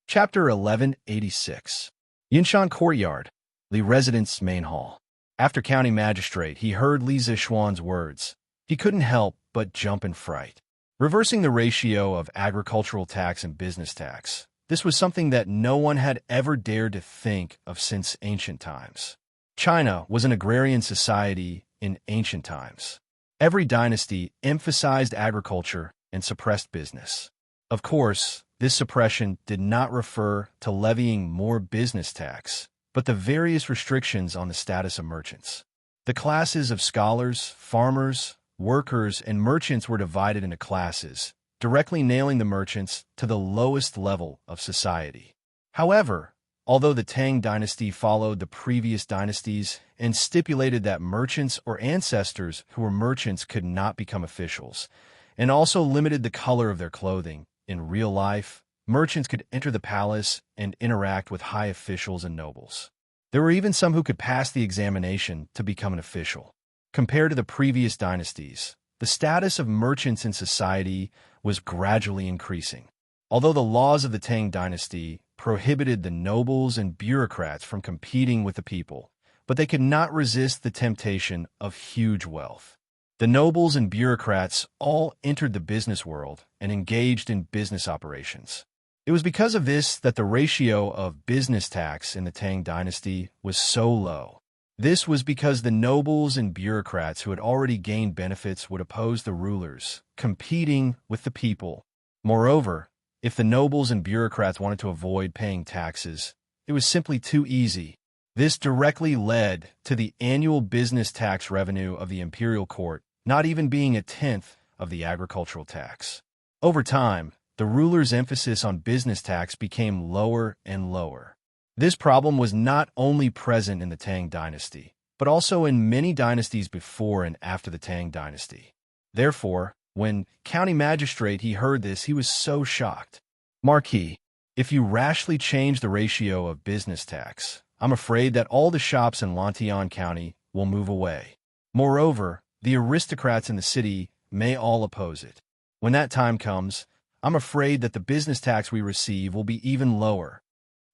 Chapter 1186. Yinshan Courtyard, Li Residence Main Hall. After county magistrate, he heard Li Zishuan's words. He couldn't help but jump in fright. Reversing the ratio of agricultural tax and business tax. This was something that no one had ever dared to think of since ancient times. China was an agrarian society in ancient times. Every dynasty emphasized agriculture and suppressed business. Of course, this suppression did not refer to levying more business tax, but the various restrictions on the status of merchants. The classes of scholars, farmers, workers, and merchants were divided into classes, directly nailing the merchants to the lowest level of society. However, although the Tang dynasty followed the previous dynasties and stipulated that merchants or ancestors who were merchants could not become officials, and also limited the color of their clothing, in real life, merchants could enter the palace and interact with high officials and nobles. There were even some who could pass the examination to become an official. Compared to the previous dynasties, the status of merchants in society was gradually increasing. Although the laws of the Tang dynasty prohibited the nobles and bureaucrats from competing with the people, but they could not resist the temptation of huge wealth. The nobles and bureaucrats all entered the business world and engaged in business operations. It was because of this that the ratio of business tax in the Tang dynasty was so low. This was because the nobles and bureaucrats who had already gained benefits would oppose the rulers, competing with the people. Moreover, if the nobles and bureaucrats wanted to avoid paying taxes, it was simply too easy. This directly led to the annual business tax revenue of the imperial court not even being a tenth of the agricultural tax. Over time, the ruler's emphasis on business tax became lower and lower. This problem was not only present in the Tang dynasty, but also in many dynasties before and after the Tang dynasty. Therefore, when county magistrate heard this, he was so shocked. "Marquis, if you rashly change the ratio of business tax, I'm afraid that all the shops in Lantian County will move away. Moreover, the aristocrats in the city may all oppose it. When that time comes, I'm afraid that the business tax we receive will be even lower."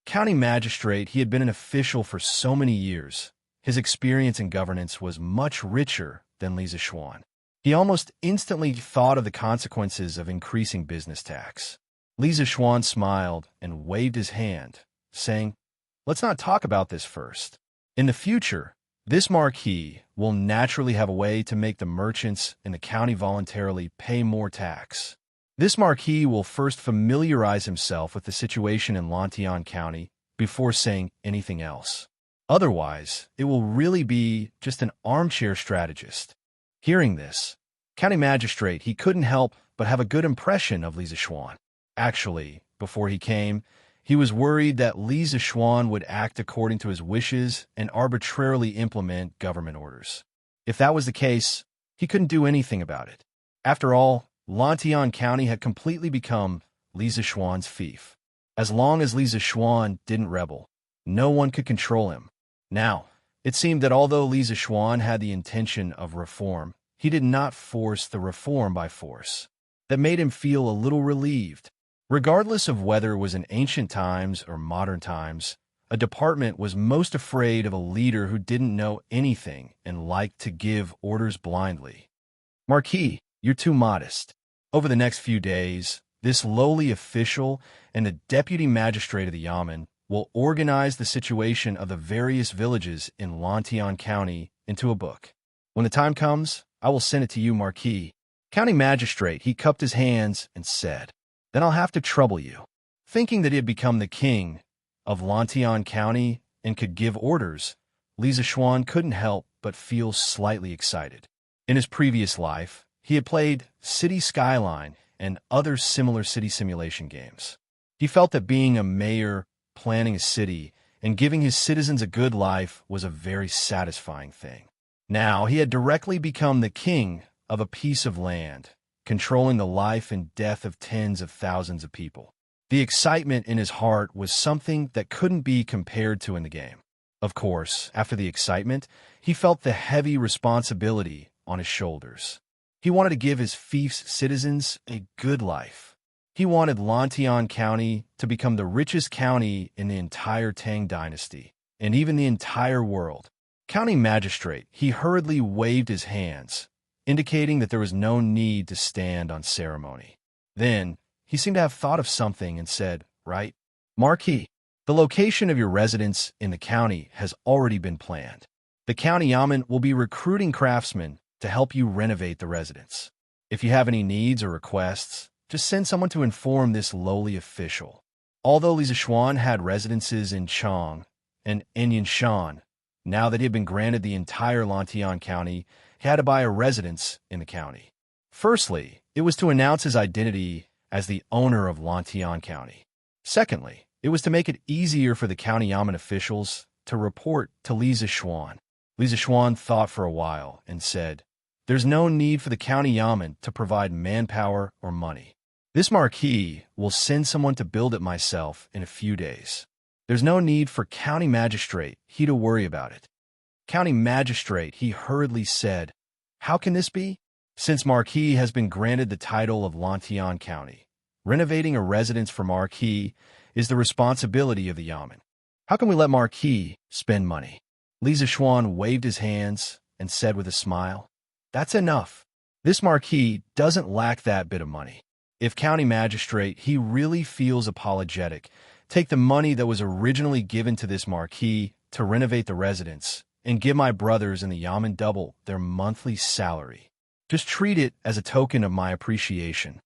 County magistrate, he had been an official for so many years. His experience in governance was much richer than Li Zishuan. He almost instantly thought of the consequences of increasing business tax. Li Zishuan smiled and waved his hand, saying, "Let's not talk about this first. In the future, this marquis will naturally have a way to make the merchants in the county voluntarily pay more tax. This marquis will first familiarize himself with the situation in Lantian County before saying anything else. Otherwise, it will really be just an armchair strategist. Hearing this, County Magistrate, he couldn't help but have a good impression of Li Zishuan. Actually, before he came, he was worried that Li Zishuan would act according to his wishes and arbitrarily implement government orders. If that was the case, he couldn't do anything about it. After all, Lantian County had completely become Li Zishuan's fief. As long as Li Zishuan didn't rebel, no one could control him. Now, it seemed that although Li Zishuan had the intention of reform, he did not force the reform by force. That made him feel a little relieved. Regardless of whether it was in ancient times or modern times, a department was most afraid of a leader who didn't know anything and liked to give orders blindly. Marquis, you're too modest. Over the next few days, this lowly official and the deputy magistrate of the Yamen will organize the situation of the various villages in Lantian County into a book. When the time comes, I will send it to you, Marquis. County Magistrate, he cupped his hands and said, then I'll have to trouble you. Thinking that he had become the king of Lantian County and could give orders, Li Zishuan couldn't help but feel slightly excited. In his previous life, he had played City Skyline and other similar city simulation games. He felt that being a mayor, planning a city, and giving his citizens a good life was a very satisfying thing. Now he had directly become the king of a piece of land, controlling the life and death of tens of thousands of people. The excitement in his heart was something that couldn't be compared to in the game. Of course, after the excitement, he felt the heavy responsibility on his shoulders. He wanted to give his fief's citizens a good life. He wanted Lantian County to become the richest county in the entire Tang dynasty, and even the entire world. County Magistrate, he hurriedly waved his hands, indicating that there was no need to stand on ceremony. Then, he seemed to have thought of something and said, right, Marquis, the location of your residence in the county has already been planned. The county Yamen will be recruiting craftsmen to help you renovate the residence. If you have any needs or requests, just send someone to inform this lowly official. Although Li Zishuan had residences in Chang and Enyanshan, now that he had been granted the entire Lantian County, he had to buy a residence in the county. Firstly, it was to announce his identity as the owner of Lantian County. Secondly, it was to make it easier for the county Yamen officials to report to Li Zishuan. Li Zishuan thought for a while and said, there's no need for the county Yamen to provide manpower or money. This marquee will send someone to build it myself in a few days. There's no need for county magistrate he to worry about it. County magistrate, he hurriedly said, how can this be? Since Marquis has been granted the title of Lantian County, renovating a residence for Marquis is the responsibility of the Yamen. How can we let Marquis spend money? Li Zishuan waved his hands and said with a smile, that's enough. This Marquis doesn't lack that bit of money. If County Magistrate, he really feels apologetic, take the money that was originally given to this Marquis to renovate the residence and give my brothers in the Yamen double their monthly salary. Just treat it as a token of my appreciation.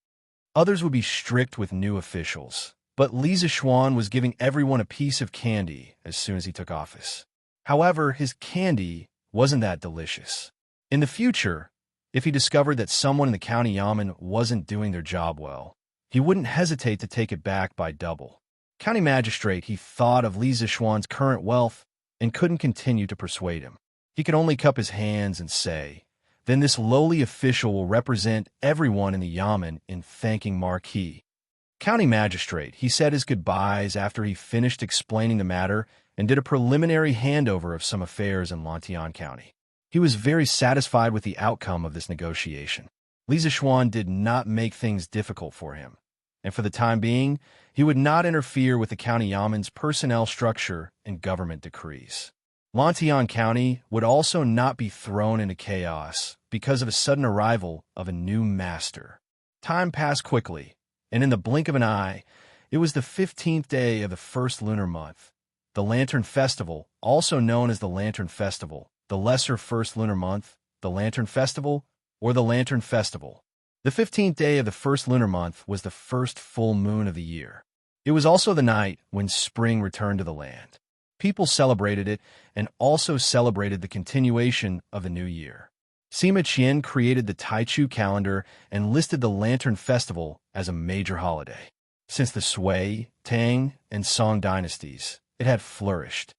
Others would be strict with new officials, but Li Zishuan was giving everyone a piece of candy as soon as he took office. However, his candy wasn't that delicious. In the future, if he discovered that someone in the county Yamen wasn't doing their job well, he wouldn't hesitate to take it back by double. County Magistrate, he thought of Li Zishuan's current wealth and couldn't continue to persuade him. He could only cup his hands and say, then this lowly official will represent everyone in the Yamen in thanking Marquis. County Magistrate, he said his goodbyes after he finished explaining the matter and did a preliminary handover of some affairs in Lantian County. He was very satisfied with the outcome of this negotiation. Li Zishuan did not make things difficult for him, and for the time being, he would not interfere with the county Yamen's personnel structure and government decrees. Lantian County would also not be thrown into chaos because of a sudden arrival of a new master. Time passed quickly, and in the blink of an eye, it was the 15th day of the first lunar month. The Lantern Festival, also known as the Lantern Festival, the lesser first lunar month, the Lantern Festival, or the Lantern Festival. The 15th day of the first lunar month was the first full moon of the year. It was also the night when spring returned to the land. People celebrated it and also celebrated the continuation of the new year. Sima Qian created the Taichu calendar and listed the Lantern Festival as a major holiday. Since the Sui, Tang, and Song dynasties, it had flourished.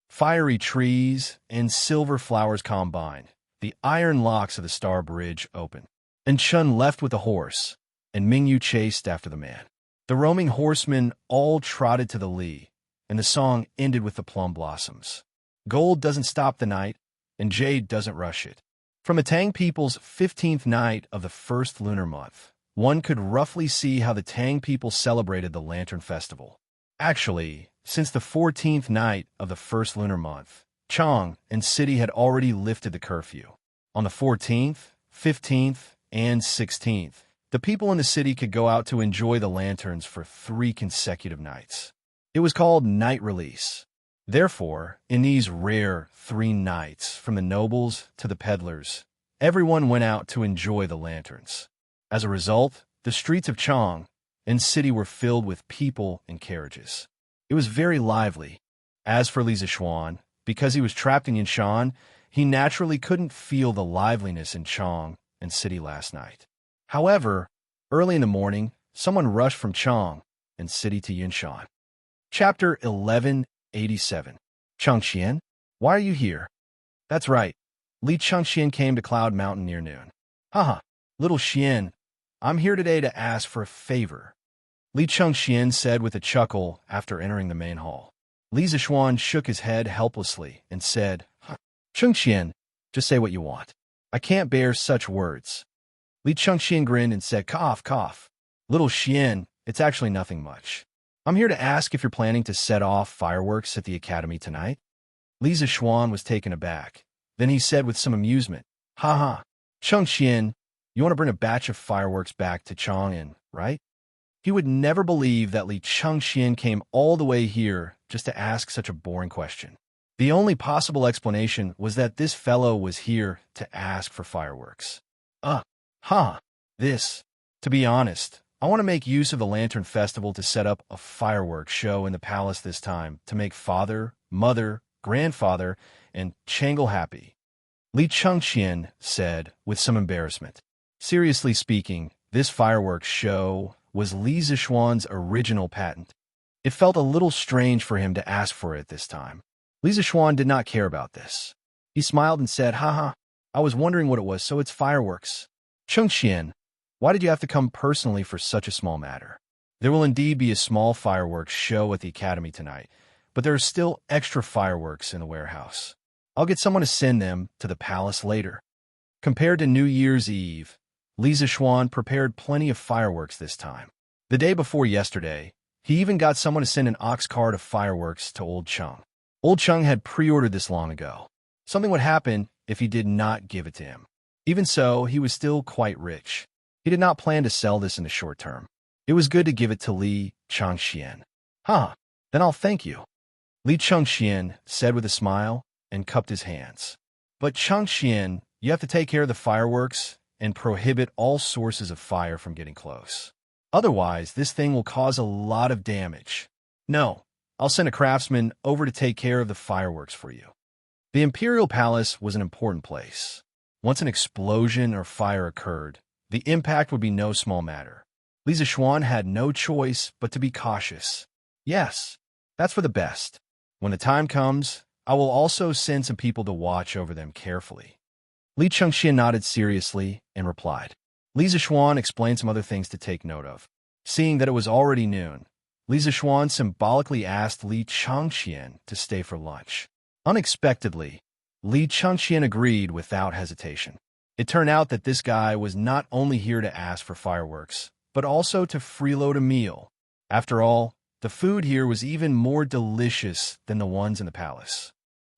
Fiery trees and silver flowers combined, the iron locks of the Star Bridge opened. And Chun left with the horse, and Mingyu chased after the man. The roaming horsemen all trotted to the Li, and the song ended with the plum blossoms. Gold doesn't stop the night, and jade doesn't rush it. From the Tang people's 15th night of the first lunar month, one could roughly see how the Tang people celebrated the Lantern Festival. Actually, since the 14th night of the first lunar month, Chang and city had already lifted the curfew. On the 14th, 15th, and 16th, the people in the city could go out to enjoy the lanterns for 3 consecutive nights. It was called night release. Therefore, in these rare 3 nights, from the nobles to the peddlers, everyone went out to enjoy the lanterns. As a result, the streets of Chang and city were filled with people and carriages. It was very lively. As for Li Zishuan, because he was trapped in Yinshan, he naturally couldn't feel the liveliness in Chang and city last night. However, early in the morning, someone rushed from Chang and city to Yinshan. Chapter 1187. Changqian, why are you here? That's right. Li Changqian came to Cloud Mountain near noon. Haha, little Xian, I'm here today to ask for a favor. Li Changqian said with a chuckle after entering the main hall. Li Zishuan shook his head helplessly and said, Changqian, just say what you want. I can't bear such words. Li Changqian grinned and said, cough, cough. Little Xian, it's actually nothing much. I'm here to ask if you're planning to set off fireworks at the academy tonight. Li Zishuan was taken aback. Then he said with some amusement, ha, Changqian, you want to bring a batch of fireworks back to Chang'an, right? He would never believe that Li Changqian came all the way here just to ask such a boring question. The only possible explanation was that this fellow was here to ask for fireworks. This. To be honest, I want to make use of the Lantern Festival to set up a fireworks show in the palace this time to make father, mother, grandfather, and Changle happy. Li Changqian said with some embarrassment. Seriously speaking, this fireworks show was Li Zishuan's original patent. It felt a little strange for him to ask for it this time. Li Zishuan did not care about this. He smiled and said, I was wondering what it was, so it's fireworks. Changqian, why did you have to come personally for such a small matter? There will indeed be a small fireworks show at the academy tonight, but there are still extra fireworks in the warehouse. I'll get someone to send them to the palace later. Compared to New Year's Eve, Li Zishuan prepared plenty of fireworks this time. The day before yesterday, he even got someone to send an ox cart of fireworks to Old Chung. Old Chung had pre-ordered this long ago. Something would happen if he did not give it to him. Even so, he was still quite rich. He did not plan to sell this in the short term. It was good to give it to Li Changqian. Then I'll thank you. Li Changqian said with a smile and cupped his hands. But Changqian, you have to take care of the fireworks and prohibit all sources of fire from getting close. Otherwise, this thing will cause a lot of damage. No, I'll send a craftsman over to take care of the fireworks for you. The Imperial Palace was an important place. Once an explosion or fire occurred, the impact would be no small matter. Li Zishuan had no choice but to be cautious. Yes, that's for the best. When the time comes, I will also send some people to watch over them carefully. Li Changqian nodded seriously and replied. Li Zishuan explained some other things to take note of. Seeing that it was already noon, Li Zishuan symbolically asked Li Changqian to stay for lunch. Unexpectedly, Li Changqian agreed without hesitation. It turned out that this guy was not only here to ask for fireworks, but also to freeload a meal. After all, the food here was even more delicious than the ones in the palace.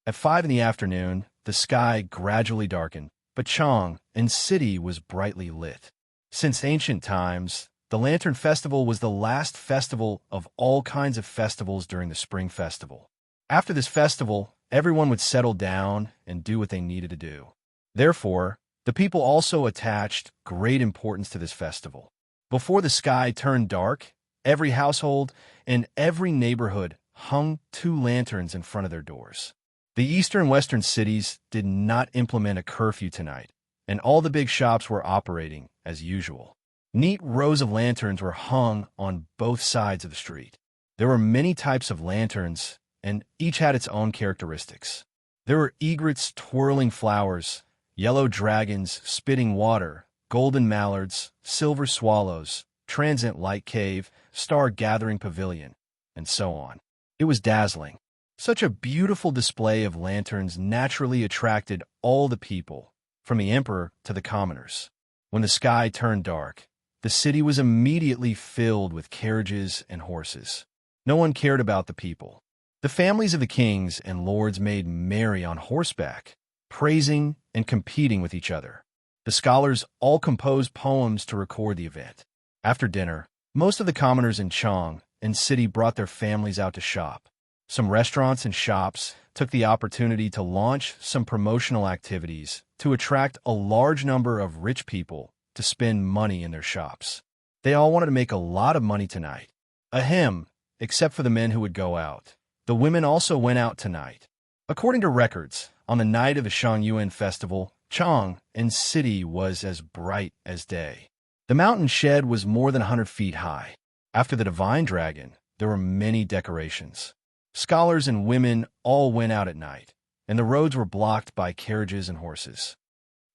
At 5 in the afternoon, the sky gradually darkened, but Chang and city was brightly lit. Since ancient times, the Lantern Festival was the last festival of all kinds of festivals during the Spring Festival. After this festival, everyone would settle down and do what they needed to do. Therefore, The people also attached great importance to this festival. Before the sky turned dark, every household and every neighborhood hung 2 lanterns in front of their doors. The eastern and western cities did not implement a curfew tonight, and all the big shops were operating as usual. Neat rows of lanterns were hung on both sides of the street. There were many types of lanterns, and each had its own characteristics. There were egrets twirling flowers, yellow dragons spitting water, golden mallards, silver swallows, transient light cave, star-gathering pavilion, and so on. It was dazzling. Such a beautiful display of lanterns naturally attracted all the people, from the emperor to the commoners. When the sky turned dark, the city was immediately filled with carriages and horses. No one cared about the people. The families of the kings and lords made merry on horseback, praising and competing with each other. The scholars all composed poems to record the event. After dinner, most of the commoners in Chang and city brought their families out to shop. Some restaurants and shops took the opportunity to launch some promotional activities to attract a large number of rich people to spend money in their shops. They all wanted to make a lot of money tonight. Ahem, except for the men who would go out. The women also went out tonight. According to records, on the night of the Shangyuan festival, Chang and city was as bright as day. The mountain shed was more than 100 feet high. After the divine dragon, there were many decorations. Scholars and women all went out at night, and the roads were blocked by carriages and horses.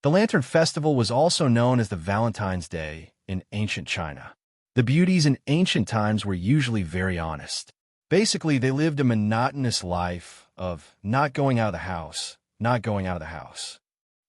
The Lantern Festival was also known as the Valentine's Day in ancient China. The beauties in ancient times were usually very honest. Basically, they lived a monotonous life of not going out of the house, not going out of the house.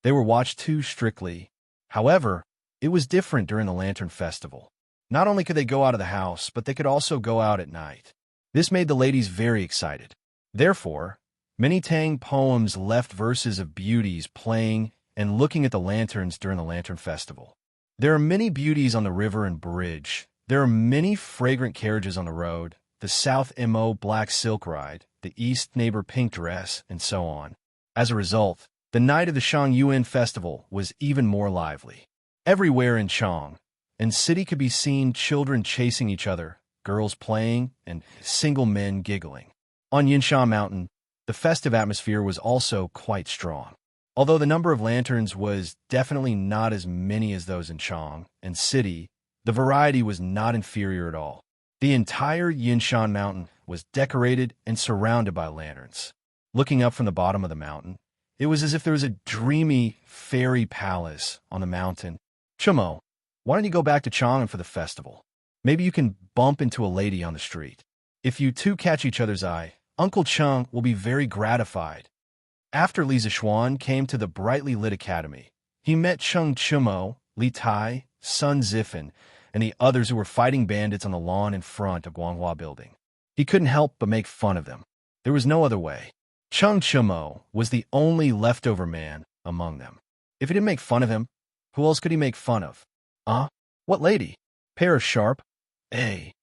They were watched too strictly. However, it was different during the Lantern Festival. Not only could they go out of the house, but they could also go out at night. This made the ladies very excited. Therefore, many Tang poems left verses of beauties playing and looking at the lanterns during the Lantern Festival. There are many beauties on the river and bridge. There are many fragrant carriages on the road, the South Mo black silk ride, the East neighbor pink dress, and so on. As a result, the night of the Shangyuan Festival was even more lively. Everywhere in Chang and city could be seen children chasing each other, girls playing, and single men giggling. On Yinshan Mountain, the festive atmosphere was also quite strong. Although the number of lanterns was definitely not as many as those in Chang and city, the variety was not inferior at all. The entire Yinshan Mountain was decorated and surrounded by lanterns. Looking up from the bottom of the mountain, it was as if there was a dreamy fairy palace on the mountain. Chumo, why don't you go back to Chang'an for the festival? Maybe you can bump into a lady on the street. If you two catch each other's eye, Uncle Chung will be very gratified. After Li Zixuan came to the brightly lit academy, he met Cheng Chumo, Li Tai, Sun Zifan, and the others who were fighting bandits on the lawn in front of Guanghua Building. He couldn't help but make fun of them. There was no other way. Cheng Chumo was the only leftover man among them. If he didn't make fun of him, who else could he make fun of? What lady? Pair of sharp? Hey.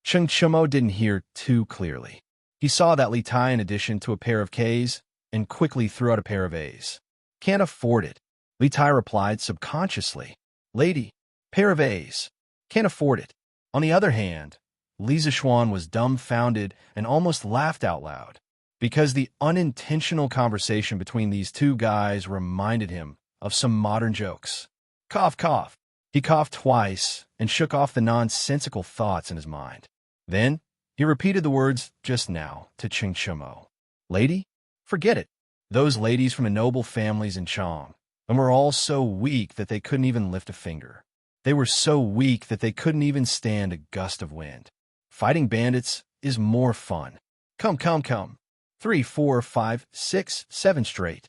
Cheng Chumo didn't hear too clearly. He saw that Li Tai in addition to a pair of Ks and quickly threw out a pair of As. Can't afford it. Li Tai replied subconsciously. Lady, pair of As. Can't afford it. On the other hand, Li Zixuan was dumbfounded and almost laughed out loud, because the unintentional conversation between these two guys reminded him of some modern jokes. Cough, cough. He coughed twice and shook off the nonsensical thoughts in his mind. Then, he repeated the words just now to Cheng Chumo. Lady? Forget it. Those ladies from the noble families in Chang, and were all so weak that they couldn't even lift a finger. They were so weak that they couldn't even stand a gust of wind. Fighting bandits is more fun. Come, come, come. 3, 4, 5, 6, 7 straight.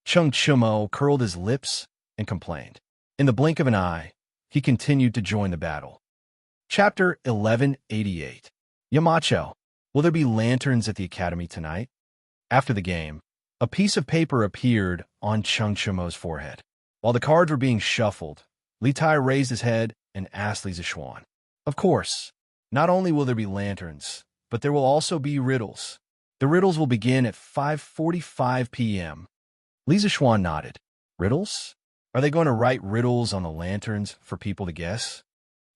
Cheng Chumo curled his lips and complained. In the blink of an eye, he continued to join the battle. Chapter 1188. Yamacho, will there be lanterns at the academy tonight? After the game, a piece of paper appeared on Cheng Chumo's forehead. While the cards were being shuffled, Li Tai raised his head and asked Li Zixuan. Of course, not only will there be lanterns, but there will also be riddles. The riddles will begin at 5:45 p.m. Li Zixuan nodded. Riddles? Are they going to write riddles on the lanterns for people to guess?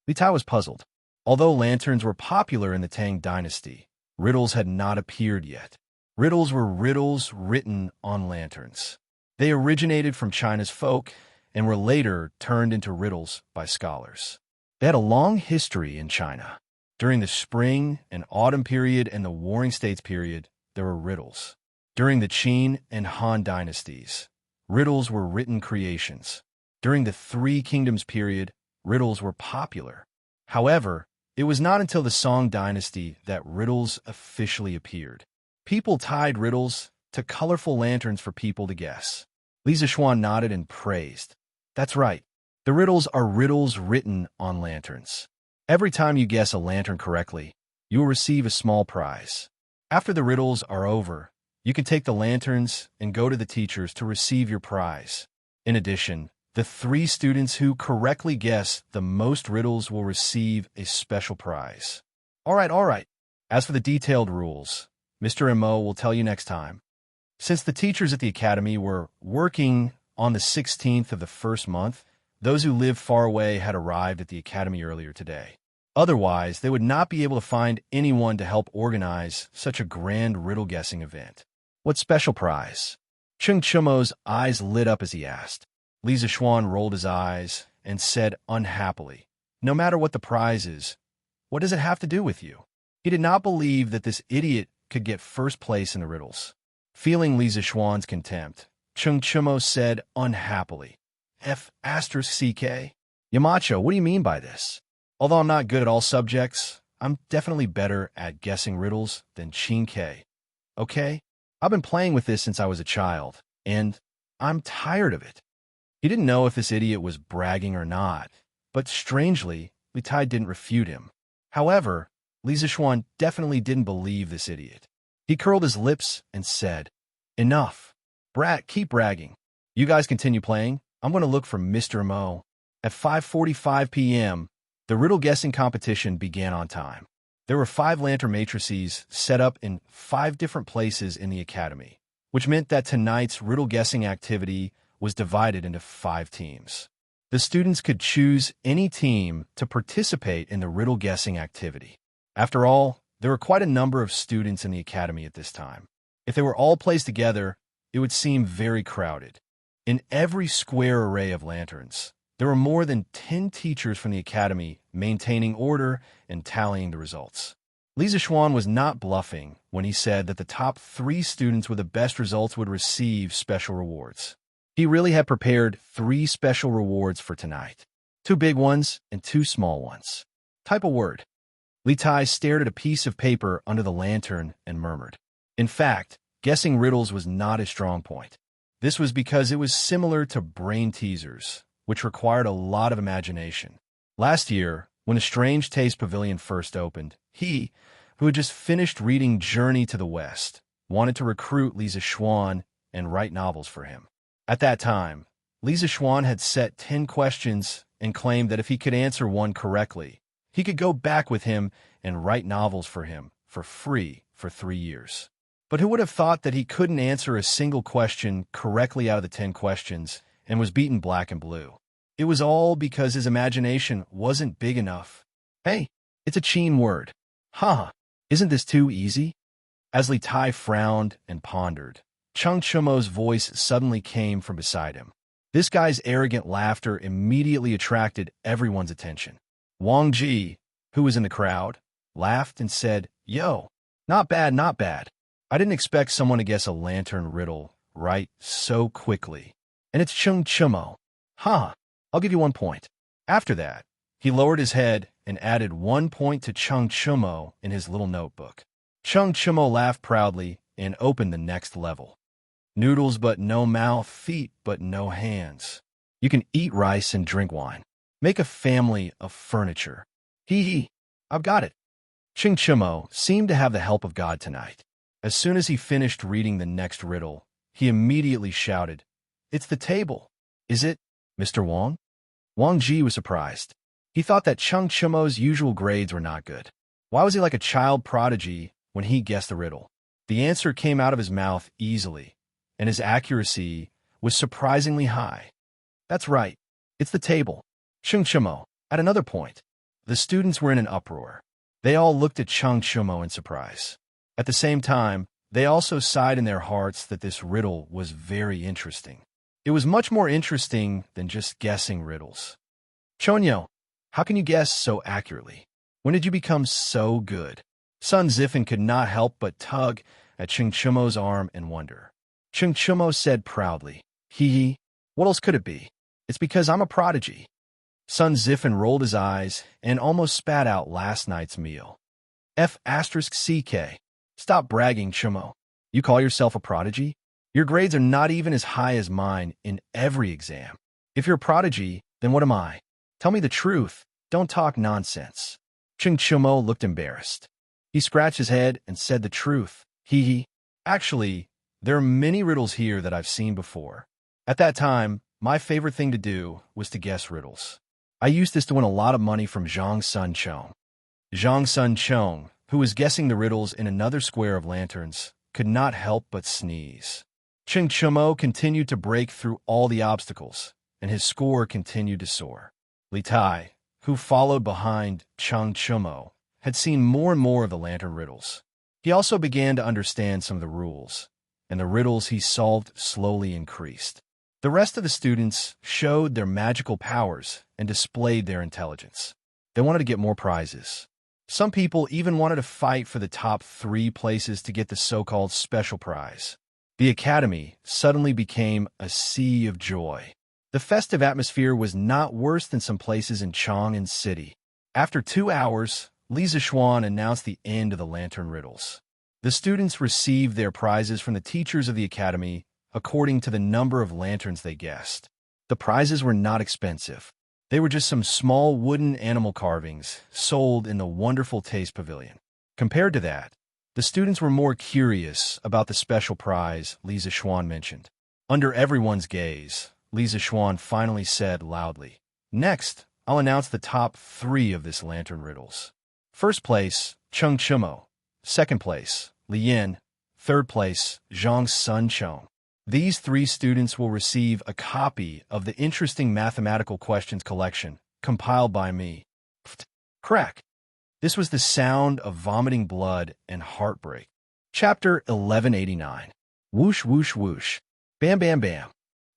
Li Tai was puzzled. Although lanterns were popular in the Tang dynasty, riddles had not appeared yet. Riddles were riddles written on lanterns. They originated from China's folk and were later turned into riddles by scholars. They had a long history in China. During the spring and autumn period and the Warring States period, there were riddles. During the Qin and Han dynasties, riddles were written creations. During the Three Kingdoms period, riddles were popular. However, it was not until the Song dynasty that riddles officially appeared. People tied riddles to colorful lanterns for people to guess. Li Zixuan nodded and praised. That's right. The riddles are riddles written on lanterns. Every time you guess a lantern correctly, you will receive a small prize. After the riddles are over, you can take the lanterns and go to the teachers to receive your prize. In addition, the 3 students who correctly guess the most riddles will receive a special prize. All right. As for the detailed rules, Mr. Mo will tell you next time. Since the teachers at the academy were working on the 16th of the first month, those who lived far away had arrived at the academy earlier today. Otherwise, they would not be able to find anyone to help organize such a grand riddle-guessing event. What special prize? Cheng Chumo's eyes lit up as he asked. Li Zixuan rolled his eyes and said unhappily, "No matter what the prize is, what does it have to do with you?" He did not believe that this idiot could get first place in the riddles. Feeling Li Zixuan's contempt, Cheng Chumo said unhappily, F***CK? Yamacho, what do you mean by this? Although I'm not good at all subjects, I'm definitely better at guessing riddles than Qin K. Okay? I've been playing with this since I was a child, and I'm tired of it. He didn't know if this idiot was bragging or not, but strangely, Li Tai didn't refute him. However, Li Zixuan definitely didn't believe this idiot. He curled his lips and said, "Enough. Brat, keep bragging. You guys continue playing. I'm going to look for Mr. Mo." At 5:45 p.m., the riddle guessing competition began on time. There were 5 lantern matrices set up in 5 different places in the academy, which meant that tonight's riddle guessing activity was divided into 5 teams. The students could choose any team to participate in the riddle guessing activity. After all, there were quite a number of students in the academy at this time. If they were all placed together, it would seem very crowded. In every square array of lanterns, there were more than 10 teachers from the academy maintaining order and tallying the results. Li Zixuan was not bluffing when he said that the top 3 students with the best results would receive special rewards. He really had prepared 3 special rewards for tonight. 2 big ones and 2 small ones. Type a word. Li Tai stared at a piece of paper under the lantern and murmured. In fact, guessing riddles was not his strong point. This was because it was similar to brain teasers, which required a lot of imagination. Last year, when the Strange Taste Pavilion first opened, he, who had just finished reading Journey to the West, wanted to recruit Li Zixuan and write novels for him. At that time, Li Zixuan had set 10 questions and claimed that if he could answer one correctly, he could go back with him and write novels for him for free for 3 years. But who would have thought that he couldn't answer a single question correctly out of the 10 questions and was beaten black and blue? It was all because his imagination wasn't big enough. Hey, it's a Qin word. Isn't this too easy? As Li Tai frowned and pondered, Cheng Chumo's voice suddenly came from beside him. This guy's arrogant laughter immediately attracted everyone's attention. Wang Ji, who was in the crowd, laughed and said, "Yo, not bad, not bad. I didn't expect someone to guess a lantern riddle right so quickly. And it's Cheng Chumo. I'll give you 1 point." After that, he lowered his head and added 1 point to Cheng Chumo in his little notebook. Cheng Chumo laughed proudly and opened the next level. Noodles but no mouth, feet but no hands. You can eat rice and drink wine. Make a family of furniture. I've got it. Cheng Chumo seemed to have the help of God tonight. As soon as he finished reading the next riddle, he immediately shouted, "It's the table." "Is it, Mr. Wang?" Wang Ji was surprised. He thought that Cheng Chumo's usual grades were not good. Why was he like a child prodigy when he guessed the riddle? The answer came out of his mouth easily, and his accuracy was surprisingly high. That's right. It's the table. Chung Chumo. At another point, the students were in an uproar. They all looked at Chung Chumo in surprise. At the same time, they also sighed in their hearts that this riddle was very interesting. It was much more interesting than just guessing riddles. Chonyo, how can you guess so accurately? When did you become so good? Sun Ziffin could not help but tug at Chung Chumo's arm in wonder. Chung Chumo said proudly, Hee hee, what else could it be? It's because I'm a prodigy. Sun Ziffin rolled his eyes and almost spat out last night's meal. F***CK. Stop bragging, Chumo. You call yourself a prodigy? Your grades are not even as high as mine in every exam. If you're a prodigy, then what am I? Tell me the truth. Don't talk nonsense. Chung Chumo looked embarrassed. He scratched his head and said the truth. Hee hee. Actually, there are many riddles here that I've seen before. At that time, my favorite thing to do was to guess riddles. I used this to win a lot of money from Zhang Sun Chong. Zhang Sun Chong, who was guessing the riddles in another square of lanterns, could not help but sneeze. Chung Chumo continued to break through all the obstacles, and his score continued to soar. Li Tai, who followed behind Chung Chumo, had seen more and more of the lantern riddles. He also began to understand some of the rules, and the riddles he solved slowly increased. The rest of the students showed their magical powers and displayed their intelligence. They wanted to get more prizes. Some people even wanted to fight for the top 3 places to get the so-called special prize. The academy suddenly became a sea of joy. The festive atmosphere was not worse than some places in Chang'an City. After 2 hours, Li Zishuan announced the end of the lantern riddles. The students received their prizes from the teachers of the academy according to the number of lanterns they guessed. The prizes were not expensive. They were just some small wooden animal carvings sold in the Wonderful Taste Pavilion. Compared to that, the students were more curious about the special prize Li Zishuan mentioned. Under everyone's gaze, Li Zishuan finally said loudly, Next, I'll announce the top 3 of this lantern riddles. First place, Chung Chumo. Second place, Li Yin. Third place, Zhang Sun Chong. These 3 students will receive a copy of the interesting mathematical questions collection compiled by me. Crack. This was the sound of vomiting blood and heartbreak. Chapter 1189. Whoosh, whoosh, whoosh. Bam, bam, bam.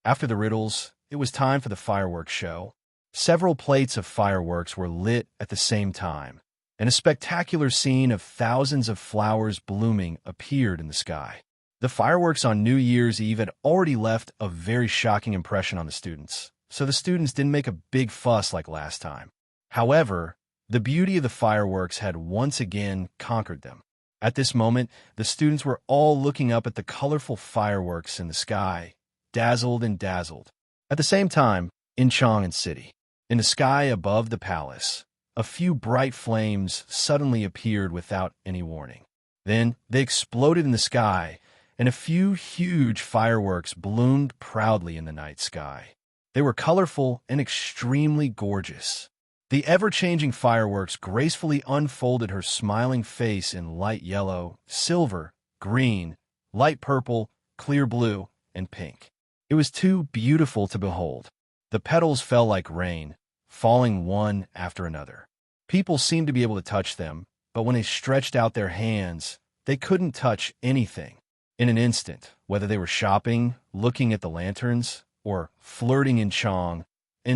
After the riddles, it was time for the fireworks show. Several plates of fireworks were lit at the same time, and a spectacular scene of thousands of flowers blooming appeared in the sky. The fireworks on New Year's Eve had already left a very shocking impression on the students, so the students didn't make a big fuss like last time. However, the beauty of the fireworks had once again conquered them. At this moment, the students were all looking up at the colorful fireworks in the sky, dazzled and dazzled. At the same time, in Chang'an City, in the sky above the palace, a few bright flames suddenly appeared without any warning. Then they exploded in the sky, and a few huge fireworks bloomed proudly in the night sky. They were colorful and extremely gorgeous. The ever-changing fireworks gracefully unfolded her smiling face in light yellow, silver, green, light purple, clear blue, and pink. It was too beautiful to behold. The petals fell like rain, falling one after another. People seemed to be able to touch them, but when they stretched out their hands, they couldn't touch anything. In an instant, whether they were shopping, looking at the lanterns, or flirting in Chang'an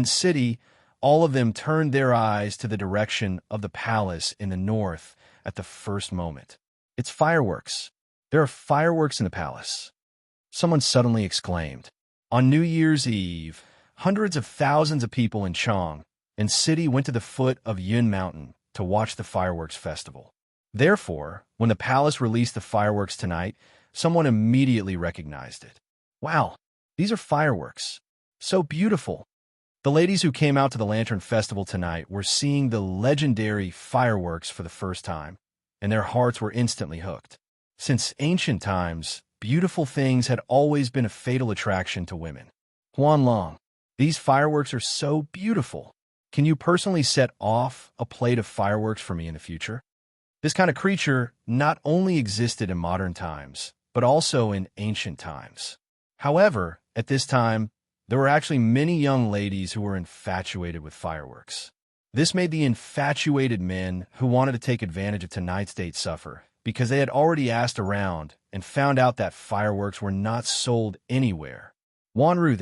City, all of them turned their eyes to the direction of the palace in the north at the first moment. It's fireworks. There are fireworks in the palace. Someone suddenly exclaimed. On New Year's Eve, hundreds of thousands of people in Chang'an City went to the foot of Yun Mountain to watch the fireworks festival. Therefore, when the palace released the fireworks tonight, someone immediately recognized it. Wow, these are fireworks. So beautiful. The ladies who came out to the Lantern Festival tonight were seeing the legendary fireworks for the first time, and their hearts were instantly hooked. Since ancient times, beautiful things had always been a fatal attraction to women. Huan Long, these fireworks are so beautiful. Can you personally set off a plate of fireworks for me in the future? This kind of creature not only existed in modern times, but also in ancient times. However, at this time, There were actually many young ladies who were infatuated with fireworks. This made the infatuated men who wanted to take advantage of tonight's date suffer, because they had already asked around and found out that fireworks were not sold anywhere. Wanru,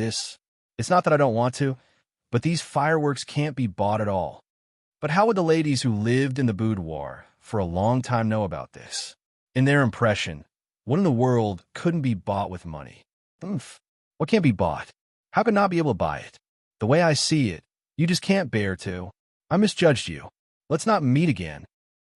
it's not that I don't want to, but these fireworks can't be bought at all. But how would the ladies who lived in the boudoir for a long time know about this? In their impression, what in the world couldn't be bought with money? What can't be bought? How could not be able to buy it? The way I see it, you just can't bear to. I misjudged you. Let's not meet again.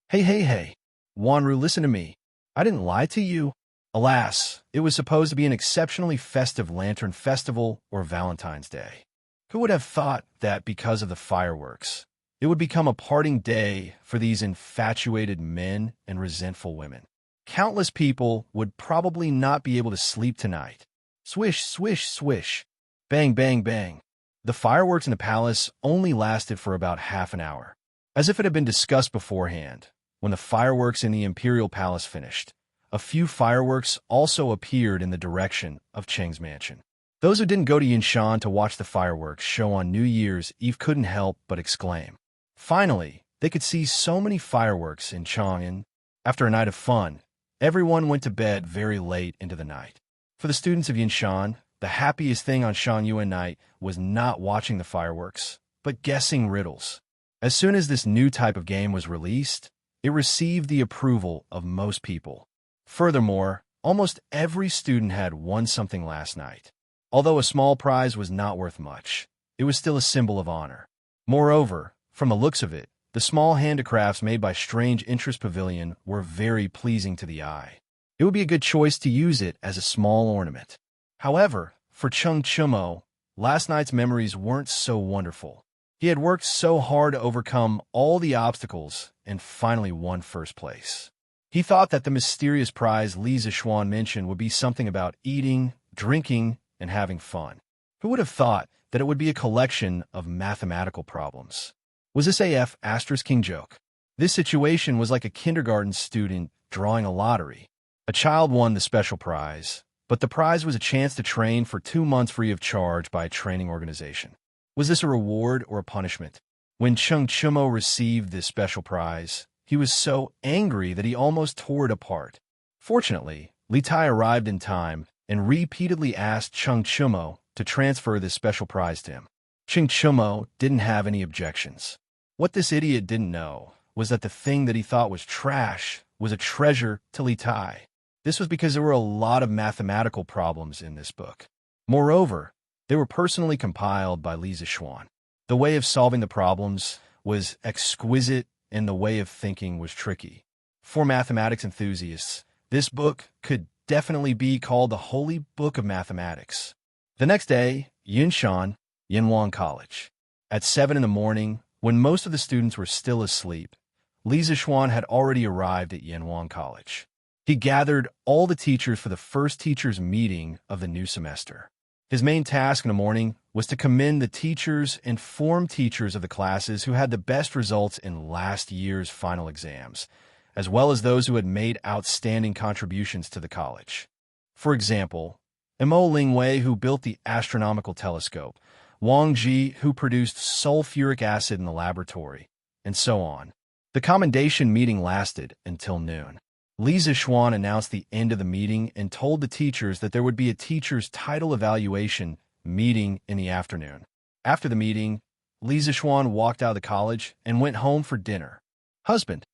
Hey. Wanru, listen to me. I didn't lie to you. Alas, it was supposed to be an exceptionally festive lantern festival or Valentine's Day. Who would have thought that because of the fireworks, it would become a parting day for these infatuated men and resentful women? Countless people would probably not be able to sleep tonight. Swish, swish, swish. Bang, bang, bang. The fireworks in the palace only lasted for about half an hour. As if it had been discussed beforehand, when the fireworks in the imperial palace finished, a few fireworks also appeared in the direction of Cheng's mansion. Those who didn't go to Yinshan to watch the fireworks show on New Year's Eve couldn't help but exclaim. Finally, they could see so many fireworks in Chang'an. After a night of fun, everyone went to bed very late into the night. For the students of Yinshan, the happiest thing on Shangyuan night was not watching the fireworks, but guessing riddles. As soon as this new type of game was released, it received the approval of most people. Furthermore, almost every student had won something last night. Although a small prize was not worth much, it was still a symbol of honor. Moreover, from the looks of it, the small handicrafts made by Strange Interest Pavilion were very pleasing to the eye. It would be a good choice to use it as a small ornament. However, for Chung Chumo, last night's memories weren't so wonderful. He had worked so hard to overcome all the obstacles and finally won first place. He thought that the mysterious prize Li Zixuan mentioned would be something about eating, drinking, and having fun. Who would have thought that it would be a collection of mathematical problems? Was this AF *King joke? This situation was like a kindergarten student drawing a lottery. A child won the special prize, but the prize was a chance to train for 2 months free of charge by a training organization. Was this a reward or a punishment? When Chung Chumo received this special prize, he was so angry that he almost tore it apart. Fortunately, Li Tai arrived in time and repeatedly asked Chung Chumo to transfer this special prize to him. Chung Chumo didn't have any objections. What this idiot didn't know was that the thing that he thought was trash was a treasure to Li Tai. This was because there were a lot of mathematical problems in this book. Moreover, they were personally compiled by Li Zixuan. The way of solving the problems was exquisite and the way of thinking was tricky. For mathematics enthusiasts, this book could definitely be called the Holy Book of Mathematics. The next day, Yinshan, Yinhuang College. At 7 in the morning, when most of the students were still asleep, Li Zixuan had already arrived at Yinhuang College. He gathered all the teachers for the first teachers' meeting of the new semester. His main task in the morning was to commend the teachers and form teachers of the classes who had the best results in last year's final exams, as well as those who had made outstanding contributions to the college. For example, Mo Lingwei, who built the astronomical telescope, Wang Ji, who produced sulfuric acid in the laboratory, and so on. The commendation meeting lasted until noon. Li Zixuan announced the end of the meeting and told the teachers that there would be a teacher's title evaluation meeting in the afternoon. After the meeting, Li Zixuan walked out of the college and went home for dinner. Husband,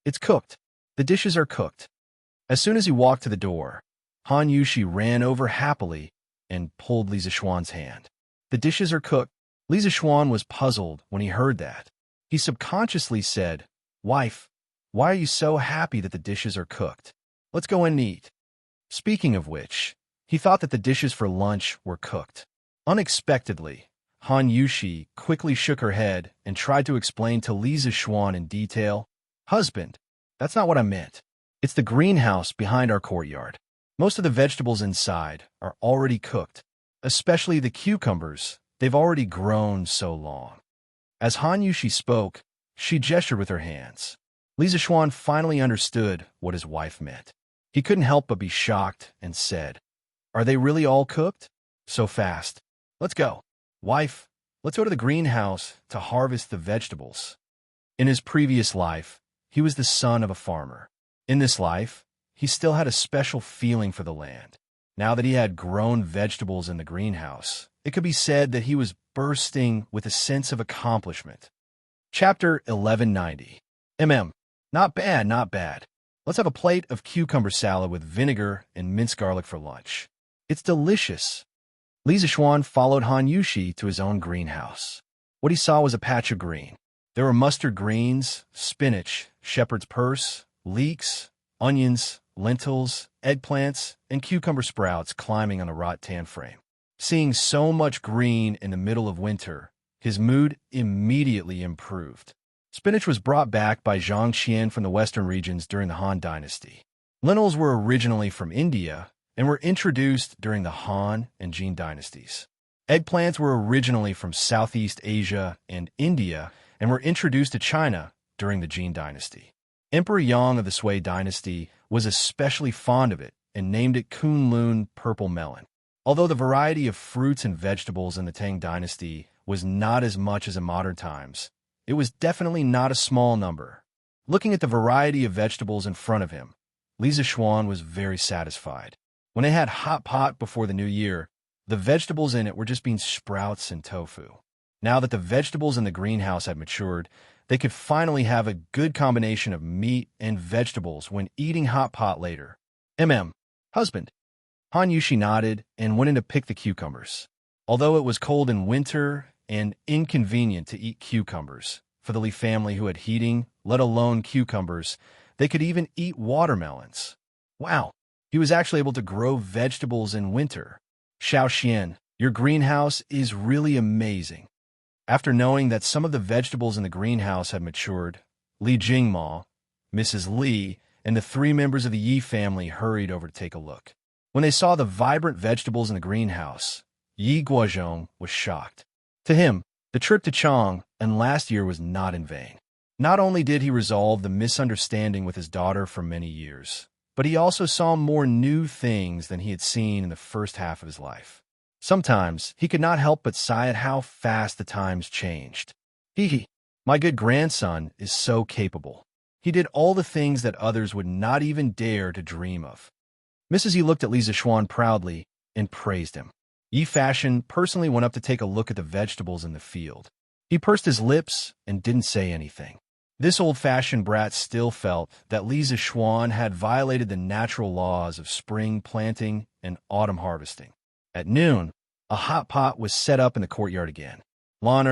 it's cooked. The dishes are cooked. As soon as he walked to the door, Han Yushi ran over happily and pulled Li Zixuan's hand. The dishes are cooked. Li Zixuan was puzzled when he heard that. He subconsciously said, "Wife, why are you so happy that the dishes are cooked? Let's go and eat." Speaking of which, he thought that the dishes for lunch were cooked. Unexpectedly, Han Yushi quickly shook her head and tried to explain to Li Zixuan in detail, "Husband, that's not what I meant. It's the greenhouse behind our courtyard. Most of the vegetables inside are already cooked, especially the cucumbers. They've already grown so long." As Han Yushi spoke, she gestured with her hands. Li Zixuan finally understood what his wife meant. He couldn't help but be shocked and said, "Are they really all cooked?" so fast. Let's go. Wife, let's go to the greenhouse to harvest the vegetables. In his previous life, he was the son of a farmer. In this life, he still had a special feeling for the land. Now that he had grown vegetables in the greenhouse, it could be said that he was bursting with a sense of accomplishment. Chapter 1190. Not bad, not bad. Let's have a plate of cucumber salad with vinegar and minced garlic for lunch. It's delicious. Li Zixuan followed Han Yushi to his own greenhouse. What he saw was a patch of green. There were mustard greens, spinach, shepherd's purse, leeks, onions, lentils, eggplants, and cucumber sprouts climbing on a rattan frame. Seeing so much green in the middle of winter, his mood immediately improved. Spinach was brought back by Zhang Qian from the western regions during the Han Dynasty. Lentils were originally from India and were introduced during the Han and Jin dynasties. Eggplants were originally from Southeast Asia and India and were introduced to China during the Jin dynasty. Emperor Yang of the Sui dynasty was especially fond of it and named it Kunlun purple melon. Although the variety of fruits and vegetables in the Tang dynasty was not as much as in modern times, it was definitely not a small number. Looking at the variety of vegetables in front of him, Li Zixuan was very satisfied. When they had hot pot before the new year, the vegetables in it were just bean sprouts and tofu. Now that the vegetables in the greenhouse had matured, they could finally have a good combination of meat and vegetables when eating hot pot later. Husband. Han Yushi nodded and went in to pick the cucumbers. Although it was cold in winter and inconvenient to eat cucumbers, for the Li family who had heating, let alone cucumbers, they could even eat watermelons. Wow, he was actually able to grow vegetables in winter. Xiao Xian, your greenhouse is really amazing. After knowing that some of the vegetables in the greenhouse had matured, Li Jingma, Mrs. Li, and the 3 members of the Yi family hurried over to take a look. When they saw the vibrant vegetables in the greenhouse, Yi Guozhong was shocked. To him, the trip to Chang and last year was not in vain. Not only did he resolve the misunderstanding with his daughter for many years, but he also saw more new things than he had seen in the first half of his life. Sometimes he could not help but sigh at how fast the times changed. My good grandson is so capable. He did all the things that others would not even dare to dream of. Mrs. Yi looked at Li Zixuan proudly and praised him. Yi Fashion personally went up to take a look at the vegetables in the field. He pursed his lips and didn't say anything. This old-fashioned brat still felt that Li Zixuan had violated the natural laws of spring planting and autumn harvesting. At noon, a hot pot was set up in the courtyard again. Lan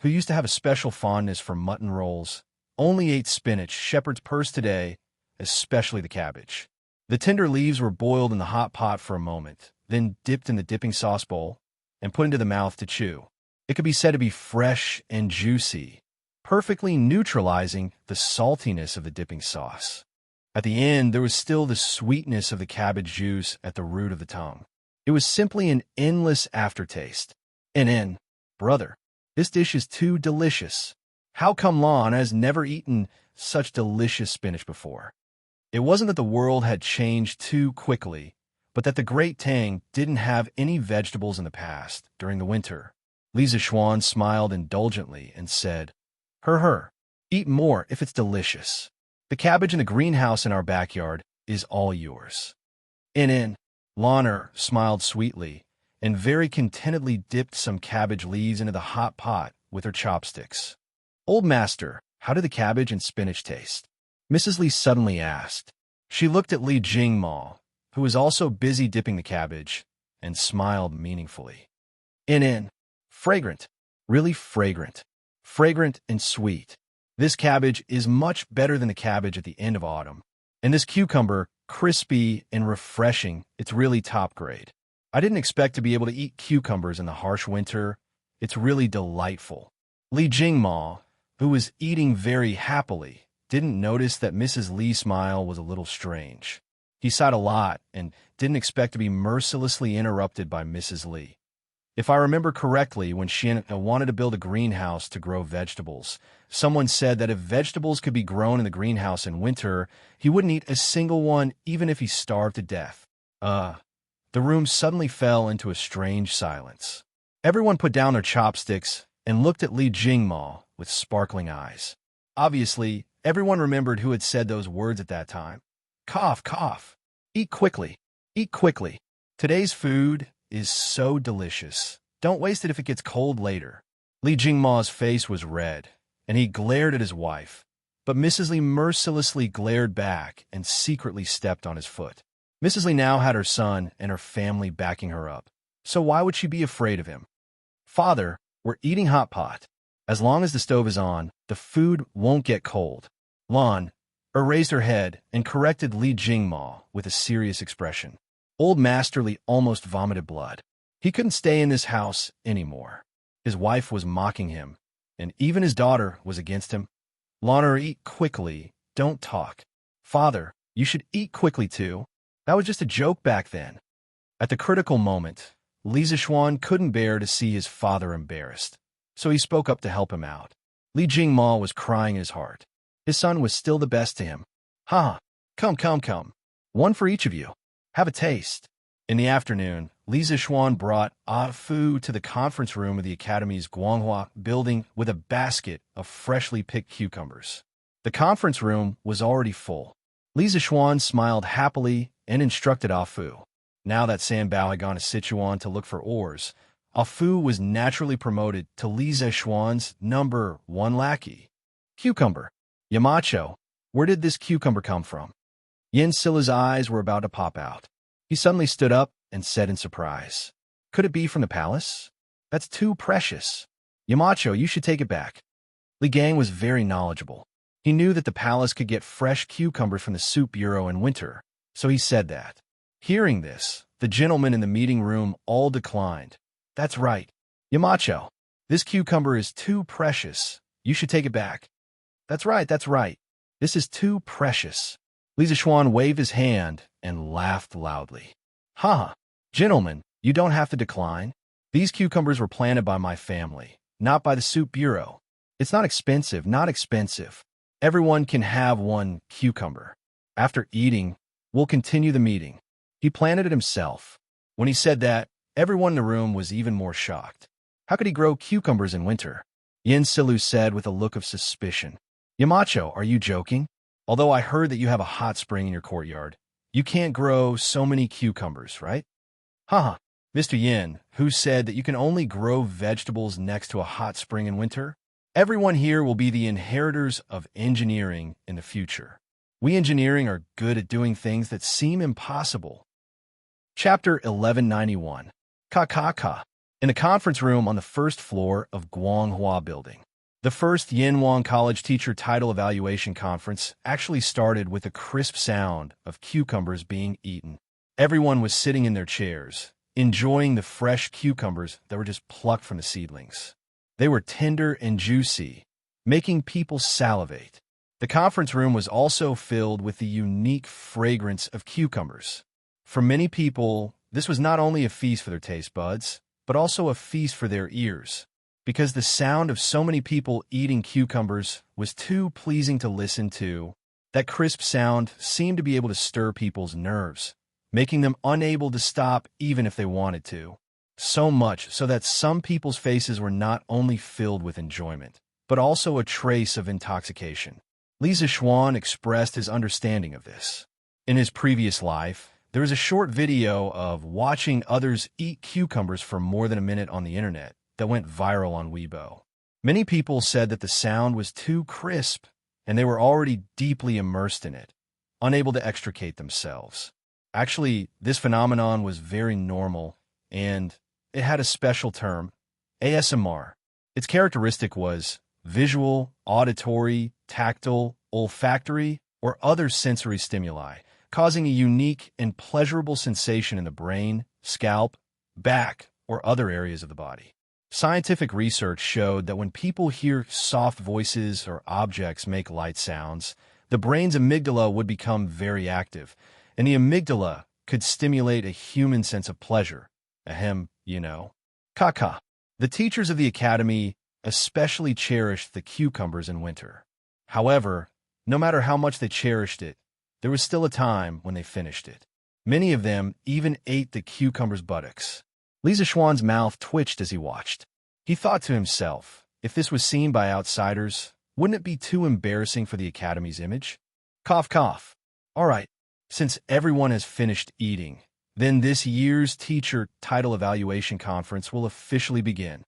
who used to have a special fondness for mutton rolls, only ate spinach, shepherd's purse today, especially the cabbage. The tender leaves were boiled in the hot pot for a moment, then dipped in the dipping sauce bowl and put into the mouth to chew. It could be said to be fresh and juicy, perfectly neutralizing the saltiness of the dipping sauce. At the end, there was still the sweetness of the cabbage juice at the root of the tongue. It was simply an endless aftertaste. Brother, this dish is too delicious. How come Lan has never eaten such delicious spinach before? It wasn't that the world had changed too quickly, but that the Great Tang didn't have any vegetables in the past during the winter. Li Zixuan smiled indulgently and said, eat more if it's delicious. The cabbage in the greenhouse in our backyard is all yours. Lan smiled sweetly and very contentedly dipped some cabbage leaves into the hot pot with her chopsticks. Old master, how do the cabbage and spinach taste? Mrs. Li suddenly asked. She looked at Li Jingma, who was also busy dipping the cabbage, and smiled meaningfully. Fragrant, really fragrant. Fragrant and sweet. This cabbage is much better than the cabbage at the end of autumn. And this cucumber, crispy and refreshing, it's really top grade. I didn't expect to be able to eat cucumbers in the harsh winter. It's really delightful. Li Jingma, who was eating very happily, didn't notice that Mrs. Li's smile was a little strange. He sighed a lot and didn't expect to be mercilessly interrupted by Mrs. Li. If I remember correctly, when Xian wanted to build a greenhouse to grow vegetables, someone said that if vegetables could be grown in the greenhouse in winter, he wouldn't eat a single one even if he starved to death. the room suddenly fell into a strange silence. Everyone put down their chopsticks and looked at Li Jingma with sparkling eyes. Obviously, everyone remembered who had said those words at that time. Cough, cough. Eat quickly. Eat quickly. Today's food is so delicious. Don't waste it if it gets cold later. Li Jingma's face was red, and he glared at his wife. But Mrs. Li mercilessly glared back and secretly stepped on his foot. Mrs. Li now had her son and her family backing her up, so why would she be afraid of him? Father, we're eating hot pot. As long as the stove is on, the food won't get cold. Lan raised her head and corrected Li Jingma with a serious expression. Old Master Li almost vomited blood. He couldn't stay in this house anymore. His wife was mocking him, and even his daughter was against him. Lan, eat quickly, don't talk. Father, you should eat quickly too. That was just a joke back then. At the critical moment, Li Zishuan couldn't bear to see his father embarrassed, so he spoke up to help him out. Li Jingma was crying in his heart. His son was still the best to him. Come. One for each of you. Have a taste. In the afternoon, Li Zishuan brought food to the conference room of the Academy's Guanghua building with a basket of freshly picked cucumbers. The conference room was already full. Li Zishuan smiled happily and instructed Fu. Now that Sanbao had gone to Sichuan to look for ores, Fu was naturally promoted to Li Zishuan's #1 lackey. Cucumber. Yamacho, where did this cucumber come from? Yin Sila's eyes were about to pop out. He suddenly stood up and said in surprise, Could it be from the palace? That's too precious. Yamacho, you should take it back. Li Gang was very knowledgeable. He knew that the palace could get fresh cucumbers from the soup bureau in winter, so he said that. Hearing this, the gentlemen in the meeting room all declined. That's right. Yamacho, this cucumber is too precious. You should take it back. That's right. This is too precious. Li Zishuan waved his hand and laughed loudly. Gentlemen, you don't have to decline. These cucumbers were planted by my family, not by the soup bureau. It's not expensive. Everyone can have one cucumber. After eating, we'll continue the meeting. He planted it himself. When he said that, everyone in the room was even more shocked. How could he grow cucumbers in winter? Yin Silu said with a look of suspicion. Yamacho, are you joking? Although I heard that you have a hot spring in your courtyard, you can't grow so many cucumbers, right? Mr. Yin, who said that you can only grow vegetables next to a hot spring in winter? Everyone here will be the inheritors of engineering in the future. We engineering are good at doing things that seem impossible. Chapter 1191. Ka. In the conference room on the first floor of Guanghua Building. The first Yinhuang College Teacher Title Evaluation Conference actually started with the crisp sound of cucumbers being eaten. Everyone was sitting in their chairs, enjoying the fresh cucumbers that were just plucked from the seedlings. They were tender and juicy, making people salivate. The conference room was also filled with the unique fragrance of cucumbers. For many people, this was not only a feast for their taste buds, but also a feast for their ears, because the sound of so many people eating cucumbers was too pleasing to listen to. That crisp sound seemed to be able to stir people's nerves, making them unable to stop even if they wanted to. So much so that some people's faces were not only filled with enjoyment, but also a trace of intoxication. Li Zishuan expressed his understanding of this. In his previous life, there was a short video of watching others eat cucumbers for more than a minute on the internet that went viral on Weibo. Many people said that the sound was too crisp, and they were already deeply immersed in it, unable to extricate themselves. Actually, this phenomenon was very normal, and it had a special term, ASMR. Its characteristic was visual, auditory, tactile, olfactory, or other sensory stimuli, causing a unique and pleasurable sensation in the brain, scalp, back, or other areas of the body. Scientific research showed that when people hear soft voices or objects make light sounds, the brain's amygdala would become very active, and the amygdala could stimulate a human sense of pleasure. Ahem, you know. Kaka. The teachers of the academy especially cherished the cucumbers in winter. However, no matter how much they cherished it, there was still a time when they finished it. Many of them even ate the cucumber's buttocks. Li Zishuan's mouth twitched as he watched. He thought to himself, if this was seen by outsiders, wouldn't it be too embarrassing for the Academy's image? Cough, cough. All right, since everyone has finished eating, then this year's teacher title evaluation conference will officially begin.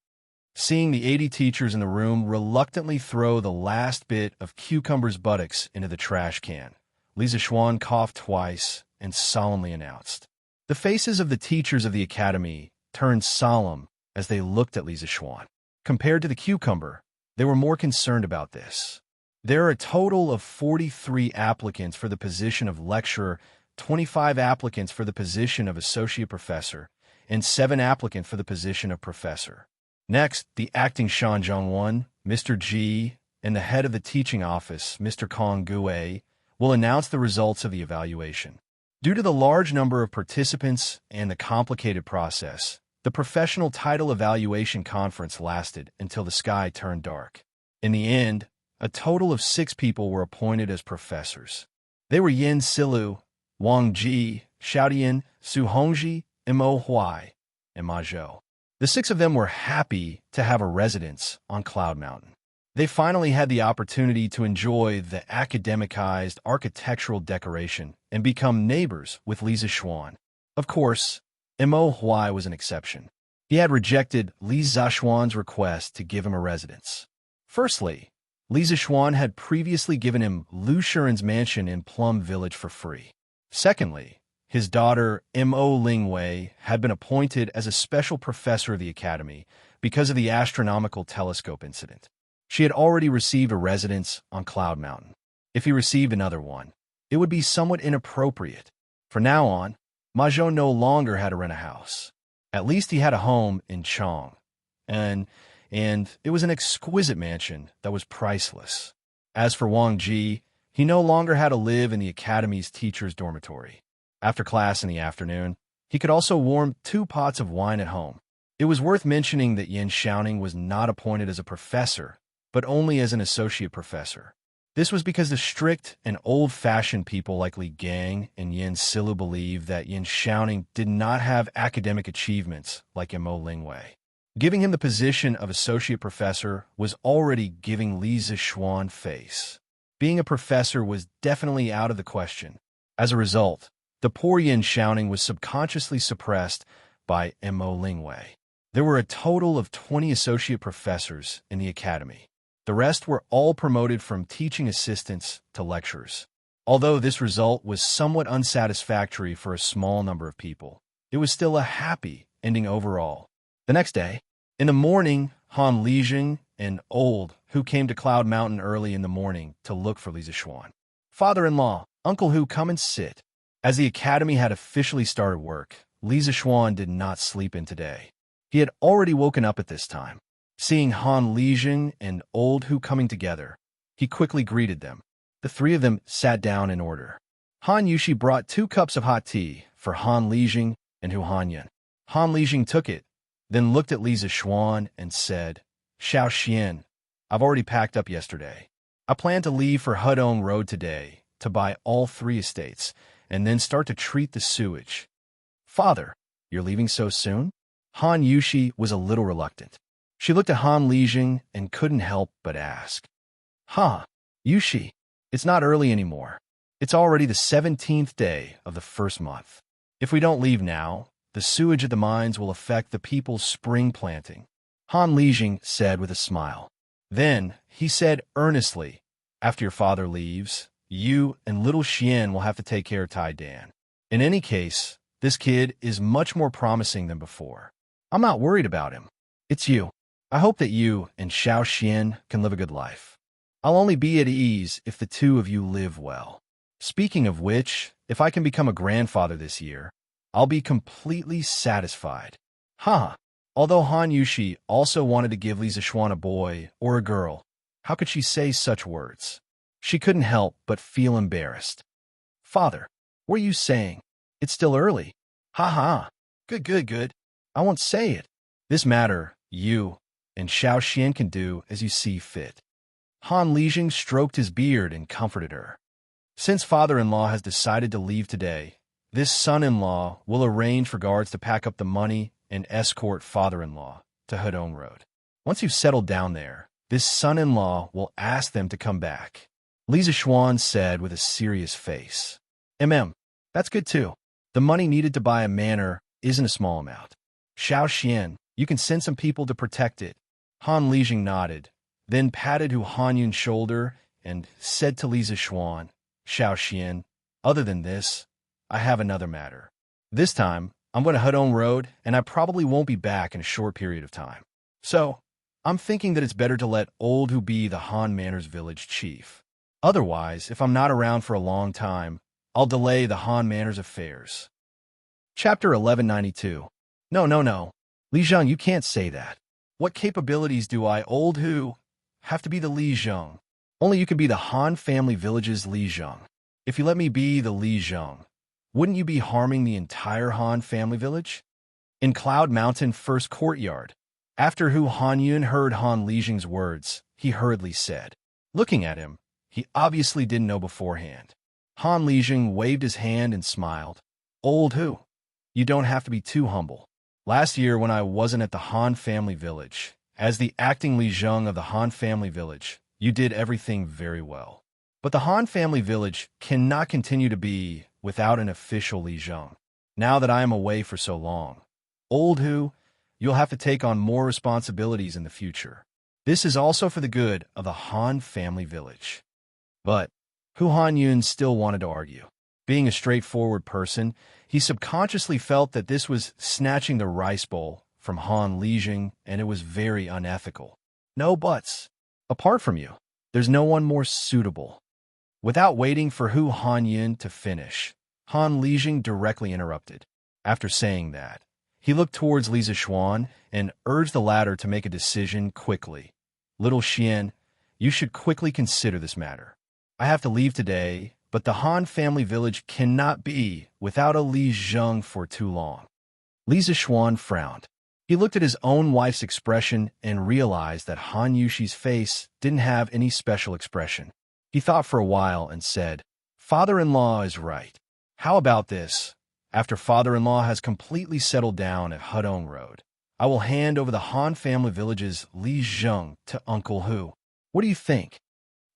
Seeing the 80 teachers in the room reluctantly throw the last bit of cucumber's buttocks into the trash can, Li Zishuan coughed twice and solemnly announced. The faces of the teachers of the Academy turned solemn as they looked at Li Zishuan. Compared to the cucumber, they were more concerned about this. There are a total of 43 applicants for the position of lecturer, 25 applicants for the position of associate professor, and 7 applicants for the position of professor. Next, the acting Shan Zhongwan, Mr. Ji, and the head of the teaching office, Mr. Kong Gue, will announce the results of the evaluation. Due to the large number of participants and the complicated process, the professional title evaluation conference lasted until the sky turned dark. In the end, a total of 6 people were appointed as professors. They were Yin Silu, Wang Ji, Xiaodian, Su Hongji, Mo Huai, and Ma Zhou. The 6 of them were happy to have a residence on Cloud Mountain. They finally had the opportunity to enjoy the academicized architectural decoration and become neighbors with Li Zishuan. Of course, Mo Huai was an exception. He had rejected Li Zishuan's request to give him a residence. Firstly, Li Zishuan had previously given him Lu Shuren's mansion in Plum Village for free. Secondly, his daughter, Mo Lingwei, had been appointed as a special professor of the Academy because of the astronomical telescope incident. She had already received a residence on Cloud Mountain. If he received another one, it would be somewhat inappropriate. From now on, Ma Zhou no longer had to rent a house. At least he had a home in Chong, and it was an exquisite mansion that was priceless. As for Wang Ji, he no longer had to live in the Academy's teacher's dormitory. After class in the afternoon, he could also warm 2 pots of wine at home. It was worth mentioning that Yin Xiaoning was not appointed as a professor, but only as an associate professor. This was because the strict and old-fashioned people like Li Gang and Yin Silu believed that Yin Xiaoning did not have academic achievements like Mo Lingwei. Giving him the position of associate professor was already giving Li Zishuan face. Being a professor was definitely out of the question. As a result, the poor Yin Xiaoning was subconsciously suppressed by Mo Lingwei. There were a total of 20 associate professors in the Academy. The rest were all promoted from teaching assistants to lecturers. Although this result was somewhat unsatisfactory for a small number of people, it was still a happy ending overall. The next day, in the morning, Han Lijing and Old, who came to Cloud Mountain early in the morning to look for Li Zishuan. Father-in-law, Uncle Hu, come and sit. As the Academy had officially started work, Li Zishuan did not sleep in today. He had already woken up at this time. Seeing Han Lijing and Old Hu coming together, he quickly greeted them. The 3 of them sat down in order. Han Yushi brought 2 cups of hot tea for Han Lijing and Hu Hanyan. Han Lijing took it, then looked at Li Zishuan and said, Xiao Xian, I've already packed up yesterday. I plan to leave for Hudong Road today to buy all 3 estates and then start to treat the sewage. Father, you're leaving so soon? Han Yushi was a little reluctant. She looked at Han Lijing and couldn't help but ask. Yushi, it's not early anymore. It's already the 17th day of the first month. If we don't leave now, the sewage at the mines will affect the people's spring planting, Han Lijing said with a smile. Then he said earnestly, after your father leaves, you and little Xian will have to take care of Tai Dan. In any case, this kid is much more promising than before. I'm not worried about him. It's you. I hope that you and Xiao Xian can live a good life. I'll only be at ease if the 2 of you live well. Speaking of which, if I can become a grandfather this year, I'll be completely satisfied. Although Han Yushi also wanted to give Li Zishuan a boy or a girl, how could she say such words? She couldn't help but feel embarrassed. Father, what are you saying? It's still early. Good. I won't say it. This matter, you and Xiao Xian can do as you see fit. Han Lijing stroked his beard and comforted her. Since father-in-law has decided to leave today, This son-in-law will arrange for guards to pack up the money and escort father-in-law to Hedong Road. Once you've settled down there, this son-in-law will ask them to come back. Li Zishuan said with a serious face. That's good too. The money needed to buy a manor isn't a small amount. Xiao Xian, you can send some people to protect it. Han Lijing nodded, then patted Hu Hanyun's shoulder and said to Li Zishuan, Xiao Xian, other than this, I have another matter. This time, I'm going to Hedong Road, and I probably won't be back in a short period of time. So, I'm thinking that it's better to let old Hu be the Han Manor's village chief. Otherwise, if I'm not around for a long time, I'll delay the Han Manor's affairs. Chapter 1192. No. Li Zheng, you can't say that. What capabilities do I, old Hu, have to be the Li Zheng? Only you can be the Han family village's Li Zheng. If you let me be the Li Zheng, wouldn't you be harming the entire Han family village? In Cloud Mountain First Courtyard, after Hu Hanyun heard Han Lijing's words, he hurriedly said. Looking at him, he obviously didn't know beforehand. Han Lijing waved his hand and smiled. Old Hu, you don't have to be too humble. Last year when I wasn't at the Han family village, as the acting Li Zheng of the Han family village, you did everything very well. But the Han family village cannot continue to be without an official Li Zheng. Now that I am away for so long, old Hu, you'll have to take on more responsibilities in the future. This is also for the good of the Han family village. But Hu Hanyun still wanted to argue. Being a straightforward person, he subconsciously felt that this was snatching the rice bowl from Han Lijing, and it was very unethical. No buts. Apart from you, there's no one more suitable. Without waiting for Hu Hanyun to finish, Han Lijing directly interrupted. After saying that, he looked towards Li Zishuan and urged the latter to make a decision quickly. Little Xian, you should quickly consider this matter. I have to leave today, but the Han family village cannot be without a Li Zheng for too long. Li Zishuan frowned. He looked at his own wife's expression and realized that Han Yushi's face didn't have any special expression. He thought for a while and said, Father-in-law is right. How about this? After father-in-law has completely settled down at Hedong Road, I will hand over the Han family village's Li Zheng to Uncle Hu. What do you think?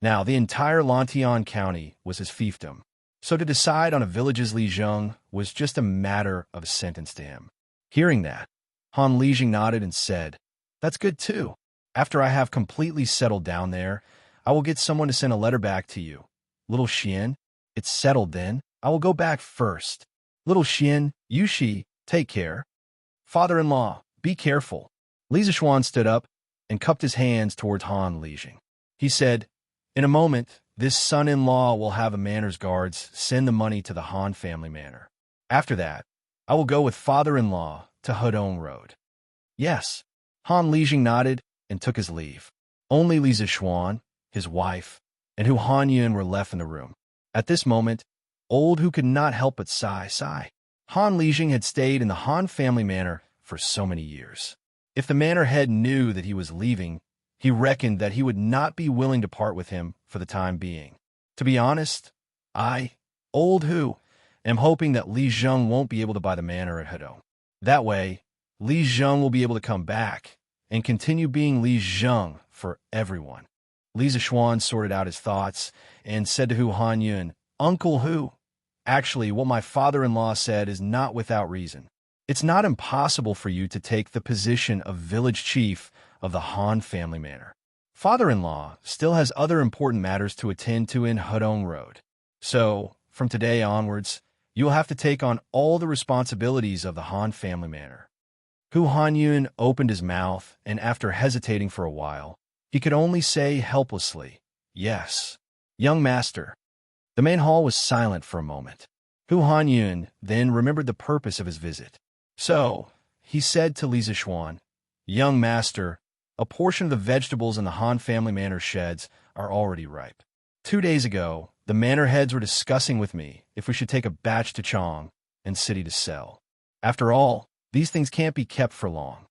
Now, the entire Lantian County was his fiefdom, so to decide on a village's Li Zheng was just a matter of a sentence to him. Hearing that, Han Lijing nodded and said, That's good too. After I have completely settled down there, I will get someone to send a letter back to you. Little Xian, it's settled then. I will go back first. Little Xian, Yushi, take care. Father-in-law, be careful. Li Zishuan stood up and cupped his hands towards Han Lijing. He said, In a moment, this son-in-law will have a manor's guards send the money to the Han family manor. After that, I will go with father-in-law to Hedong Road. Yes. Han Lijing nodded and took his leave. Only Li Zishuan, his wife, and Hu Hanyun were left in the room. At this moment, old Hu could not help but sigh. Han Lijing had stayed in the Han family manor for so many years. If the manor head knew that he was leaving, he reckoned that he would not be willing to part with him for the time being. To be honest, I, old Hu, am hoping that Li Zheng won't be able to buy the manor at Hedong. That way, Li Zheng will be able to come back and continue being Li Zheng for everyone. Li Zishuan sorted out his thoughts and said to Hu Hanyun, Uncle Hu, actually, what my father-in-law said is not without reason. It's not impossible for you to take the position of village chief of the Han family manor. Father-in-law still has other important matters to attend to in Hedong Road. So, from today onwards, you will have to take on all the responsibilities of the Han family manor. Hu Hanyun opened his mouth, and after hesitating for a while, he could only say helplessly, Yes, young master. The main hall was silent for a moment. Hu Hanyun then remembered the purpose of his visit. So, he said to Li Zishuan, Young master, a portion of the vegetables in the Han family manor sheds are already ripe. 2 days ago, the manor heads were discussing with me if we should take a batch to Chong and city to sell. After all, these things can't be kept for long.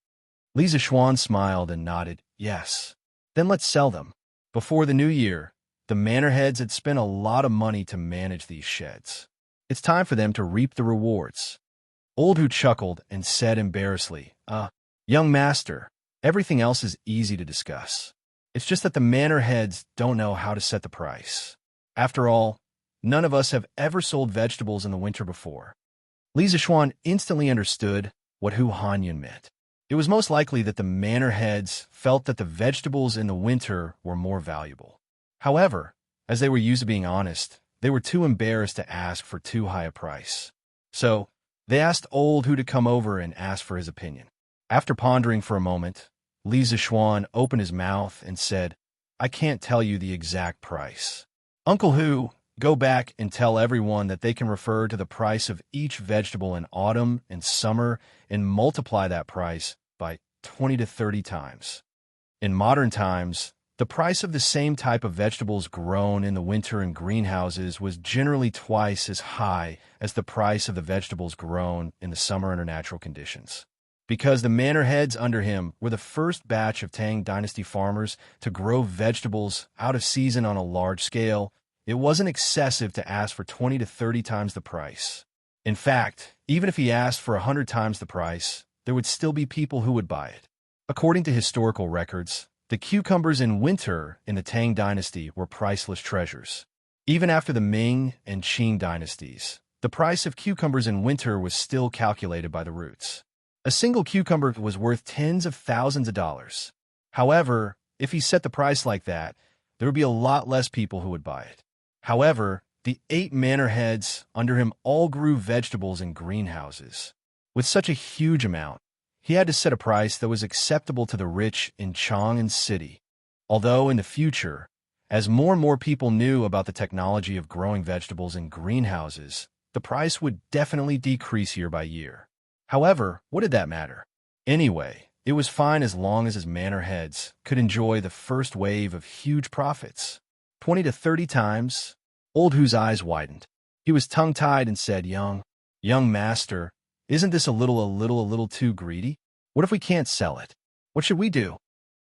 Li Zishuan smiled and nodded, Yes. Then let's sell them. Before the new year, the manor heads had spent a lot of money to manage these sheds. It's time for them to reap the rewards. Old Hu chuckled and said embarrassedly, young master, everything else is easy to discuss. It's just that the manor heads don't know how to set the price. After all, none of us have ever sold vegetables in the winter before. Li Zixuan instantly understood what Hu Hanyun meant. It was most likely that the manor heads felt that the vegetables in the winter were more valuable. However, as they were used to being honest, they were too embarrassed to ask for too high a price. So, they asked Old Hu to come over and ask for his opinion. After pondering for a moment, Li Zixuan opened his mouth and said, I can't tell you the exact price. Uncle Hu, go back and tell everyone that they can refer to the price of each vegetable in autumn and summer and multiply that price by 20 to 30 times. In modern times, the price of the same type of vegetables grown in the winter in greenhouses was generally twice as high as the price of the vegetables grown in the summer under natural conditions. Because the manor heads under him were the first batch of Tang Dynasty farmers to grow vegetables out of season on a large scale, it wasn't excessive to ask for 20 to 30 times the price. In fact, even if he asked for 100 times the price, there would still be people who would buy it. According to historical records, the cucumbers in winter in the Tang Dynasty were priceless treasures. Even after the Ming and Qing dynasties, the price of cucumbers in winter was still calculated by the roots. A single cucumber was worth tens of thousands of dollars. However, if he set the price like that, there would be a lot less people who would buy it. However, the 8 manor heads under him all grew vegetables in greenhouses. With such a huge amount, he had to set a price that was acceptable to the rich in Chang'an City. Although in the future, as more and more people knew about the technology of growing vegetables in greenhouses, the price would definitely decrease year by year. However, what did that matter? Anyway, it was fine as long as his manor heads could enjoy the first wave of huge profits. 20 to 30 times, Old Hu's eyes widened. He was tongue-tied and said, young master, isn't this a little too greedy? What if we can't sell it? What should we do?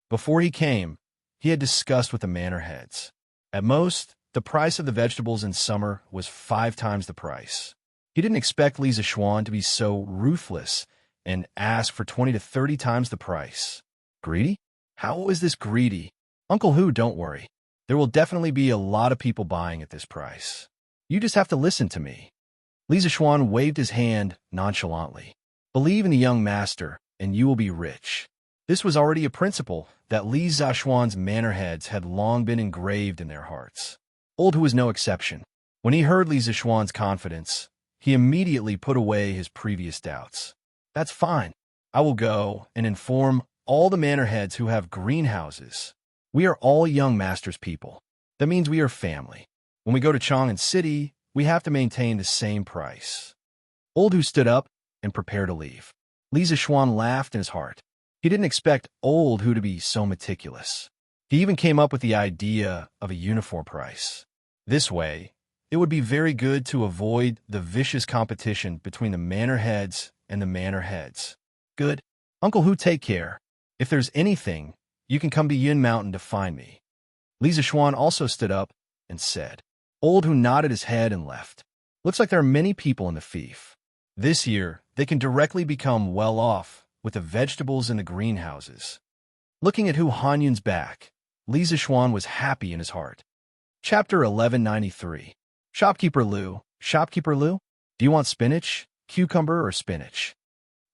Before he came, he had discussed with the manor heads. At most, the price of the vegetables in summer was 5 times the price. He didn't expect Li Zixuan to be so ruthless and ask for 20 to 30 times the price. Greedy? How is this greedy? Uncle Hu, don't worry. There will definitely be a lot of people buying at this price. You just have to listen to me. Li Zixuan waved his hand nonchalantly. Believe in the young master, and you will be rich. This was already a principle that Li Zixuan's manor heads had long been engraved in their hearts. Old Hu was no exception. When he heard Li Zixuan's confidence, he immediately put away his previous doubts. That's fine. I will go and inform all the manor heads who have greenhouses. We are all young master's people. That means we are family. When we go to Chang'an City, we have to maintain the same price. Old Hu stood up and prepared to leave. Li Zixuan laughed in his heart. He didn't expect Old Hu to be so meticulous. He even came up with the idea of a uniform price. This way, it would be very good to avoid the vicious competition between the manor heads and the manor heads. Good. Uncle Hu, take care. If there's anything, you can come to Yun Mountain to find me. Li Zixuan also stood up and said. Old Hu nodded his head and left. Looks like there are many people in the fief. This year, they can directly become well off with the vegetables in the greenhouses. Looking at Hu Hanyun's back, Li Zixuan was happy in his heart. Chapter 1193. Shopkeeper Lu, do you want spinach, cucumber, or spinach?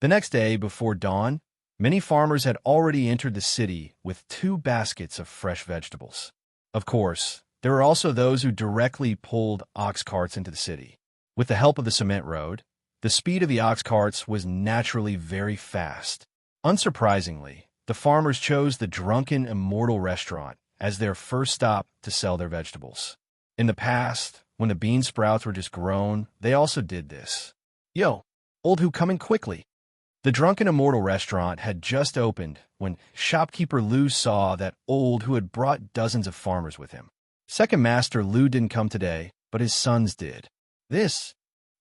The next day, before dawn, many farmers had already entered the city with 2 baskets of fresh vegetables. Of course, there were also those who directly pulled ox carts into the city. With the help of the cement road, the speed of the ox carts was naturally very fast. Unsurprisingly, the farmers chose the Drunken Immortal restaurant as their first stop to sell their vegetables. In the past, when the bean sprouts were just grown, they also did this. Yo, Old Hu, come in quickly. The Drunken Immortal restaurant had just opened when shopkeeper Lu saw that Old Hu had brought dozens of farmers with him. Second Master Lu didn't come today, but his sons did.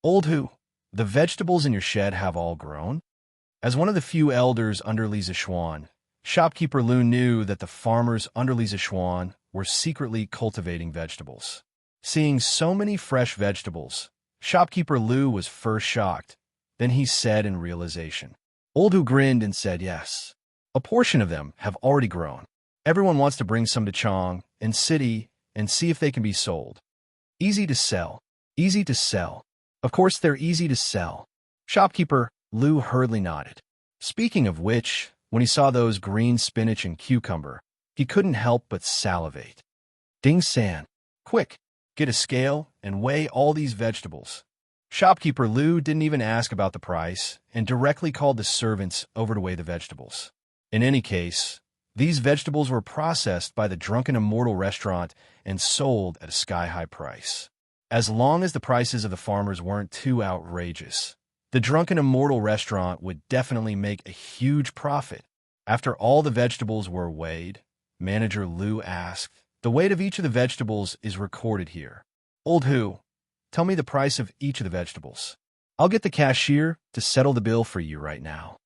Old Hu, the vegetables in your shed have all grown? As one of the few elders under Li Zixuan, shopkeeper Lu knew that the farmers under Li Zixuan were secretly cultivating vegetables. Seeing so many fresh vegetables, Shopkeeper Lu was first shocked. Then he said in realization. Old Hu grinned and said yes. A portion of them have already grown. Everyone wants to bring some to Chong and City and see if they can be sold. Easy to sell. Easy to sell. Of course they're easy to sell. Shopkeeper Lu hurriedly nodded. Speaking of which, when he saw those green spinach and cucumber, he couldn't help but salivate. Ding San. Quick, get a scale and weigh all these vegetables. Shopkeeper Lu didn't even ask about the price and directly called the servants over to weigh the vegetables. In any case, these vegetables were processed by the Drunken Immortal restaurant and sold at a sky-high price. As long as the prices of the farmers weren't too outrageous, the Drunken Immortal restaurant would definitely make a huge profit. After all the vegetables were weighed, Manager Lu asked, "The weight of each of the vegetables is recorded here. Old Hu, tell me the price of each of the vegetables. I'll get the cashier to settle the bill for you right now."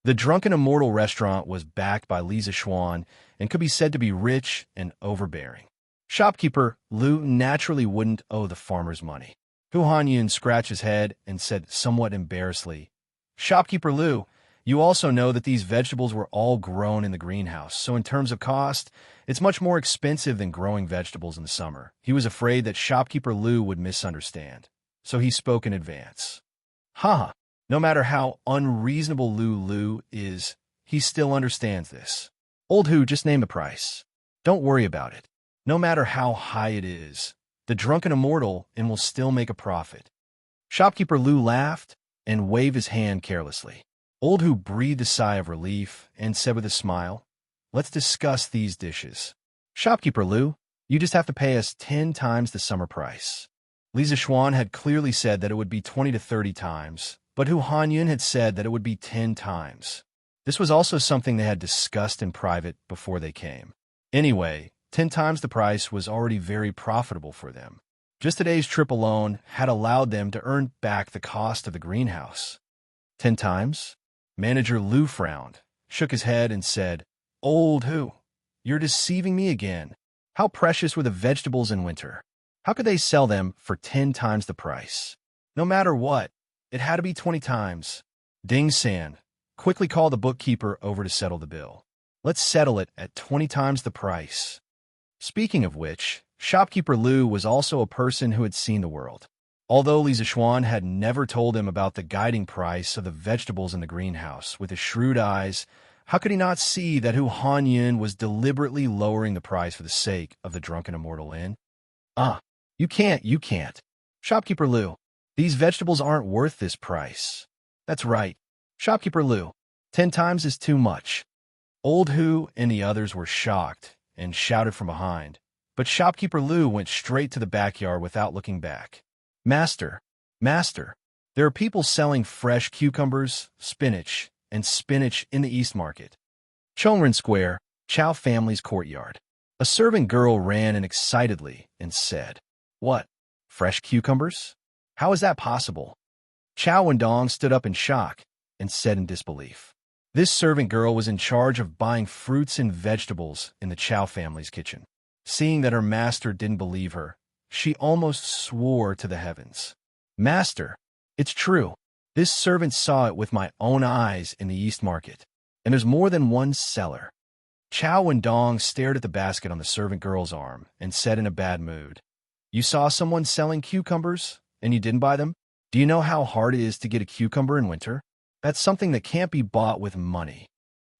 The Drunken Immortal restaurant was backed by Li Zixuan and could be said to be rich and overbearing. Shopkeeper Lu naturally wouldn't owe the farmers money. Hu Hanyun scratched his head and said somewhat embarrassedly, "Shopkeeper Lu, you also know that these vegetables were all grown in the greenhouse, so in terms of cost, it's much more expensive than growing vegetables in the summer." He was afraid that Shopkeeper Lu would misunderstand, so he spoke in advance. Haha. No matter how unreasonable Lu is, he still understands this. Old Hu, just name the price. Don't worry about it. No matter how high it is, the Drunken Immortal and will still make a profit. Shopkeeper Lu laughed and waved his hand carelessly. Old Hu breathed a sigh of relief and said with a smile, "Let's discuss these dishes. Shopkeeper Lu, you just have to pay us 10 times the summer price." Li Zixuan had clearly said that it would be 20 to 30 times, but Hu Hanyun had said that it would be 10 times. This was also something they had discussed in private before they came. Anyway, 10 times the price was already very profitable for them. Just today's trip alone had allowed them to earn back the cost of the greenhouse. 10 times? Manager Lu frowned, shook his head, and said, "Old Hu, you're deceiving me again. How precious were the vegetables in winter? How could they sell them for 10 times the price? No matter what, it had to be 20 times. Ding San, quickly call the bookkeeper over to settle the bill. Let's settle it at 20 times the price." Speaking of which, Shopkeeper Lu was also a person who had seen the world. Although Li Zixuan had never told him about the guiding price of the vegetables in the greenhouse, with his shrewd eyes, how could he not see that Hu Hanyun was deliberately lowering the price for the sake of the Drunken Immortal Inn? You can't. Shopkeeper Lu, these vegetables aren't worth this price. That's right. Shopkeeper Lu, 10 times is too much. Old Hu and the others were shocked and shouted from behind, but Shopkeeper Lu went straight to the backyard without looking back. Master, there are people selling fresh cucumbers, spinach in the East Market. Chongren Square, Chow family's courtyard. A servant girl ran in excitedly and said, "What? Fresh cucumbers? How is that possible?" Chow Wendong stood up in shock and said in disbelief. This servant girl was in charge of buying fruits and vegetables in the Chow family's kitchen. Seeing that her master didn't believe her, she almost swore to the heavens. "Master, it's true. This servant saw it with my own eyes in the East Market, and there's more than one seller." Chow Wendong stared at the basket on the servant girl's arm and said in a bad mood, "You saw someone selling cucumbers, and you didn't buy them? Do you know how hard it is to get a cucumber in winter? That's something that can't be bought with money."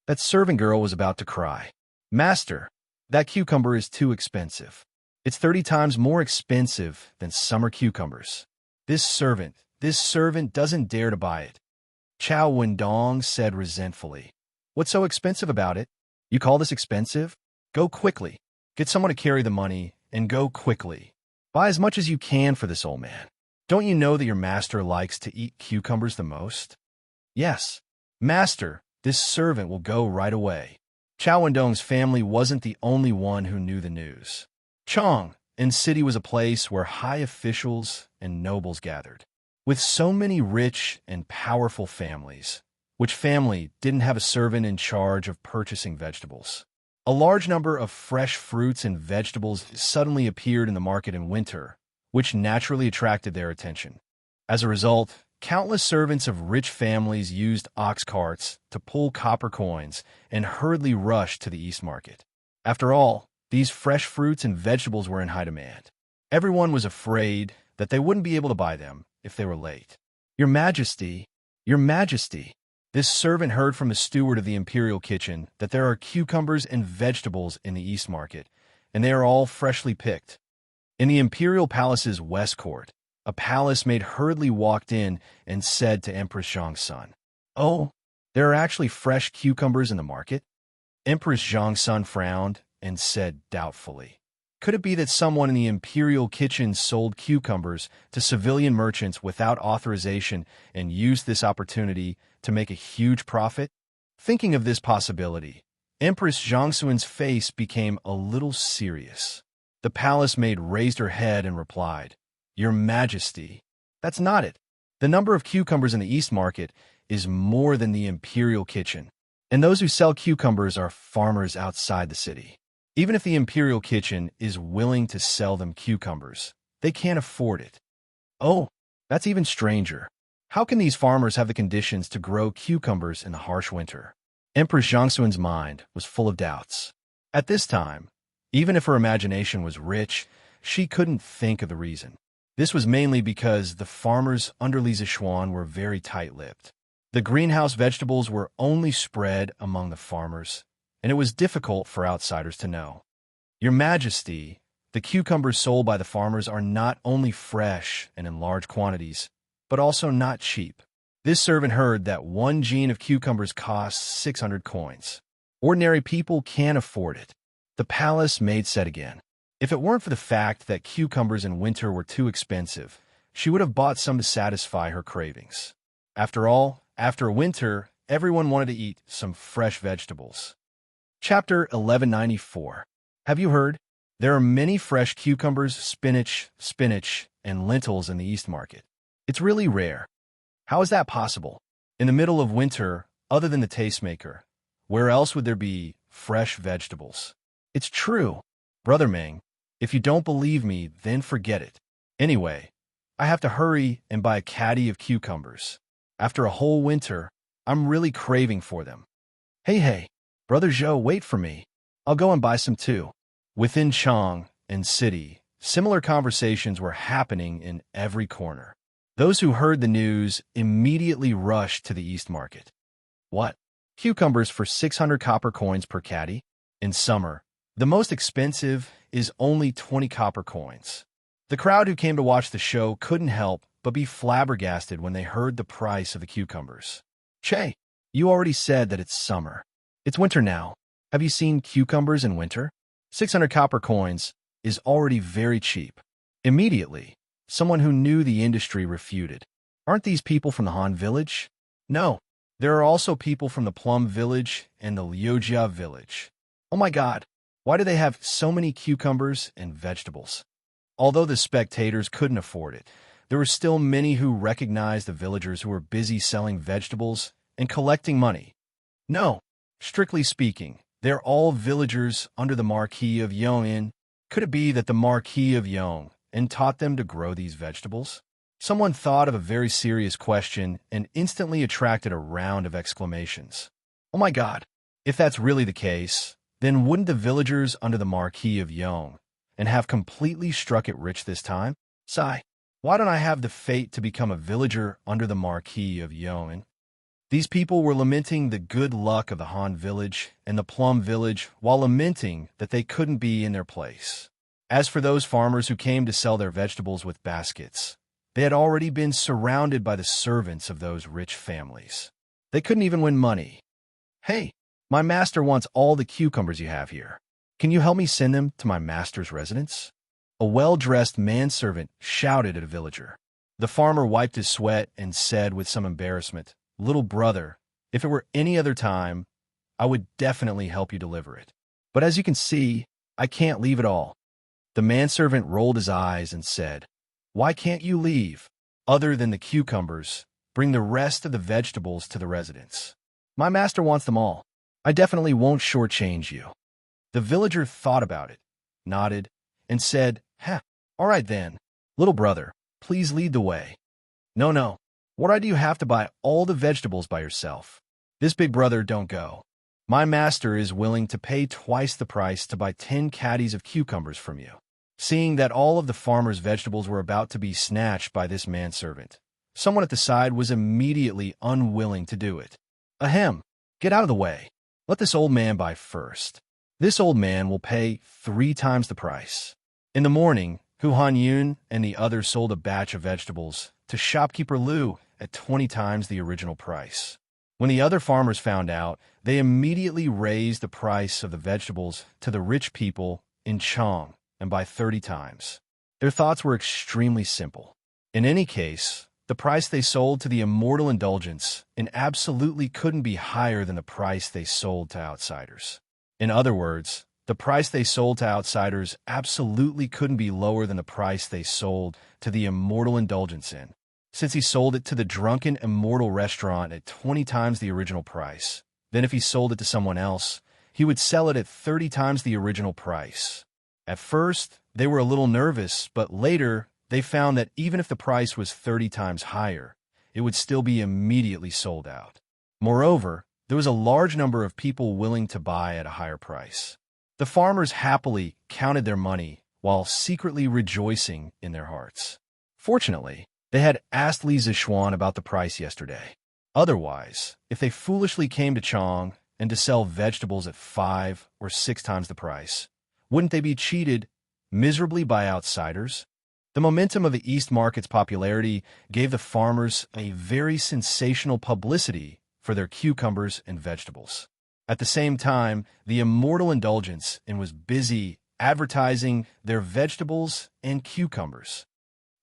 That servant girl was about to cry. "Master, that cucumber is too expensive. It's 30 times more expensive than summer cucumbers. This servant doesn't dare to buy it." Chow Wendong said resentfully, "What's so expensive about it? You call this expensive? Go quickly. Get someone to carry the money, and go quickly. Buy as much as you can for this old man. Don't you know that your master likes to eat cucumbers the most?" "Yes, master, this servant will go right away." Chow Wendong's family wasn't the only one who knew the news. Chong and City was a place where high officials and nobles gathered. With so many rich and powerful families, which family didn't have a servant in charge of purchasing vegetables? A large number of fresh fruits and vegetables suddenly appeared in the market in winter, which naturally attracted their attention. As a result, countless servants of rich families used ox carts to pull copper coins and hurriedly rushed to the East Market. After all, these fresh fruits and vegetables were in high demand. Everyone was afraid that they wouldn't be able to buy them if they were late. Your Majesty, Your Majesty, this servant heard from the steward of the imperial kitchen that there are cucumbers and vegetables in the East Market, and they are all freshly picked. In the imperial palace's west court, a palace maid hurriedly walked in and said to Empress Zhangsun, "Oh, there are actually fresh cucumbers in the market?" Empress Zhangsun frowned and said doubtfully, "Could it be that someone in the imperial kitchen sold cucumbers to civilian merchants without authorization and used this opportunity to make a huge profit?" Thinking of this possibility, Empress Zhangsun's face became a little serious. The palace maid raised her head and replied, "Your Majesty, that's not it. The number of cucumbers in the East Market is more than the imperial kitchen, and those who sell cucumbers are farmers outside the city. Even if the imperial kitchen is willing to sell them cucumbers, they can't afford it." "Oh, that's even stranger. How can these farmers have the conditions to grow cucumbers in the harsh winter?" Empress Zhangsun's mind was full of doubts. At this time, even if her imagination was rich, she couldn't think of the reason. This was mainly because the farmers under Li Zishuan were very tight-lipped. The greenhouse vegetables were only spread among the farmers, and it was difficult for outsiders to know. "Your Majesty, the cucumbers sold by the farmers are not only fresh and in large quantities, but also not cheap." This servant heard that 1 jean of cucumbers costs 600 coins. Ordinary people can't afford it. The palace maid said again, if it weren't for the fact that cucumbers in winter were too expensive, she would have bought some to satisfy her cravings. After all, after winter, everyone wanted to eat some fresh vegetables. Chapter 1194. Have you heard? There are many fresh cucumbers, spinach, and lentils in the East Market. It's really rare. How is that possible? In the middle of winter, other than the tastemaker, where else would there be fresh vegetables? It's true. Brother Ming, if you don't believe me, then forget it. Anyway, I have to hurry and buy a caddy of cucumbers. After a whole winter, I'm really craving for them. Hey, Brother Zhou, wait for me. I'll go and buy some too. Within Chang and city, similar conversations were happening in every corner. Those who heard the news immediately rushed to the East Market. What? Cucumbers for 600 copper coins per caddy? In summer, the most expensive is only 20 copper coins. The crowd who came to watch the show couldn't help but be flabbergasted when they heard the price of the cucumbers. Che, you already said that it's summer. It's winter now. Have you seen cucumbers in winter? 600 copper coins is already very cheap. Immediately, someone who knew the industry refuted. Aren't these people from the Han village? No, there are also people from the Plum village and the Liujia village. Oh my God, why do they have so many cucumbers and vegetables? Although the spectators couldn't afford it, there were still many who recognized the villagers who were busy selling vegetables and collecting money. No, strictly speaking, they're all villagers under the Marquis of Yongin. Could it be that the Marquis of Yong and taught them to grow these vegetables? Someone thought of a very serious question and instantly attracted a round of exclamations. Oh my God, if that's really the case, then wouldn't the villagers under the Marquis of Yong and have completely struck it rich this time? Sigh, why don't I have the fate to become a villager under the Marquis of Yong? These people were lamenting the good luck of the Han village and the Plum village while lamenting that they couldn't be in their place. As for those farmers who came to sell their vegetables with baskets, they had already been surrounded by the servants of those rich families. They couldn't even win money. Hey, my master wants all the cucumbers you have here. Can you help me send them to my master's residence? A well-dressed manservant shouted at a villager. The farmer wiped his sweat and said with some embarrassment, "Little brother, if it were any other time, I would definitely help you deliver it. But as you can see, I can't leave at all." The manservant rolled his eyes and said, "Why can't you leave? Other than the cucumbers, bring the rest of the vegetables to the residence. My master wants them all. I definitely won't shortchange you." The villager thought about it, nodded, and said, "All right then. Little brother, please lead the way." No, no. Why do you have to buy all the vegetables by yourself? This big brother don't go. My master is willing to pay twice the price to buy 10 caddies of cucumbers from you. Seeing that all of the farmer's vegetables were about to be snatched by this manservant, someone at the side was immediately unwilling to do it. Ahem, get out of the way. Let this old man buy first. This old man will pay 3 times the price. In the morning, Hu Han Yun and the others sold a batch of vegetables to shopkeeper Liu at 20 times the original price. When the other farmers found out, they immediately raised the price of the vegetables to the rich people in Chong and by 30 times. Their thoughts were extremely simple. In any case, the price they sold to the immortal indulgence and absolutely couldn't be higher than the price they sold to outsiders. In other words, the price they sold to outsiders absolutely couldn't be lower than the price they sold to the immortal indulgence in, since he sold it to the drunken immortal restaurant at 20 times the original price. Then if he sold it to someone else, he would sell it at 30 times the original price. At first, they were a little nervous, but later, they found that even if the price was 30 times higher, it would still be immediately sold out. Moreover, there was a large number of people willing to buy at a higher price. The farmers happily counted their money while secretly rejoicing in their hearts. Fortunately, they had asked Li Zixuan about the price yesterday. Otherwise, if they foolishly came to Chong and to sell vegetables at 5 or 6 times the price, wouldn't they be cheated miserably by outsiders? The momentum of the East Market's popularity gave the farmers a very sensational publicity for their cucumbers and vegetables. At the same time, the immortal indulgence was busy advertising their vegetables and cucumbers.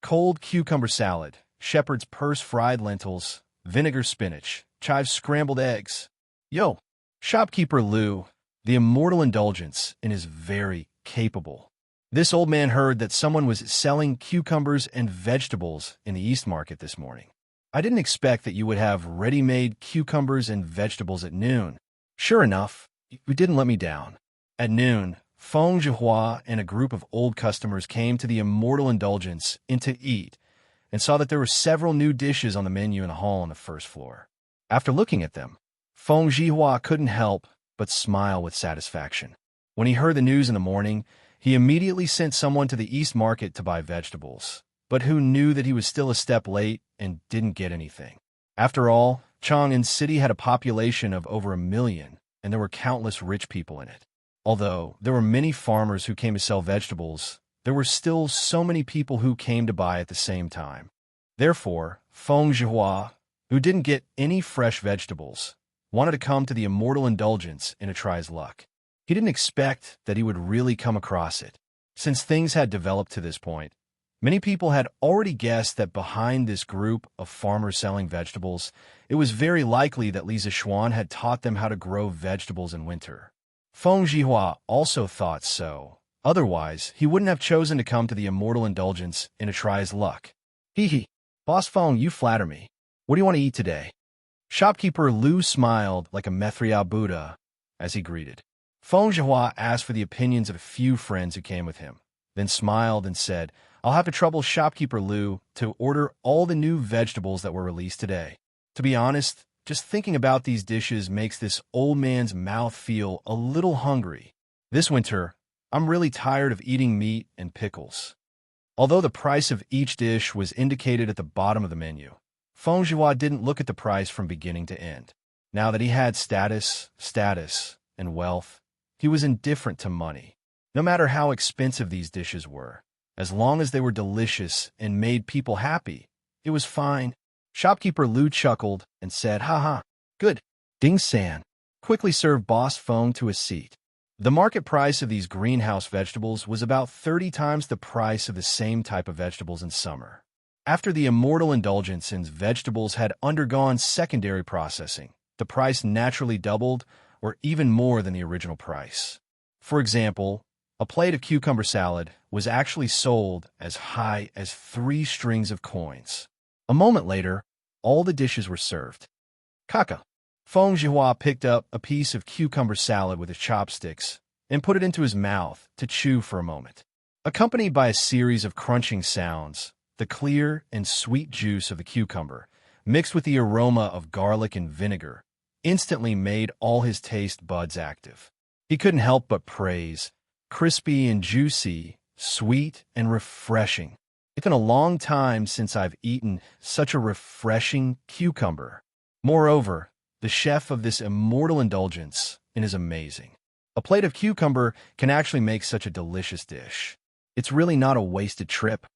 Cold cucumber salad, shepherd's purse fried lentils, vinegar spinach, chive scrambled eggs. Yo, shopkeeper Liu, the immortal indulgence is very capable. This old man heard that someone was selling cucumbers and vegetables in the East Market this morning. I didn't expect that you would have ready-made cucumbers and vegetables at noon. Sure enough, you didn't let me down. At noon, Feng Zhihua and a group of old customers came to the immortal indulgence to eat and saw that there were several new dishes on the menu in the hall on the first floor. After looking at them, Feng Zhihua couldn't help but smile with satisfaction. When he heard the news in the morning, he immediately sent someone to the East Market to buy vegetables, but who knew that he was still a step late and didn't get anything. After all, Chang'an City had a population of over 1 million, and there were countless rich people in it. Although there were many farmers who came to sell vegetables, there were still so many people who came to buy at the same time. Therefore, Feng Zhihua, who didn't get any fresh vegetables, wanted to come to the immortal indulgence to try his luck. He didn't expect that he would really come across it. Since things had developed to this point, many people had already guessed that behind this group of farmers selling vegetables, it was very likely that Li Zixuan had taught them how to grow vegetables in winter. Feng Zhihua also thought so. Otherwise, he wouldn't have chosen to come to the immortal indulgence to try his luck. Hee. Boss Feng, you flatter me. What do you want to eat today? Shopkeeper Liu smiled like a Mithriya Buddha as he greeted. Feng Zhihua asked for the opinions of a few friends who came with him, then smiled and said, I'll have to trouble shopkeeper Liu to order all the new vegetables that were released today. To be honest, just thinking about these dishes makes this old man's mouth feel a little hungry. This winter, I'm really tired of eating meat and pickles. Although the price of each dish was indicated at the bottom of the menu, Feng Zhihua didn't look at the price from beginning to end. Now that he had status, and wealth, he was indifferent to money. No matter how expensive these dishes were, as long as they were delicious and made people happy, it was fine. Shopkeeper Liu chuckled and said, Haha, good. Ding San quickly served Boss Feng to a seat. The market price of these greenhouse vegetables was about 30 times the price of the same type of vegetables in summer. After the immortal indulgence and vegetables had undergone secondary processing, the price naturally doubled or even more than the original price. For example, a plate of cucumber salad was actually sold as high as 3 strings of coins. A moment later, all the dishes were served. Kaka. Feng Zhihua picked up a piece of cucumber salad with his chopsticks and put it into his mouth to chew for a moment. Accompanied by a series of crunching sounds, the clear and sweet juice of the cucumber, mixed with the aroma of garlic and vinegar, instantly made all his taste buds active. He couldn't help but praise, crispy and juicy, sweet and refreshing. It's been a long time since I've eaten such a refreshing cucumber. Moreover, the chef of this immortal indulgence is amazing. A plate of cucumber can actually make such a delicious dish. It's really not a wasted trip.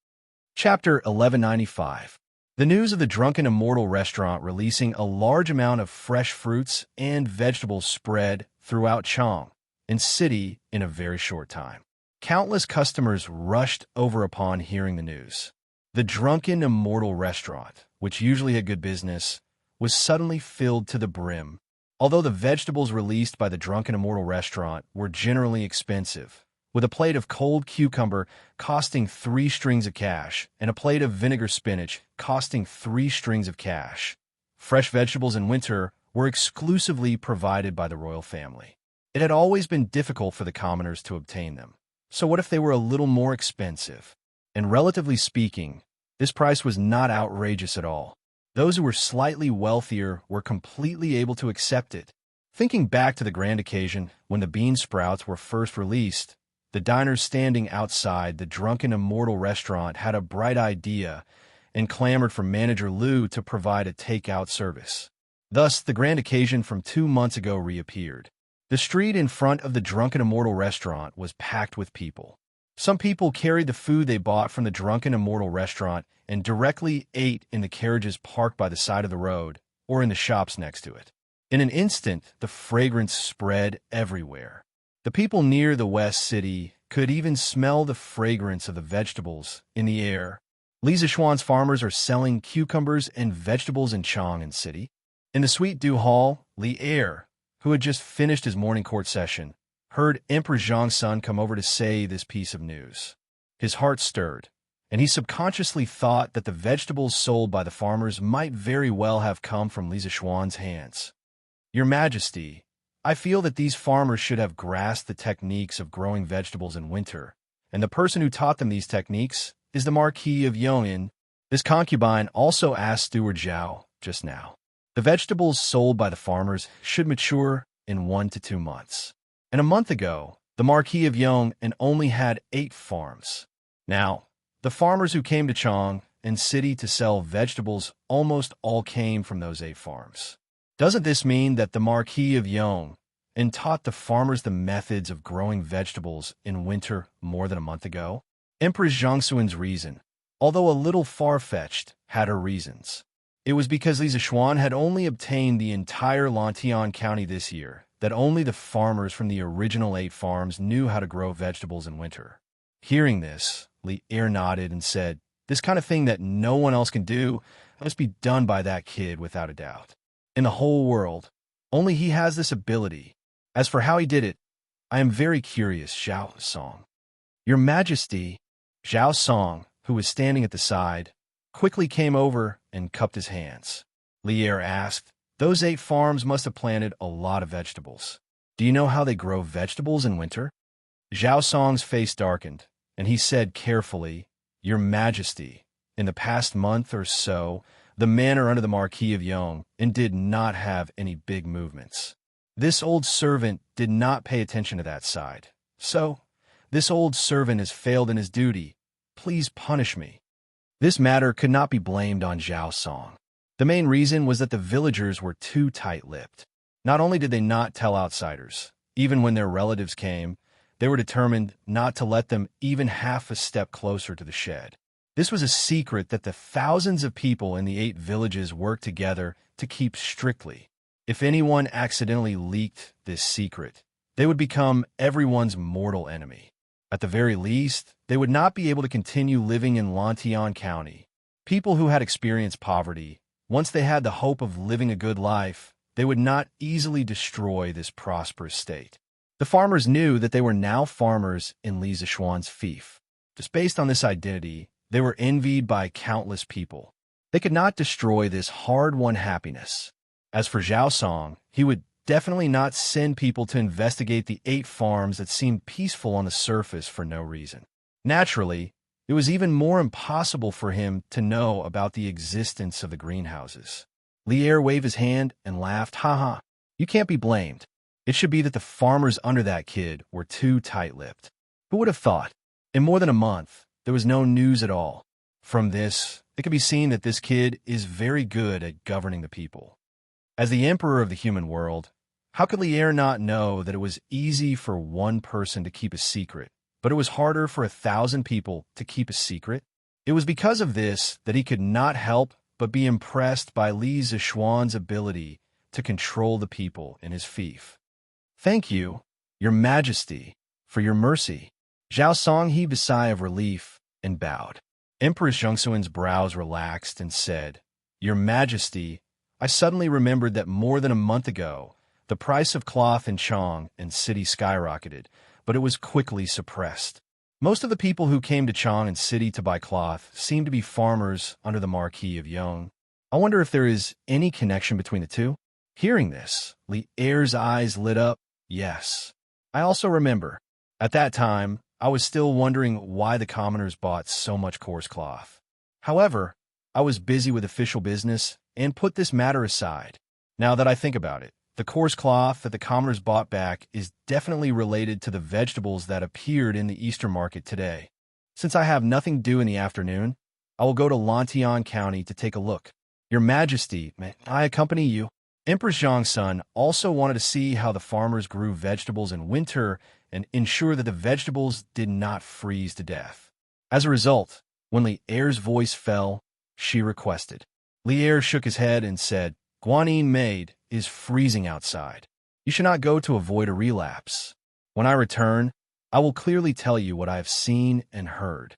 Chapter 1195. The news of the Drunken Immortal restaurant releasing a large amount of fresh fruits and vegetables spread throughout Chang and city in a very short time. Countless customers rushed over upon hearing the news. The Drunken Immortal restaurant, which usually had good business, was suddenly filled to the brim. Although the vegetables released by the Drunken Immortal restaurant were generally expensive, with a plate of cold cucumber costing 3 strings of cash and a plate of vinegar spinach costing 3 strings of cash. Fresh vegetables in winter were exclusively provided by the royal family. It had always been difficult for the commoners to obtain them. So what if they were a little more expensive? And relatively speaking, this price was not outrageous at all. Those who were slightly wealthier were completely able to accept it. Thinking back to the grand occasion when the bean sprouts were first released, the diners standing outside the Drunken Immortal restaurant had a bright idea and clamored for Manager Liu to provide a takeout service. Thus, the grand occasion from 2 months ago reappeared. The street in front of the Drunken Immortal restaurant was packed with people. Some people carried the food they bought from the Drunken Immortal restaurant and directly ate in the carriages parked by the side of the road or in the shops next to it. In an instant, the fragrance spread everywhere. The people near the West City could even smell the fragrance of the vegetables in the air. Li Zishuan's farmers are selling cucumbers and vegetables in Chang'an City. In the Sweet Dew Hall, Li Er, who had just finished his morning court session, heard Emperor Zhang's son come over to say this piece of news. His heart stirred, and he subconsciously thought that the vegetables sold by the farmers might very well have come from Li Zishuan's hands. Your Majesty, I feel that these farmers should have grasped the techniques of growing vegetables in winter, and the person who taught them these techniques is the Marquis of Yong'an. This concubine also asked Steward Zhao just now. The vegetables sold by the farmers should mature in 1 to 2 months. And a month ago, the Marquis of Yong'an only had 8 farms. Now, the farmers who came to Chang'an City to sell vegetables almost all came from those 8 farms. Doesn't this mean that the Marquis of Yong'an taught the farmers the methods of growing vegetables in winter more than a month ago? Empress Zhangsuan's reason, although a little far-fetched, had her reasons. It was because Li Zishuan had only obtained the entire Lantian County this year, that only the farmers from the original 8 farms knew how to grow vegetables in winter. Hearing this, Li Er nodded and said, "This kind of thing that no one else can do must be done by that kid without a doubt. In the whole world, only he has this ability. As for how he did it, I am very curious." Zhao Song. Your Majesty, Zhao Song, who was standing at the side, quickly came over and cupped his hands. Li Er asked, "Those 8 farms must have planted a lot of vegetables. Do you know how they grow vegetables in winter?" Zhao Song's face darkened, and he said carefully, "Your Majesty, in the past month or so, the manor under the Marquis of Yong'an did not have any big movements. This old servant did not pay attention to that side. So, this old servant has failed in his duty. Please punish me." This matter could not be blamed on Zhao Song. The main reason was that the villagers were too tight-lipped. Not only did they not tell outsiders, even when their relatives came, they were determined not to let them even half a step closer to the shed. This was a secret that the thousands of people in the 8 villages worked together to keep strictly. If anyone accidentally leaked this secret, they would become everyone's mortal enemy. At the very least, they would not be able to continue living in Lantian County. People who had experienced poverty, once they had the hope of living a good life, they would not easily destroy this prosperous state. The farmers knew that they were now farmers in Li Zishuan's fief. Just based on this identity, they were envied by countless people. They could not destroy this hard-won happiness. As for Zhao Song, he would definitely not send people to investigate the 8 farms that seemed peaceful on the surface for no reason. Naturally, it It was even more impossible for him to know about the existence of the greenhouses. Lier waved his hand and laughed. Ha ha, you can't be blamed. It should be that the farmers under that kid were too tight-lipped. Who would have thought? In more than a month, there was no news at all. From this, it can be seen that this kid is very good at governing the people. As the emperor of the human world, how could Lier not know that it was easy for one person to keep a secret, but it was harder for 1,000 people to keep a secret? It was because of this that he could not help but be impressed by Li Zishuan's ability to control the people in his fief. Thank you, Your Majesty, for your mercy. Zhao Song heaved a sigh of relief and bowed. Empress Zhongxuan's brows relaxed and said, Your Majesty, I suddenly remembered that more than a month ago, the price of cloth in Chang and city skyrocketed, but it was quickly suppressed. Most of the people who came to Chang and city to buy cloth seemed to be farmers under the Marquis of Yong. I wonder if there is any connection between the two? Hearing this, Li Er's eyes lit up. Yes. I also remember. At that time, I was still wondering why the commoners bought so much coarse cloth. However, I was busy with official business and put this matter aside. Now that I think about it, the coarse cloth that the commoners bought back is definitely related to the vegetables that appeared in the Eastern market today. Since I have nothing to do in the afternoon, I will go to Lantian County to take a look. Your Majesty, may I accompany you? Empress Zhongsun also wanted to see how the farmers grew vegetables in winter and ensure that the vegetables did not freeze to death. As a result, when Li Er's voice fell, she requested. Li Er shook his head and said, Guanyin maid is freezing outside. You should not go to avoid a relapse. When I return, I will clearly tell you what I have seen and heard.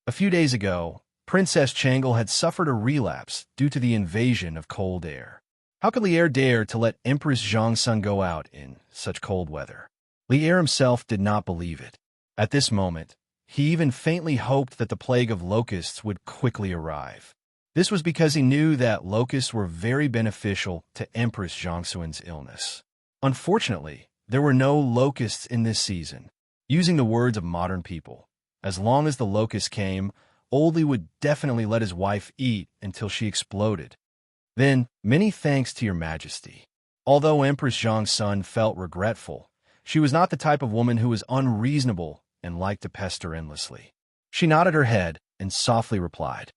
A few days ago, Princess Changle had suffered a relapse due to the invasion of cold air. How could Li Er dare to let Empress Zhongsun go out in such cold weather? Li Er himself did not believe it. At this moment, he even faintly hoped that the plague of locusts would quickly arrive. This was because he knew that locusts were very beneficial to Empress Zhongxuan's illness. Unfortunately, there were no locusts in this season. Using the words of modern people, as long as the locusts came, Old Li would definitely let his wife eat until she exploded. Then, many thanks to your Majesty. Although Empress Zhongsun felt regretful, she was not the type of woman who was unreasonable and liked to pester endlessly. She nodded her head and softly replied,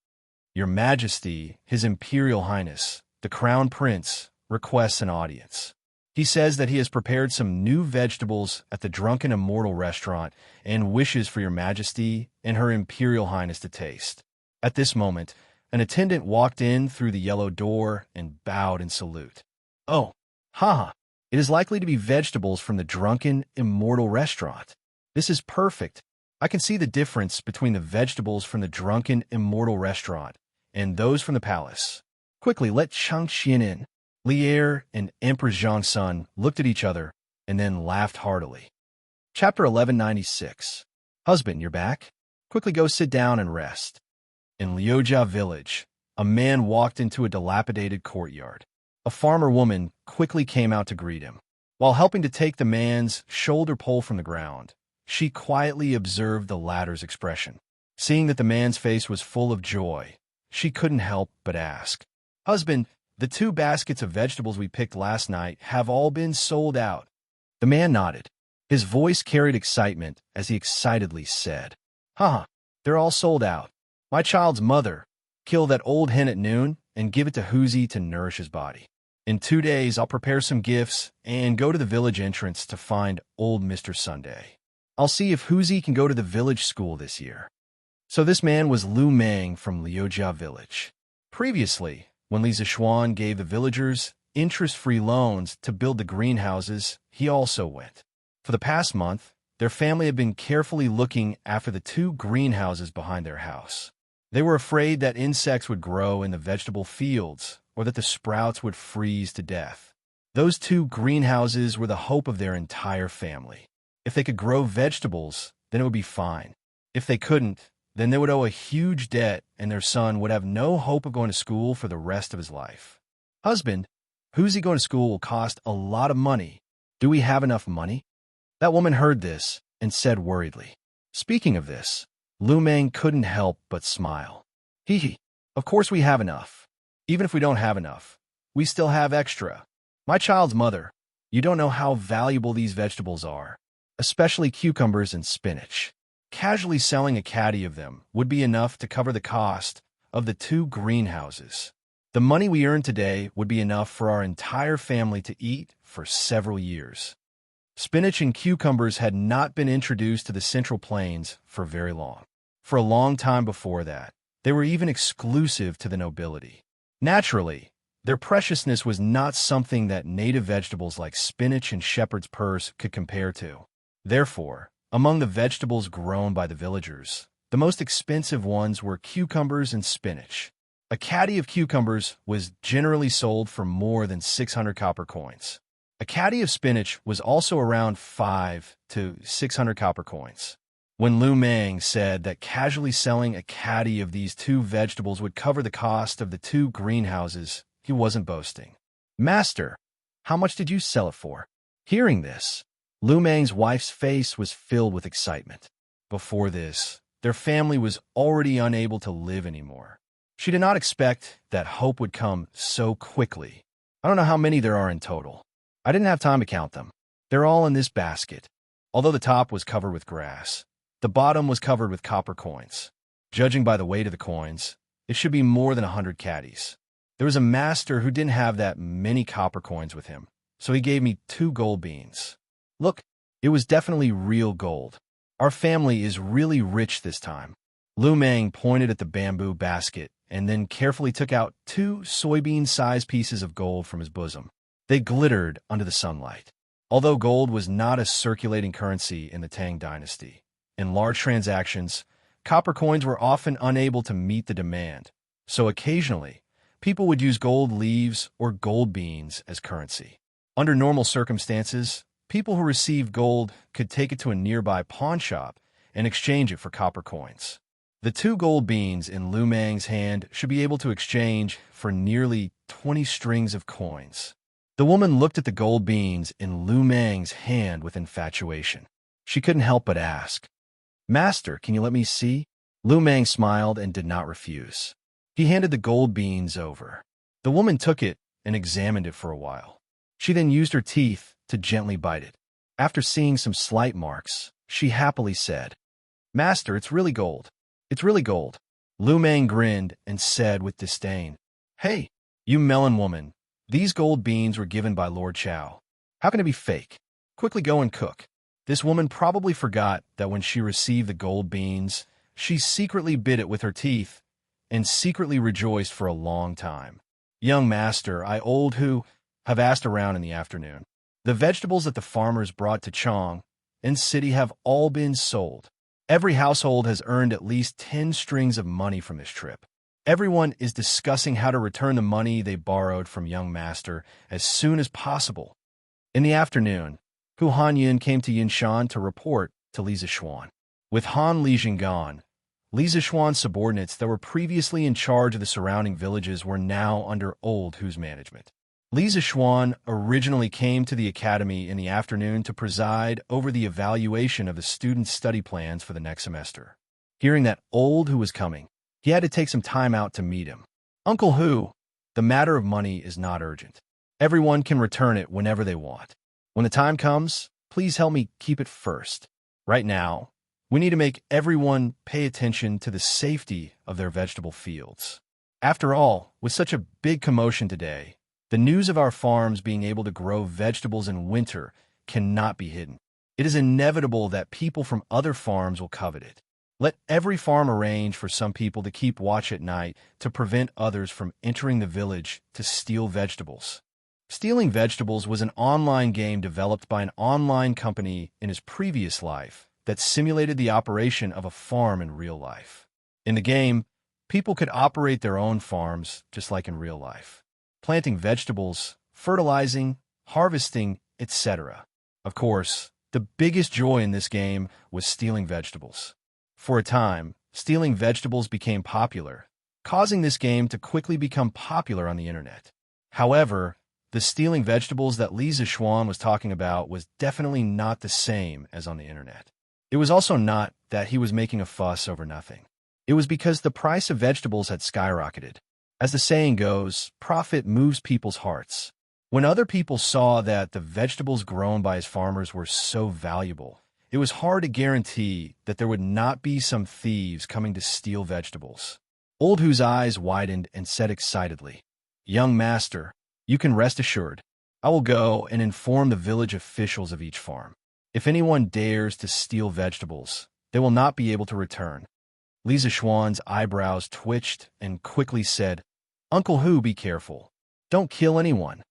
Your Majesty, His Imperial Highness, the Crown Prince, requests an audience. He says that he has prepared some new vegetables at the Drunken Immortal restaurant and wishes for your Majesty and Her Imperial Highness to taste. At this moment, an attendant walked in through the yellow door and bowed in salute. Oh, haha, it is likely to be vegetables from the Drunken Immortal restaurant. This is perfect. I can see the difference between the vegetables from the Drunken Immortal restaurant and those from the palace. Quickly, let Chang Xian in. Li Er and Empress Zhongsun looked at each other and then laughed heartily. Chapter 1196. Husband, you're back? Quickly go sit down and rest. In Liujia village, a man walked into a dilapidated courtyard. A farmer woman quickly came out to greet him. While helping to take the man's shoulder pole from the ground, she quietly observed the latter's expression. Seeing that the man's face was full of joy, she couldn't help but ask, Husband, the 2 baskets of vegetables we picked last night have all been sold out. The man nodded. His voice carried excitement as he excitedly said, Haha, they're all sold out. My child's mother, kill that old hen at noon and give it to Huzi to nourish his body. In 2 days, I'll prepare some gifts and go to the village entrance to find old Mr. Sunday. I'll see if Huzi can go to the village school this year. So this man was Lu Meng from Liujia village. Previously, when Li Zishuan gave the villagers interest-free loans to build the greenhouses, he also went. For the past month, their family had been carefully looking after the 2 greenhouses behind their house. They were afraid that insects would grow in the vegetable fields or that the sprouts would freeze to death. Those 2 greenhouses were the hope of their entire family. If they could grow vegetables, then it would be fine. If they couldn't, then they would owe a huge debt and their son would have no hope of going to school for the rest of his life. Husband, Huzi going to school will cost a lot of money. Do we have enough money? That woman heard this and said worriedly, Speaking of this, Lu Meng couldn't help but smile. Hee hee. Of course we have enough. Even if we don't have enough, we still have extra. My child's mother, you don't know how valuable these vegetables are, especially cucumbers and spinach. Casually selling a caddy of them would be enough to cover the cost of the 2 greenhouses. The money we earn today would be enough for our entire family to eat for several years. Spinach and cucumbers had not been introduced to the Central Plains for very long. For a long time before that, they were even exclusive to the nobility. Naturally, their preciousness was not something that native vegetables like spinach and shepherd's purse could compare to. Therefore, among the vegetables grown by the villagers, the most expensive ones were cucumbers and spinach. A caddy of cucumbers was generally sold for more than 600 copper coins. A caddy of spinach was also around 5 to 600 copper coins. When Lu Meng said that casually selling a caddy of these 2 vegetables would cover the cost of the 2 greenhouses, he wasn't boasting. Master, how much did you sell it for? Hearing this, Lu Meng's wife's face was filled with excitement. Before this, their family was already unable to live anymore. She did not expect that hope would come so quickly. I don't know how many there are in total. I didn't have time to count them. They're all in this basket. Although the top was covered with grass, the bottom was covered with copper coins. Judging by the weight of the coins, it should be more than 100 caddies. There was a master who didn't have that many copper coins with him, so he gave me 2 gold beans. Look, it was definitely real gold. Our family is really rich this time. Lu Meng pointed at the bamboo basket and then carefully took out 2 soybean-sized pieces of gold from his bosom. They glittered under the sunlight. Although gold was not a circulating currency in the Tang dynasty, in large transactions, copper coins were often unable to meet the demand, so occasionally, people would use gold leaves or gold beans as currency. Under normal circumstances, people who received gold could take it to a nearby pawn shop and exchange it for copper coins. The 2 gold beans in Lu Meng's hand should be able to exchange for nearly 20 strings of coins. The woman looked at the gold beans in Lu Meng's hand with infatuation. She couldn't help but ask, Master, can you let me see? Lu Meng smiled and did not refuse. He handed the gold beans over. The woman took it and examined it for a while. She then used her teeth to gently bite it. After seeing some slight marks, she happily said, Master, it's really gold. It's really gold. Lu Meng grinned and said with disdain, Hey, you melon woman, these gold beans were given by Lord Chow. How can it be fake? Quickly go and cook. This woman probably forgot that when she received the gold beans, she secretly bit it with her teeth and secretly rejoiced for a long time. Young master, I old who have asked around in the afternoon. The vegetables that the farmers brought to Chong and city have all been sold. Every household has earned at least 10 strings of money from this trip. Everyone is discussing how to return the money they borrowed from young master as soon as possible. In the afternoon, Hu Hanyin came to Yinshan to report to Li Zishuan. With Han Lijing gone, Li Zishuan's subordinates that were previously in charge of the surrounding villages were now under old Hu's management. Li Zishuan originally came to the academy in the afternoon to preside over the evaluation of the students' study plans for the next semester. Hearing that old Hu was coming, he had to take some time out to meet him. Uncle Hu, the matter of money is not urgent. Everyone can return it whenever they want. When the time comes, please help me keep it first. Right now, we need to make everyone pay attention to the safety of their vegetable fields. After all, with such a big commotion today, the news of our farms being able to grow vegetables in winter cannot be hidden. It is inevitable that people from other farms will covet it. Let every farm arrange for some people to keep watch at night to prevent others from entering the village to steal vegetables. Stealing vegetables was an online game developed by an online company in his previous life that simulated the operation of a farm in real life. In the game, people could operate their own farms just like in real life, planting vegetables, fertilizing, harvesting, etc. Of course, the biggest joy in this game was stealing vegetables. For a time, stealing vegetables became popular, causing this game to quickly become popular on the internet. However, the stealing vegetables that Li Zishuan was talking about was definitely not the same as on the internet. It was also not that he was making a fuss over nothing. It was because the price of vegetables had skyrocketed. As the saying goes, profit moves people's hearts. When other people saw that the vegetables grown by his farmers were so valuable, it was hard to guarantee that there would not be some thieves coming to steal vegetables. Old Hu's eyes widened and said excitedly, "Young master, you can rest assured. I will go and inform the village officials of each farm. If anyone dares to steal vegetables, they will not be able to return." Li Zishuan's eyebrows twitched and quickly said, "Uncle Hu, be careful. Don't kill anyone."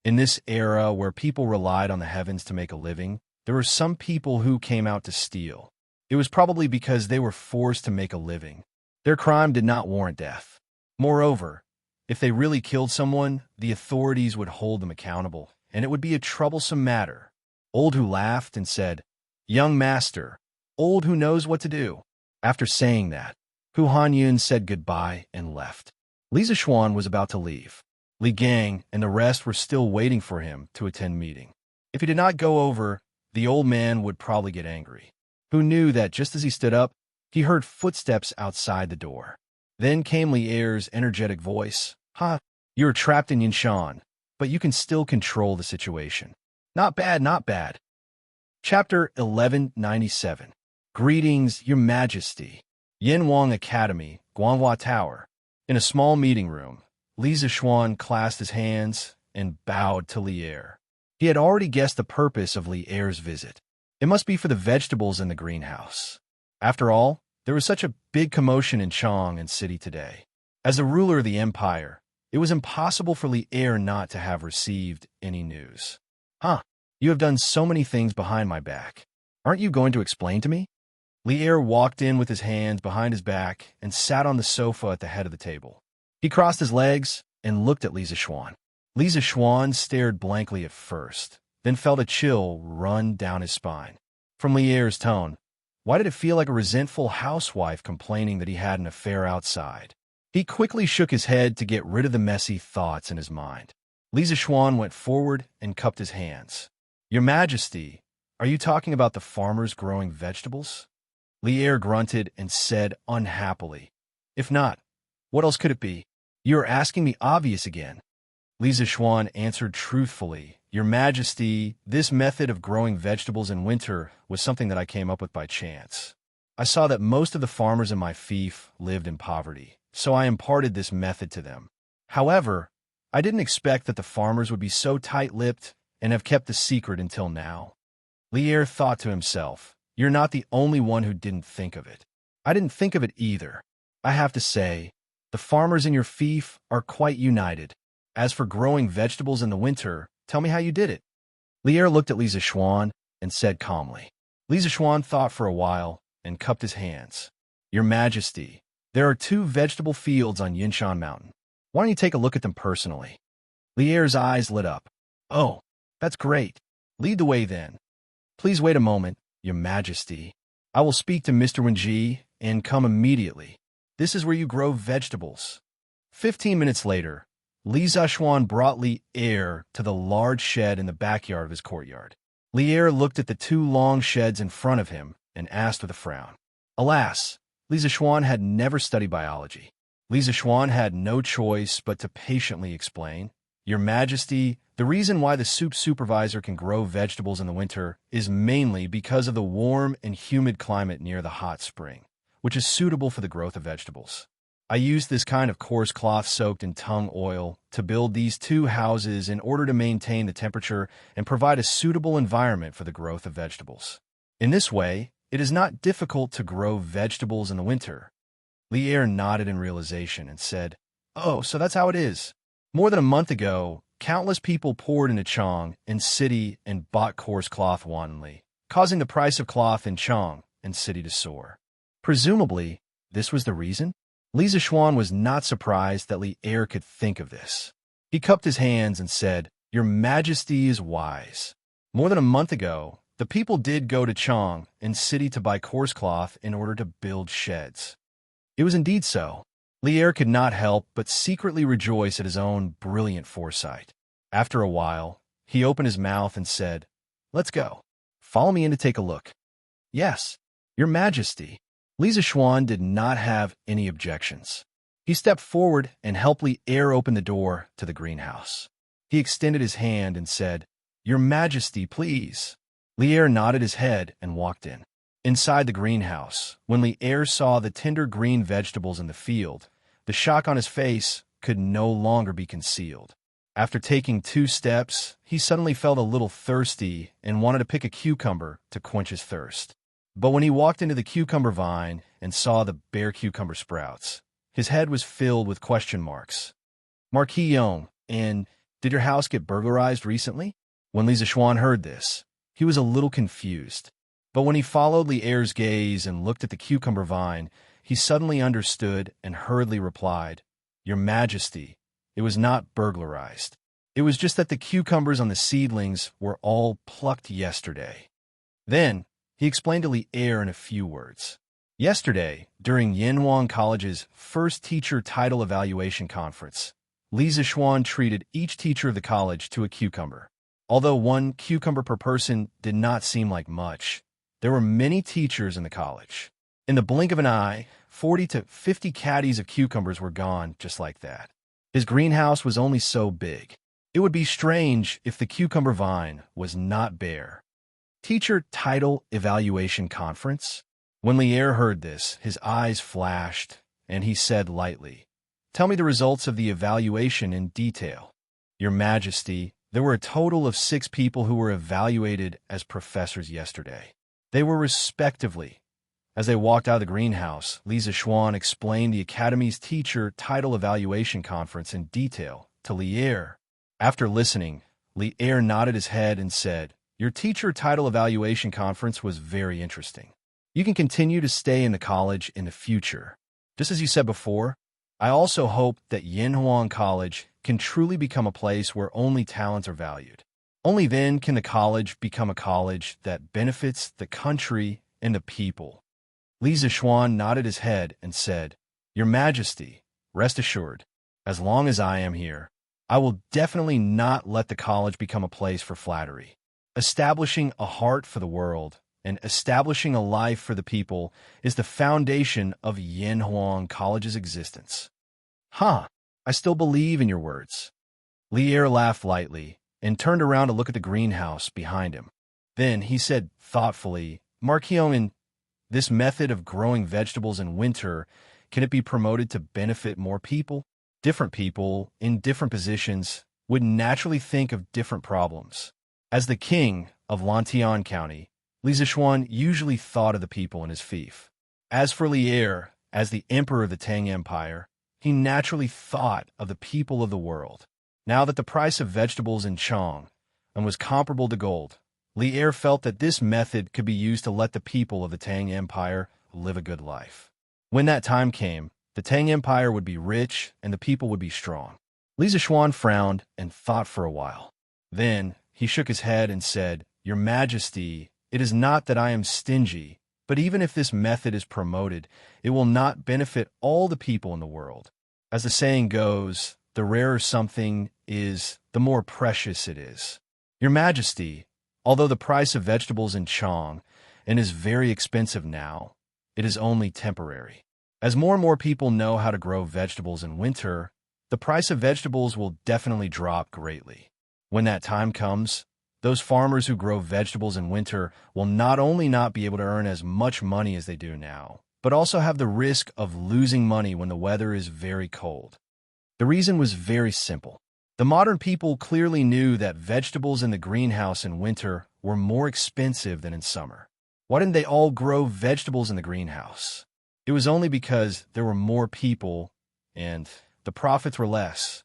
In this era where people relied on the heavens to make a living, there were some people who came out to steal. It was probably because they were forced to make a living. Their crime did not warrant death. Moreover, if they really killed someone, the authorities would hold them accountable, and it would be a troublesome matter. Old Hu laughed and said, "Young master, Old Hu knows what to do." After saying that, Hu Hanyun said goodbye and left. Li Zishuan was about to leave. Li Gang and the rest were still waiting for him to attend meeting. If he did not go over, the old man would probably get angry. Hu knew that just as he stood up, he heard footsteps outside the door. Then came Li Er's energetic voice. "Ha, you're trapped in Yinshan, but you can still control the situation. Not bad, not bad." Chapter 1197. Greetings, Your Majesty. Yin Wang Academy, Guanhua Tower. In a small meeting room, Li Zishuan clasped his hands and bowed to Li Er. He had already guessed the purpose of Li Er's visit. It must be for the vegetables in the greenhouse. After all, there was such a big commotion in Chang and city today. As the ruler of the empire, it was impossible for Li Er not to have received any news. "Huh, you have done so many things behind my back. Aren't you going to explain to me?" Li Er walked in with his hands behind his back and sat on the sofa at the head of the table. He crossed his legs and looked at Li Zishuan. Li Zishuan stared blankly at first, then felt a chill run down his spine. From Li Er's tone, why did it feel like a resentful housewife complaining that he had an affair outside? He quickly shook his head to get rid of the messy thoughts in his mind. Li Zishuan went forward and cupped his hands. "Your Majesty, are you talking about the farmers growing vegetables?" Li Er grunted and said unhappily, "If not, what else could it be? You are asking me obvious again." Li Zishuan answered truthfully, "Your Majesty, this method of growing vegetables in winter was something that I came up with by chance. I saw that most of the farmers in my fief lived in poverty, so I imparted this method to them. However, I didn't expect that the farmers would be so tight-lipped and have kept the secret until now." Li Er thought to himself, "You're not the only one who didn't think of it. I didn't think of it either. I have to say, the farmers in your fief are quite united. As for growing vegetables in the winter, tell me how you did it." Li Er looked at Li Zishuan and said calmly. Li Zishuan thought for a while and cupped his hands. "Your Majesty, there are 2 vegetable fields on Yinshan Mountain. Why don't you take a look at them personally?" Li Er's eyes lit up. "Oh, that's great. Lead the way then." "Please wait a moment, Your Majesty. I will speak to Mr. Wenji and come immediately. This is where you grow vegetables." 15 minutes later, Li Zishuan brought Li Er to the large shed in the backyard of his courtyard. Li Er looked at the 2 long sheds in front of him and asked with a frown. Alas, Li Zishuan had never studied biology. Li Zishuan had no choice but to patiently explain, "Your Majesty, the reason why the soup supervisor can grow vegetables in the winter is mainly because of the warm and humid climate near the hot spring, which is suitable for the growth of vegetables. I used this kind of coarse cloth soaked in tung oil to build these 2 houses in order to maintain the temperature and provide a suitable environment for the growth of vegetables. In this way, it is not difficult to grow vegetables in the winter." Li Er nodded in realization and said, "Oh, so that's how it is. More than a month ago, countless people poured into Chang and city and bought coarse cloth wantonly, causing the price of cloth in Chang and city to soar. Presumably, this was the reason?" Li Zishuan was not surprised that Li Er could think of this. He cupped his hands and said, "Your Majesty is wise. More than a month ago, the people did go to Chang and city to buy coarse cloth in order to build sheds." It was indeed so. Li Er could not help but secretly rejoice at his own brilliant foresight. After a while, he opened his mouth and said, "Let's go. Follow me in to take a look." "Yes, Your Majesty. Li Zishuan did not have any objections. He stepped forward and helped Li Er open the door to the greenhouse. He extended his hand and said, "Your Majesty, please." Li Er nodded his head and walked in. Inside the greenhouse, when Li Er saw the tender green vegetables in the field, the shock on his face could no longer be concealed. After taking 2 steps, he suddenly felt a little thirsty and wanted to pick a cucumber to quench his thirst. But when he walked into the cucumber vine and saw the bare cucumber sprouts, his head was filled with question marks. Marquis Yong, and did your house get burglarized recently? When Li Zishuan heard this, he was a little confused. But when he followed Li Er's gaze and looked at the cucumber vine, he suddenly understood and hurriedly replied, "Your Majesty, it was not burglarized. It was just that the cucumbers on the seedlings were all plucked yesterday." Then, he explained to Li Er in a few words. Yesterday, during Yanhuang College's first teacher title evaluation conference, Li Zishuan treated each teacher of the college to a cucumber. Although 1 cucumber per person did not seem like much, there were many teachers in the college. In the blink of an eye, 40 to 50 caddies of cucumbers were gone just like that. His greenhouse was only so big. It would be strange if the cucumber vine was not bare. Teacher Title Evaluation Conference? When Li Er heard this, his eyes flashed, and he said lightly, "Tell me the results of the evaluation in detail." Your Majesty, there were a total of 6 people who were evaluated as professors yesterday. They were respectively. As they walked out of the greenhouse, Li Zishuan explained the Academy's Teacher Title Evaluation Conference in detail to Li Er. After listening, Li Er nodded his head and said, "Your Teacher Title Evaluation Conference was very interesting. You can continue to stay in the college in the future. Just as you said before, I also hope that Yanhuang College can truly become a place where only talents are valued. Only then can the college become a college that benefits the country and the people." Li Zishuan nodded his head and said, "Your Majesty, rest assured, as long as I am here, I will definitely not let the college become a place for flattery. Establishing a heart for the world and establishing a life for the people is the foundation of Yanhuang College's existence." "Huh, I still believe in your words." Li Er laughed lightly and turned around to look at the greenhouse behind him. Then he said thoughtfully, "Marquion, this method of growing vegetables in winter, can it be promoted to benefit more people? Different people in different positions would naturally think of different problems. As the king of Lantian County, Li Zishuan usually thought of the people in his fief. As for Li Er, as the emperor of the Tang Empire, he naturally thought of the people of the world. Now that the price of vegetables in Chong was comparable to gold, Li Er felt that this method could be used to let the people of the Tang Empire live a good life. When that time came, the Tang Empire would be rich and the people would be strong. Li Zishuan frowned and thought for a while. Then he shook his head and said, "Your Majesty, it is not that I am stingy, but even if this method is promoted, it will not benefit all the people in the world. As the saying goes, the rarer something is, the more precious it is. Your Majesty, although the price of vegetables in Chong is very expensive now, it is only temporary. As more and more people know how to grow vegetables in winter, the price of vegetables will definitely drop greatly. When that time comes, those farmers who grow vegetables in winter will not only not be able to earn as much money as they do now, but also have the risk of losing money when the weather is very cold." The reason was very simple. The modern people clearly knew that vegetables in the greenhouse in winter were more expensive than in summer. Why didn't they all grow vegetables in the greenhouse? It was only because there were more people and the profits were less.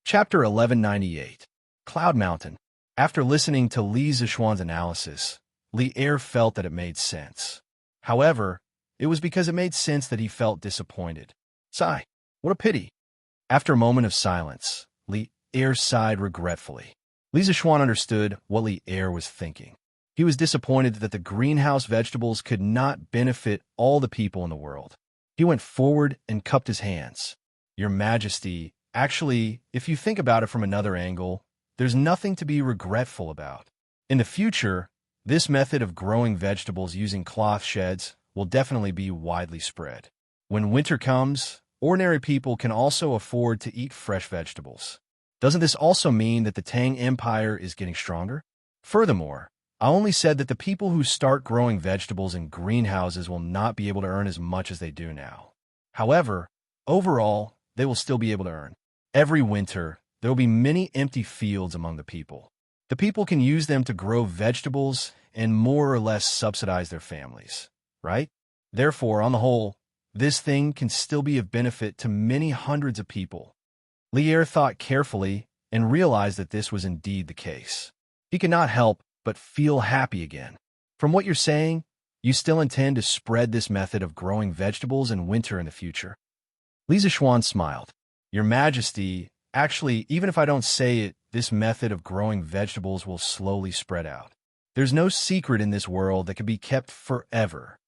Chapter 1198. Cloud Mountain. After listening to Li Zishuan's analysis, Li Er felt that it made sense. However, it was because it made sense that he felt disappointed. Sigh, what a pity. After a moment of silence, Li Er sighed regretfully. Li Zishuan understood what Li Er was thinking. He was disappointed that the greenhouse vegetables could not benefit all the people in the world. He went forward and cupped his hands. "Your Majesty, actually, if you think about it from another angle, there's nothing to be regretful about. In the future, this method of growing vegetables using cloth sheds will definitely be widely spread. When winter comes, ordinary people can also afford to eat fresh vegetables. Doesn't this also mean that the Tang Empire is getting stronger? Furthermore, I only said that the people who start growing vegetables in greenhouses will not be able to earn as much as they do now. However, overall, they will still be able to earn. Every winter, there will be many empty fields among the people. The people can use them to grow vegetables and more or less subsidize their families, right? Therefore, on the whole, this thing can still be of benefit to many hundreds of people. Lier thought carefully and realized that this was indeed the case. He could not help but feel happy again. From what you're saying, you still intend to spread this method of growing vegetables in winter in the future? Li Zishuan smiled. Your Majesty, actually, even if I don't say it, this method of growing vegetables will slowly spread out. There's no secret in this world that can be kept forever.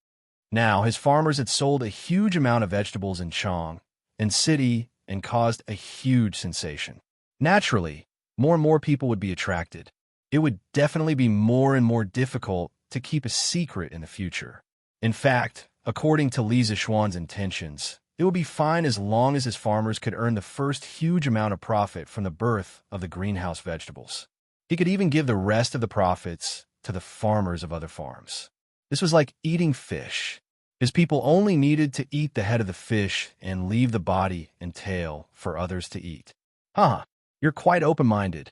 Now, his farmers had sold a huge amount of vegetables in Chong and city and caused a huge sensation. Naturally, more and more people would be attracted. It would definitely be more and more difficult to keep a secret in the future. In fact, according to Li Zishuan's intentions, it would be fine as long as his farmers could earn the first huge amount of profit from the birth of the greenhouse vegetables. He could even give the rest of the profits to the farmers of other farms. This was like eating fish. His people only needed to eat the head of the fish and leave the body and tail for others to eat. You're quite open-minded.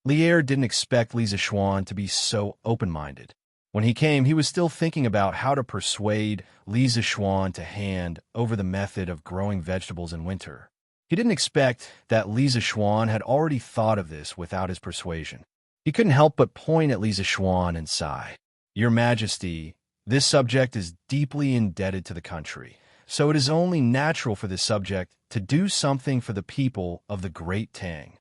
Lier didn't expect Li Zishuan to be so open-minded. When he came, he was still thinking about how to persuade Li Zishuan to hand over the method of growing vegetables in winter. He didn't expect that Li Zishuan had already thought of this without his persuasion. He couldn't help but point at Li Zishuan and sigh. Your Majesty, this subject is deeply indebted to the country, so it is only natural for this subject to do something for the people of the Great Tang.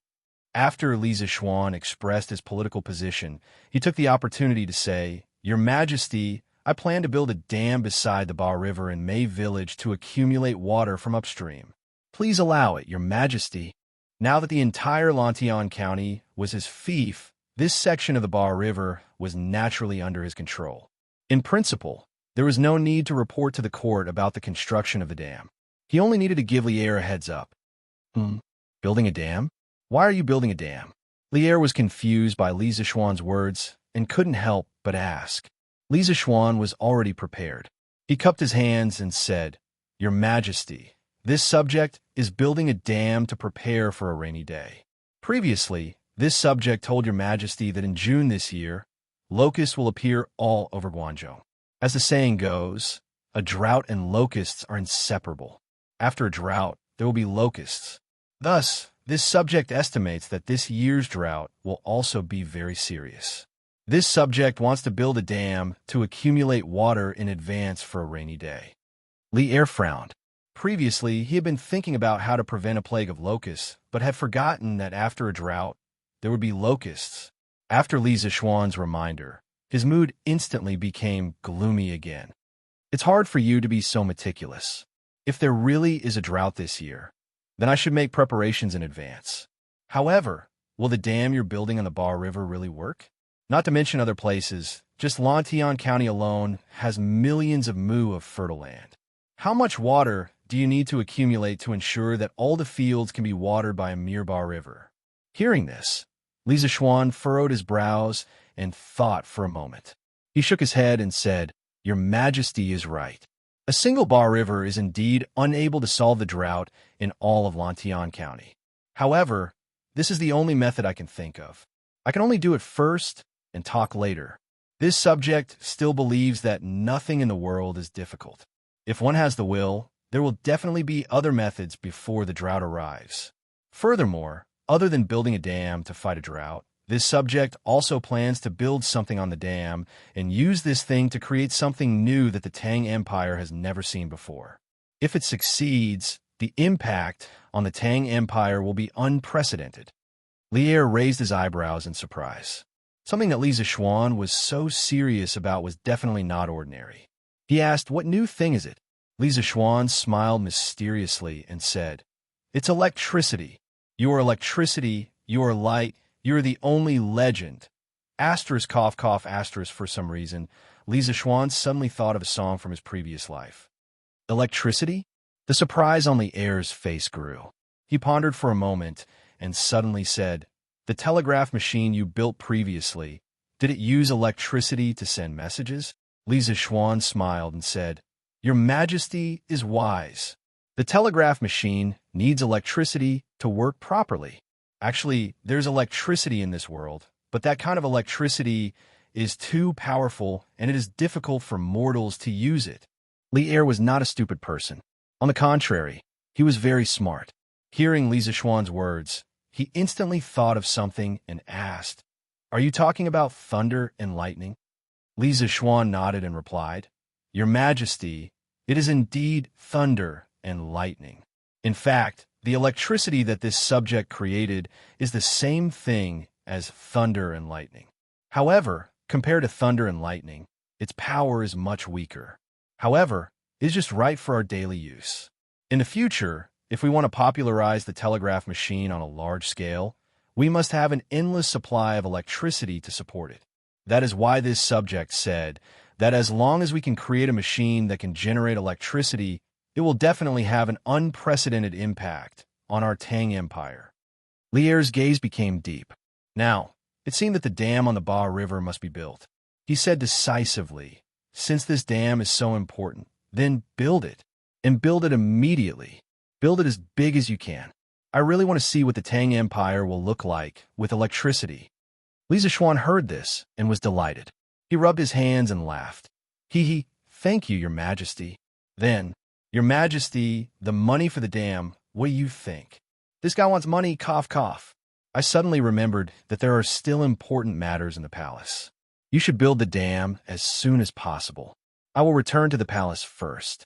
After Li Zishuan expressed his political position, he took the opportunity to say, Your Majesty, I plan to build a dam beside the Ba River in Mei Village to accumulate water from upstream. Please allow it, Your Majesty. Now that the entire Lantian County was his fief, this section of the Ba River was naturally under his control. In principle, there was no need to report to the court about the construction of the dam. He only needed to give Lier a heads up. Building a dam? Why are you building a dam? Lier was confused by Li Zishuan's words and couldn't help but ask. Li Zishuan was already prepared. He cupped his hands and said, Your Majesty, this subject is building a dam to prepare for a rainy day. Previously, this subject told Your Majesty that in June this year, locusts will appear all over Guangzhou. As the saying goes, a drought and locusts are inseparable. After a drought, there will be locusts. Thus, this subject estimates that this year's drought will also be very serious. This subject wants to build a dam to accumulate water in advance for a rainy day. Lier frowned. Previously, he had been thinking about how to prevent a plague of locusts, but had forgotten that after a drought, there would be locusts. After Li Zishuan's reminder, his mood instantly became gloomy again. It's hard for you to be so meticulous. If there really is a drought this year, then I should make preparations in advance. However, will the dam you're building on the Ba River really work? Not to mention other places, just Lantian County alone has millions of mu of fertile land. How much water do you need to accumulate to ensure that all the fields can be watered by a mere Ba River? Hearing this, Li Zishuan furrowed his brows and thought for a moment. He shook his head and said, Your Majesty is right. A single Ba River is indeed unable to solve the drought in all of Lantian County. However, this is the only method I can think of. I can only do it first and talk later. This subject still believes that nothing in the world is difficult. If one has the will, there will definitely be other methods before the drought arrives. Furthermore, other than building a dam to fight a drought, this subject also plans to build something on the dam and use this thing to create something new that the Tang Empire has never seen before. If it succeeds, the impact on the Tang Empire will be unprecedented. Lier raised his eyebrows in surprise. Something that Li Zishuan was so serious about was definitely not ordinary. He asked, What new thing is it? Li Zishuan smiled mysteriously and said, It's electricity. You are electricity, you are light, you are the only legend. Asterisk cough cough asterisk for some reason. Li Zixuan suddenly thought of a song from his previous life. Electricity? The surprise on Li Er's face grew. He pondered for a moment and suddenly said, "The telegraph machine you built previously, did it use electricity to send messages?" Li Zixuan smiled and said, "Your Majesty is wise. The telegraph machine needs electricity to work properly. Actually, there's electricity in this world, but that kind of electricity is too powerful and it is difficult for mortals to use it." Li Er was not a stupid person. On the contrary, he was very smart. Hearing Li Zixuan's words, he instantly thought of something and asked, "Are you talking about thunder and lightning?" Li Zixuan nodded and replied, "Your Majesty, it is indeed thunder and lightning. In fact, the electricity that this subject created is the same thing as thunder and lightning. However, compared to thunder and lightning, its power is much weaker. However, it is just right for our daily use. In the future, if we want to popularize the telegraph machine on a large scale, we must have an endless supply of electricity to support it. That is why this subject said that as long as we can create a machine that can generate electricity, it will definitely have an unprecedented impact on our Tang Empire." Li Er's gaze became deep. Now, it seemed that the dam on the Ba River must be built. He said decisively, "Since this dam is so important, then build it, and build it immediately. Build it as big as you can. I really want to see what the Tang Empire will look like with electricity." Li Zixuan heard this and was delighted. He rubbed his hands and laughed. He, "Thank you, Your Majesty." Then, "Your Majesty, the money for the dam, what do you think?" This guy wants money, cough, cough. I suddenly remembered that there are still important matters in the palace. You should build the dam as soon as possible. I will return to the palace first.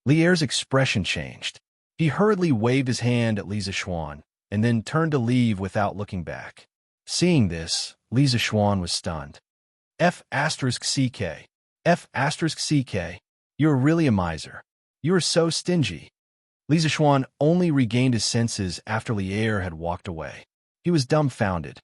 Li Er's expression changed. He hurriedly waved his hand at Li Zixuan and then turned to leave without looking back. Seeing this, Li Zixuan was stunned. F***CK. F***CK. You're really a miser. You are so stingy. Li Zixuan only regained his senses after Li Er had walked away. He was dumbfounded.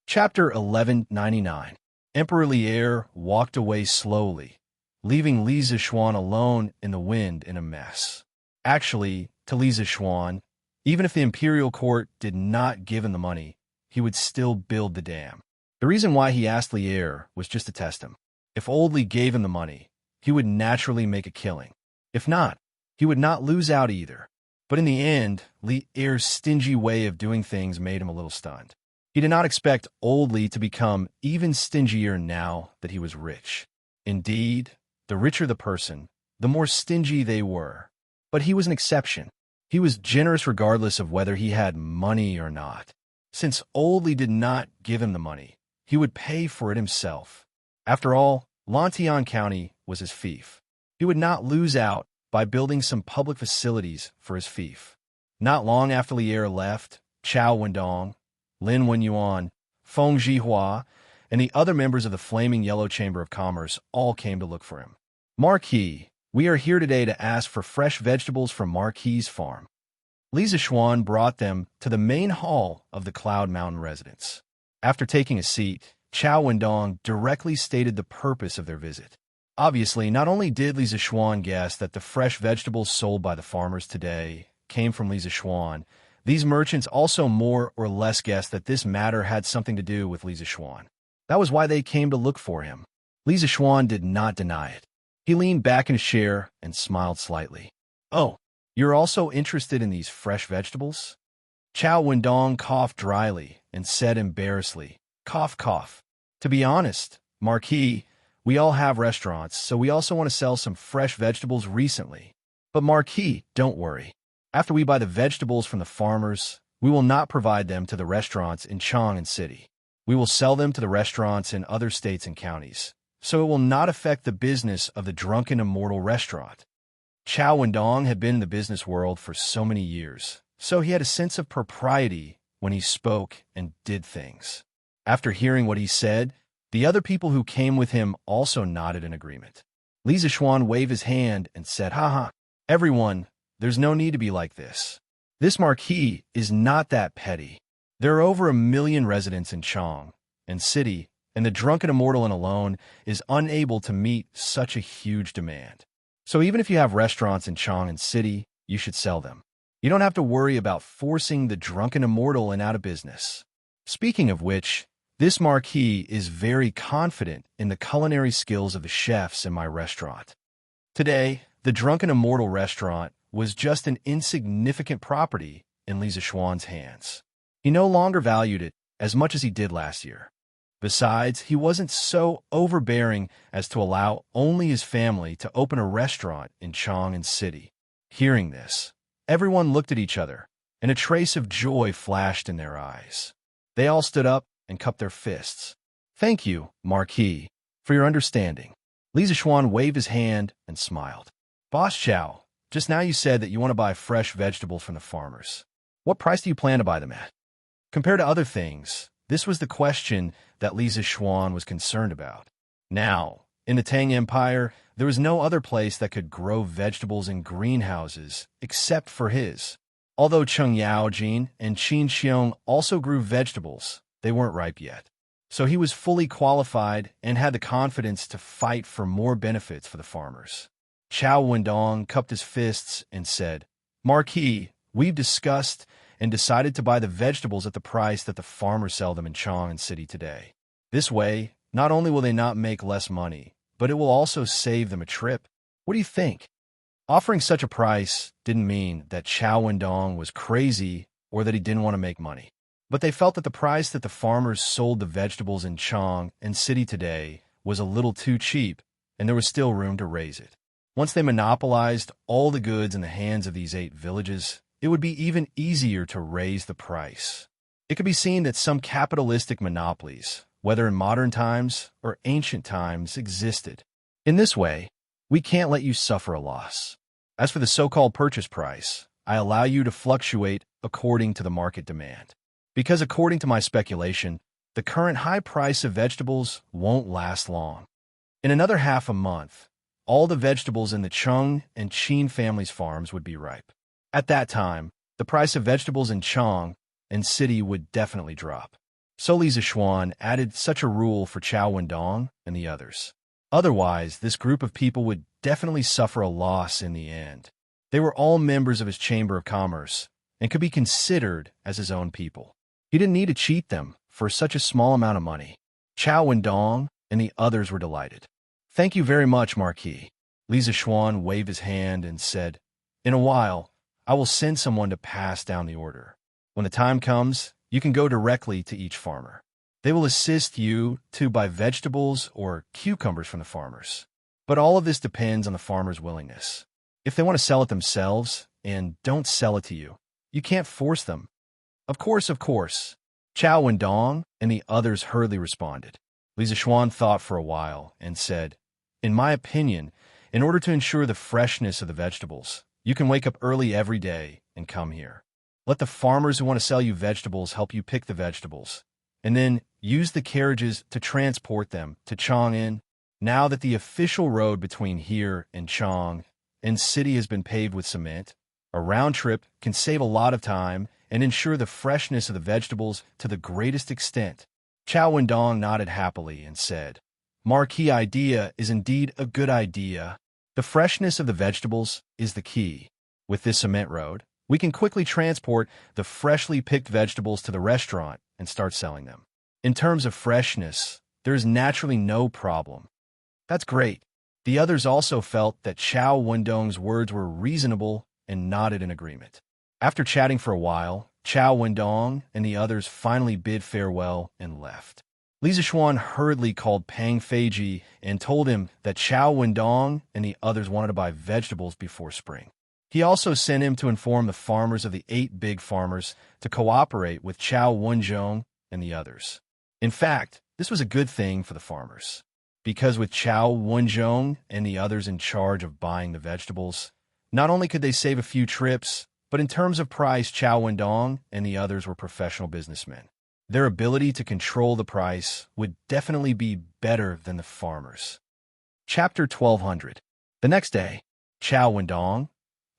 Chapter 1199. Emperor Li Er walked away slowly, leaving Li Zixuan alone in the wind in a mess. Actually, to Li Zixuan, even if the imperial court did not give him the money, he would still build the dam. The reason why he asked Li Er was just to test him. If Old Li gave him the money, he would naturally make a killing. If not, he would not lose out either. But in the end, Li Er's stingy way of doing things made him a little stunned. He did not expect Old Li to become even stingier now that he was rich. Indeed, the richer the person, the more stingy they were. But he was an exception. He was generous regardless of whether he had money or not. Since Old Li did not give him the money, he would pay for it himself. After all, Lantian County was his fief. He would not lose out by building some public facilities for his fief. Not long after Li Er left, Chao Wendong, Lin Wenyuan, Feng Zhihua, and the other members of the Flaming Yellow Chamber of Commerce all came to look for him. "Marquis, we are here today to ask for fresh vegetables from Marquis's farm." Li Zixuan brought them to the main hall of the Cloud Mountain residence. After taking a seat, Chao Wendong directly stated the purpose of their visit. Obviously, not only did Li Zixuan guess that the fresh vegetables sold by the farmers today came from Li Zixuan, these merchants also more or less guessed that this matter had something to do with Li Zixuan. That was why they came to look for him. Li Zixuan did not deny it. He leaned back in his chair and smiled slightly. "Oh, you're also interested in these fresh vegetables?" Chao Wendong coughed dryly and said embarrassedly, "Cough, cough. To be honest, Marquis, we all have restaurants, so we also want to sell some fresh vegetables recently. But Marquis, don't worry. After we buy the vegetables from the farmers, we will not provide them to the restaurants in Chang'an City. We will sell them to the restaurants in other states and counties, so it will not affect the business of the Drunken Immortal restaurant." Chao Wendong had been in the business world for so many years, so he had a sense of propriety when he spoke and did things. After hearing what he said, the other people who came with him also nodded in agreement. Li Zixuan waved his hand and said, "Haha, everyone, there's no need to be like this. This Marquis is not that petty. There are over 1 million residents in Chang'an City, and the drunken immortal in alone is unable to meet such a huge demand. So even if you have restaurants in Chang'an City, you should sell them. You don't have to worry about forcing the drunken immortal and out of business. Speaking of which, this marquis is very confident in the culinary skills of the chefs in my restaurant. Today, the drunken immortal restaurant was just an insignificant property in Li Zixuan's hands. He no longer valued it as much as he did last year. Besides, he wasn't so overbearing as to allow only his family to open a restaurant in Chang'an City. Hearing this, everyone looked at each other, and a trace of joy flashed in their eyes. They all stood up and cupped their fists. "Thank you, Marquis, for your understanding." Li Zixuan waved his hand and smiled. "Boss Chow, just now you said that you want to buy fresh vegetables from the farmers. What price do you plan to buy them at?" Compared to other things, this was the question that Li Zixuan was concerned about. Now, in the Tang Empire, there was no other place that could grow vegetables in greenhouses except for his. Although Cheng Yaojin and Qin Xiong also grew vegetables, they weren't ripe yet. So he was fully qualified and had the confidence to fight for more benefits for the farmers. Chao Wendong cupped his fists and said, "Marquis, we've discussed and decided to buy the vegetables at the price that the farmers sell them in Chang'an City today. This way, not only will they not make less money, but it will also save them a trip. What do you think?" Offering such a price didn't mean that Chao Wendong was crazy or that he didn't want to make money. But they felt that the price that the farmers sold the vegetables in Chang'an City today was a little too cheap, and there was still room to raise it. Once they monopolized all the goods in the hands of these 8 villages, it would be even easier to raise the price. It could be seen that some capitalistic monopolies, whether in modern times or ancient times, existed. In this way, we can't let you suffer a loss. As for the so-called purchase price, I allow you to fluctuate according to the market demand. Because according to my speculation, the current high price of vegetables won't last long. In another half a month, all the vegetables in the Cheng and Qin families' farms would be ripe. At that time, the price of vegetables in Chang'an City would definitely drop. So Li Zixuan added such a rule for Chao Wendong and the others. Otherwise, this group of people would definitely suffer a loss in the end. They were all members of his Chamber of Commerce and could be considered as his own people. He didn't need to cheat them for such a small amount of money. Chao Wendong and the others were delighted. "Thank you very much, Marquis." Li Zixuan waved his hand and said, "In a while, I will send someone to pass down the order. When the time comes, you can go directly to each farmer. They will assist you to buy vegetables or cucumbers from the farmers. But all of this depends on the farmer's willingness. If they want to sell it themselves and don't sell it to you, you can't force them." Of course. Chao Wendong and the others hurriedly responded. Li Zixuan thought for a while and said, "In my opinion, in order to ensure the freshness of the vegetables, you can wake up early every day and come here. Let the farmers who want to sell you vegetables help you pick the vegetables, and then use the carriages to transport them to Chang'an. Now that the official road between here and Chang'an City has been paved with cement, a round trip can save a lot of time and ensure the freshness of the vegetables to the greatest extent." Chao Wendong nodded happily and said, "Marquis idea is indeed a good idea. The freshness of the vegetables is the key. With this cement road, we can quickly transport the freshly picked vegetables to the restaurant and start selling them. In terms of freshness, there is naturally no problem." "That's great." The others also felt that Chao Wendong's words were reasonable and nodded in agreement. After chatting for a while, Chao Wendong and the others finally bid farewell and left. Li Zixuan hurriedly called Pang Feiji and told him that Chao Wendong and the others wanted to buy vegetables before spring. He also sent him to inform the farmers of the 8 big farmers to cooperate with Chao Wenzhong and the others. In fact, this was a good thing for the farmers, because with Chao Wenzhong and the others in charge of buying the vegetables, not only could they save a few trips, but in terms of price, Chao Wendong and the others were professional businessmen. Their ability to control the price would definitely be better than the farmers. Chapter 1200. The next day, Chao Wendong,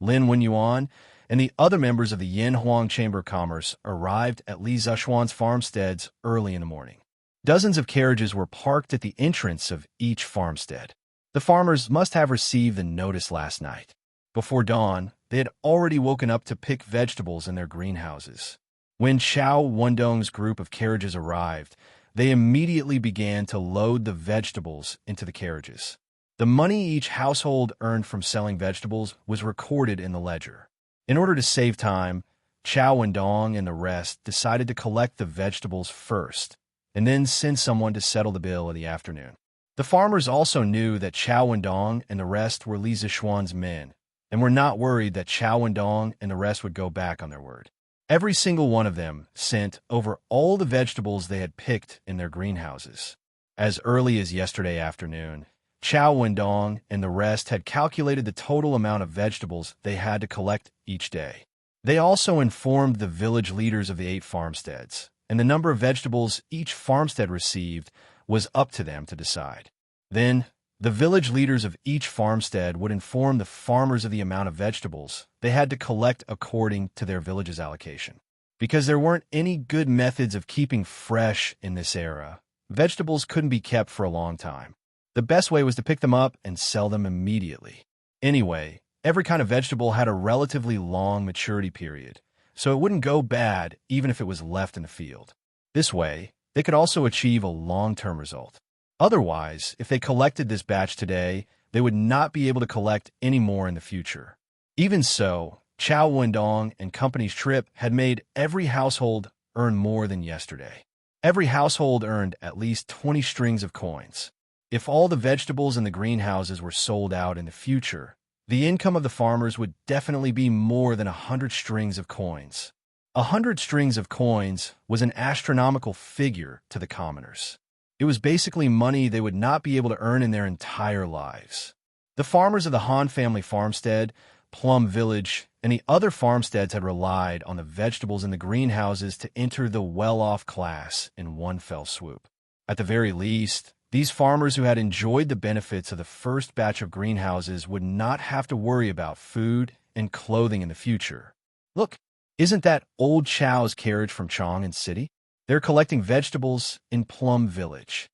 Lin Wenyuan, and the other members of the Yanhuang Chamber of Commerce arrived at Li Zixuan's farmsteads early in the morning. Dozens of carriages were parked at the entrance of each farmstead. The farmers must have received the notice last night. Before dawn, they had already woken up to pick vegetables in their greenhouses. When Xiao Wendong's group of carriages arrived, they immediately began to load the vegetables into the carriages. The money each household earned from selling vegetables was recorded in the ledger. In order to save time, Xiao Wendong and the rest decided to collect the vegetables first, and then send someone to settle the bill in the afternoon. The farmers also knew that Xiao Wendong and the rest were Li Zixuan's men, and were not worried that Xiao Wendong and the rest would go back on their word. Every single one of them sent over all the vegetables they had picked in their greenhouses. As early as yesterday afternoon, Xiao Wendong and the rest had calculated the total amount of vegetables they had to collect each day. They also informed the village leaders of the 8 farmsteads, and the number of vegetables each farmstead received was up to them to decide. Then, the village leaders of each farmstead would inform the farmers of the amount of vegetables they had to collect according to their village's allocation. Because there weren't any good methods of keeping fresh in this era, vegetables couldn't be kept for a long time. The best way was to pick them up and sell them immediately. Anyway, every kind of vegetable had a relatively long maturity period, so it wouldn't go bad even if it was left in the field. This way, they could also achieve a long-term result. Otherwise, if they collected this batch today, they would not be able to collect any more in the future. Even so, Xiao Wendong and company's trip had made every household earn more than yesterday. Every household earned at least 20 strings of coins. If all the vegetables in the greenhouses were sold out in the future, the income of the farmers would definitely be more than 100 strings of coins. 100 strings of coins was an astronomical figure to the commoners. It was basically money they would not be able to earn in their entire lives. The farmers of the Han family farmstead, Plum Village, and the other farmsteads had relied on the vegetables in the greenhouses to enter the well-off class in one fell swoop. At the very least, these farmers who had enjoyed the benefits of the first batch of greenhouses would not have to worry about food and clothing in the future. Look, isn't that old Chow's carriage from Chang'an City? They're collecting vegetables in Plum Village.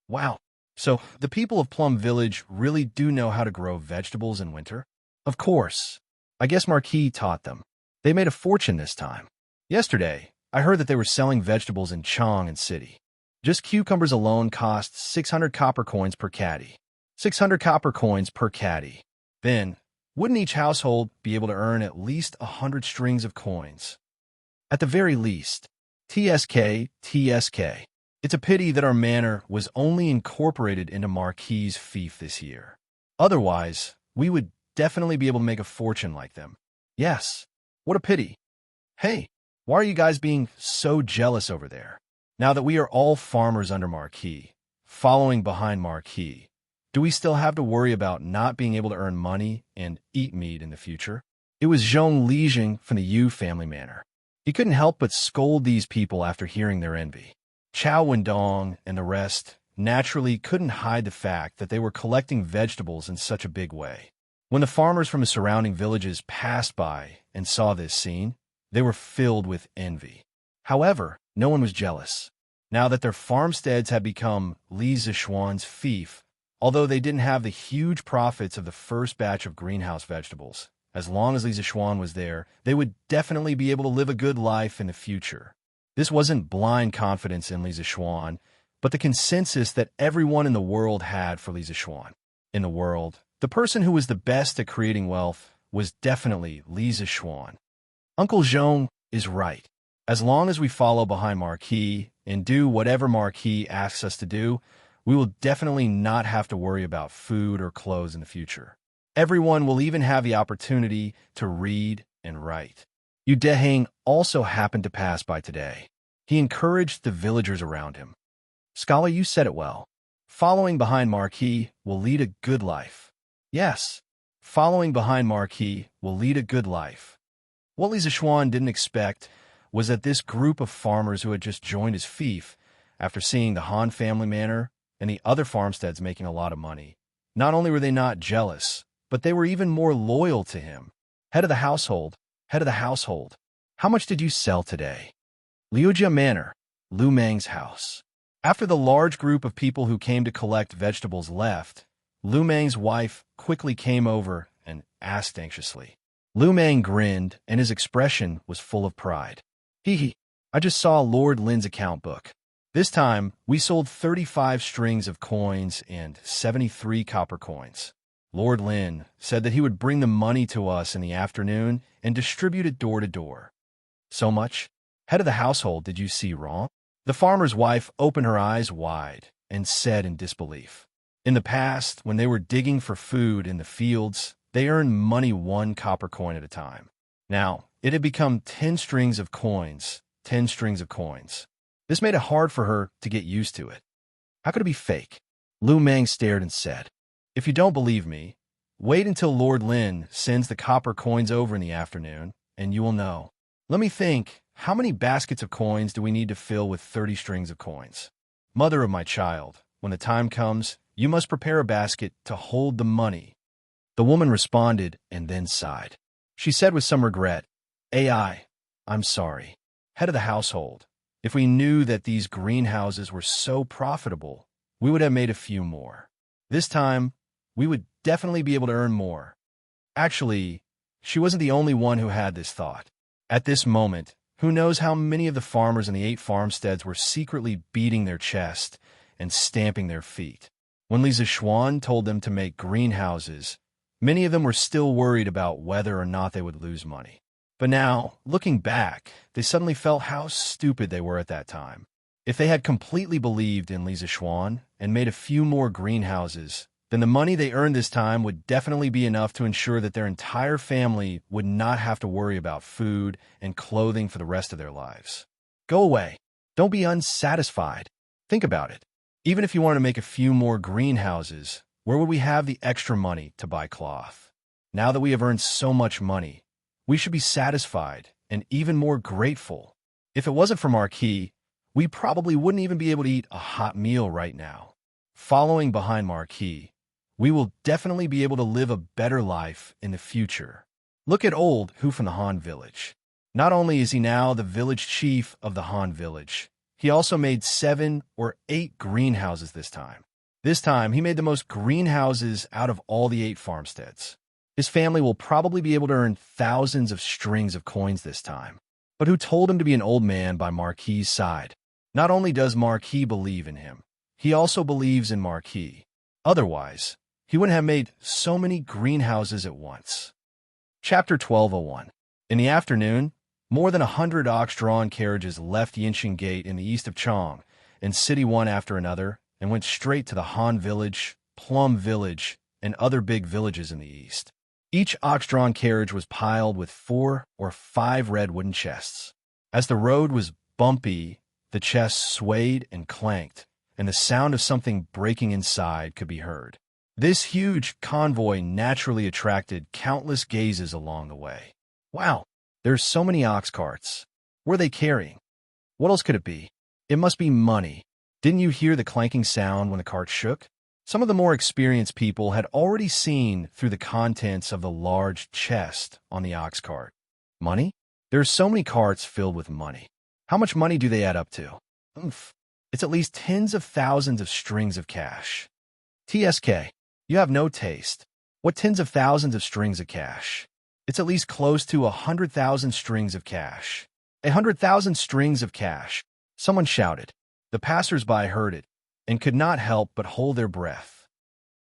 Wow. So the people of Plum Village really do know how to grow vegetables in winter? Of course. I guess Marquis taught them. They made a fortune this time. Yesterday, I heard that they were selling vegetables in Chang'an City. Just cucumbers alone cost 600 copper coins per caddy. 600 copper coins per caddy. Then, wouldn't each household be able to earn at least 100 strings of coins? At the very least. TSK. It's a pity that our manor was only incorporated into Marquis' fief this year. Otherwise, we would definitely be able to make a fortune like them. Yes, what a pity. Hey, why are you guys being so jealous over there? Now that we are all farmers under Marquis, following behind Marquis, do we still have to worry about not being able to earn money and eat meat in the future? It was Zhong Lijing from the Yu family manor. He couldn't help but scold these people after hearing their envy. Xiao Wendong and the rest naturally couldn't hide the fact that they were collecting vegetables in such a big way. When the farmers from the surrounding villages passed by and saw this scene, they were filled with envy. However, no one was jealous. Now that their farmsteads had become Li Zixuan's fief, although they didn't have the huge profits of the first batch of greenhouse vegetables, as long as Li Zixuan was there, they would definitely be able to live a good life in the future. This wasn't blind confidence in Li Zixuan, but the consensus that everyone in the world had for Li Zixuan. In the world, the person who was the best at creating wealth was definitely Li Zixuan. Uncle Zhong is right. As long as we follow behind Marquis and do whatever Marquis asks us to do, we will definitely not have to worry about food or clothes in the future. Everyone will even have the opportunity to read and write. Yu Deheng also happened to pass by today. He encouraged the villagers around him. Scholar, you said it well. Following behind Marquis will lead a good life. Yes, following behind Marquis will lead a good life. What Li Zixuan didn't expect was that this group of farmers who had just joined his fief, after seeing the Han family manor and the other farmsteads making a lot of money, not only were they not jealous, but they were even more loyal to him. Head of the household, how much did you sell today? Liujia Manor, Lu Mang's house. After the large group of people who came to collect vegetables left, Lu Mang's wife quickly came over and asked anxiously. Lu Mang grinned, and his expression was full of pride. Hee, I just saw Lord Lin's account book. This time, we sold 35 strings of coins and 73 copper coins. Lord Lin said that he would bring the money to us in the afternoon and distribute it door to door. So much? Head of the household, did you see wrong? The farmer's wife opened her eyes wide and said in disbelief. In the past, when they were digging for food in the fields, they earned money 1 copper coin at a time. Now, it had become 10 strings of coins, 10 strings of coins. This made it hard for her to get used to it. How could it be fake? Lu Mang stared and said, If you don't believe me, wait until Lord Lin sends the copper coins over in the afternoon, and you will know. Let me think. How many baskets of coins do we need to fill with 30 strings of coins? Mother of my child, when the time comes, you must prepare a basket to hold the money. The woman responded and then sighed. She said with some regret, I'm sorry. Head of the household, if we knew that these greenhouses were so profitable, we would have made a few more. This time, we would definitely be able to earn more. Actually, she wasn't the only one who had this thought. At this moment, who knows how many of the farmers in the 8 farmsteads were secretly beating their chest and stamping their feet. When Li Zishuan told them to make greenhouses, many of them were still worried about whether or not they would lose money. But now, looking back, they suddenly felt how stupid they were at that time. If they had completely believed in Li Zishuan and made a few more greenhouses, then the money they earned this time would definitely be enough to ensure that their entire family would not have to worry about food and clothing for the rest of their lives. Go away. Don't be unsatisfied. Think about it. Even if you wanted to make a few more greenhouses, where would we have the extra money to buy cloth? Now that we have earned so much money, we should be satisfied and even more grateful. If it wasn't for Marquis, we probably wouldn't even be able to eat a hot meal right now. Following behind Marquis, we will definitely be able to live a better life in the future. Look at old Hu from the Han village. Not only is he now the village chief of the Han village, he also made 7 or 8 greenhouses this time. This time, he made the most greenhouses out of all the 8 farmsteads. His family will probably be able to earn thousands of strings of coins this time. But who told him to be an old man by Marquis' side? Not only does Marquis believe in him, he also believes in Marquis. Otherwise, he wouldn't have made so many greenhouses at once. Chapter 1201. In the afternoon, more than 100 ox-drawn carriages left Yinshan Gate in the east of Chong, and city one after another, and went straight to the Han Village, Plum Village, and other big villages in the east. Each ox-drawn carriage was piled with 4 or 5 red wooden chests. As the road was bumpy, the chests swayed and clanked, and the sound of something breaking inside could be heard. This huge convoy naturally attracted countless gazes along the way. Wow, there's so many ox carts. What are they carrying? What else could it be? It must be money. Didn't you hear the clanking sound when the cart shook? Some of the more experienced people had already seen through the contents of the large chest on the ox cart. Money? There are so many carts filled with money. How much money do they add up to? Oof. It's at least tens of thousands of strings of cash. TSK, you have no taste. What tens of thousands of strings of cash? It's at least close to 100,000 strings of cash. 100,000 strings of cash. Someone shouted. The passers-by heard it and could not help but hold their breath.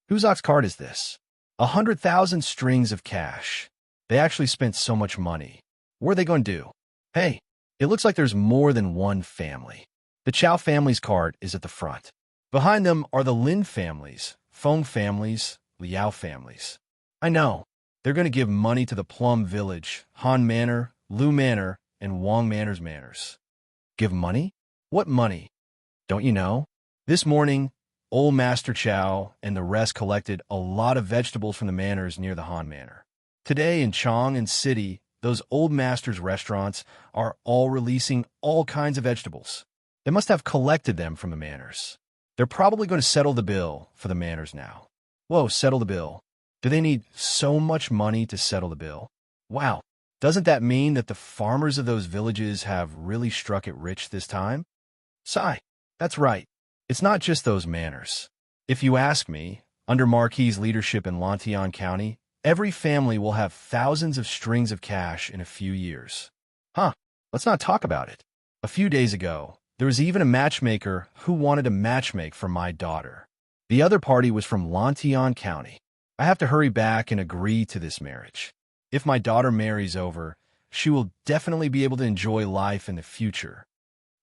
Whose ox cart is this? 100,000 strings of cash. They actually spent so much money. What are they going to do? Hey, it looks like there's more than one family. The Chow family's cart is at the front. Behind them are the Lin families, Feng families, Liao families. I know. They're going to give money to the Plum Village, Han Manor, Lu Manor, and Wang Manor's manors. Give money? What money? Don't you know? This morning, old Master Chow and the rest collected a lot of vegetables from the manors near the Han Manor. Today in Chong and City, those old masters' restaurants are all releasing all kinds of vegetables. They must have collected them from the manors. They're probably going to settle the bill for the manors now. Whoa, settle the bill. Do they need so much money to settle the bill? Wow, doesn't that mean that the farmers of those villages have really struck it rich this time? Sigh, that's right. It's not just those manners. If you ask me, under Marquis's leadership in Lantian County, every family will have thousands of strings of cash in a few years. Huh, let's not talk about it. A few days ago, there was even a matchmaker who wanted to matchmake for my daughter. The other party was from Lantian County. I have to hurry back and agree to this marriage. If my daughter marries over, she will definitely be able to enjoy life in the future.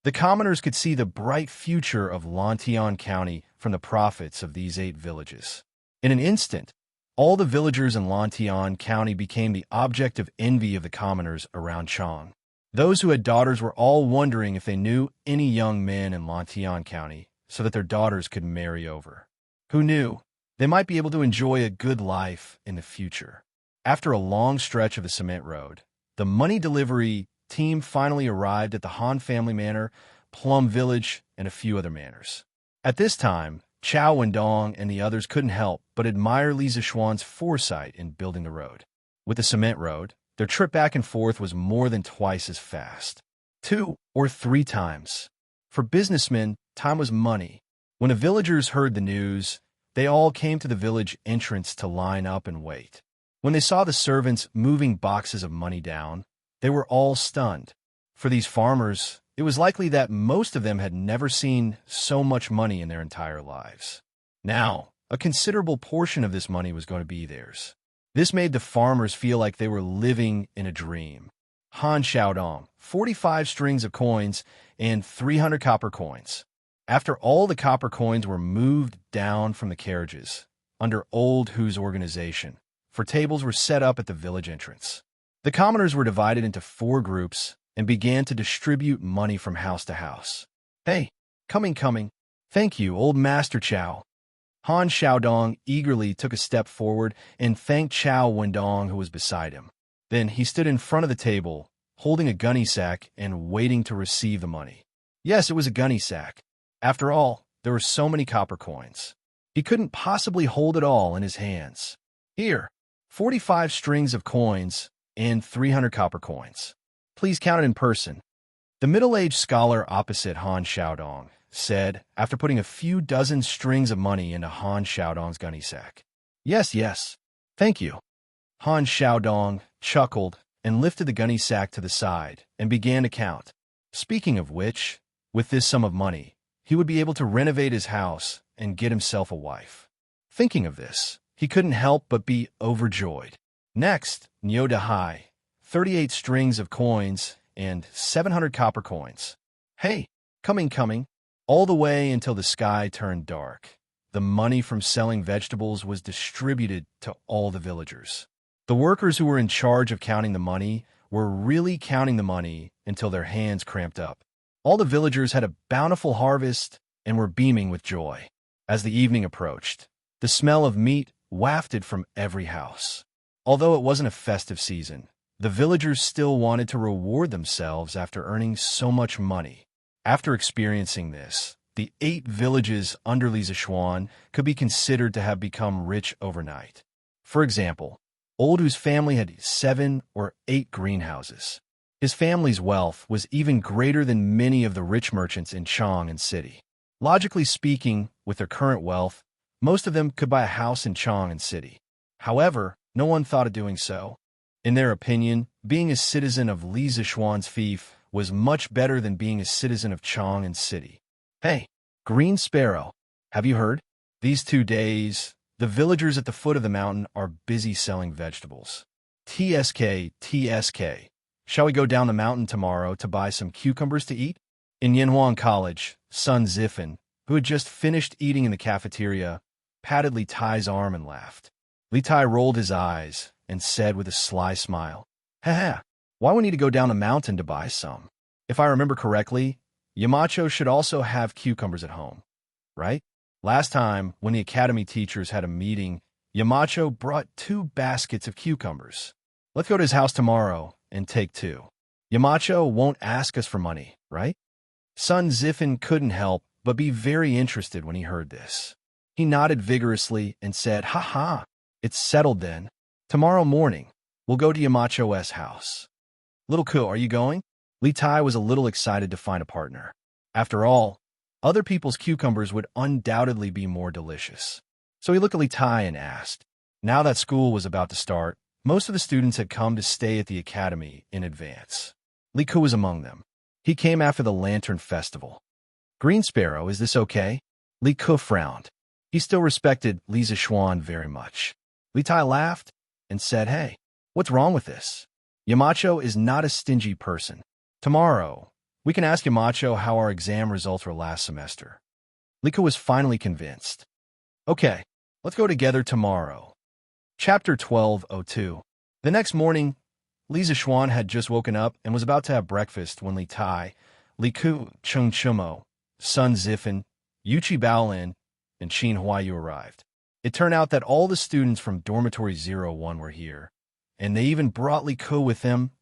The commoners could see the bright future of Lantian County from the profits of these 8 villages. In an instant, all the villagers in Lantian County became the object of envy of the commoners around Chang. Those who had daughters were all wondering if they knew any young men in Lantian County so that their daughters could marry over. Who knew? They might be able to enjoy a good life in the future. After a long stretch of the cement road, the money delivery team finally arrived at the Han family manor, Plum Village, and a few other manors. At this time, Chao Wendong and the others couldn't help but admire Li Zishuan's foresight in building the road. With the cement road, their trip back and forth was more than twice as fast. 2 or 3 times. For businessmen, time was money. When the villagers heard the news, they all came to the village entrance to line up and wait. When they saw the servants moving boxes of money down, they were all stunned. For these farmers, it was likely that most of them had never seen so much money in their entire lives. Now, a considerable portion of this money was going to be theirs. This made the farmers feel like they were living in a dream. Han Xiaodong, 45 strings of coins and 300 copper coins. After all the copper coins were moved down from the carriages, under Old Hu's organization, for tables were set up at the village entrance. The commoners were divided into 4 groups and began to distribute money from house to house. Hey, coming. Thank you, old Master Chao. Han Xiaodong eagerly took a step forward and thanked Chao Wendong, who was beside him. Then he stood in front of the table, holding a gunny sack and waiting to receive the money. Yes, it was a gunny sack. After all, there were so many copper coins. He couldn't possibly hold it all in his hands. Here, 45 strings of coins and 300 copper coins. Please count it in person. The middle-aged scholar opposite Han Xiaodong said, after putting a few dozen strings of money into Han Xiaodong's gunny sack. Yes. Thank you. Han Xiaodong chuckled and lifted the gunny sack to the side and began to count. Speaking of which, with this sum of money, he would be able to renovate his house and get himself a wife. Thinking of this, he couldn't help but be overjoyed. Next, Nyo Dahai, 38 strings of coins and 700 copper coins. Hey, coming. All the way until the sky turned dark. The money from selling vegetables was distributed to all the villagers. The workers who were in charge of counting the money were really counting the money until their hands cramped up. All the villagers had a bountiful harvest and were beaming with joy. As the evening approached, the smell of meat wafted from every house. Although it wasn't a festive season, the villagers still wanted to reward themselves after earning so much money. After experiencing this, the 8 villages under Li Zishuan could be considered to have become rich overnight. For example, Old Hu's family had 7 or 8 greenhouses. His family's wealth was even greater than many of the rich merchants in Chang'an City. Logically speaking, with their current wealth, most of them could buy a house in Chang'an City. However, no one thought of doing so. In their opinion, being a citizen of Li Zishuan's fief was much better than being a citizen of Chang'an City. Hey, Green Sparrow, have you heard? These 2 days, the villagers at the foot of the mountain are busy selling vegetables. TSK. Shall we go down the mountain tomorrow to buy some cucumbers to eat? In Yanhuang College, Sun Zifan, who had just finished eating in the cafeteria, patted Li Tai's arm and laughed. Li Tai rolled his eyes and said with a sly smile, "Ha, why we need to go down the mountain to buy some? If I remember correctly, Yamacho should also have cucumbers at home, right? Last time, when the academy teachers had a meeting, Yamacho brought 2 baskets of cucumbers. Let's go to his house tomorrow and take 2. Yamacho won't ask us for money, right?" Sun Zifan couldn't help but be very interested when he heard this. He nodded vigorously and said, "Ha, it's settled then. Tomorrow morning, we'll go to Yamacho's house." Little Ku, are you going? Li Tai was a little excited to find a partner. After all, Other people's cucumbers would undoubtedly be more delicious. So he looked at Li Tai and asked. Now that school was about to start, most of the students had come to stay at the academy in advance. Li Ku was among them. He came after the Lantern Festival. Green Sparrow, is this okay? Li Ku frowned. He still respected Li Zishuan very much. Li Tai laughed and said, hey, what's wrong with this? Yamacho is not a stingy person. Tomorrow, we can ask Yamacho how our exam results were last semester. Li Ku was finally convinced. Okay, let's go together tomorrow. Chapter 12:02. The next morning, Li Zishuan had just woken up and was about to have breakfast when Li Tai, Li Ku, Cheng Chumo, Sun Zifan, Yuchi Baolin, and Qin Huayu arrived. It turned out that all the students from Dormitory 01 were here, and they even brought Li Ku with them.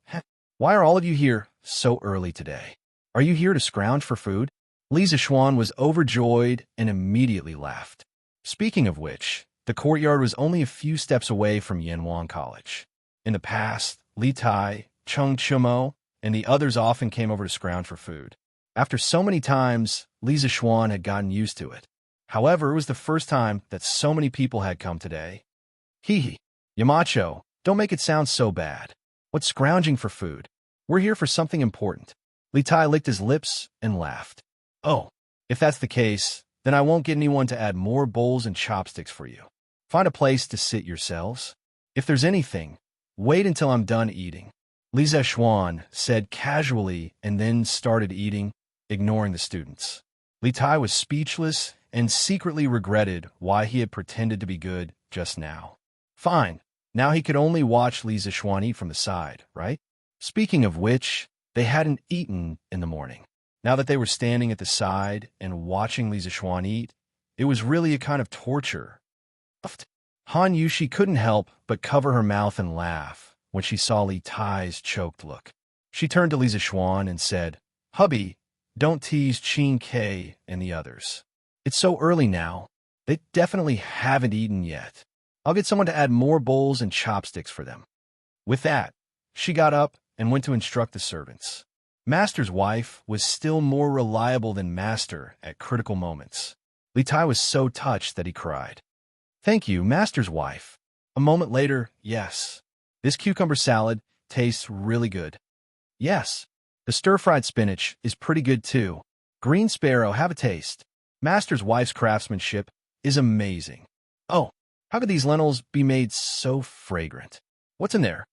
Why are all of you here so early today? Are you here to scrounge for food? Li Zishuan was overjoyed and immediately laughed. Speaking of which, the courtyard was only a few steps away from Yanwan College. In the past, Li Tai, Cheng Chumo, and the others often came over to scrounge for food. After so many times, Li Zishuan had gotten used to it. However, it was the first time that so many people had come today. Hee. Yamacho, don't make it sound so bad. What's scrounging for food? We're here for something important. Li Tai licked his lips and laughed. Oh, if that's the case, then I won't get anyone to add more bowls and chopsticks for you. Find a place to sit yourselves. If there's anything, wait until I'm done eating. Li Zishuan said casually and then started eating, ignoring the students. Li Tai was speechless and secretly regretted why he had pretended to be good just now. Fine, now he could only watch Li Zishuan eat from the side, right? Speaking of which, they hadn't eaten in the morning. Now that they were standing at the side and watching Li Zishuan eat, it was really a kind of torture. Han Yushi couldn't help but cover her mouth and laugh when she saw Li Tai's choked look. She turned to Li Zishuan and said, Hubby, don't tease Qin K and the others. It's so early now. They definitely haven't eaten yet. I'll get someone to add more bowls and chopsticks for them. With that, she got up and went to instruct the servants. Master's wife was still more reliable than Master at critical moments. Li Tai was so touched that he cried. Thank you, Master's wife. A moment later, yes. This cucumber salad tastes really good. Yes. The stir-fried spinach is pretty good too. Green Sparrow, have a taste. Master's wife's craftsmanship is amazing. Oh, how could these lentils be made so fragrant? What's in there?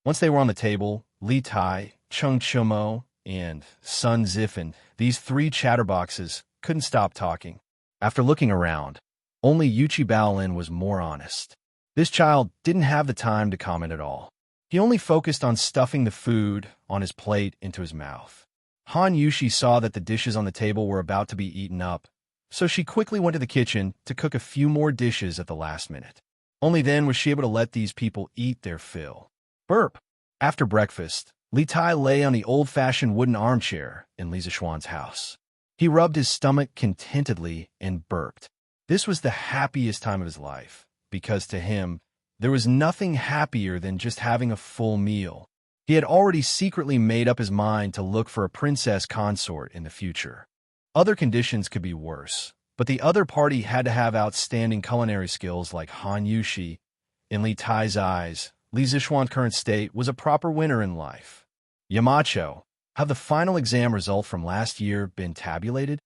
Once they were on the table, Li Tai, Cheng Chumo, and Sun Zifan, these three chatterboxes, couldn't stop talking. After looking around, only Yuchi Baolin was more honest. This child didn't have the time to comment at all. He only focused on stuffing the food on his plate into his mouth. Han Yushi saw that the dishes on the table were about to be eaten up, so she quickly went to the kitchen to cook a few more dishes at the last minute. Only then was she able to let these people eat their fill. Burp. After breakfast, Li Tai lay on the old-fashioned wooden armchair in Li Zishuan's house. He rubbed his stomach contentedly and burped. This was the happiest time of his life, because to him, there was nothing happier than just having a full meal. He had already secretly made up his mind to look for a princess consort in the future. Other conditions could be worse, but the other party had to have outstanding culinary skills like Han Yushi. In Li Tai's eyes, Li Zishuan's current state was a proper winner in life. Yamacho, have the final exam result from last year been tabulated?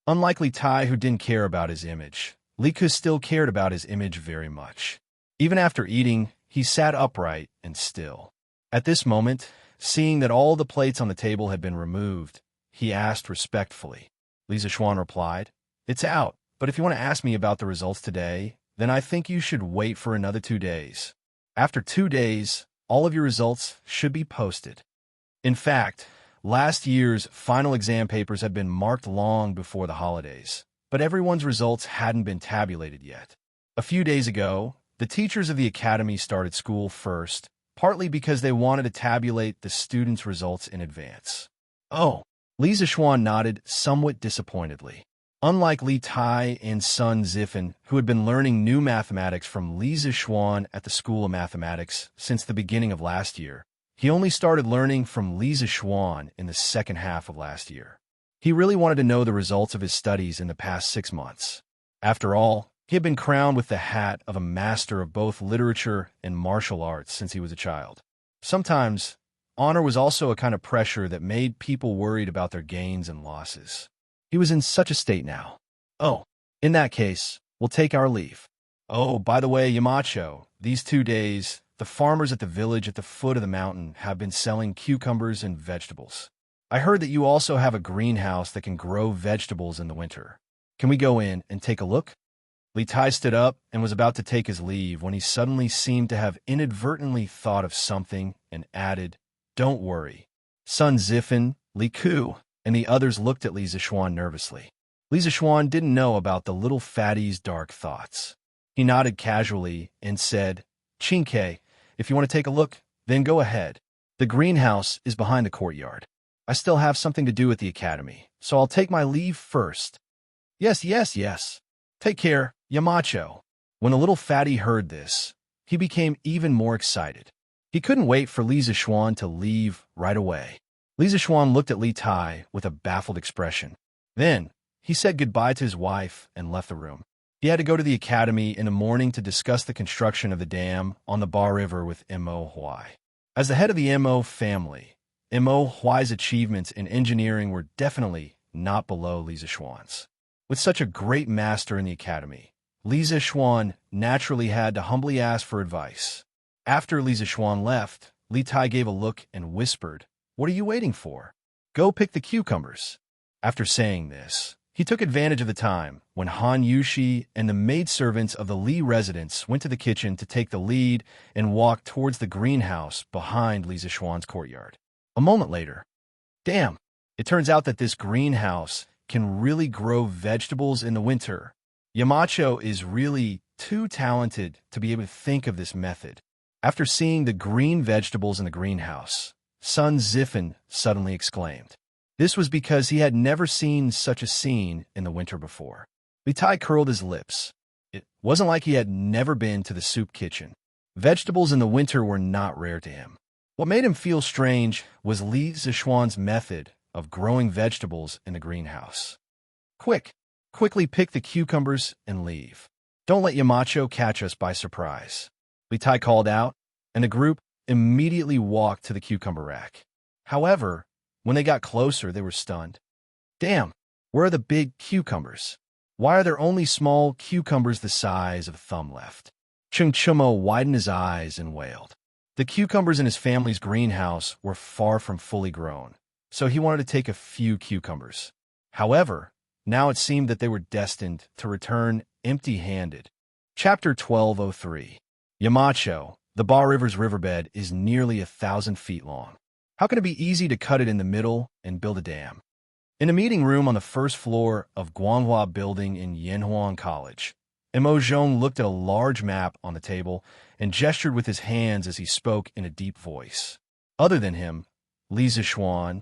Unlike Li Tai, who didn't care about his image, Li Ku still cared about his image very much. Even after eating, he sat upright and still. At this moment, seeing that all the plates on the table had been removed, he asked respectfully. Li Zishuan replied, It's out, but if you want to ask me about the results today, then I think you should wait for another 2 days. After 2 days, all of your results should be posted. In fact, last year's final exam papers had been marked long before the holidays, but everyone's results hadn't been tabulated yet. A few days ago, the teachers of the academy started school first, partly because they wanted to tabulate the students' results in advance. Oh, Li Zishuan nodded somewhat disappointedly. Unlike Li Tai and Sun Zifan, who had been learning new mathematics from Li Zishuan at the School of Mathematics since the beginning of last year, he only started learning from Li Zishuan in the second half of last year. He really wanted to know the results of his studies in the past 6 months. After all, he had been crowned with the hat of a master of both literature and martial arts since he was a child. Sometimes, honor was also a kind of pressure that made people worried about their gains and losses. He was in such a state now. Oh, in that case, we'll take our leave. Oh, by the way, Yamacho, these 2 days, the farmers at the village at the foot of the mountain have been selling cucumbers and vegetables. I heard that you also have a greenhouse that can grow vegetables in the winter. Can we go in and take a look? Li Tai stood up and was about to take his leave when he suddenly seemed to have inadvertently thought of something and added, "Don't worry." Sun Zifen, Li Ku, and the others looked at Li Zishuan nervously. Li Zishuan didn't know about the little fatty's dark thoughts. He nodded casually and said, "Chinke, if you want to take a look, then go ahead. The greenhouse is behind the courtyard. I still have something to do at the academy, so I'll take my leave first." Yes. Take care, Yamacho." When the little fatty heard this, he became even more excited. He couldn't wait for Li Zishuan to leave right away. Li Zishuan looked at Li Tai with a baffled expression. Then, he said goodbye to his wife and left the room. He had to go to the academy in the morning to discuss the construction of the dam on the Ba River with Mo Huai. As the head of the Mo family, Mo Huai's achievements in engineering were definitely not below Li Zishuan's. With such a great master in the academy, Li Zishuan naturally had to humbly ask for advice. After Li Zishuan left, Li Tai gave a look and whispered, "What are you waiting for? Go pick the cucumbers." After saying this, he took advantage of the time when Han Yushi and the maidservants of the Li residence went to the kitchen to take the lead and walked towards the greenhouse behind Li Zishuan's courtyard. A moment later, damn, it turns out that this greenhouse can really grow vegetables in the winter. Yamacho is really too talented to be able to think of this method. After seeing the green vegetables in the greenhouse, Sun Zifen suddenly exclaimed. This was because he had never seen such a scene in the winter before. Li Tai curled his lips. It wasn't like he had never been to the soup kitchen. Vegetables in the winter were not rare to him. What made him feel strange was Li Zishuan's method of growing vegetables in the greenhouse. Quickly pick the cucumbers and leave. Don't let Yamacho catch us by surprise." Li Tai called out, and the group immediately walked to the cucumber rack. However, when they got closer, they were stunned. Damn, where are the big cucumbers? Why are there only small cucumbers the size of a thumb left? Chung Chumo widened his eyes and wailed. The cucumbers in his family's greenhouse were far from fully grown, so he wanted to take a few cucumbers. However, now it seemed that they were destined to return empty-handed. Chapter 1203. Yamacho, the Ba River's riverbed, is nearly 1,000 feet long. How can it be easy to cut it in the middle and build a dam? In a meeting room on the first floor of Guanghua Building in Yanhuang College, Mo Zhong looked at a large map on the table and gestured with his hands as he spoke in a deep voice. Other than him, Li Zishuan,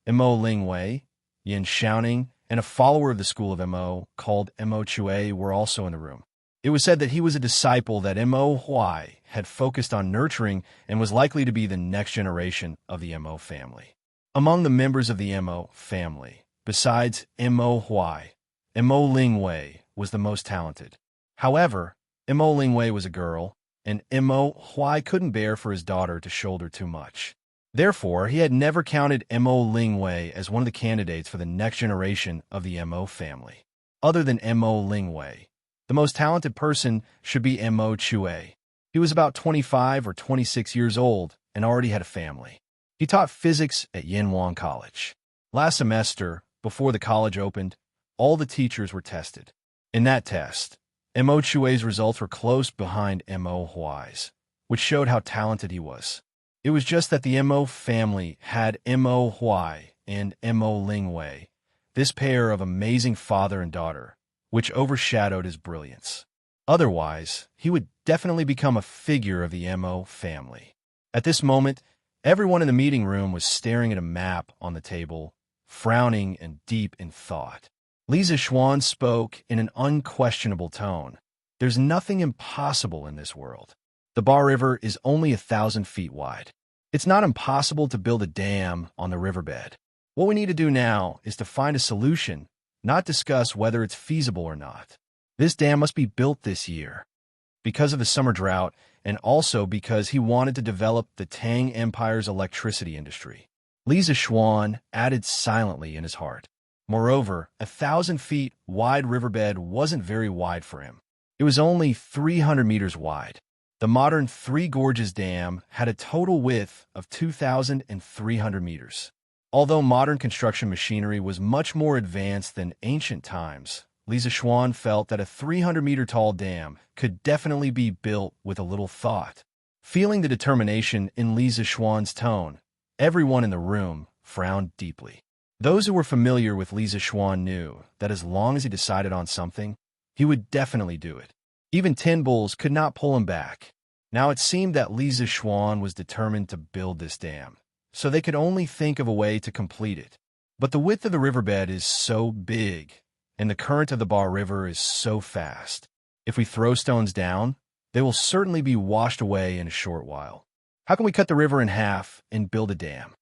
Mo Lingwei, Yin Shaoning, and a follower of the school of Mo called Mo Chue were also in the room. It was said that he was a disciple that Mo Huai had focused on nurturing and was likely to be the next generation of the Mo family. Among the members of the Mo family, besides Mo Huai, Mo Lingwei was the most talented. However, Mo Lingwei was a girl, and Mo Huai couldn't bear for his daughter to shoulder too much. Therefore, he had never counted Mo Lingwei as one of the candidates for the next generation of the Mo family. Other than Mo Lingwei, the most talented person should be Mo Chue. He was about 25 or 26 years old and already had a family. He taught physics at Yanhuang College. Last semester, before the college opened, all the teachers were tested. In that test, Mo Chue's results were close behind Mo Huai's, which showed how talented he was. It was just that the Mo family had Mo Huai and Mo Lingwei, this pair of amazing father and daughter, which overshadowed his brilliance. Otherwise, he would definitely become a figure of the Mo family. At this moment, everyone in the meeting room was staring at a map on the table, frowning and deep in thought. Li Zishuan spoke in an unquestionable tone. There's nothing impossible in this world. The Ba River is only 1,000 feet wide. It's not impossible to build a dam on the riverbed. What we need to do now is to find a solution, not discuss whether it's feasible or not. This dam must be built this year because of the summer drought and also because he wanted to develop the Tang Empire's electricity industry. Li Zishuan added silently in his heart. Moreover, 1,000 feet wide riverbed wasn't very wide for him. It was only 300 meters wide. The modern Three Gorges Dam had a total width of 2,300 meters. Although modern construction machinery was much more advanced than ancient times, Li Zishuan felt that a 300-meter-tall dam could definitely be built with a little thought. Feeling the determination in Li Zishuan's tone, everyone in the room frowned deeply. Those who were familiar with Li Zishuan knew that as long as he decided on something, he would definitely do it. Even Tin Bulls could not pull him back. Now it seemed that Li Zishuan was determined to build this dam, so they could only think of a way to complete it. But the width of the riverbed is so big, and the current of the Ba River is so fast. If we throw stones down, they will certainly be washed away in a short while. How can we cut the river in half and build a dam?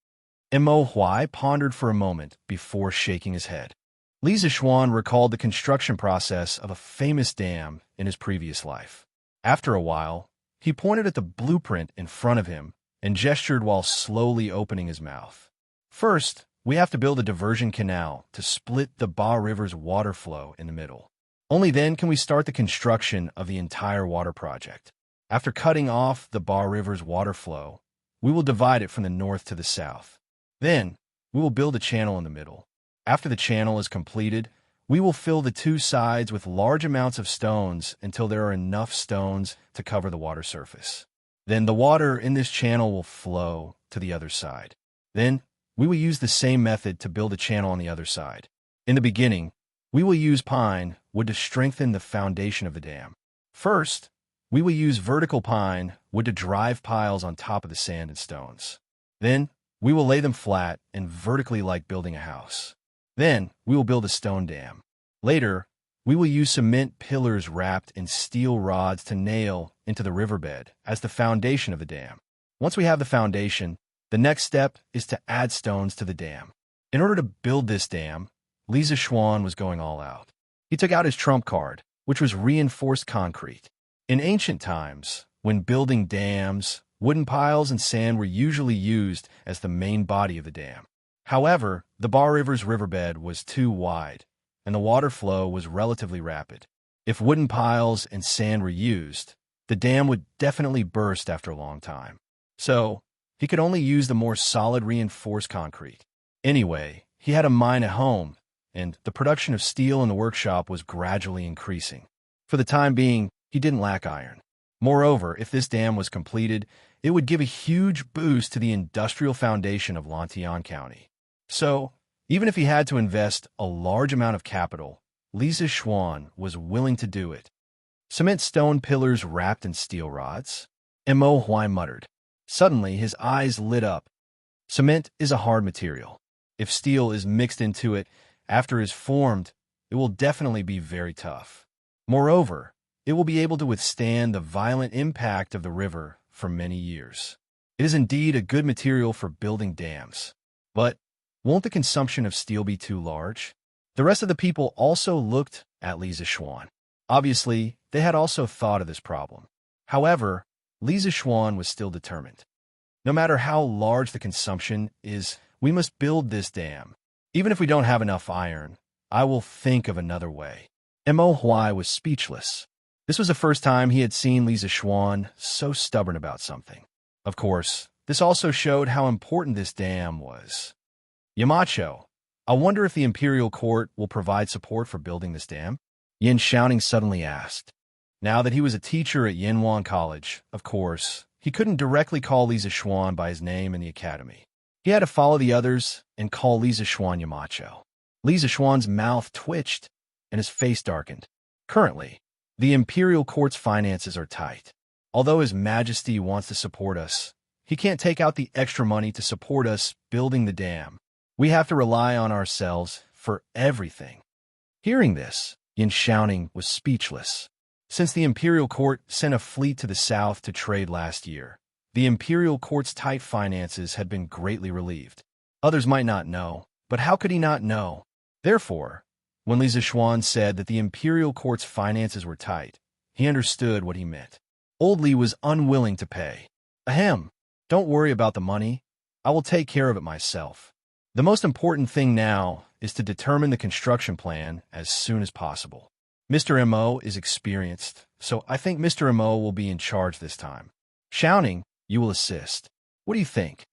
Mo Huai pondered for a moment before shaking his head. Li Zishuan recalled the construction process of a famous dam in his previous life. After a while, he pointed at the blueprint in front of him and gestured while slowly opening his mouth. First, we have to build a diversion canal to split the Ba River's water flow in the middle. Only then can we start the construction of the entire water project. After cutting off the Ba River's water flow, we will divide it from the north to the south. Then, we will build a channel in the middle. After the channel is completed, we will fill the two sides with large amounts of stones until there are enough stones to cover the water surface. Then the water in this channel will flow to the other side. Then, we will use the same method to build a channel on the other side. In the beginning, we will use pine wood to strengthen the foundation of the dam. First, we will use vertical pine wood to drive piles on top of the sand and stones. Then, we will lay them flat and vertically like building a house. Then, we will build a stone dam. Later, we will use cement pillars wrapped in steel rods to nail into the riverbed as the foundation of the dam. Once we have the foundation, the next step is to add stones to the dam. In order to build this dam, Li Zishuan was going all out. He took out his trump card, which was reinforced concrete. In ancient times, when building dams, wooden piles and sand were usually used as the main body of the dam. However, the Ba River's riverbed was too wide, and the water flow was relatively rapid. If wooden piles and sand were used, the dam would definitely burst after a long time. So, he could only use the more solid reinforced concrete. Anyway, he had a mine at home, and the production of steel in the workshop was gradually increasing. For the time being, he didn't lack iron. Moreover, if this dam was completed, it would give a huge boost to the industrial foundation of Lantian County. So, even if he had to invest a large amount of capital, Li Zishuan was willing to do it. Cement stone pillars wrapped in steel rods? Mo Huai muttered. Suddenly, his eyes lit up. Cement is a hard material. If steel is mixed into it after it is formed, it will definitely be very tough. Moreover, it will be able to withstand the violent impact of the river for many years. It is indeed a good material for building dams. But won't the consumption of steel be too large? The rest of the people also looked at Li Zishuan. Obviously, they had also thought of this problem. However, Li Zishuan was still determined. No matter how large the consumption is, we must build this dam. Even if we don't have enough iron, I will think of another way. Mo Huai was speechless. This was the first time he had seen Li Zishuan so stubborn about something. Of course, this also showed how important this dam was. Yamacho, I wonder if the imperial court will provide support for building this dam? Yin Shouting suddenly asked. Now that he was a teacher at Yanwan College, of course, he couldn't directly call Li Zishuan by his name in the academy. He had to follow the others and call Li Zishuan Yamacho. Li Zishuan's mouth twitched and his face darkened. Currently, the imperial court's finances are tight. Although His Majesty wants to support us, he can't take out the extra money to support us building the dam. We have to rely on ourselves for everything. Hearing this, Yin Shouting was speechless. Since the imperial court sent a fleet to the south to trade last year, the imperial court's tight finances had been greatly relieved. Others might not know, But how could he not know? Therefore, when Li Zixuan said that the imperial court's finances were tight, he understood what he meant. Old Li was unwilling to pay. Ahem, don't worry about the money. I will take care of it myself. The most important thing now is to determine the construction plan as soon as possible. Mr. M.O. is experienced, so I think Mr. M.O. will be in charge this time. Xiaoning, you will assist. What do you think?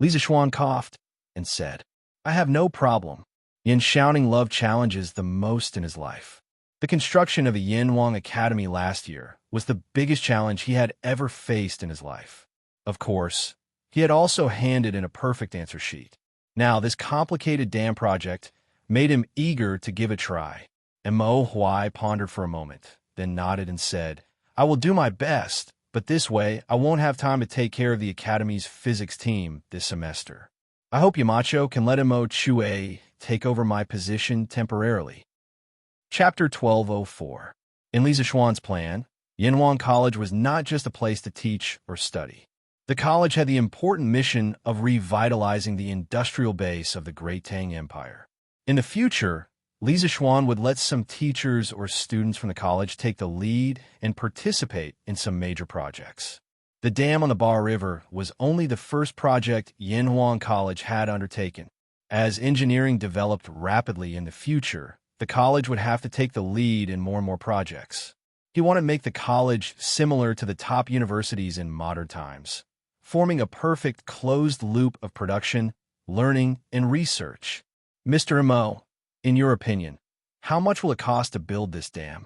Li Zixuan coughed and said, I have no problem. Yin Xiaoning loved challenges the most in his life. The construction of a Yinhuang Academy last year was the biggest challenge he had ever faced in his life. Of course, he had also handed in a perfect answer sheet. Now, this complicated dam project made him eager to give it a try. And Mo Huai pondered for a moment, then nodded and said, I will do my best, but this way I won't have time to take care of the Academy's physics team this semester. I hope Yamacho can let Mo Chue take over my position temporarily. Chapter 1204. In Li Zixuan's plan, Yinhuang College was not just a place to teach or study. The college had the important mission of revitalizing the industrial base of the Great Tang Empire. In the future, Li Zixuan would let some teachers or students from the college take the lead and participate in some major projects. The dam on the Bar River was only the first project Yinhuang College had undertaken. As engineering developed rapidly in the future, the college would have to take the lead in more and more projects. He wanted to make the college similar to the top universities in modern times, forming a perfect closed loop of production, learning, and research. Mr. Mo, in your opinion, how much will it cost to build this dam?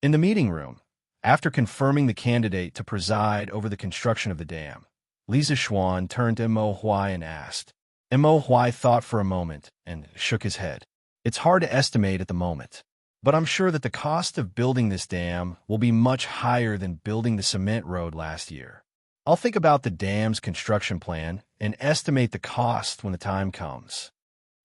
In the meeting room, after confirming the candidate to preside over the construction of the dam, Li Zixuan turned to Mo Huai and asked. Mo Huai thought for a moment and shook his head. It's hard to estimate at the moment, but I'm sure that the cost of building this dam will be much higher than building the cement road last year. I'll think about the dam's construction plan and estimate the cost when the time comes.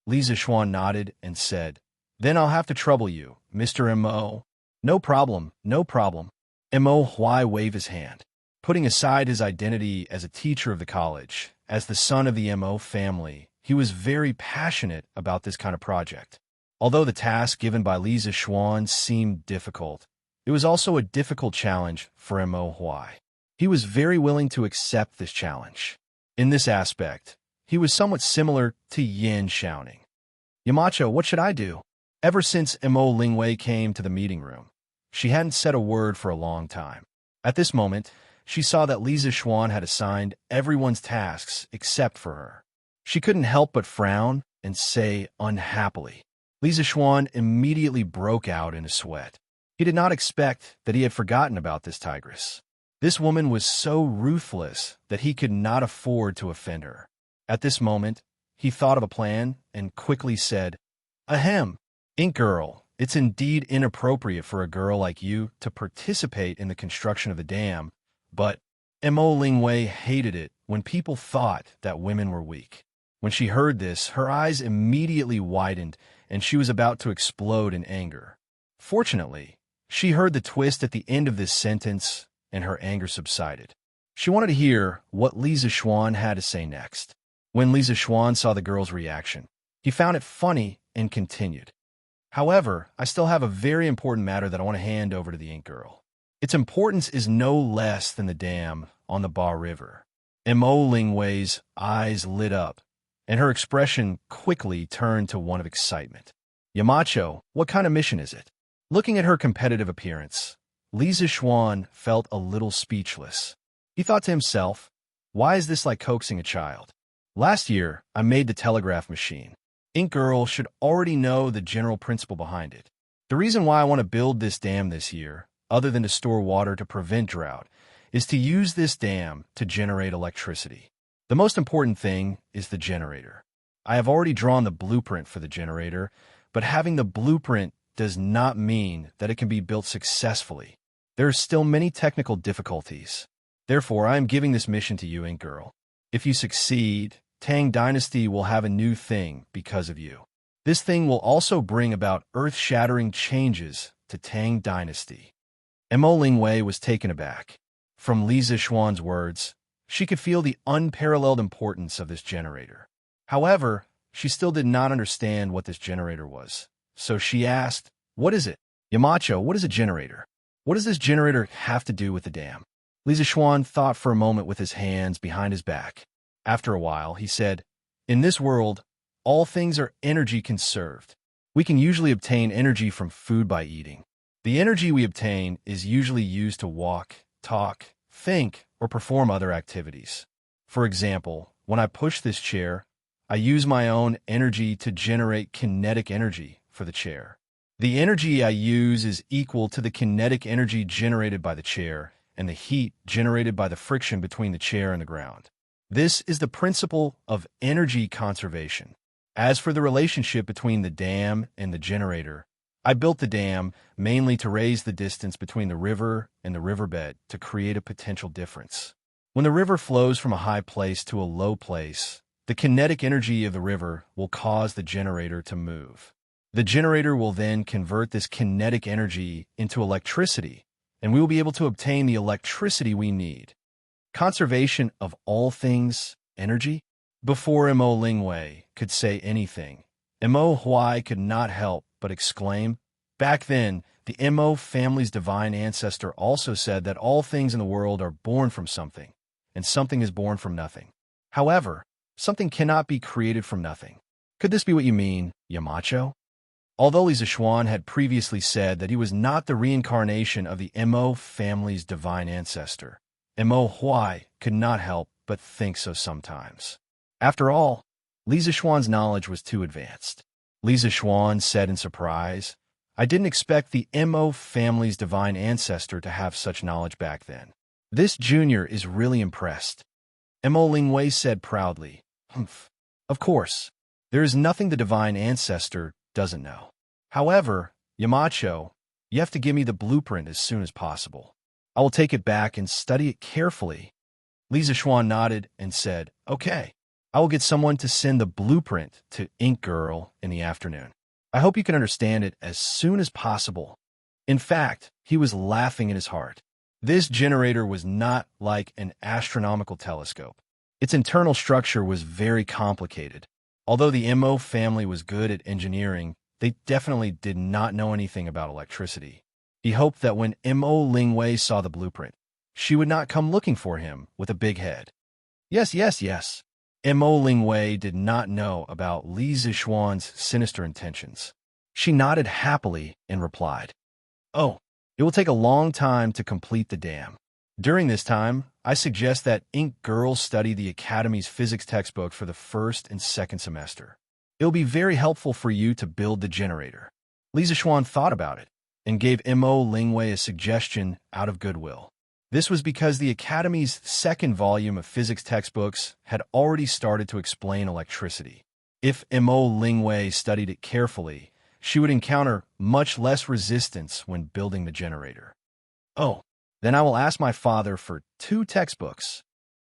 Li Zixuan nodded and said, Then I'll have to trouble you, Mr. M.O. No problem, no problem. M.O. Huai waved his hand. Putting aside his identity as a teacher of the college, as the son of the M.O. family, he was very passionate about this kind of project. Although the task given by Li Zixuan seemed difficult, it was also a difficult challenge for M.O. Huai. He was very willing to accept this challenge. In this aspect, he was somewhat similar to Yin Xiaoning. Yamacho, what should I do? Ever since M.O. Lingwei came to the meeting room, she hadn't said a word for a long time. At this moment, she saw that Li Zixuan had assigned everyone's tasks except for her. She couldn't help but frown and say unhappily. Li Zixuan immediately broke out in a sweat. He did not expect that he had forgotten about this tigress. This woman was so ruthless that he could not afford to offend her. At this moment, he thought of a plan and quickly said, Ahem, Ink Girl, it's indeed inappropriate for a girl like you to participate in the construction of the dam, but Mo Lingwei hated it when people thought that women were weak. When she heard this, her eyes immediately widened and she was about to explode in anger. Fortunately, she heard the twist at the end of this sentence and her anger subsided. She wanted to hear what Li Zixuan had to say next. When Li Zixuan saw the girl's reaction, he found it funny and continued. However, I still have a very important matter that I want to hand over to the Ink Girl. Its importance is no less than the dam on the Bar River. Mo Lingwei's eyes lit up, and her expression quickly turned to one of excitement. Yamacho, what kind of mission is it? Looking at her competitive appearance, Li Zixuan felt a little speechless. He thought to himself, why is this like coaxing a child? Last year, I made the telegraph machine. Ink Girl should already know the general principle behind it. The reason why I want to build this dam this year, other than to store water to prevent drought, is to use this dam to generate electricity. The most important thing is the generator. I have already drawn the blueprint for the generator, but having the blueprint does not mean that it can be built successfully. There are still many technical difficulties. Therefore, I am giving this mission to you, Ink Girl. If you succeed, Tang Dynasty will have a new thing because of you. This thing will also bring about earth-shattering changes to Tang Dynasty. Mo Lingwei was taken aback. From Li Zixuan's words, she could feel the unparalleled importance of this generator. However, she still did not understand what this generator was. So she asked, "What is it?" "Yamacho, what is a generator? What does this generator have to do with the dam?" Li Zixuan thought for a moment with his hands behind his back. After a while, he said, "In this world, all things are energy conserved. We can usually obtain energy from food by eating. The energy we obtain is usually used to walk, talk, think, or perform other activities. For example, when I push this chair, I use my own energy to generate kinetic energy for the chair. The energy I use is equal to the kinetic energy generated by the chair and the heat generated by the friction between the chair and the ground. This is the principle of energy conservation. As for the relationship between the dam and the generator, I built the dam mainly to raise the distance between the river and the riverbed to create a potential difference. When the river flows from a high place to a low place, the kinetic energy of the river will cause the generator to move. The generator will then convert this kinetic energy into electricity, and we will be able to obtain the electricity we need. Conservation of all things, energy? Before Mo Lingwei could say anything, Mo Huai could not help but exclaim, "Back then, the Mo family's divine ancestor also said that all things in the world are born from something, and something is born from nothing. However, something cannot be created from nothing. Could this be what you mean, Yamacho?" Although Li Zixuan had previously said that he was not the reincarnation of the Mo family's divine ancestor, Mo Huai could not help but think so sometimes. After all, Li Zixuan's knowledge was too advanced. Li Zixuan said in surprise, "I didn't expect the Mo family's divine ancestor to have such knowledge back then. This junior is really impressed." Mo Lingwei said proudly, "Humph. Of course, there is nothing the divine ancestor doesn't know. However, Yamacho, you have to give me the blueprint as soon as possible. I will take it back and study it carefully." Li Zixuan nodded and said, "Okay. I will get someone to send the blueprint to Ink Girl in the afternoon. I hope you can understand it as soon as possible." In fact, he was laughing in his heart. This generator was not like an astronomical telescope. Its internal structure was very complicated. Although the Mo family was good at engineering, they definitely did not know anything about electricity. He hoped that when Mo Lingwei saw the blueprint, she would not come looking for him with a big head. Yes. Mo Lingwei did not know about Li Zixuan's sinister intentions. She nodded happily and replied, "Oh, it will take a long time to complete the dam. During this time, I suggest that Ink Girl study the Academy's physics textbook for the first and second semester. It will be very helpful for you to build the generator." Li Zixuan thought about it and gave Mo Lingwei a suggestion out of goodwill. This was because the Academy's second volume of physics textbooks had already started to explain electricity. If Mo Lingwei studied it carefully, she would encounter much less resistance when building the generator. "Oh, then I will ask my father for 2 textbooks.